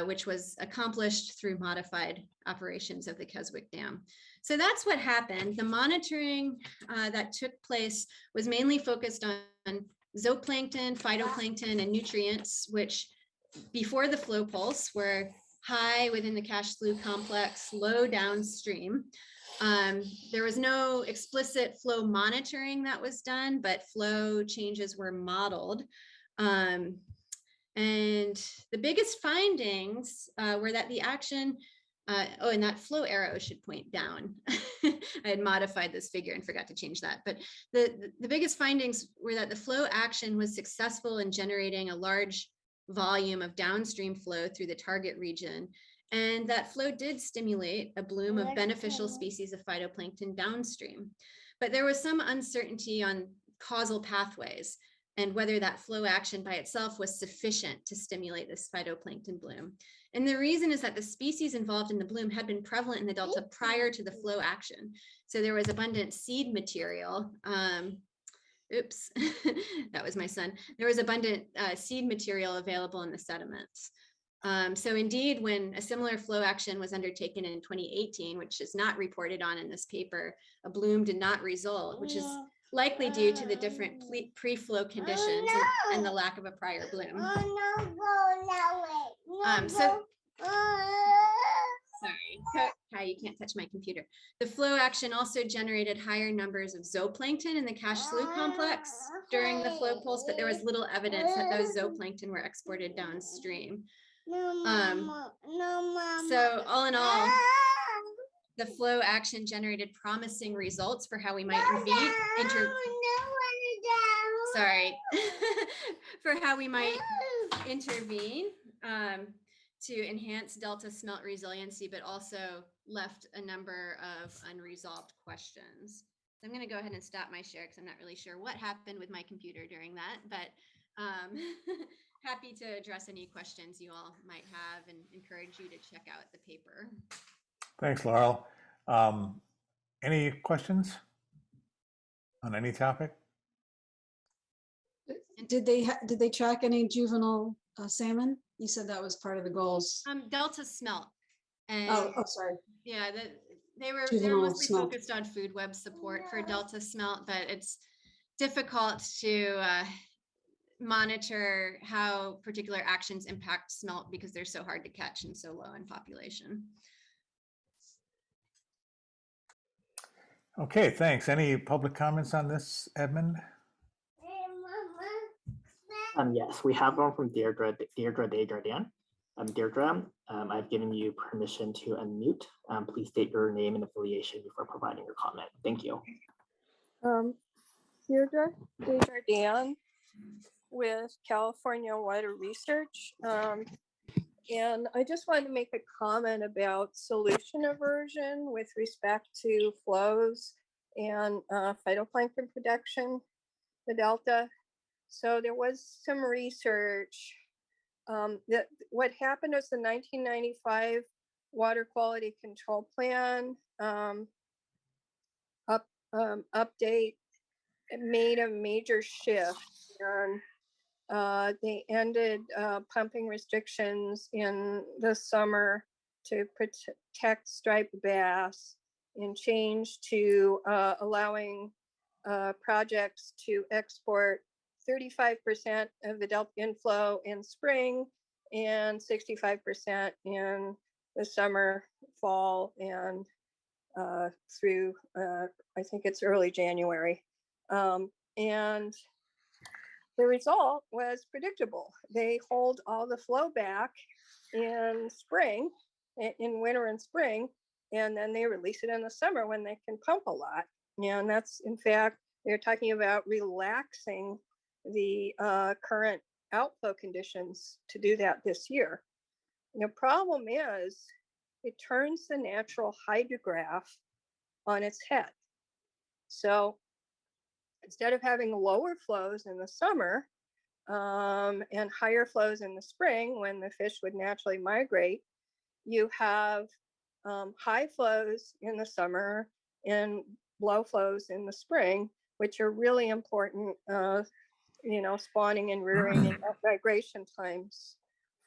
which was accomplished through modified operations of the Keswick Dam. So that's what happened. The monitoring that took place was mainly focused on zooplankton, phytoplankton, and nutrients, which before the flow pulse were high within the cache slough complex, low downstream. There was no explicit flow monitoring that was done, but flow changes were modeled. And the biggest findings were that the action, and that flow arrow should point down. I had modified this figure and forgot to change that. But the biggest findings were that the flow action was successful in generating a large volume of downstream flow through the target region. And that flow did stimulate a bloom of beneficial species of phytoplankton downstream. But there was some uncertainty on causal pathways and whether that flow action by itself was sufficient to stimulate this phytoplankton bloom. And the reason is that the species involved in the bloom had been prevalent in the delta prior to the flow action. So there was abundant seed material. Oops, that was my son. There was abundant seed material available in the sediments. So indeed, when a similar flow action was undertaken in 2018, which is not reported on in this paper, a bloom did not result, which is likely due to the different pre-flow conditions and the lack of a prior bloom. Sorry, Kai, you can't touch my computer. The flow action also generated higher numbers of zooplankton in the cache slough complex during the flow pulse, but there was little evidence that those zooplankton were exported downstream. So all in all, the flow action generated promising results for how we might for how we might intervene to enhance delta smelt resiliency, but also left a number of unresolved questions. So I'm going to go ahead and stop my share because I'm not really sure what happened with my computer during that, but happy to address any questions you all might have and encourage you to check out the paper. Thanks, Laurel. Any questions on any topic? Did they track any juvenile salmon? You said that was part of the goals. Delta smelt. And sorry. Yeah, they were mostly focused on food web support for Delta smelt, but it's difficult to monitor how particular actions impact smelt because they're so hard to catch and so low in population. Okay, thanks. Any public comments on this, Edmond? Yes, we have one from Deirdre Desjardins. Deirdre, I've given you permission to unmute. Please state your name and affiliation before providing your comment. Thank you. Deirdre Desjardins with California Water Research. And I just wanted to make a comment about solution aversion with respect to flows and phytoplankton production, the Delta. So there was some research that what happened is the 1995 Water Quality Control Plan update made a major shift, and they ended pumping restrictions in the summer to protect striped bass and changed to allowing projects to export 35% of the Delta inflow in spring and 65% in the summer, fall, and through, I think it's early January. And the result was predictable. They hold all the flow back in spring, in winter and spring, and then they release it in the summer when they can pump a lot. And that's, in fact, they're talking about relaxing the current outflow conditions to do that this year. And the problem is it turns the natural hydrograph on its head. So instead of having lower flows in the summer and higher flows in the spring when the fish would naturally migrate, you have high flows in the summer and low flows in the spring, which are really important, spawning and rearing and migration times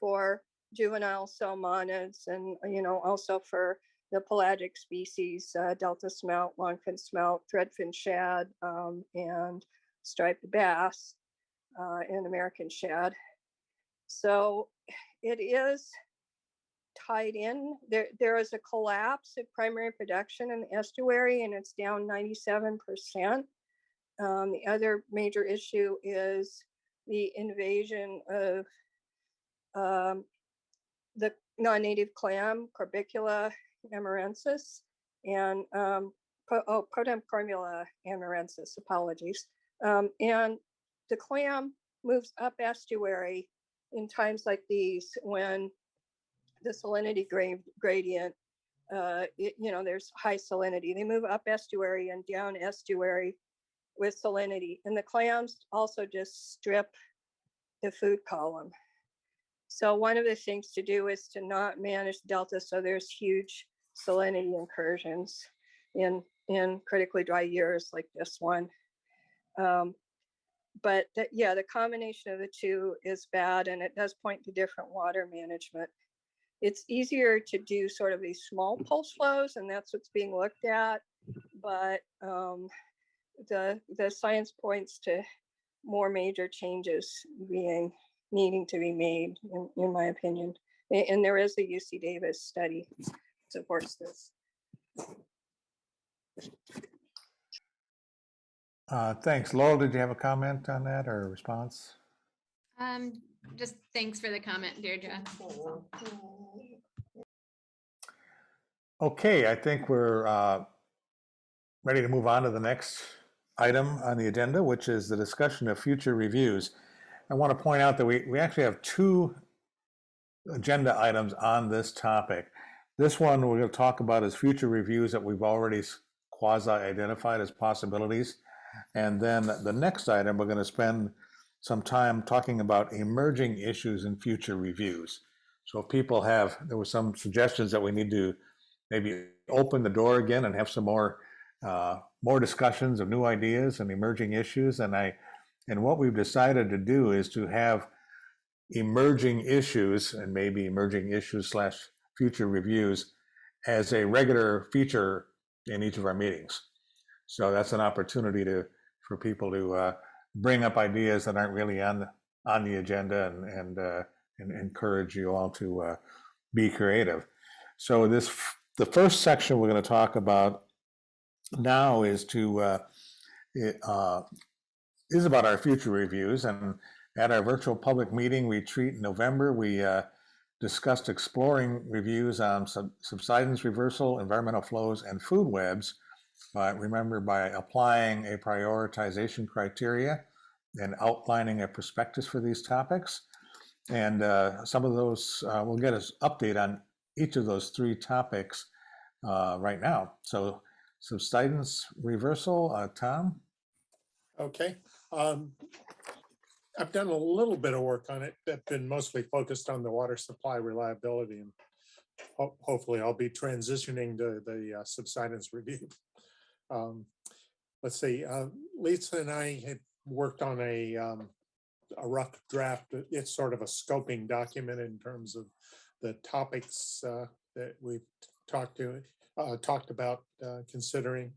for juvenile salmonids and, also for the pelagic species, Delta smelt, longfin smelt, threadfin shad, and striped bass, and American shad. So it is tied in. There is a collapse of primary production in the estuary, and it's down 97%. The other major issue is the invasion of the non-native clam, Corbicula amurensis, and Potemcormula amurensis, apologies. And the clam moves up estuary in times like these when the salinity gradient, there's high salinity. They move up estuary and down estuary with salinity. And the clams also just strip the food column. So one of the things to do is to not manage delta so there's huge salinity incursions in critically dry years like this one. But the combination of the two is bad, and it does point to different water management. It's easier to do sort of these small pulse flows, and that's what's being looked at. But the science points to more major changes needing to be made, in my opinion. And there is a UC Davis study that supports this. Thanks. Laurel, did you have a comment on that or a response? Just thanks for the comment, Deirdre. Okay, I think we're ready to move on to the next item on the agenda, which is the discussion of future reviews. I want to point out that we actually have two agenda items on this topic. This one we're going to talk about is future reviews that we've already quasi-identified as possibilities. And then the next item, we're going to spend some time talking about emerging issues in future reviews. So if people there were some suggestions that we need to maybe open the door again and have some more discussions of new ideas and emerging issues. And what we've decided to do is to have emerging issues and maybe emerging issues / future reviews as a regular feature in each of our meetings. So that's an opportunity for people to bring up ideas that aren't really on the agenda and encourage you all to be creative. So the first section we're going to talk about now is about our future reviews. And at our virtual public meeting retreat in November, we discussed exploring reviews on subsidence reversal, environmental flows, and food webs. Remember, by applying a prioritization criteria and outlining a prospectus for these topics. And some of those, we'll get an update on each of those three topics right now. So subsidence reversal, Tom? Okay. I've done a little bit of work on it. I've been mostly focused on the water supply reliability, and hopefully I'll be transitioning to the subsidence review. Let's see, Lisa and I had worked on a rough draft. It's sort of a scoping document in terms of the topics that we've talked about considering.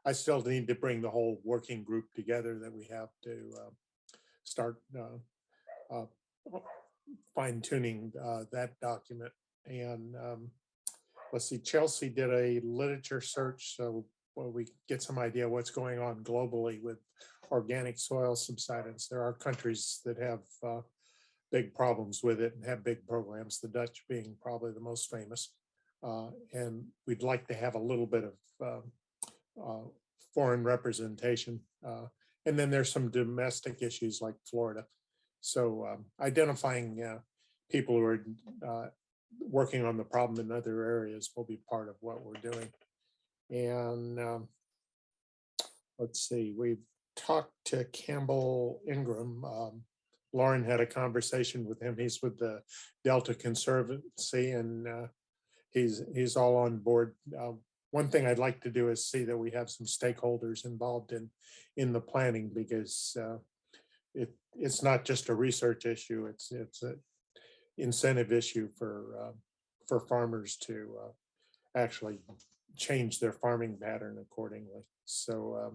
I still need to bring the whole working group together that we have to start fine tuning that document. And let's see, Chelsea did a literature search, so we get some idea what's going on globally with organic soil subsidence. There are countries that have big problems with it and have big programs, the Dutch being probably the most famous. And we'd like to have a little bit of foreign representation. And then there's some domestic issues like Florida. So identifying people who are working on the problem in other areas will be part of what we're doing. And let's see, we've talked to Campbell Ingram Lauren had a conversation with him. He's with the Delta Conservancy, and he's all on board. One thing I'd like to do is see that we have some stakeholders involved in the planning, because it's not just a research issue. It's an incentive issue for farmers to actually change their farming pattern accordingly. So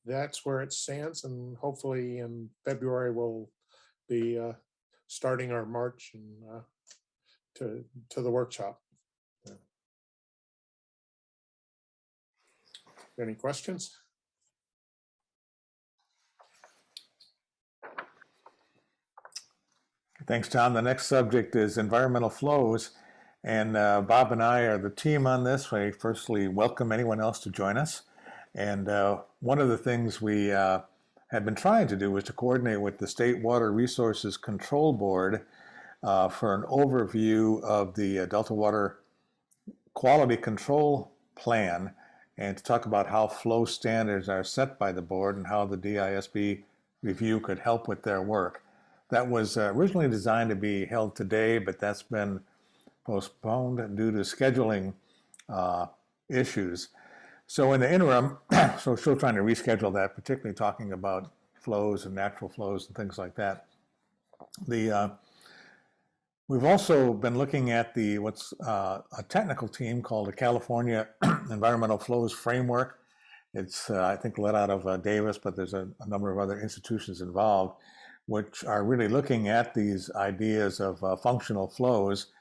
that's where it stands, and hopefully in February we'll be starting our march and to the workshop. Any questions? Thanks, John. The next subject is environmental flows. And Bob and I are the team on this. I firstly welcome anyone else to join us. And one of the things we have been trying to do was to coordinate with the State Water Resources Control Board for an overview of the Delta Water Quality Control Plan, and to talk about how flow standards are set by the board and how the DISB review could help with their work. That was originally designed to be held today, but that's been postponed due to scheduling issues. So in the interim, so we're still trying to reschedule that, particularly talking about flows and natural flows and things like that. We've also been looking at what's a technical team called the California Environmental Flows Framework. It's, I think, led out of Davis, but there's a number of other institutions involved, which are really looking at these ideas of functional flows.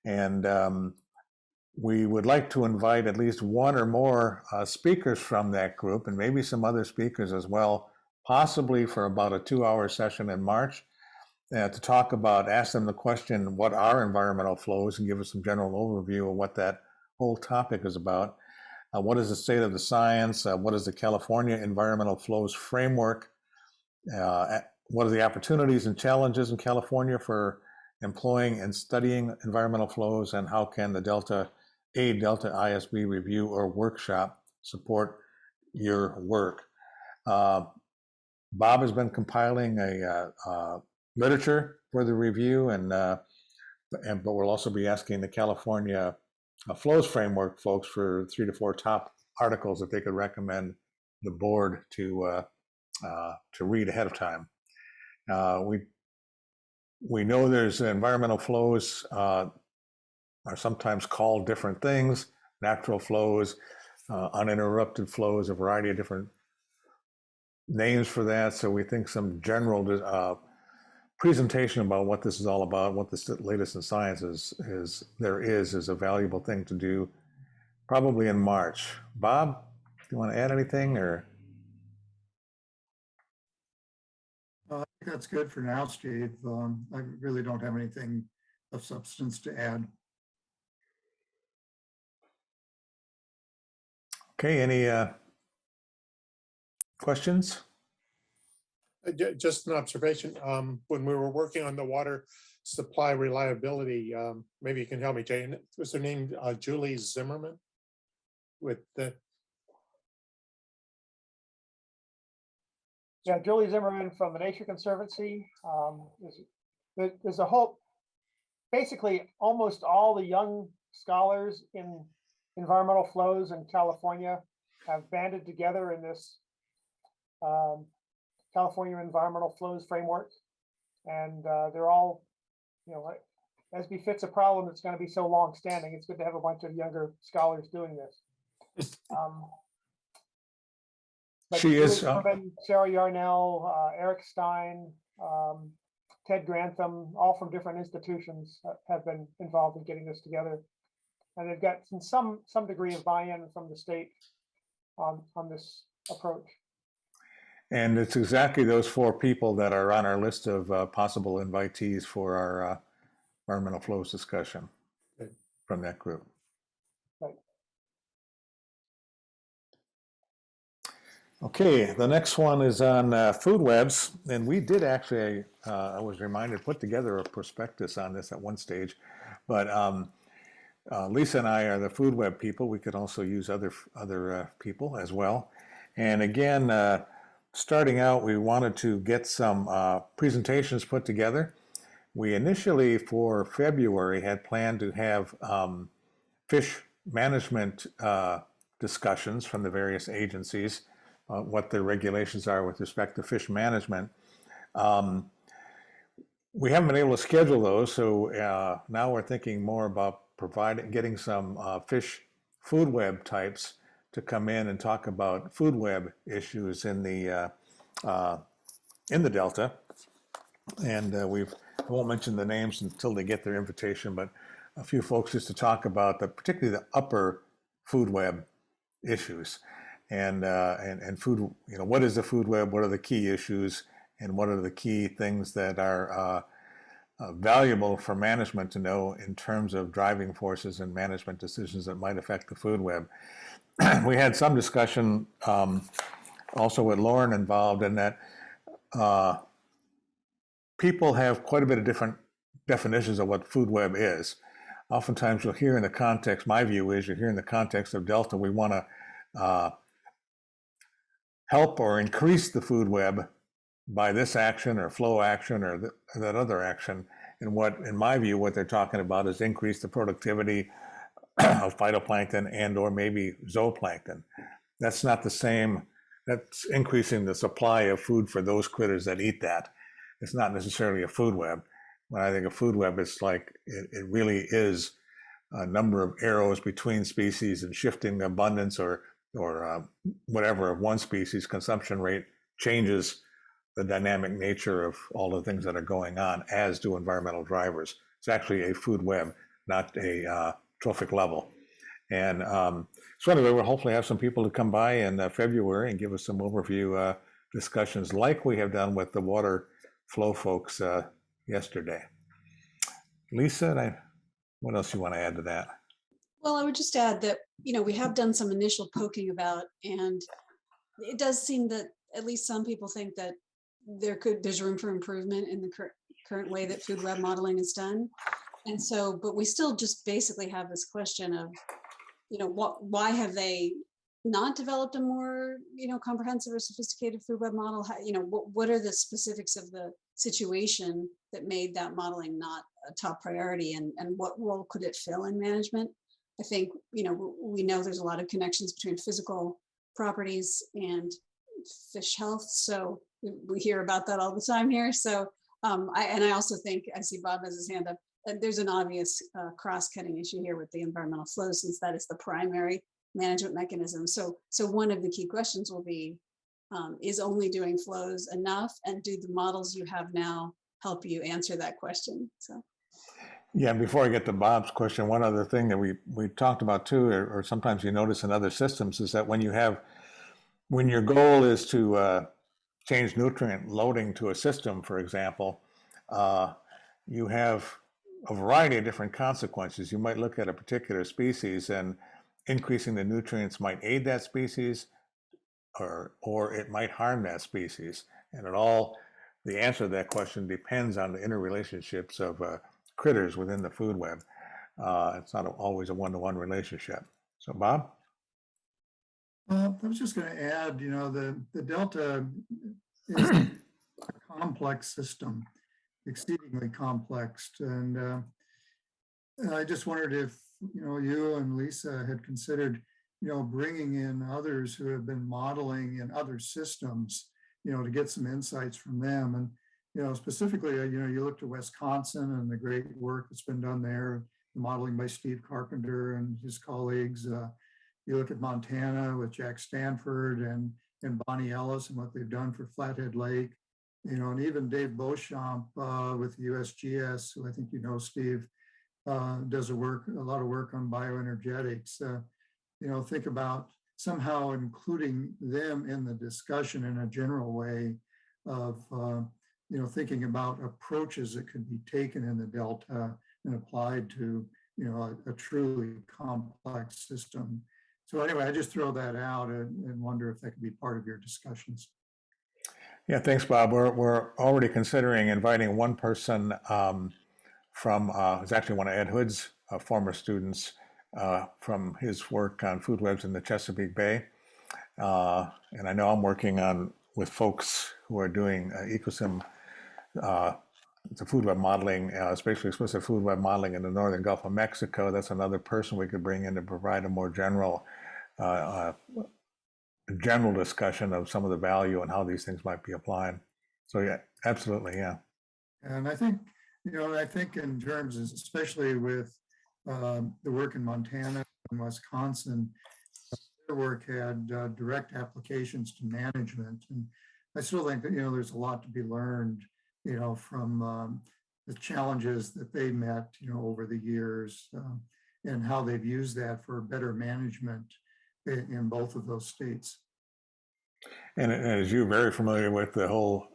And we would like to invite at least one or more speakers from that group, and maybe some other speakers as well, possibly for about a 2-hour session in March, to talk about, ask them the question, what are environmental flows, and give us some general overview of what that whole topic is about. What is the state of the science? What is the California Environmental Flows Framework? What are the opportunities and challenges in California for employing and studying environmental flows, and how can the Delta ISB review or workshop support your work? Bob has been compiling a literature for the review, but we'll also be asking the California Flows Framework folks for 3 to 4 top articles that they could recommend the board to read ahead of time. We know there's environmental flows are sometimes called different things: natural flows, uninterrupted flows, a variety of different names for that. So we think some general presentation about what this is all about, what the latest in science is a valuable thing to do, probably in March. Bob, do you want to add anything, or? I think that's good for now, Steve. I really don't have anything of substance to add. Okay, any questions? Just an observation. When we were working on the water supply reliability, maybe you can help me, Jane. Was her name Julie Zimmerman? With the Yeah, Julie Zimmerman from the Nature Conservancy. There's a whole, basically almost all the young scholars in environmental flows in California have banded together in this California Environmental Flows Framework. And they're all, as befits a problem that's going to be so long standing, it's good to have a bunch of younger scholars doing this. But She is. Sarah Yarnell, Eric Stein, Ted Grantham, all from different institutions have been involved in getting this together. And they've got some degree of buy-in from the state on this approach. And it's exactly those 4 people that are on our list of possible invitees for our environmental flows discussion from that group. Right. Okay, the next one is on food webs, and we did actually, I was reminded, put together a prospectus on this at one stage, but Lisa and I are the food web people. We could also use other people as well. And again, starting out, we wanted to get some presentations put together. We initially, for February, had planned to have fish management discussions from the various agencies, what the regulations are with respect to fish management. We haven't been able to schedule those, so now we're thinking more about getting some fish food web types to come in and talk about food web issues in the Delta. And I won't mention the names until they get their invitation, but a few folks just to talk about particularly the upper food web issues and food, what is the food web, what are the key issues, and what are the key things that are valuable for management to know in terms of driving forces and management decisions that might affect the food web. We had some discussion also with Lauren involved in that people have quite a bit of different definitions of what food web is. Oftentimes you'll hear in the context, my view is you'll hear in the context of Delta, we want to help or increase the food web by this action or flow action or that other action. And what, in my view, what they're talking about is increase the productivity of phytoplankton and or maybe zooplankton. That's not the same. That's increasing the supply of food for those critters that eat that. It's not necessarily a food web. When I think of food web, it's like it really is a number of arrows between species and shifting abundance or whatever of one species consumption rate changes the dynamic nature of all the things that are going on, as do environmental drivers. It's actually a food web, not a trophic level. And so anyway, we'll hopefully have some people to come by in February and give us some overview discussions like we have done with the water flow folks yesterday. Lisa, what else you want to add to that? Well, I would just add that, we have done some initial poking about, and it does seem that at least some people think that there's room for improvement in the current way that food web modeling is done. And so, but we still just basically have this question of, why have they not developed a more, comprehensive or sophisticated food web model? How, what are the specifics of the situation that made that modeling not a top priority, and what role could it fill in management? I think, we know there's a lot of connections between physical properties and fish health. So we hear about that all the time here. So I also think, I see Bob has his hand up, that there's an obvious cross-cutting issue here with the environmental flow, since that is the primary management mechanism. So one of the key questions will be, is only doing flows enough? And do the models you have now help you answer that question? So. Yeah, before I get to Bob's question, one other thing that we talked about too, or sometimes you notice in other systems, is that when your goal is to change nutrient loading to a system, for example, you have a variety of different consequences. You might look at a particular species, and increasing the nutrients might aid that species, or it might harm that species. And the answer to that question depends on the interrelationships of critters within the food web. It's not always a one-to-one relationship. So, Bob? I was just going to add, the Delta is a complex system, exceedingly complex. And I just wondered if, you and Lisa had considered, bringing in others who have been modeling in other systems, to get some insights from them. And, specifically, you looked at Wisconsin and the great work that's been done there, the modeling by Steve Carpenter and his colleagues. You look at Montana with Jack Stanford and Bonnie Ellis and what they've done for Flathead Lake, and even Dave Beauchamp with USGS, who I think Steve, does a lot of work on bioenergetics. Think about somehow including them in the discussion in a general way of, thinking about approaches that could be taken in the Delta and applied to, a truly complex system. So anyway, I just throw that out and wonder if that could be part of your discussions. Yeah, thanks, Bob. We're already considering inviting one person from, who's actually one of Ed Hood's former students from his work on food webs in the Chesapeake Bay. And I know I'm working on with folks who are doing ecosystem, the food web modeling, spatially explicit food web modeling in the northern Gulf of Mexico. That's another person we could bring in to provide a more general discussion of some of the value and how these things might be applied. So yeah, absolutely, yeah. And I think, I think in terms, especially with the work in Montana and Wisconsin, their work had direct applications to management. And I still think that, there's a lot to be learned, from the challenges that they met, over the years and how they've used that for better management in both of those states. And as you're very familiar with the whole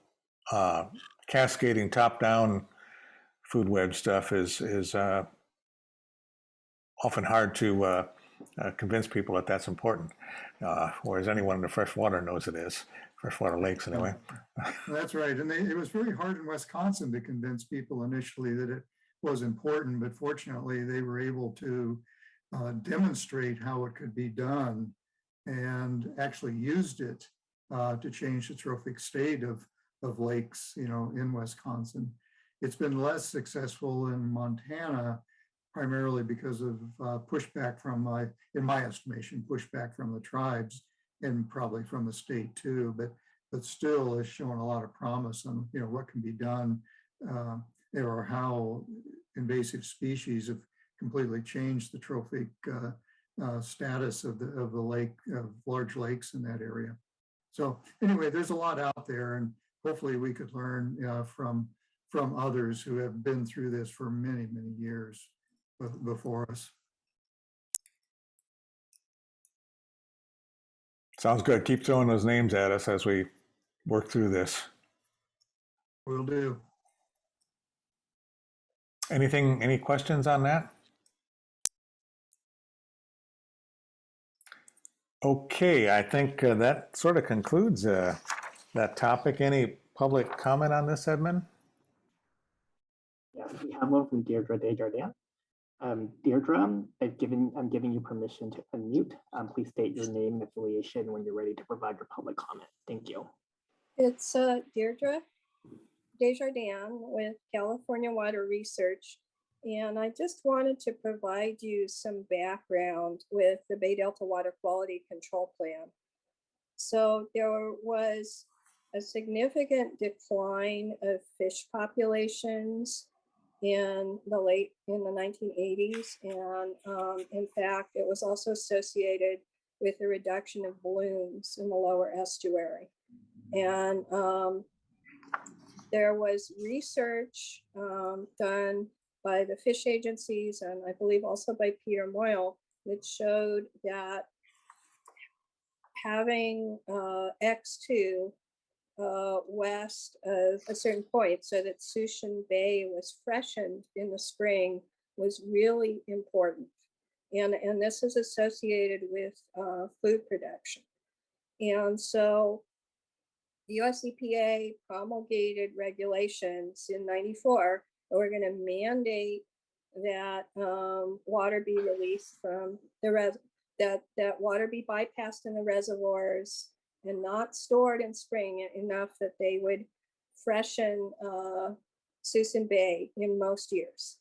cascading top-down food web stuff is often hard to convince people that that's important, whereas anyone in the freshwater knows it is. Freshwater lakes, anyway. That's right. And it was very hard in Wisconsin to convince people initially that it was important, but fortunately they were able to demonstrate how it could be done and actually used it to change the trophic state of lakes, in Wisconsin. It's been less successful in Montana, primarily because of pushback from, in my estimation, pushback from the tribes and probably from the state too, but still has shown a lot of promise on, what can be done or how invasive species have completely changed the trophic status of the lake, of large lakes in that area. So anyway, there's a lot out there, and hopefully we could learn from others who have been through this for many, many years before us. Sounds good. Keep throwing those names at us as we work through this. Will do. Any questions on that? Okay, I think that sort of concludes that topic. Any public comment on this, Edmond? Yes, we have one from Deirdre Desjardins. Deirdre, I'm giving you permission to unmute. Please state your name and affiliation when you're ready to provide your public comment. Thank you. It's Deirdre Desjardins with California Water Research. And I just wanted to provide you some background with the Bay Delta Water Quality Control Plan. So there was a significant decline of fish populations in the 1980s. And in fact, it was also associated with a reduction of blooms in the lower estuary. And there was research done by the fish agencies and I believe also by Peter Moyle that showed that having X2 west of a certain point so that Sushin Bay was freshened in the spring was really important. And this is associated with food production. And so the US EPA promulgated regulations in '94 that were going to mandate that water be released from the that water be bypassed in the reservoirs and not stored in spring enough that they would freshen Suisun Bay in most years.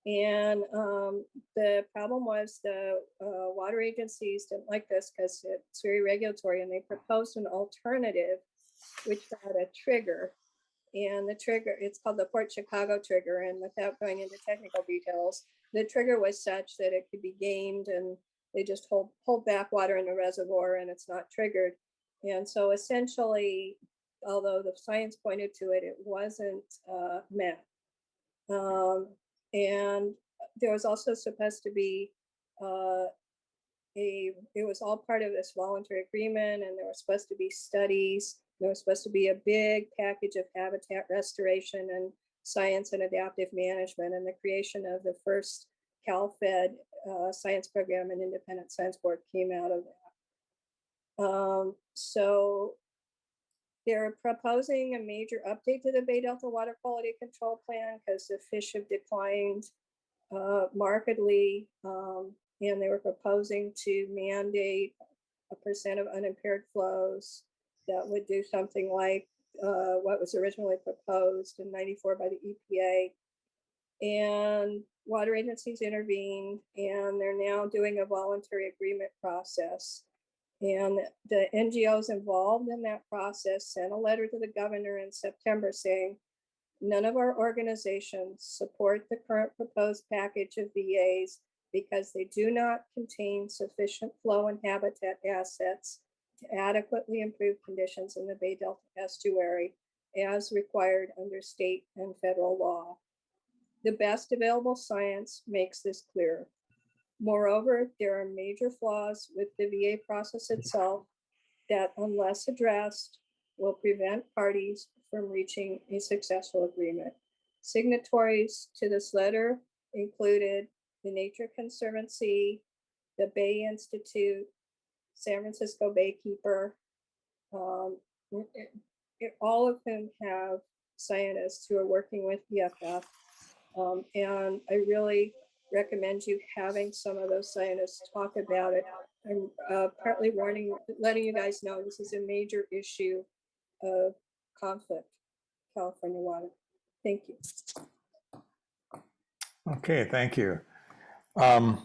And the problem was the water agencies didn't like this because it's very regulatory, and they proposed an alternative which had a trigger. And the trigger, it's called the Port Chicago trigger. And without going into technical details, the trigger was such that it could be gamed and they just hold back water in the reservoir and it's not triggered. And so essentially, although the science pointed to it, it wasn't met. And there was also supposed to be it was all part of this voluntary agreement, and there were supposed to be studies. There was supposed to be a big package of habitat restoration and science and adaptive management, and the creation of the first CalFed science program and independent science board came out of that. So they're proposing a major update to the Bay Delta Water Quality Control Plan because the fish have declined markedly, and they were proposing to mandate a % of unimpaired flows that would do something like what was originally proposed in '94 by the EPA. And water agencies intervened, and they're now doing a voluntary agreement process. And the NGOs involved in that process sent a letter to the governor in September saying, none of our organizations support the current proposed package of VAs because they do not contain sufficient flow and habitat assets to adequately improve conditions in the Bay Delta estuary as required under state and federal law. The best available science makes this clear. Moreover, there are major flaws with the VA process itself that, unless addressed, will prevent parties from reaching a successful agreement. Signatories to this letter included the Nature Conservancy, the Bay Institute, San Francisco Baykeeper, all of whom have scientists who are working with EFF. And I really recommend you having some of those scientists talk about it. I'm partly letting you guys know this is a major issue of conflict, California water. Thank you. Okay, thank you. I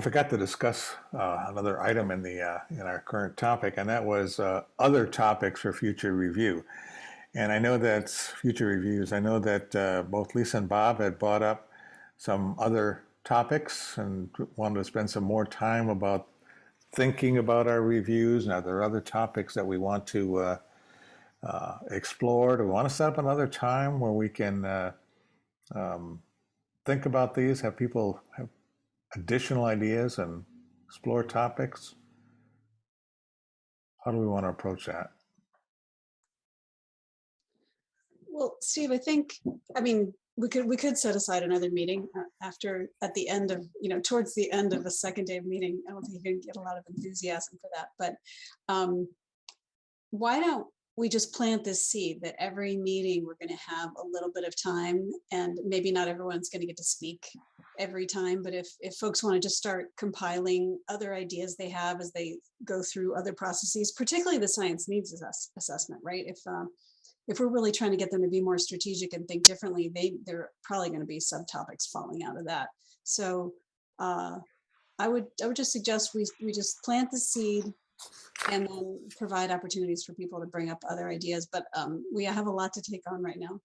forgot to discuss another item in the in our current topic, and that was other topics for future review. And I know that future reviews, I know that both Lisa and Bob had brought up some other topics and wanted to spend some more time about thinking about our reviews. And are there other topics that we want to explore? Do we want to set up another time where we can think about these, have people have additional ideas and explore topics? How do we want to approach that? Well, Steve, I mean, we could set aside another meeting at the end of, towards the end of the second day of meeting. I don't think you can get a lot of enthusiasm for that, but why don't we just plant this seed that every meeting we're going to have a little bit of time, and maybe not everyone's going to get to speak every time, but if folks want to just start compiling other ideas they have as they go through other processes, particularly the science needs assessment, right? If we're really trying to get them to be more strategic and think differently, there are probably going to be subtopics falling out of that. So I would just suggest we just plant the seed and then provide opportunities for people to bring up other ideas. But we have a lot to take on right now.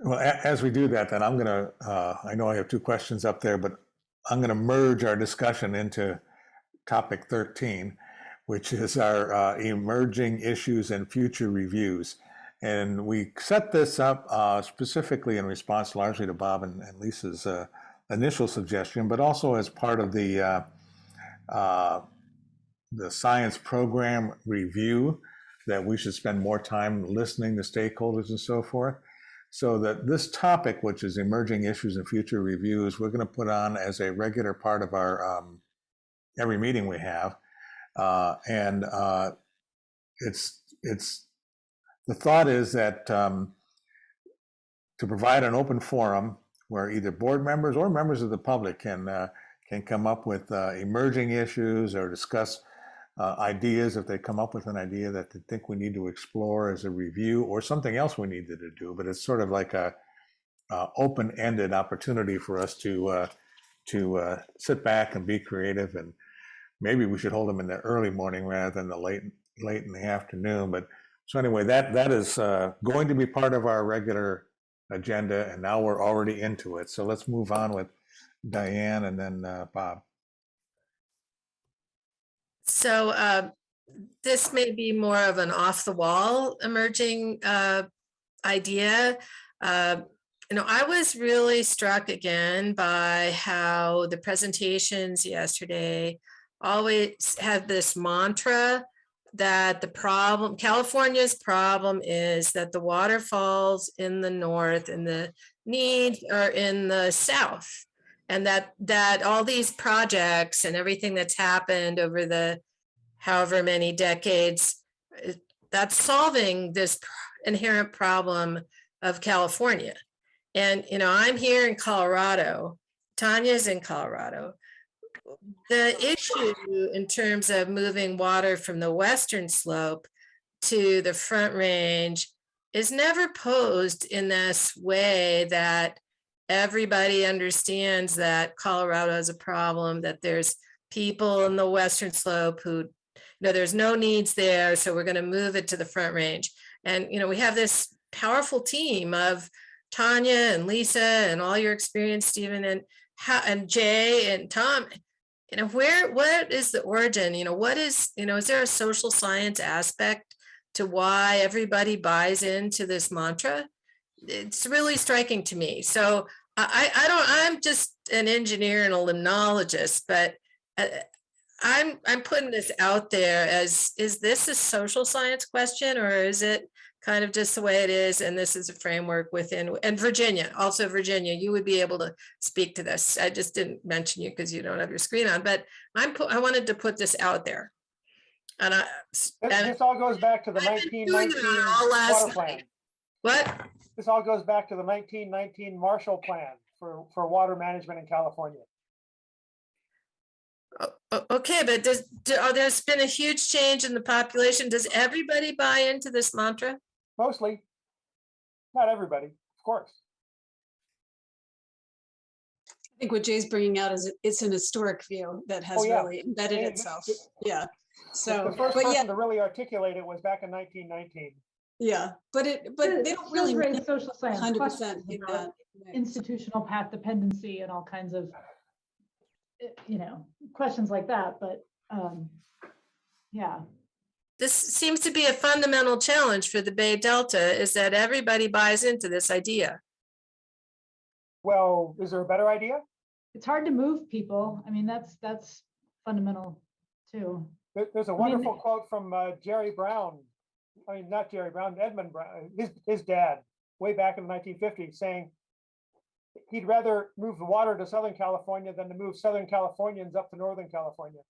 Well, as we do that, then I'm going to, I know I have two questions up there, but I'm going to merge our discussion into topic 13, which is our emerging issues and future reviews. And we set this up specifically in response largely to Bob and Lisa's initial suggestion, but also as part of the science program review, that we should spend more time listening to stakeholders and so forth. So that this topic, which is emerging issues and future reviews, we're going to put on as a regular part of our every meeting we have. And it's the thought is that to provide an open forum where either board members or members of the public can come up with emerging issues or discuss ideas if they come up with an idea that they think we need to explore as a review or something else we needed to do. But it's sort of like a open-ended opportunity for us to sit back and be creative, and maybe we should hold them in the early morning rather than the late in the afternoon. But so anyway, that is going to be part of our regular agenda, and now we're already into it. So let's move on with Diane and then Bob. So this may be more of an off-the-wall emerging idea. I was really struck again by how the presentations yesterday always had this mantra that California's problem is that the waterfalls in the north and the needs are in the south. And that all these projects and everything that's happened over the however many decades, that's solving this inherent problem of California. And, I'm here in Colorado. Tanya's in Colorado. the issue in terms of moving water from the western slope to the Front Range is never posed in this way that everybody understands that Colorado has a problem, that there's people in the western slope who, there's no needs there, so we're going to move it to the Front Range. And, we have this powerful team of Tanya and Lisa and all your experience, Stephen, and Jay and Tom. What is the origin? What is there a social science aspect to why everybody buys into this mantra? It's really striking to me. So I'm just an engineer and a limnologist, but I'm putting this out there as, is this a social science question, or is it kind of just the way it is? And this is a framework within, and Virginia, you would be able to speak to this. I just didn't mention you because you don't have your screen on, but I wanted to put this out there. And this all goes back to the 1919 water plan. What? This all goes back to the 1919 Marshall Plan for water management in California. Okay, but there's been a huge change in the population. Does everybody buy into this mantra? Mostly, not everybody, of course. I think what Jay's bringing out is it's an historic view that has really embedded itself. Yeah. So the first person to really articulate it was back in 1919. Yeah, but they don't really raise social science 100% in that institutional path dependency and all kinds of questions like that. But yeah. This seems to be a fundamental challenge for the Bay Delta, is that everybody buys into this idea. Well, is there a better idea? It's hard to move people. I mean, that's fundamental too. There's a wonderful quote from Jerry Brown. I mean, not Jerry Brown, Edmond Brown, his dad, way back in the 1950s, saying he'd rather move the water to Southern California than to move Southern Californians up to Northern California.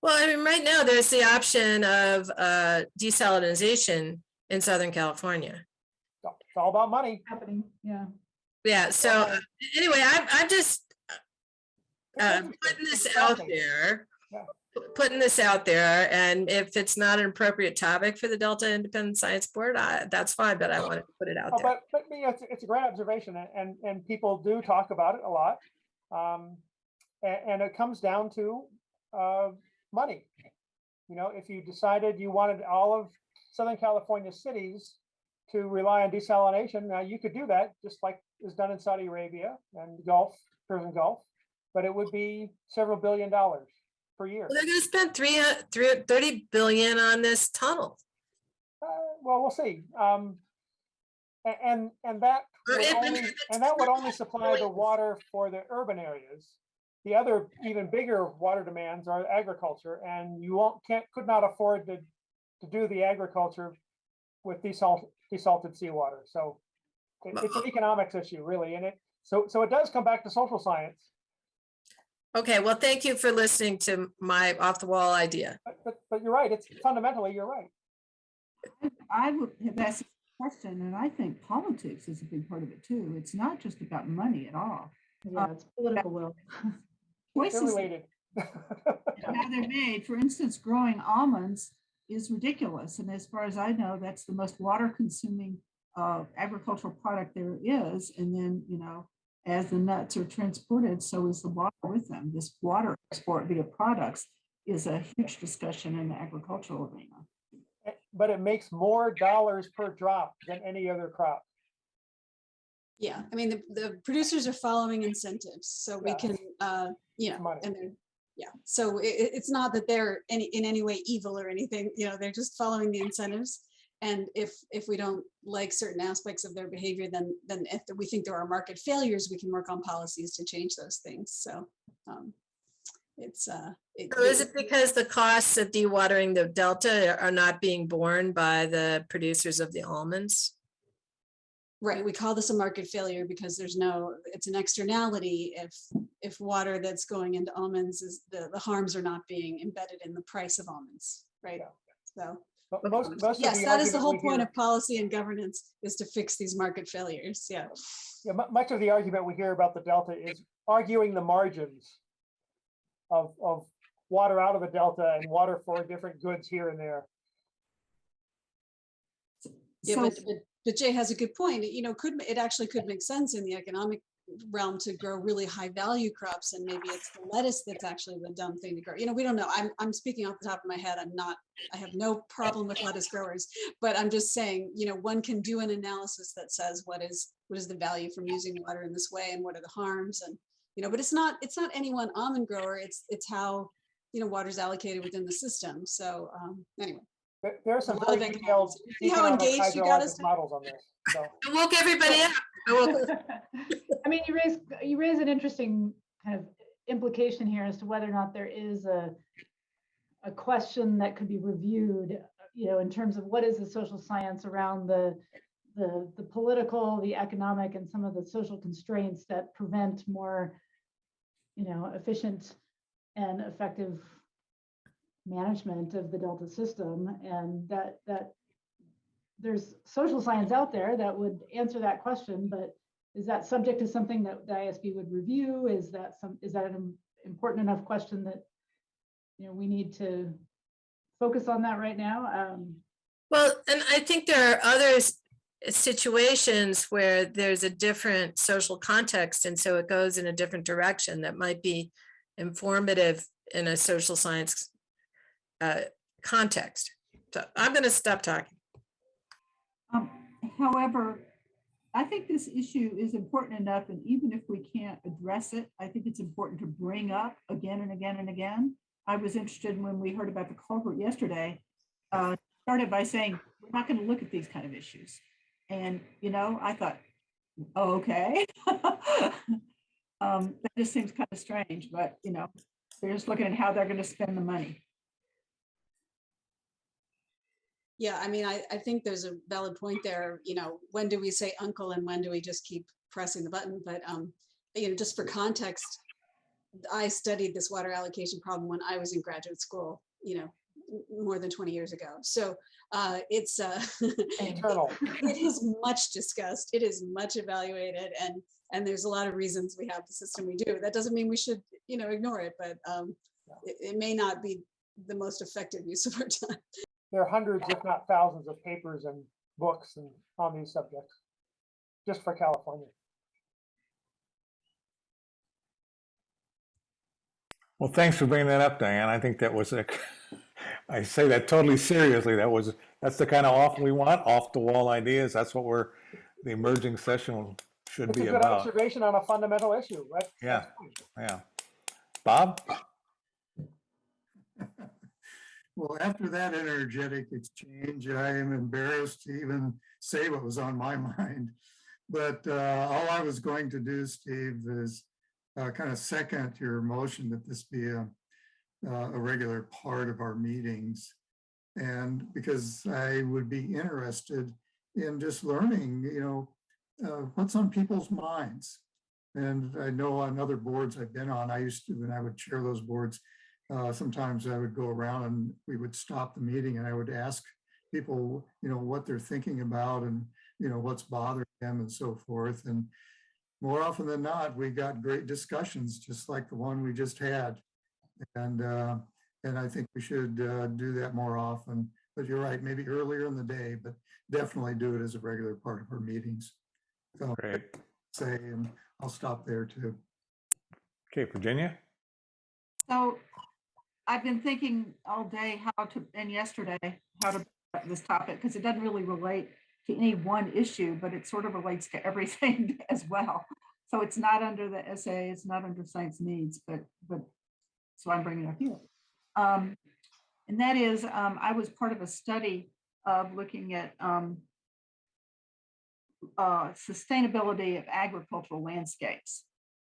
Well, I mean, right now there's the option of desalinization in Southern California. It's all about money. Happening, yeah. Yeah. So anyway, I'm just putting this out there. Putting this out there, and if it's not an appropriate topic for the Delta Independent Science Board, that's fine, but I wanted to put it out there. But it's a great observation, and people do talk about it a lot, and it comes down to money. If you decided you wanted all of Southern California cities to rely on desalination, now you could do that, just like is done in Saudi Arabia and the Persian Gulf, but it would be several $1 billion per year. Well, they're going to spend $30 billion on this tunnel. Well, we'll see. And that would only supply the water for the urban areas. The other even bigger water demands are agriculture, and you could not afford to do the agriculture with desalted seawater. So it's an economics issue, really, and so it does come back to social science. Okay, well, thank you for listening to my off-the-wall idea. But you're right. It's fundamentally, you're right. I would have asked a question, and I think politics is a big part of it too. It's not just about money at all. Yeah, it's political will. Choices related. how they're made. For instance, growing almonds is ridiculous, and as far as I know, that's the most water-consuming agricultural product there is. And then, as the nuts are transported, so is the water with them. This water export via products is a huge discussion in the agricultural arena. But it makes more dollars per drop than any other crop. Yeah, I mean, the producers are following incentives, so we can, and they're, so it's not that they're in any way evil or anything, they're just following the incentives. And if we don't like certain aspects of their behavior, then if we think there are market failures, we can work on policies to change those things. So So is it because the costs of dewatering the Delta are not being borne by the producers of the almonds? Right, we call this a market failure because it's an externality if water that's going into almonds is the harms are not being embedded in the price of almonds, right? So yes, that is the whole point of policy and governance, is to fix these market failures. Yeah. Yeah, much of the argument we hear about the Delta is arguing the margins. of water out of the delta and water for different goods here and there. Yeah, So- but Jay has a good point. It actually could make sense in the economic realm to grow really high value crops, and maybe it's the lettuce that's actually the dumb thing to grow. We don't know. I'm speaking off the top of my head. I have no problem with lettuce growers, but I'm just saying, one can do an analysis that says what is the value from using water in this way, and what are the harms, and but it's not any one almond grower. It's how water is allocated within the system. So anyway. There are some A lot very of detailed See how engaged you got us? models on this. So. I woke everybody up. I mean, you raise an interesting kind of implication here as to whether or not there is a question that could be reviewed, in terms of what is the social science around the political, the economic, and some of the social constraints that prevent more, efficient and effective management of the Delta system, and that there's social science out there that would answer that question, but is that subject to something that the ISB would review? Is that an important enough question that we need to focus on that right now? Well, and I think there are other situations where there's a different social context, and so it goes in a different direction that might be informative in a social science context. So I'm going to stop talking. However, I think this issue is important enough, and even if we can't address it, I think it's important to bring up again and again and again. I was interested when we heard about the culvert yesterday, started by saying, we're not going to look at these kind of issues. And, I thought, oh, okay. That just seems kind of strange, but, they're just looking at how they're going to spend the money. Yeah, I mean, I think there's a valid point there. When do we say uncle and when do we just keep pressing the button? But, just for context, I studied this water allocation problem when I was in graduate school, more than 20 years ago. So it's internal. It is much discussed. It is much evaluated, and there's a lot of reasons we have the system we do. That doesn't mean we should, ignore it, but it may not be the most effective use of our time. There are hundreds, if not thousands, of papers and books on these subjects, just for California. Well, thanks for bringing that up, Diane. I think that was I say that totally seriously. That's the kind of off the wall ideas. That's what the emerging session should be It's a good about. observation on a fundamental issue, right? Yeah, yeah. Bob? Well, after that energetic exchange, I am embarrassed to even say what was on my mind. But all I was going to do, Steve, is kind of second your motion that this be a regular part of our meetings. And because I would be interested in just learning, what's on people's minds. And I know on other boards I've been on, when I would chair those boards, sometimes I would go around and we would stop the meeting and I would ask people, what they're thinking about and, what's bothering them and so forth. And more often than not, we got great discussions, just like the one we just had. And I think we should do that more often. But you're right, maybe earlier in the day, but definitely do it as a regular part of our meetings. So, great. And I'll stop there too. Okay, Virginia? So I've been thinking all day and yesterday, how to bring up this topic, because it doesn't really relate to any one issue, but it sort of relates to everything as well. So it's not under the essay, it's not under science needs, but so I'm bringing it up here. And that is, I was part of a study of looking at sustainability of agricultural landscapes.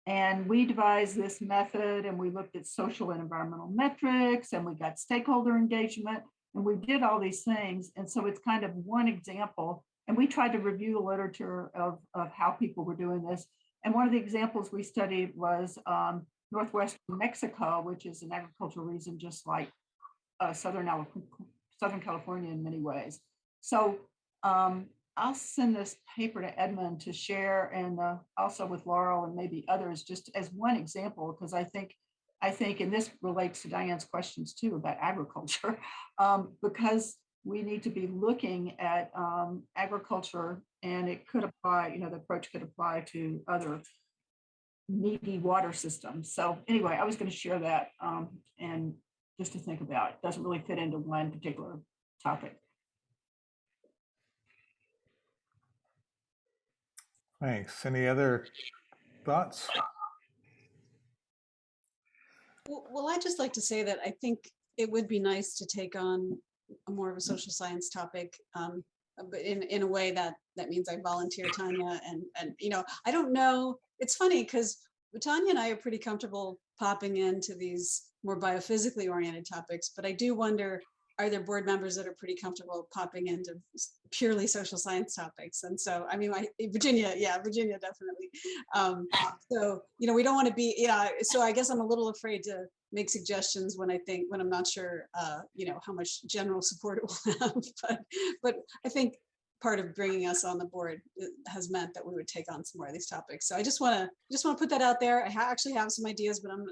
And we devised this method and we looked at social and environmental metrics and we got stakeholder engagement and we did all these things. And so it's kind of one example. And we tried to review the literature of how people were doing this. And one of the examples we studied was Northwestern Mexico, which is an agricultural region just like Southern California in many ways. So I'll send this paper to Edmond to share and also with Laurel and maybe others just as one example, because I think I think, and this relates to Diane's questions too about agriculture, because we need to be looking at agriculture, and it could apply, you know, the approach could apply to other needy water systems. So anyway, I was going to share that and just to think about. It doesn't really fit into one particular topic. Thanks. Any other thoughts? Well, I'd just like to say that I think it would be nice to take on a more of a social science topic, but in a way that means I volunteer Tanya and you know, I don't know. It's funny because Tanya and I are pretty comfortable popping into these more biophysically oriented topics, but I do wonder, are there board members that are pretty comfortable popping into purely social science topics? And so, I mean, Virginia definitely. So, you know, we don't want to be, yeah. So I guess I'm a little afraid to make suggestions when I'm not sure, you know, how much general support it will have. But I think part of bringing us on the board has meant that we would take on some more of these topics. So I just want to put that out there. I actually have some ideas, but I'm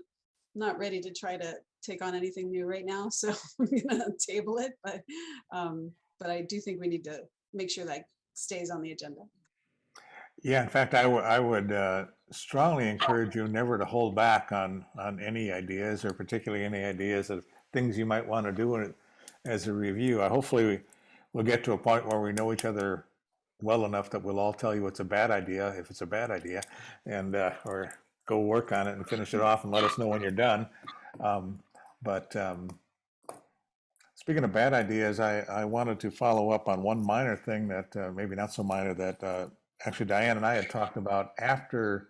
not ready to try to take on anything new right now. So I'm gonna table it, but I do think we need to make sure that stays on the agenda. Yeah, in fact, I would strongly encourage you never to hold back on any ideas, or particularly any ideas of things you might want to do as a review. Hopefully we'll get to a point where we know each other well enough that we'll all tell you it's a bad idea if it's a bad idea, and or go work on it and finish it off and let us know when you're done. Speaking of bad ideas, I wanted to follow up on one minor thing that maybe not so minor that actually Diane and I had talked about after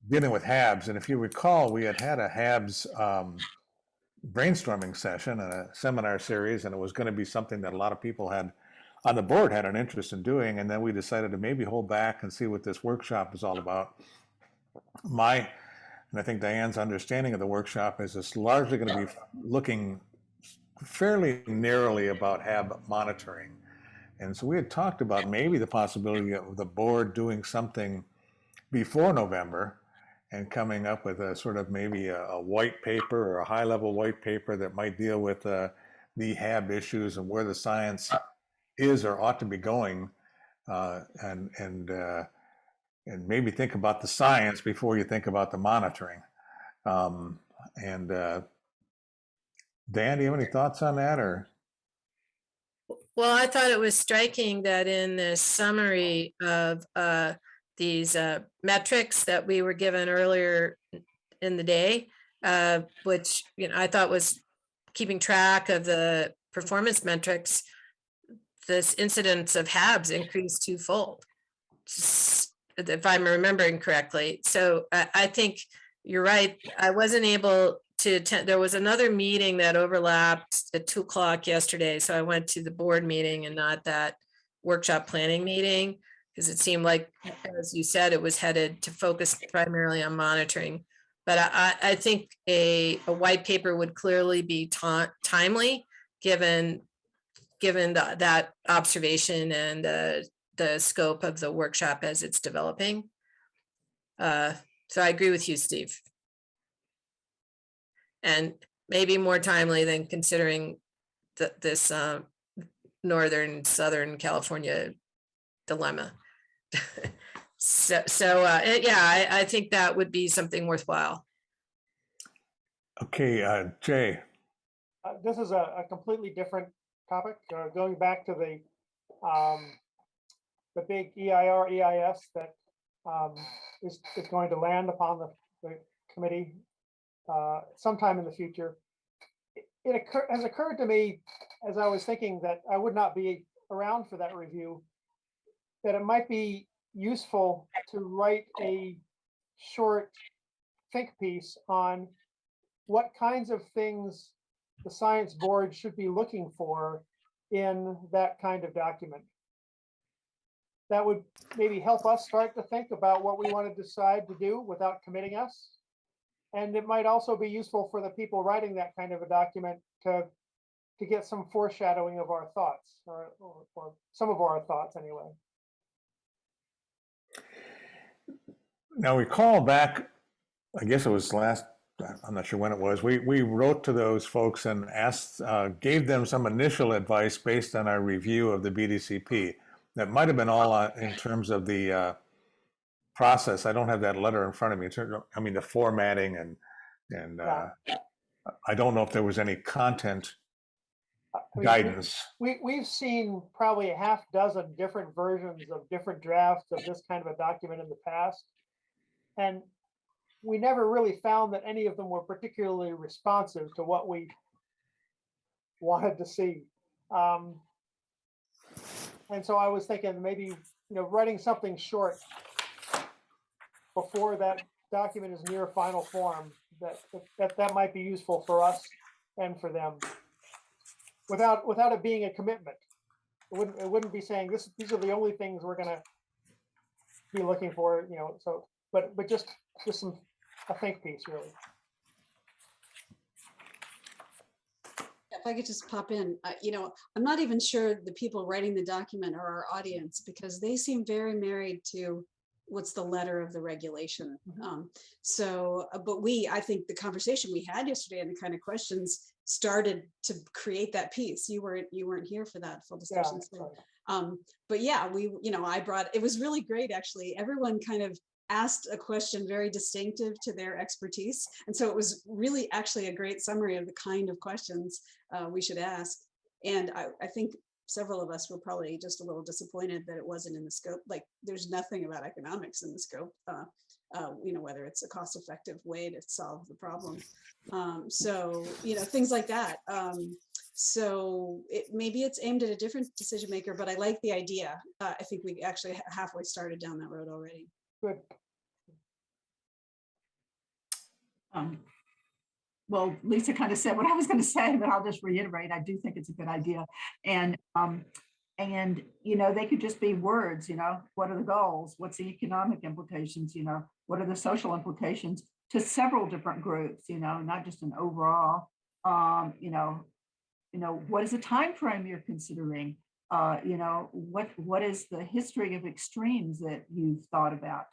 dealing with HABs. And if you recall, we had a HABs brainstorming session and a seminar series, and it was going to be something that a lot of people had on the board had an interest in doing. And then we decided to maybe hold back and see what this workshop is all about. And I think Diane's understanding of the workshop is it's largely going to be looking fairly narrowly about HAB monitoring. And so we had talked about maybe the possibility of the board doing something before November and coming up with a sort of maybe a white paper or a high-level white paper that might deal with the HAB issues and where the science is or ought to be going, and maybe think about the science before you think about the monitoring. Dan, do you have any thoughts on that, or? Well, I thought it was striking that in the summary of these metrics that we were given earlier in the day, which I thought was keeping track of the performance metrics, this incidence of HABs increased twofold, if I'm remembering correctly. So I think you're right. I wasn't able to attend. There was another meeting that overlapped at 2 o'clock yesterday. So I went to the board meeting and not that workshop planning meeting, because it seemed like, as you said, it was headed to focus primarily on monitoring. But I think a white paper would clearly be timely given that observation and the scope of the workshop as it's developing. So I agree with you, Steve. And maybe more timely than considering this northern, Southern California dilemma. Yeah, I think that would be something worthwhile. Okay, Jay. This is a completely different topic. Going back to the big EIR, EIS that is going to land upon the committee sometime in the future. It has occurred to me as I was thinking that I would not be around for that review, that it might be useful to write a short think piece on what kinds of things the science board should be looking for in that kind of document. That would maybe help us start to think about what we want to decide to do without committing us. And it might also be useful for the people writing that kind of a document to get some foreshadowing of our thoughts, or some of our thoughts anyway. Now recall back I guess it was I'm not sure when it was, we wrote to those folks and asked, gave them some initial advice based on our review of the BDCP. That might have been all in terms of the process. I don't have that letter in front of me. I mean, the formatting and I don't know if there was any content guidance. We've seen probably a half dozen different versions of different drafts of this kind of a document in the past. And we never really found that any of them were particularly responsive to what we wanted to see. And so I was thinking maybe, writing something short before that document is near final form, that might be useful for us and for them, without it being a commitment. It wouldn't be saying these are the only things we're going to be looking for, so, but just a think piece, really. If I could just pop in, I'm not even sure the people writing the document are our audience, because they seem very married to what's the letter of the regulation. But I think the conversation we had yesterday and the kind of questions started to create that piece. You weren't here for that full discussion. But yeah, it was really great, actually. Everyone kind of asked a question very distinctive to their expertise. And so it was really actually a great summary of the kind of questions we should ask. And I think several of us were probably just a little disappointed that it wasn't in the scope. Like, there's nothing about economics in the scope, whether it's a cost-effective way to solve the problem. Things like that. Maybe it's aimed at a different decision maker, but I like the idea. I think we actually halfway started down that road already. Good. Well, Lisa kind of said what I was going to say, but I'll just reiterate. I do think it's a good idea. And they could just be words, what are the goals? What's the economic implications? What are the social implications to several different groups, not just an overall, what is the time frame you're considering? What is the history of extremes that you've thought about?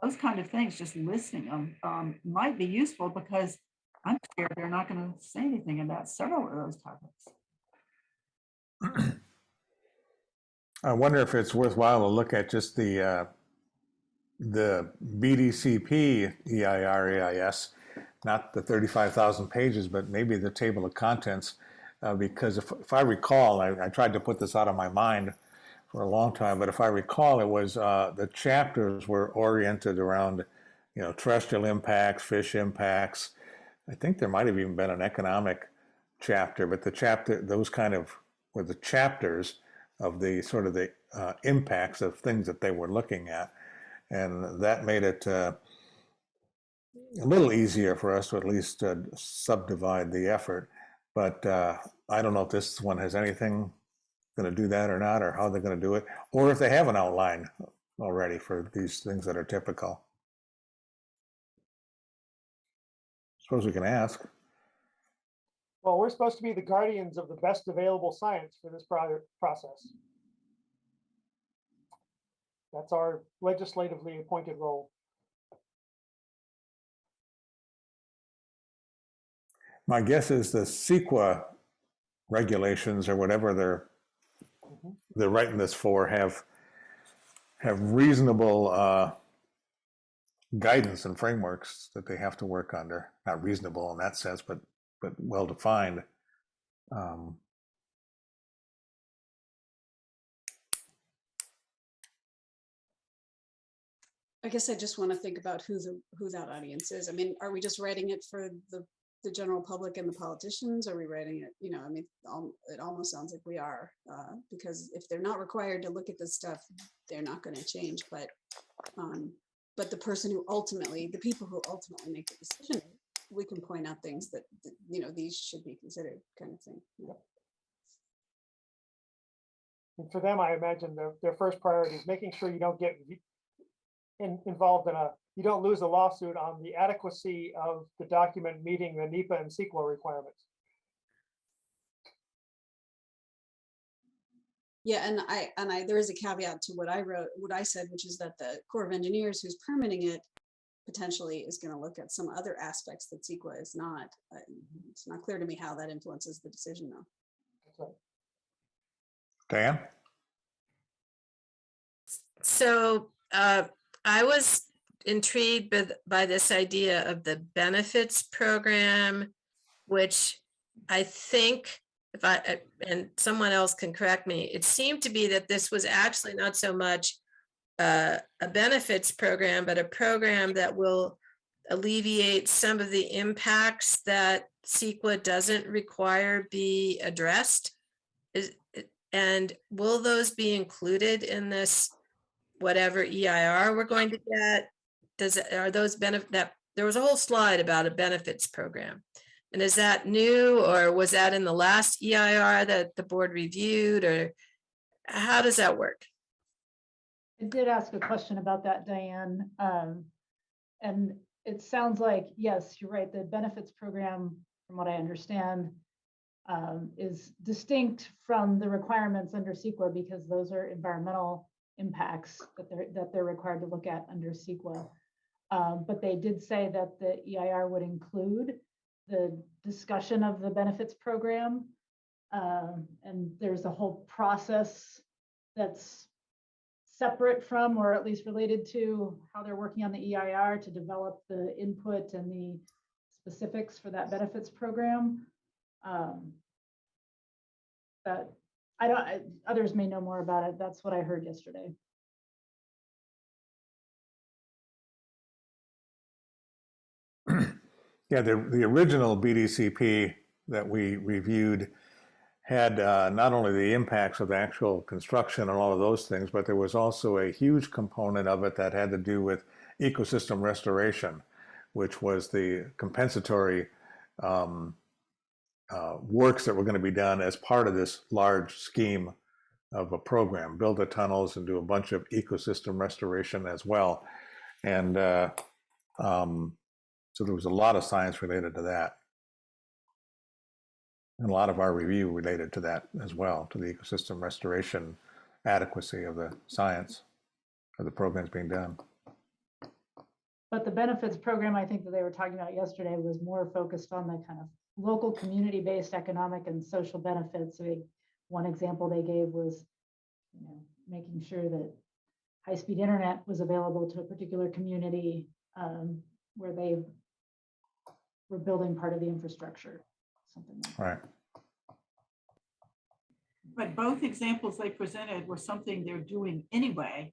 Those kind of things, just listing them might be useful, because I'm scared they're not going to say anything about several of those topics. I wonder if it's worthwhile to look at just the BDCP EIR-EIS, not the 35,000 pages, but maybe the table of contents, because if I recall, I tried to put this out of my mind for a long time, but if I recall, it was the chapters were oriented around, terrestrial impacts, fish impacts. I think there might have even been an economic chapter, but those kind of were the chapters of the sort of the impacts of things that they were looking at. And that made it a little easier for us to at least subdivide the effort. But I don't know if this one has anything going to do that or not, or how they're going to do it, or if they have an outline already for these things that are typical. Suppose we can ask. Well, we're supposed to be the guardians of the best available science for this process. That's our legislatively appointed role. My guess is the CEQA regulations, or whatever they're writing this for, have reasonable guidance and frameworks that they have to work under. Not reasonable in that sense, but well defined. I guess I just want to think about who that audience is. I mean, are we just writing it for the general public and the politicians? Are we writing it, it almost sounds like we are, because if they're not required to look at this stuff, they're not going to change. But the people who ultimately make the decision, we can point out things that these should be considered, kind of thing. Yeah. And for them, I imagine their first priority is making sure you don't get involved you don't lose a lawsuit on the adequacy of the document meeting the NEPA and CEQA requirements. Yeah, and there is a caveat to what I said, which is that the Corps of Engineers who's permitting it potentially is going to look at some other aspects that CEQA is not. It's not clear to me how that influences the decision, though. Dan? So I was intrigued by this idea of the benefits program, which I think, if I, and someone else can correct me, it seemed to be that this was actually not so much a benefits program, but a program that will alleviate some of the impacts that CEQA doesn't require be addressed. And will those be included in this, whatever EIR we're going to get? Are those benefit, there was a whole slide about a benefits program. And is that new, or was that in the last EIR that the board reviewed, or how does that work? I did ask a question about that, Diane. And it sounds like, yes, you're right. The benefits program, from what I understand, is distinct from the requirements under CEQA, because those are environmental impacts that they're required to look at under CEQA. But they did say that the EIR would include the discussion of the benefits program. And there's a whole process that's separate from, or at least related to, how they're working on the EIR to develop the input and the specifics for that benefits program. That others may know more about it. That's what I heard yesterday. Yeah, the original BDCP that we reviewed had not only the impacts of the actual construction and all of those things, but there was also a huge component of it that had to do with ecosystem restoration, which was the compensatory works that were going to be done as part of this large scheme of a program, build the tunnels and do a bunch of ecosystem restoration as well. And so there was a lot of science related to that. And a lot of our review related to that as well, to the ecosystem restoration adequacy of the science of the programs being done. But the benefits program, I think that they were talking about yesterday, was more focused on the kind of local community-based economic and social benefits. One example they gave was, making sure that high-speed internet was available to a particular community where they were building part of the infrastructure, something like that. Right. But both examples they presented were something they're doing anyway,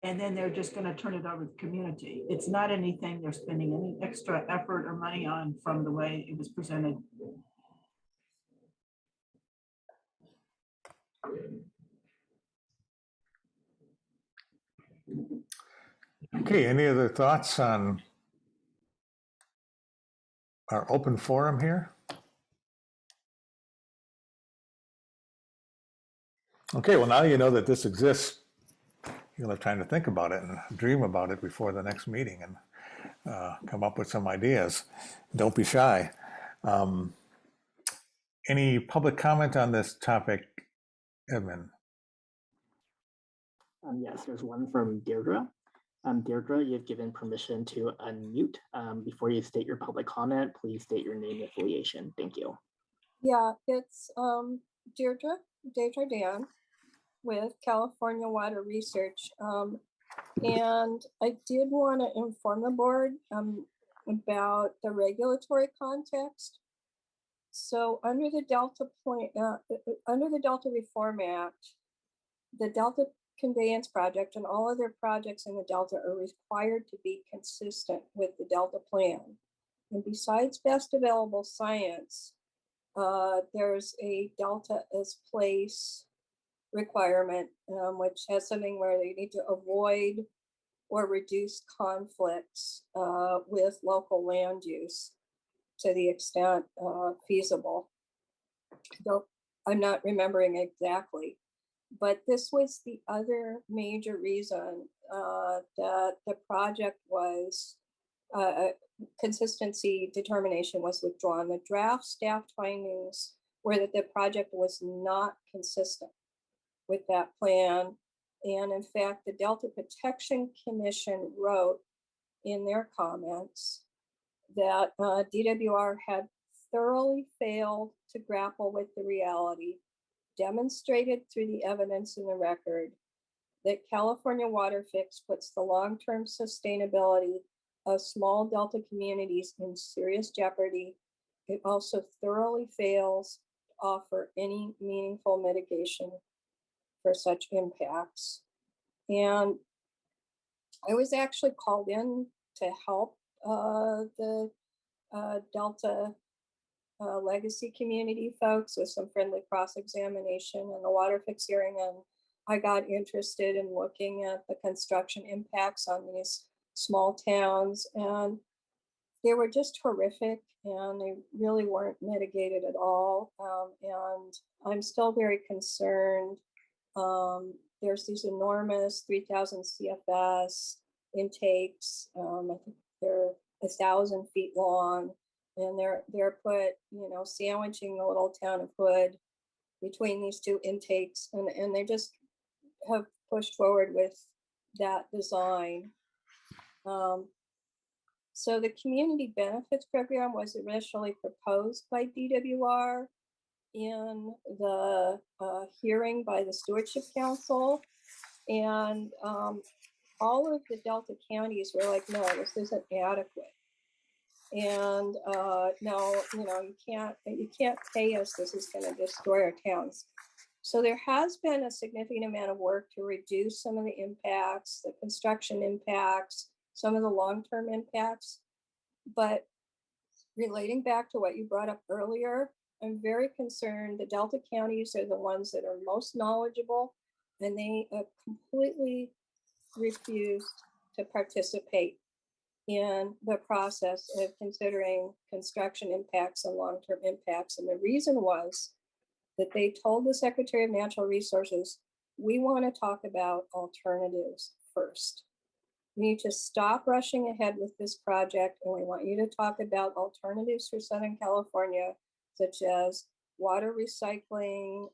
and then they're just going to turn it over to the community. It's not anything they're spending any extra effort or money on from the way it was presented. Okay, any other thoughts on our open forum here? Okay, well, now you know that this exists. You'll have time to think about it and dream about it before the next meeting and come up with some ideas. Don't be shy. Any public comment on this topic, Edmond? Yes, there's one from Deirdre. Deirdre, you've given permission to unmute. Before you state your public comment, please state your name and affiliation. Thank you. Yeah, it's Deirdre Dan with California Water Research. And I did want to inform the board about the regulatory context. So under the Delta Reform Act, the Delta Conveyance Project and all other projects in the Delta are required to be consistent with the Delta Plan. And besides best available science, there's a Delta as place requirement, which has something where they need to avoid or reduce conflicts with local land use to the extent feasible. Though I'm not remembering exactly, but this was the other major reason that the project was consistency determination was withdrawn. The draft staff findings were that the project was not consistent with that plan. And in fact, the Delta Protection Commission wrote in their comments that DWR had thoroughly failed to grapple with the reality demonstrated through the evidence in the record that California Water Fix puts the long-term sustainability of small Delta communities in serious jeopardy. It also thoroughly fails to offer any meaningful mitigation for such impacts. And I was actually called in to help the Delta legacy community folks with some friendly cross-examination and the water fix hearing. And I got interested in looking at the construction impacts on these small towns, and they were just horrific and they really weren't mitigated at all. And I'm still very concerned. There's these enormous 3,000 CFS intakes. I think they're 1,000 feet long, and they're put, sandwiching the little town of Hood between these two intakes, and they just have pushed forward with that design. So the community benefits program was initially proposed by DWR in the hearing by the Stewardship Council, and all of the Delta counties were like, no, this isn't adequate. And no, you can't pay us. This is going to destroy our towns. So there has been a significant amount of work to reduce some of the impacts, the construction impacts, some of the long-term impacts. But relating back to what you brought up earlier, I'm very concerned the Delta counties are the ones that are most knowledgeable, and they completely refused to participate in the process of considering construction impacts and long-term impacts. And the reason was that they told the Secretary of Natural Resources, we want to talk about alternatives first. We need to stop rushing ahead with this project, and we want you to talk about alternatives for Southern California, such as water recycling,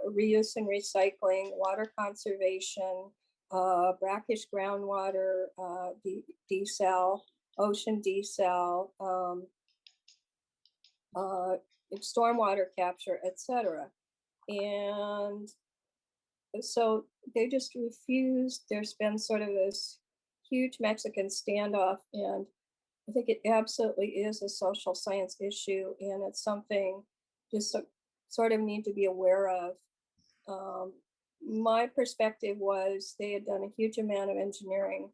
reuse and recycling, water conservation, brackish groundwater, desal, ocean desal, stormwater capture, etc. And so they just refused. There's been sort of this huge Mexican standoff, and I think it absolutely is a social science issue, and it's something just sort of need to be aware of. My perspective was they had done a huge amount of engineering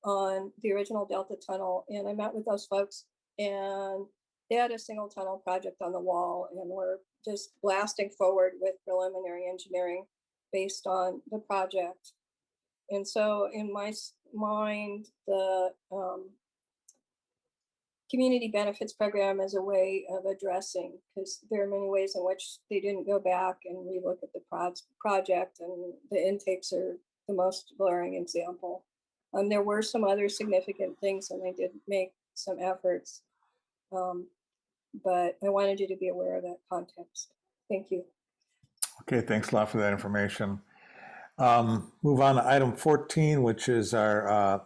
on the original Delta tunnel, and I met with those folks, and they had a single tunnel project on the wall, and we're just blasting forward with preliminary engineering based on the project. And so in my mind, the community benefits program is a way of addressing, because there are many ways in which they didn't go back and relook at the project, and the intakes are the most glaring example. There were some other significant things, and they did make some efforts, but I wanted you to be aware of that context. Thank you. Okay, thanks a lot for that information. Move on to item 14, which is our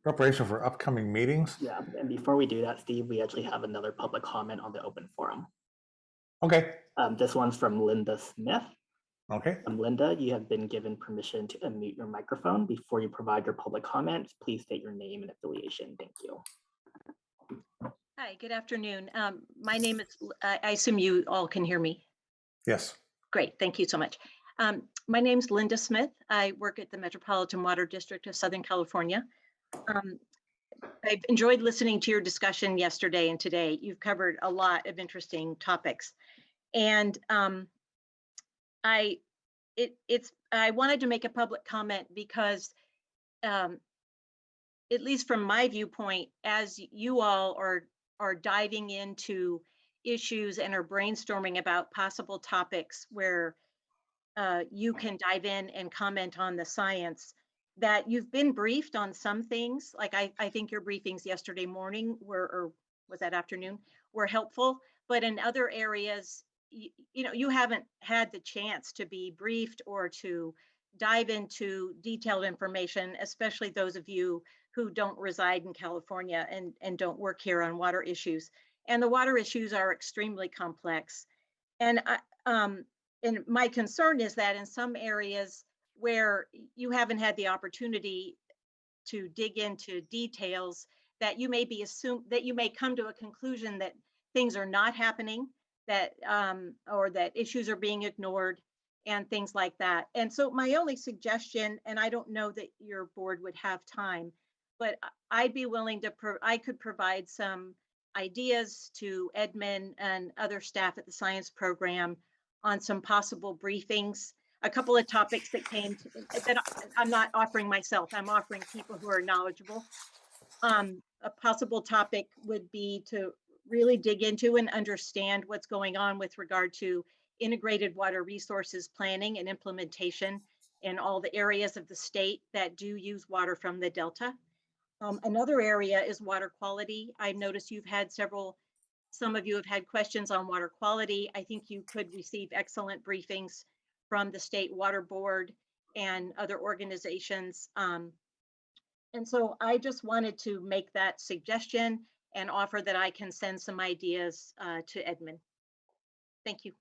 preparation for upcoming meetings. Yeah, and before we do that, Steve, we actually have another public comment on the open forum. Okay. This one's from Linda Smith. Okay. Linda, you have been given permission to unmute your microphone. Before you provide your public comment, please state your name and affiliation. Thank you. Hi, good afternoon. My name is, I assume you all can hear me. Yes. Great, thank you so much. My name's Linda Smith. I work at the Metropolitan Water District of Southern California. I've enjoyed listening to your discussion yesterday and today. You've covered a lot of interesting topics. And I wanted to make a public comment because at least from my viewpoint, as you all are diving into issues and are brainstorming about possible topics where you can dive in and comment on the science, that you've been briefed on some things. Like I think your briefings yesterday morning or was that afternoon, were helpful, but in other areas, you haven't had the chance to be briefed or to dive into detailed information, especially those of you who don't reside in California and don't work here on water issues. And the water issues are extremely complex. And and my concern is that in some areas where you haven't had the opportunity to dig into details, that you may be assumed that you may come to a conclusion that things are not happening, that or that issues are being ignored and things like that. And so my only suggestion, and I don't know that your board would have time, but I'd be willing to, I could provide some ideas to Edmond and other staff at the science program on some possible briefings, a couple of topics that came to, that I'm not offering myself, I'm offering people who are knowledgeable. A possible topic would be to really dig into and understand what's going on with regard to integrated water resources planning and implementation in all the areas of the state that do use water from the Delta. Another area is water quality. I noticed you've had some of you have had questions on water quality. I think you could receive excellent briefings from the State Water Board and other organizations. And so I just wanted to make that suggestion and offer that I can send some ideas to Edmond. Thank you.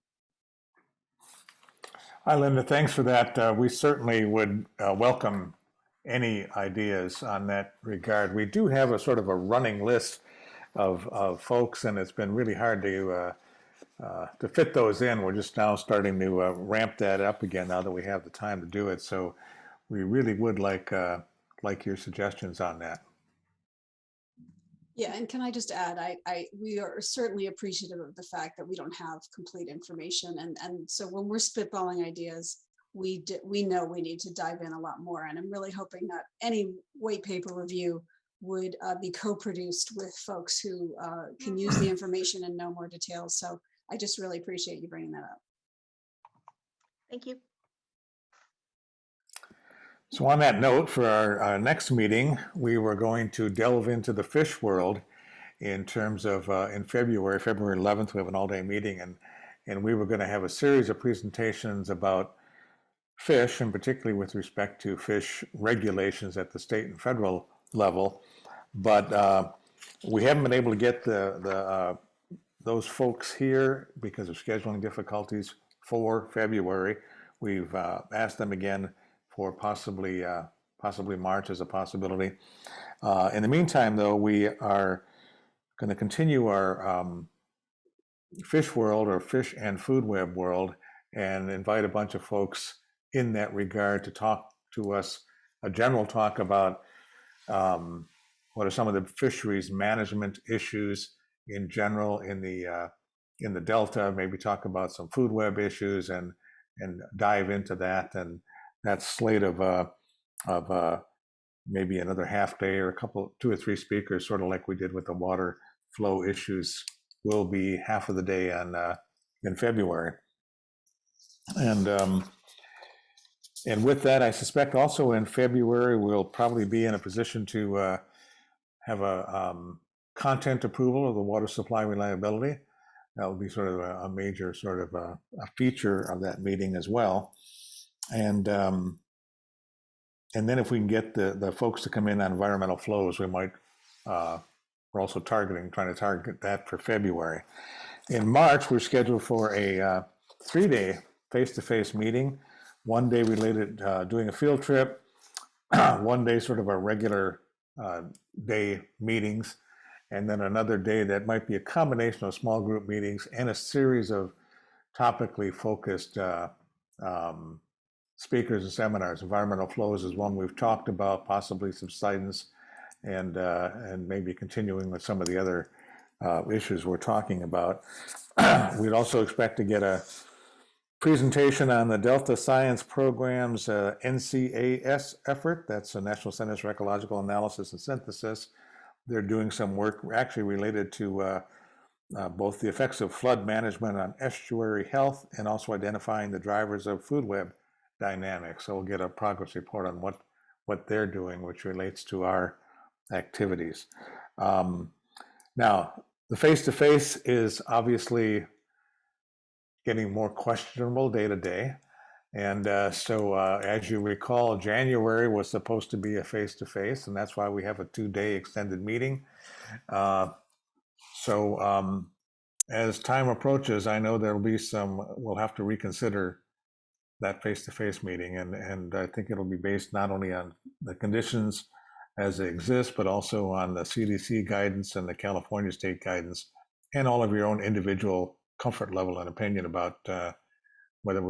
Hi, Linda. Thanks for that. We certainly would welcome any ideas on that regard. We do have a sort of a running list of folks, and it's been really hard to fit those in. We're just now starting to ramp that up again now that we have the time to do it. So we really would like your suggestions on that. Yeah, and can I just add, we are certainly appreciative of the fact that we don't have complete information, and so when we're spitballing ideas, we know we need to dive in a lot more. And I'm really hoping that any white paper review would be co-produced with folks who can use the information and know more details. So I just really appreciate you bringing that up. Thank you. So on that note, for our next meeting, we were going to delve into the fish world in terms of in February 11th, we have an all-day meeting, and we were going to have a series of presentations about fish, and particularly with respect to fish regulations at the state and federal level. But we haven't been able to get those folks here because of scheduling difficulties for February. We've asked them again for possibly March as a possibility. In the meantime, though, we are going to continue our fish world or fish and food web world and invite a bunch of folks in that regard to talk to us, a general talk about what are some of the fisheries management issues in general in the Delta, maybe talk about some food web issues and dive into that. And that slate of maybe another half day or two or three speakers, sort of like we did with the water flow issues, will be half of the day in February. And with that, I suspect also in February, we'll probably be in a position to have a content approval of the water supply reliability. That will be sort of a major sort of a feature of that meeting as well. And then if we can get the folks to come in on environmental flows, we might, we're also trying to target that for February. In March, we're scheduled for a 3-day face-to-face meeting, 1 day related doing a field trip, 1 day sort of our regular day meetings, and then another day that might be a combination of small group meetings and a series of topically focused speakers and seminars. Environmental flows is one we've talked about, possibly subsidence, and maybe continuing with some of the other issues we're talking about. We'd also expect to get a presentation on the Delta Science Program's NCAS effort. That's the National Centers for Ecological Analysis and Synthesis. They're doing some work actually related to both the effects of flood management on estuary health and also identifying the drivers of food web dynamics. So we'll get a progress report on what they're doing, which relates to our activities. Now, the face-to-face is obviously getting more questionable day to day. And as you recall, January was supposed to be a face-to-face, and that's why we have a 2-day extended meeting. As time approaches, I know there'll be we'll have to reconsider that face-to-face meeting, and I think it'll be based not only on the conditions as they exist, but also on the CDC guidance and the California state guidance, and all of your own individual comfort level and opinion about whether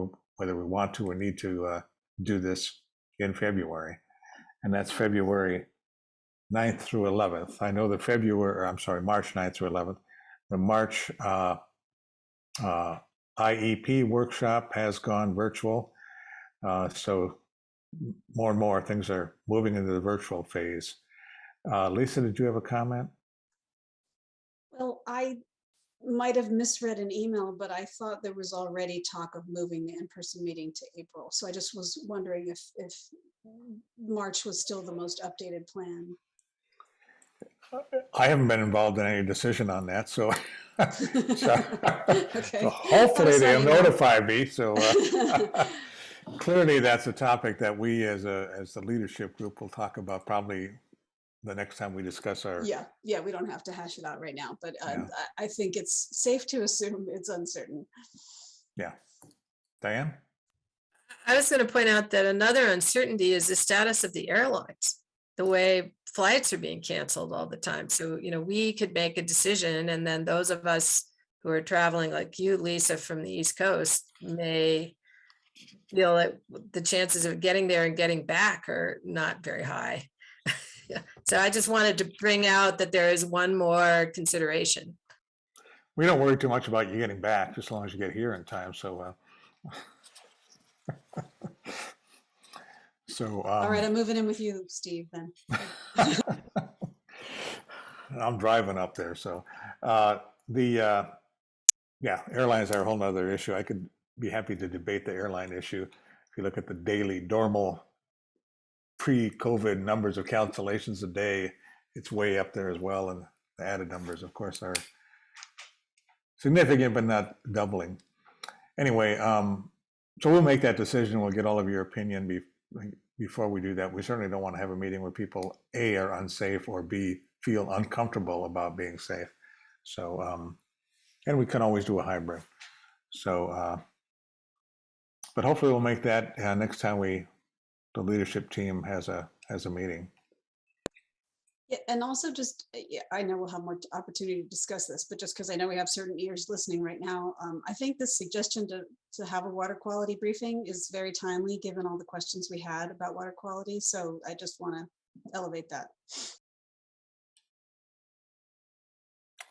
we want to or need to do this in February. And that's February 9th through 11th. I know the March 9th through 11th. The March IEP workshop has gone virtual. So more and more things are moving into the virtual phase. Lisa, did you have a comment? Well, I might have misread an email, but I thought there was already talk of moving the in-person meeting to April. So I just was wondering if March was still the most updated plan. I haven't been involved in any decision on that, so, Okay. so hopefully they'll notify me. So clearly that's a topic that we as the leadership group will talk about probably the next time we discuss our. Yeah, we don't have to hash it out right now, but Yeah. I think it's safe to assume it's uncertain. Yeah. Diane? I was going to point out that another uncertainty is the status of the airlines, the way flights are being canceled all the time. So, we could make a decision, and then those of us who are traveling like you, Lisa, from the East Coast may feel that the chances of getting there and getting back are not very high. So I just wanted to bring out that there is one more consideration. We don't worry too much about you getting back, just as long as you get here in time. So, All right, I'm moving in with you, Steve, then. I'm driving up there. So airlines are a whole nother issue. I could be happy to debate the airline issue. If you look at the daily normal pre-COVID numbers of cancellations a day, it's way up there as well. And the added numbers, of course, are significant, but not doubling. Anyway, so we'll make that decision. We'll get all of your opinion before we do that. We certainly don't want to have a meeting where people A, are unsafe, or B, feel uncomfortable about being safe. So, and we can always do a hybrid. So, but hopefully we'll make that next time the leadership team has a meeting. Yeah, and also I know we'll have more opportunity to discuss this, but just because I know we have certain ears listening right now, I think the suggestion to have a water quality briefing is very timely, given all the questions we had about water quality. So I just want to elevate that.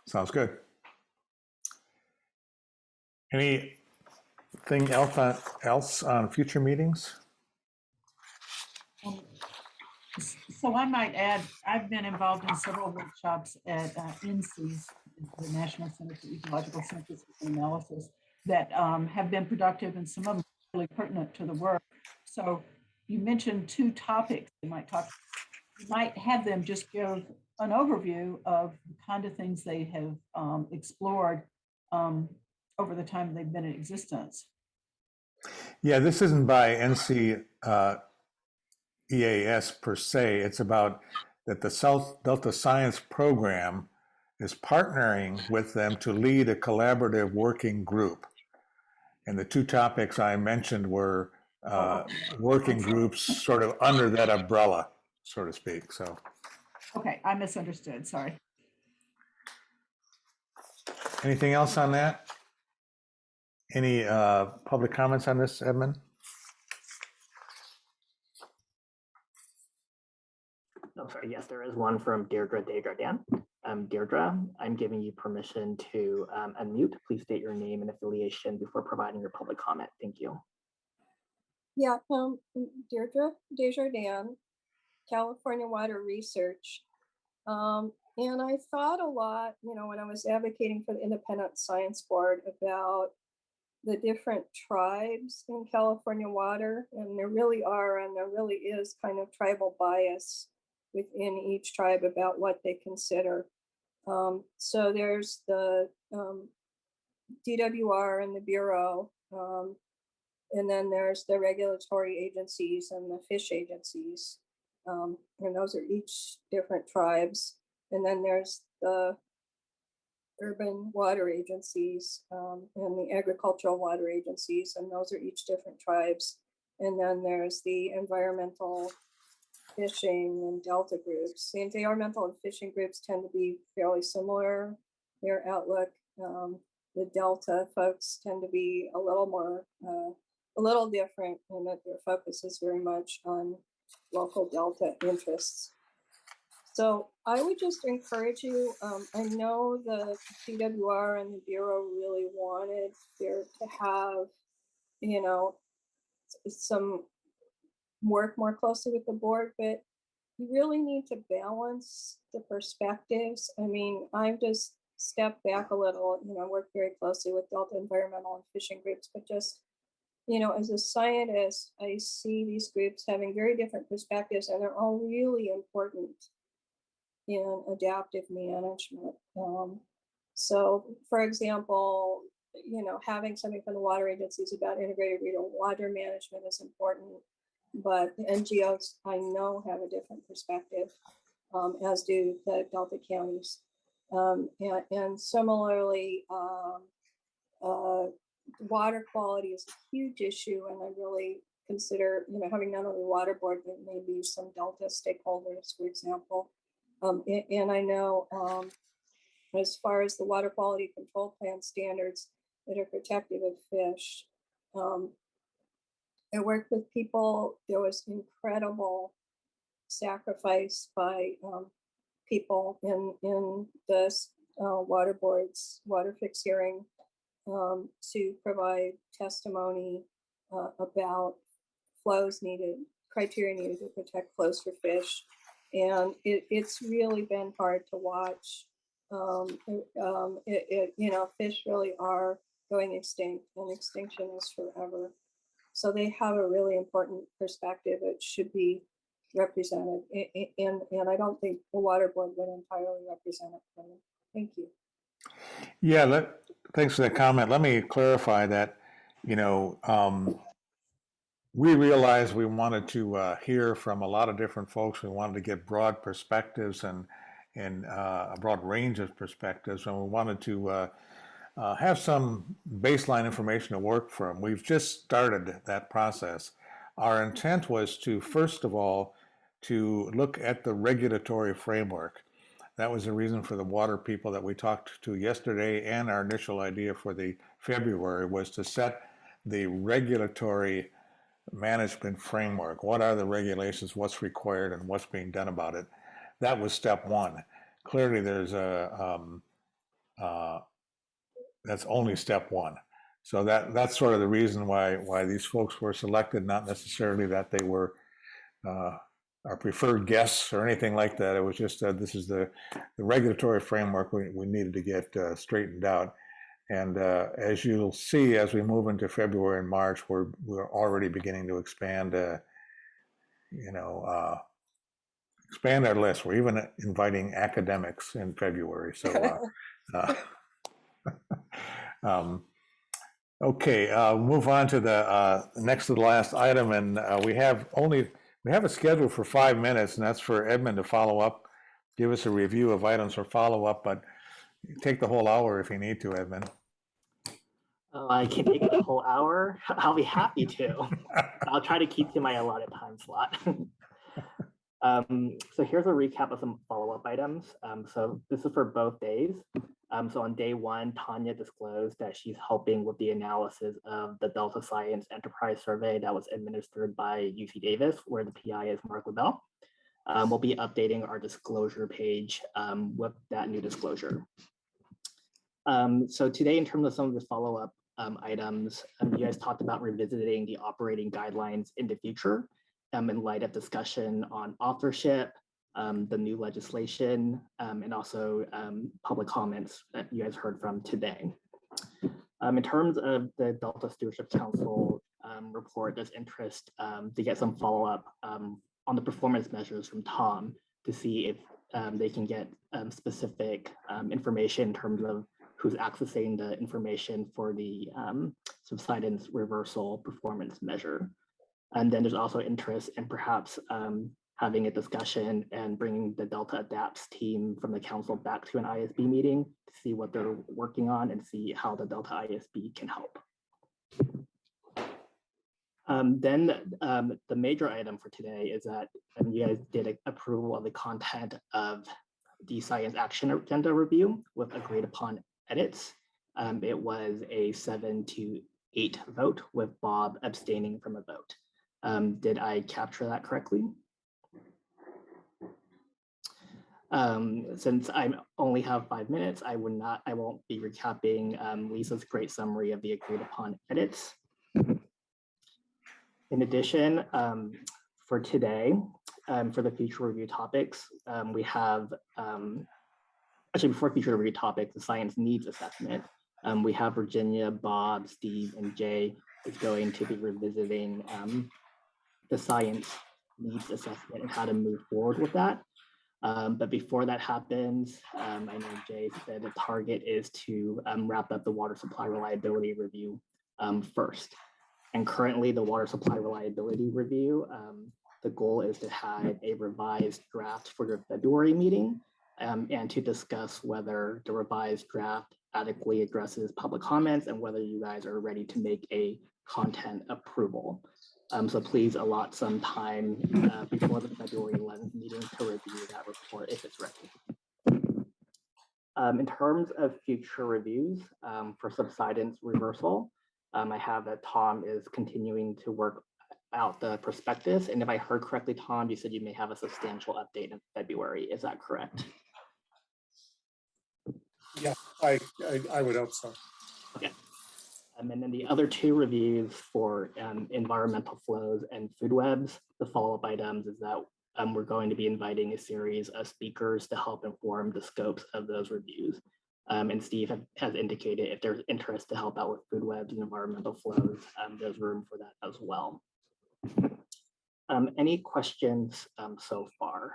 Sounds good. Anything else on future meetings? So I might add, I've been involved in several workshops at NC, the National Center for Ecological Synthesis and Analysis, that have been productive, and some of them really pertinent to the work. So you mentioned 2 topics you might have them just give an overview of the kind of things they have explored over the time they've been in existence. Yeah, this isn't by NC EAS per se. It's about that the South Delta Science Program is partnering with them to lead a collaborative working group. And the 2 topics I mentioned were working groups sort of under that umbrella, so to speak. So. Okay, I misunderstood, sorry. Anything else on that? Any public comments on this, Edmond? I'm sorry, yes, there is one from Deirdre Desjardins. Deirdre, I'm giving you permission to unmute. Please state your name and affiliation before providing your public comment. Thank you. Yeah, Deirdre Desjardins, California Water Research. And I thought a lot, when I was advocating for the Independent Science Board, about the different tribes in California water. And there really is kind of tribal bias within each tribe about what they consider. So there's the DWR and the Bureau, And then there's the regulatory agencies and the fish agencies. And those are each different tribes. And then there's the urban water agencies and the agricultural water agencies, and those are each different tribes. And then there's the environmental, fishing, and Delta groups. The environmental and fishing groups tend to be fairly similar, their outlook. The Delta folks tend to be a little more, a little different in that their focus is very much on local Delta interests. So I would just encourage you, I know the DWR and the Bureau really wanted there to have, you know, some work more closely with the board, but you really need to balance the perspectives. I mean, I've just stepped back a little, you know, work very closely with Delta environmental and fishing groups, but just, you know, as a scientist, I see these groups having very different perspectives, and they're all really important in adaptive management. So, for example, you know, having something from the water agencies about integrated regional water management is important, but the NGOs I know have a different perspective, as do the Delta counties. And similarly, water quality is a huge issue, and I really consider, you know, having not only water board, but maybe some Delta stakeholders, for example. And I know as far as the water quality control plan standards that are protective of fish, I worked with people. There was incredible sacrifice by people in this water board's water fix hearing to provide testimony about flows needed, criteria needed to protect flows for fish. And it's really been hard to watch. You know, fish really are going extinct, and extinction is forever. So they have a really important perspective that should be represented. And I don't think the water board would entirely represent it for them. Thank you. Yeah, thanks for that comment. Let me clarify that, you know, we realized we wanted to hear from a lot of different folks. We wanted to get broad perspectives and a broad range of perspectives, and we wanted to have some baseline information to work from. We've just started that process. Our intent was to, first of all, to look at the regulatory framework. That was the reason for the water people that we talked to yesterday, and our initial idea for the February was to set the regulatory management framework. What are the regulations, what's required, and what's being done about it? That was step one. Clearly there's that's only step one. So that's sort of the reason why these folks were selected, not necessarily that they were our preferred guests or anything like that. It was just this is the regulatory framework we needed to get straightened out. And as you'll see, as we move into February and March, we're already beginning to expand, expand our list. We're even inviting academics in February. So, okay, move on to the next to the last item, and we have a schedule for 5 minutes, and that's for Edmond to follow up, give us a review of items for follow up, but take the whole hour if you need to, Edmond. Oh, I can take the whole hour. I'll be happy to. I'll try to keep to my allotted time slot. So here's a recap of some follow-up items. So this is for both days. So on day one, Tanya disclosed that she's helping with the analysis of the Delta Science Enterprise Survey that was administered by UC Davis, where the PI is Mark LaBelle. We'll be updating our disclosure page with that new disclosure. So today, in terms of some of the follow-up items, you guys talked about revisiting the operating guidelines in the future in light of discussion on authorship, the new legislation, and also public comments that you guys heard from today. In terms of the Delta Stewardship Council report, there's interest to get some follow-up on the performance measures from Tom to see if they can get specific information in terms of who's accessing the information for the subsidence reversal performance measure. And then there's also interest in perhaps having a discussion and bringing the Delta Adapts team from the council back to an ISB meeting to see what they're working on and see how the Delta ISB can help. Then the major item for today is that you guys did approval of the content of the science action agenda review with agreed upon edits. It was a 7-8 vote with Bob abstaining from a vote. Did I capture that correctly? Since I only have 5 minutes, I won't be recapping Lisa's great summary of the agreed upon edits. In addition, for today, for the future review topics, we have, actually before future review topics, the science needs assessment. We have Virginia, Bob, Steve, and Jay is going to be revisiting the science needs assessment and how to move forward with that. But before that happens, I know Jay said the target is to wrap up the water supply reliability review first. And currently the water supply reliability review, the goal is to have a revised draft for your February meeting and to discuss whether the revised draft adequately addresses public comments and whether you guys are ready to make a content approval. So please allot some time before the February 11th meeting to review that report if it's ready. In terms of future reviews for subsidence reversal, I have that Tom is continuing to work out the prospectus. And if I heard correctly, Tom, you said you may have a substantial update in February. Is that correct? Yeah, I would hope so. Okay. And then the other two reviews for environmental flows and food webs, the follow-up items is that we're going to be inviting a series of speakers to help inform the scopes of those reviews. And Steve has indicated if there's interest to help out with food webs and environmental flows, there's room for that as well. Any questions so far?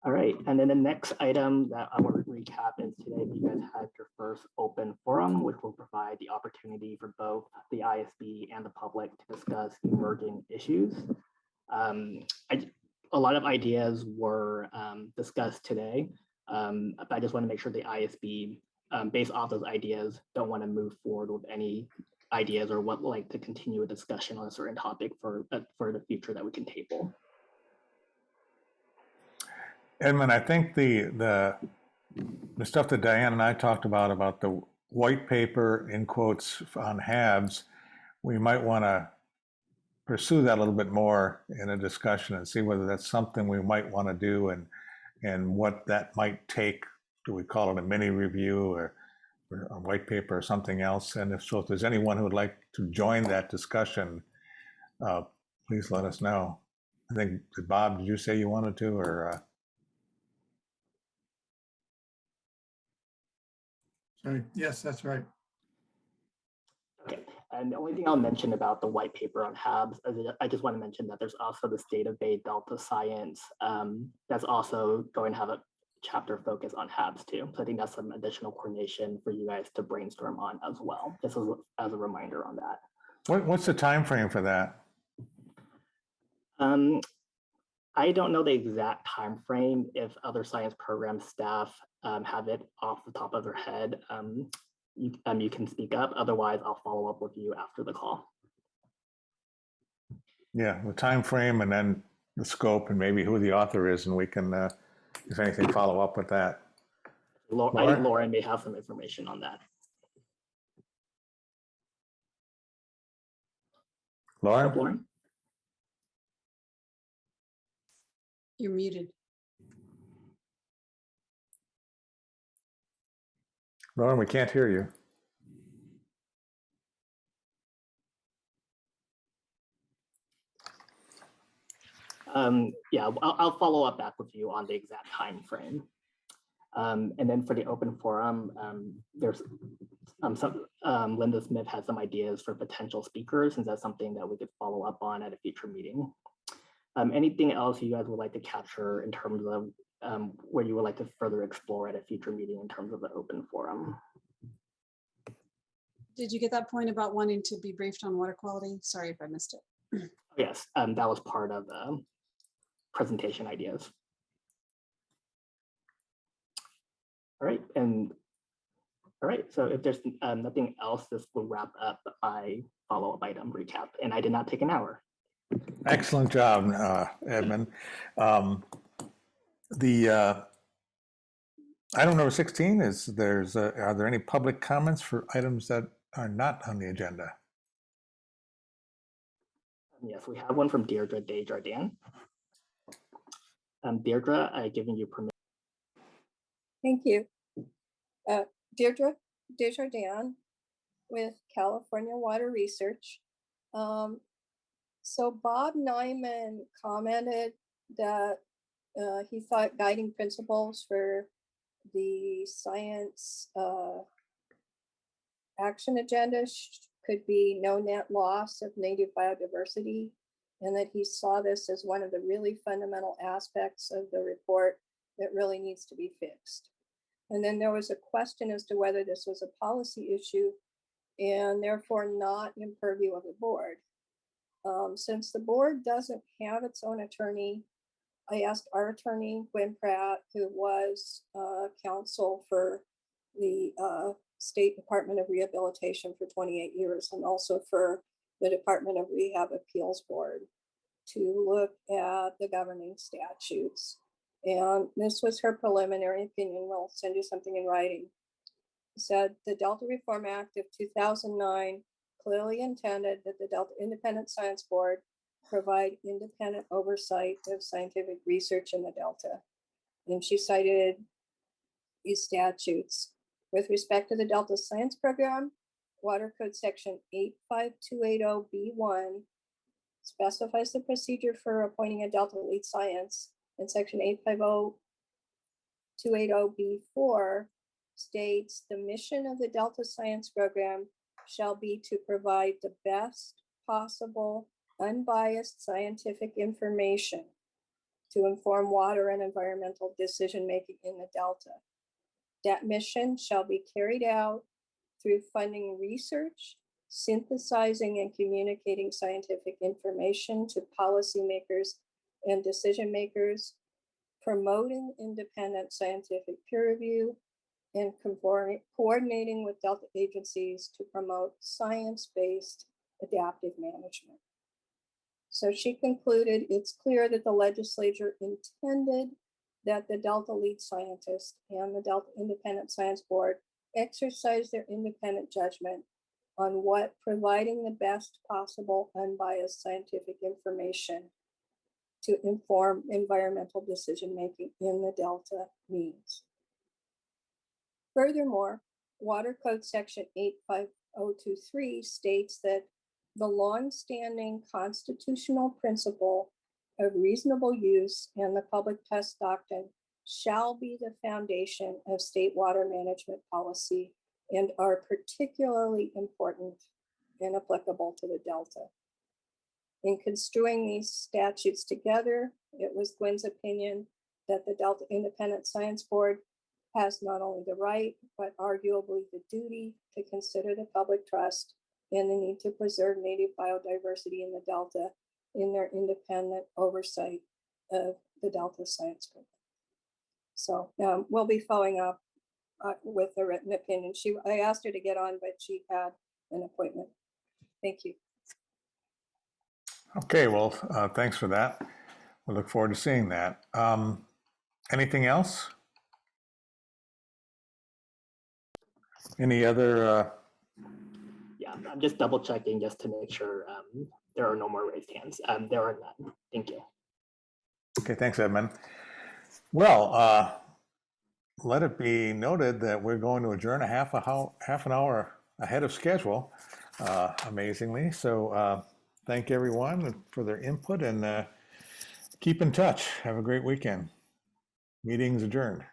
All right, and then the next item that I want to recap is today you guys had your first open forum, which will provide the opportunity for both the ISB and the public to discuss emerging issues. A lot of ideas were discussed today, but I just want to make sure the ISB, based off those ideas, don't want to move forward with any ideas or would like to continue a discussion on a certain topic for the future that we can table. Edmond, I think the stuff that Diane and I talked about the white paper in quotes on HABs, we might want to pursue that a little bit more in a discussion and see whether that's something we might want to do and what that might take. Do we call it a mini review or a white paper or something else? And if so, if there's anyone who would like to join that discussion, please let us know. I think, Bob, did you say you wanted to, or? Sorry. Yes, that's right. Okay, and the only thing I'll mention about the white paper on HABs is I just want to mention that there's also the State of Bay Delta Science that's also going to have a chapter focus on HABs too. So I think that's some additional coordination for you guys to brainstorm on as well, just as a reminder on that. What's the time frame for that? I don't know the exact time frame. If other science program staff have it off the top of their head, you can speak up. Otherwise, I'll follow up with you after the call. Yeah, the time frame and then the scope and maybe who the author is, and we can, if anything, follow up with that. I think Lauren may have some information on that. Lauren? You're muted. Lauren, we can't hear you. Yeah, I'll follow up back with you on the exact time frame. And then for the open forum, there's Linda Smith has some ideas for potential speakers, and that's something that we could follow up on at a future meeting. Anything else you guys would like to capture in terms of where you would like to further explore at a future meeting in terms of the open forum? Did you get that point about wanting to be briefed on water quality? Sorry if I missed it. Yes, that was part of presentation ideas. All right, so if there's nothing else, this will wrap up my follow-up item recap, and I did not take an hour. Excellent job, Edmond. Item number 16 is are there any public comments for items that are not on the agenda? Yes, we have one from Deirdre Desjardins. Deirdre, I've given you permission. Thank you. Deirdre Desjardins with California Water Research. So Bob Nyman commented that he thought guiding principles for the science action agenda could be no net loss of native biodiversity, and that he saw this as one of the really fundamental aspects of the report that really needs to be fixed. And then there was a question as to whether this was a policy issue and therefore not in purview of the board. Since the board doesn't have its own attorney, I asked our attorney, Gwen Pratt, who was counsel for the State Department of Rehabilitation for 28 years and also for the Department of Rehab Appeals Board, to look at the governing statutes. And this was her preliminary opinion. We'll send you something in writing. It said the Delta Reform Act of 2009 clearly intended that the Delta Independent Science Board provide independent oversight of scientific research in the Delta. And she cited these statutes. With respect to the Delta Science Program, Water Code Section 85280B1 specifies the procedure for appointing a Delta lead science, and Section 850280B4 states the mission of the Delta Science Program shall be to provide the best possible unbiased scientific information to inform water and environmental decision-making in the Delta. That mission shall be carried out through funding research, synthesizing and communicating scientific information to policymakers and decision makers, promoting independent scientific peer review, and coordinating with Delta agencies to promote science-based adaptive management. So she concluded it's clear that the legislature intended that the Delta lead scientist and the Delta Independent Science Board exercise their independent judgment on what providing the best possible unbiased scientific information to inform environmental decision-making in the Delta means. Furthermore, Water Code Section 85023 states that the longstanding constitutional principle of reasonable use and the public trust doctrine shall be the foundation of state water management policy and are particularly important and applicable to the Delta. In construing these statutes together, it was Gwen's opinion that the Delta Independent Science Board has not only the right, but arguably the duty to consider the public trust and the need to preserve native biodiversity in the Delta in their independent oversight of the Delta Science Program. So we'll be following up with a written opinion. I asked her to get on, but she had an appointment. Thank you. Okay, well, thanks for that. We look forward to seeing that. Anything else? Any other? Yeah, I'm just double checking just to make sure there are no more raised hands. There are none. Thank you. Okay, thanks, Edmond. Well, let it be noted that we're going to adjourn half an hour ahead of schedule, amazingly. So thank everyone for their input and keep in touch. Have a great weekend. Meeting's adjourned.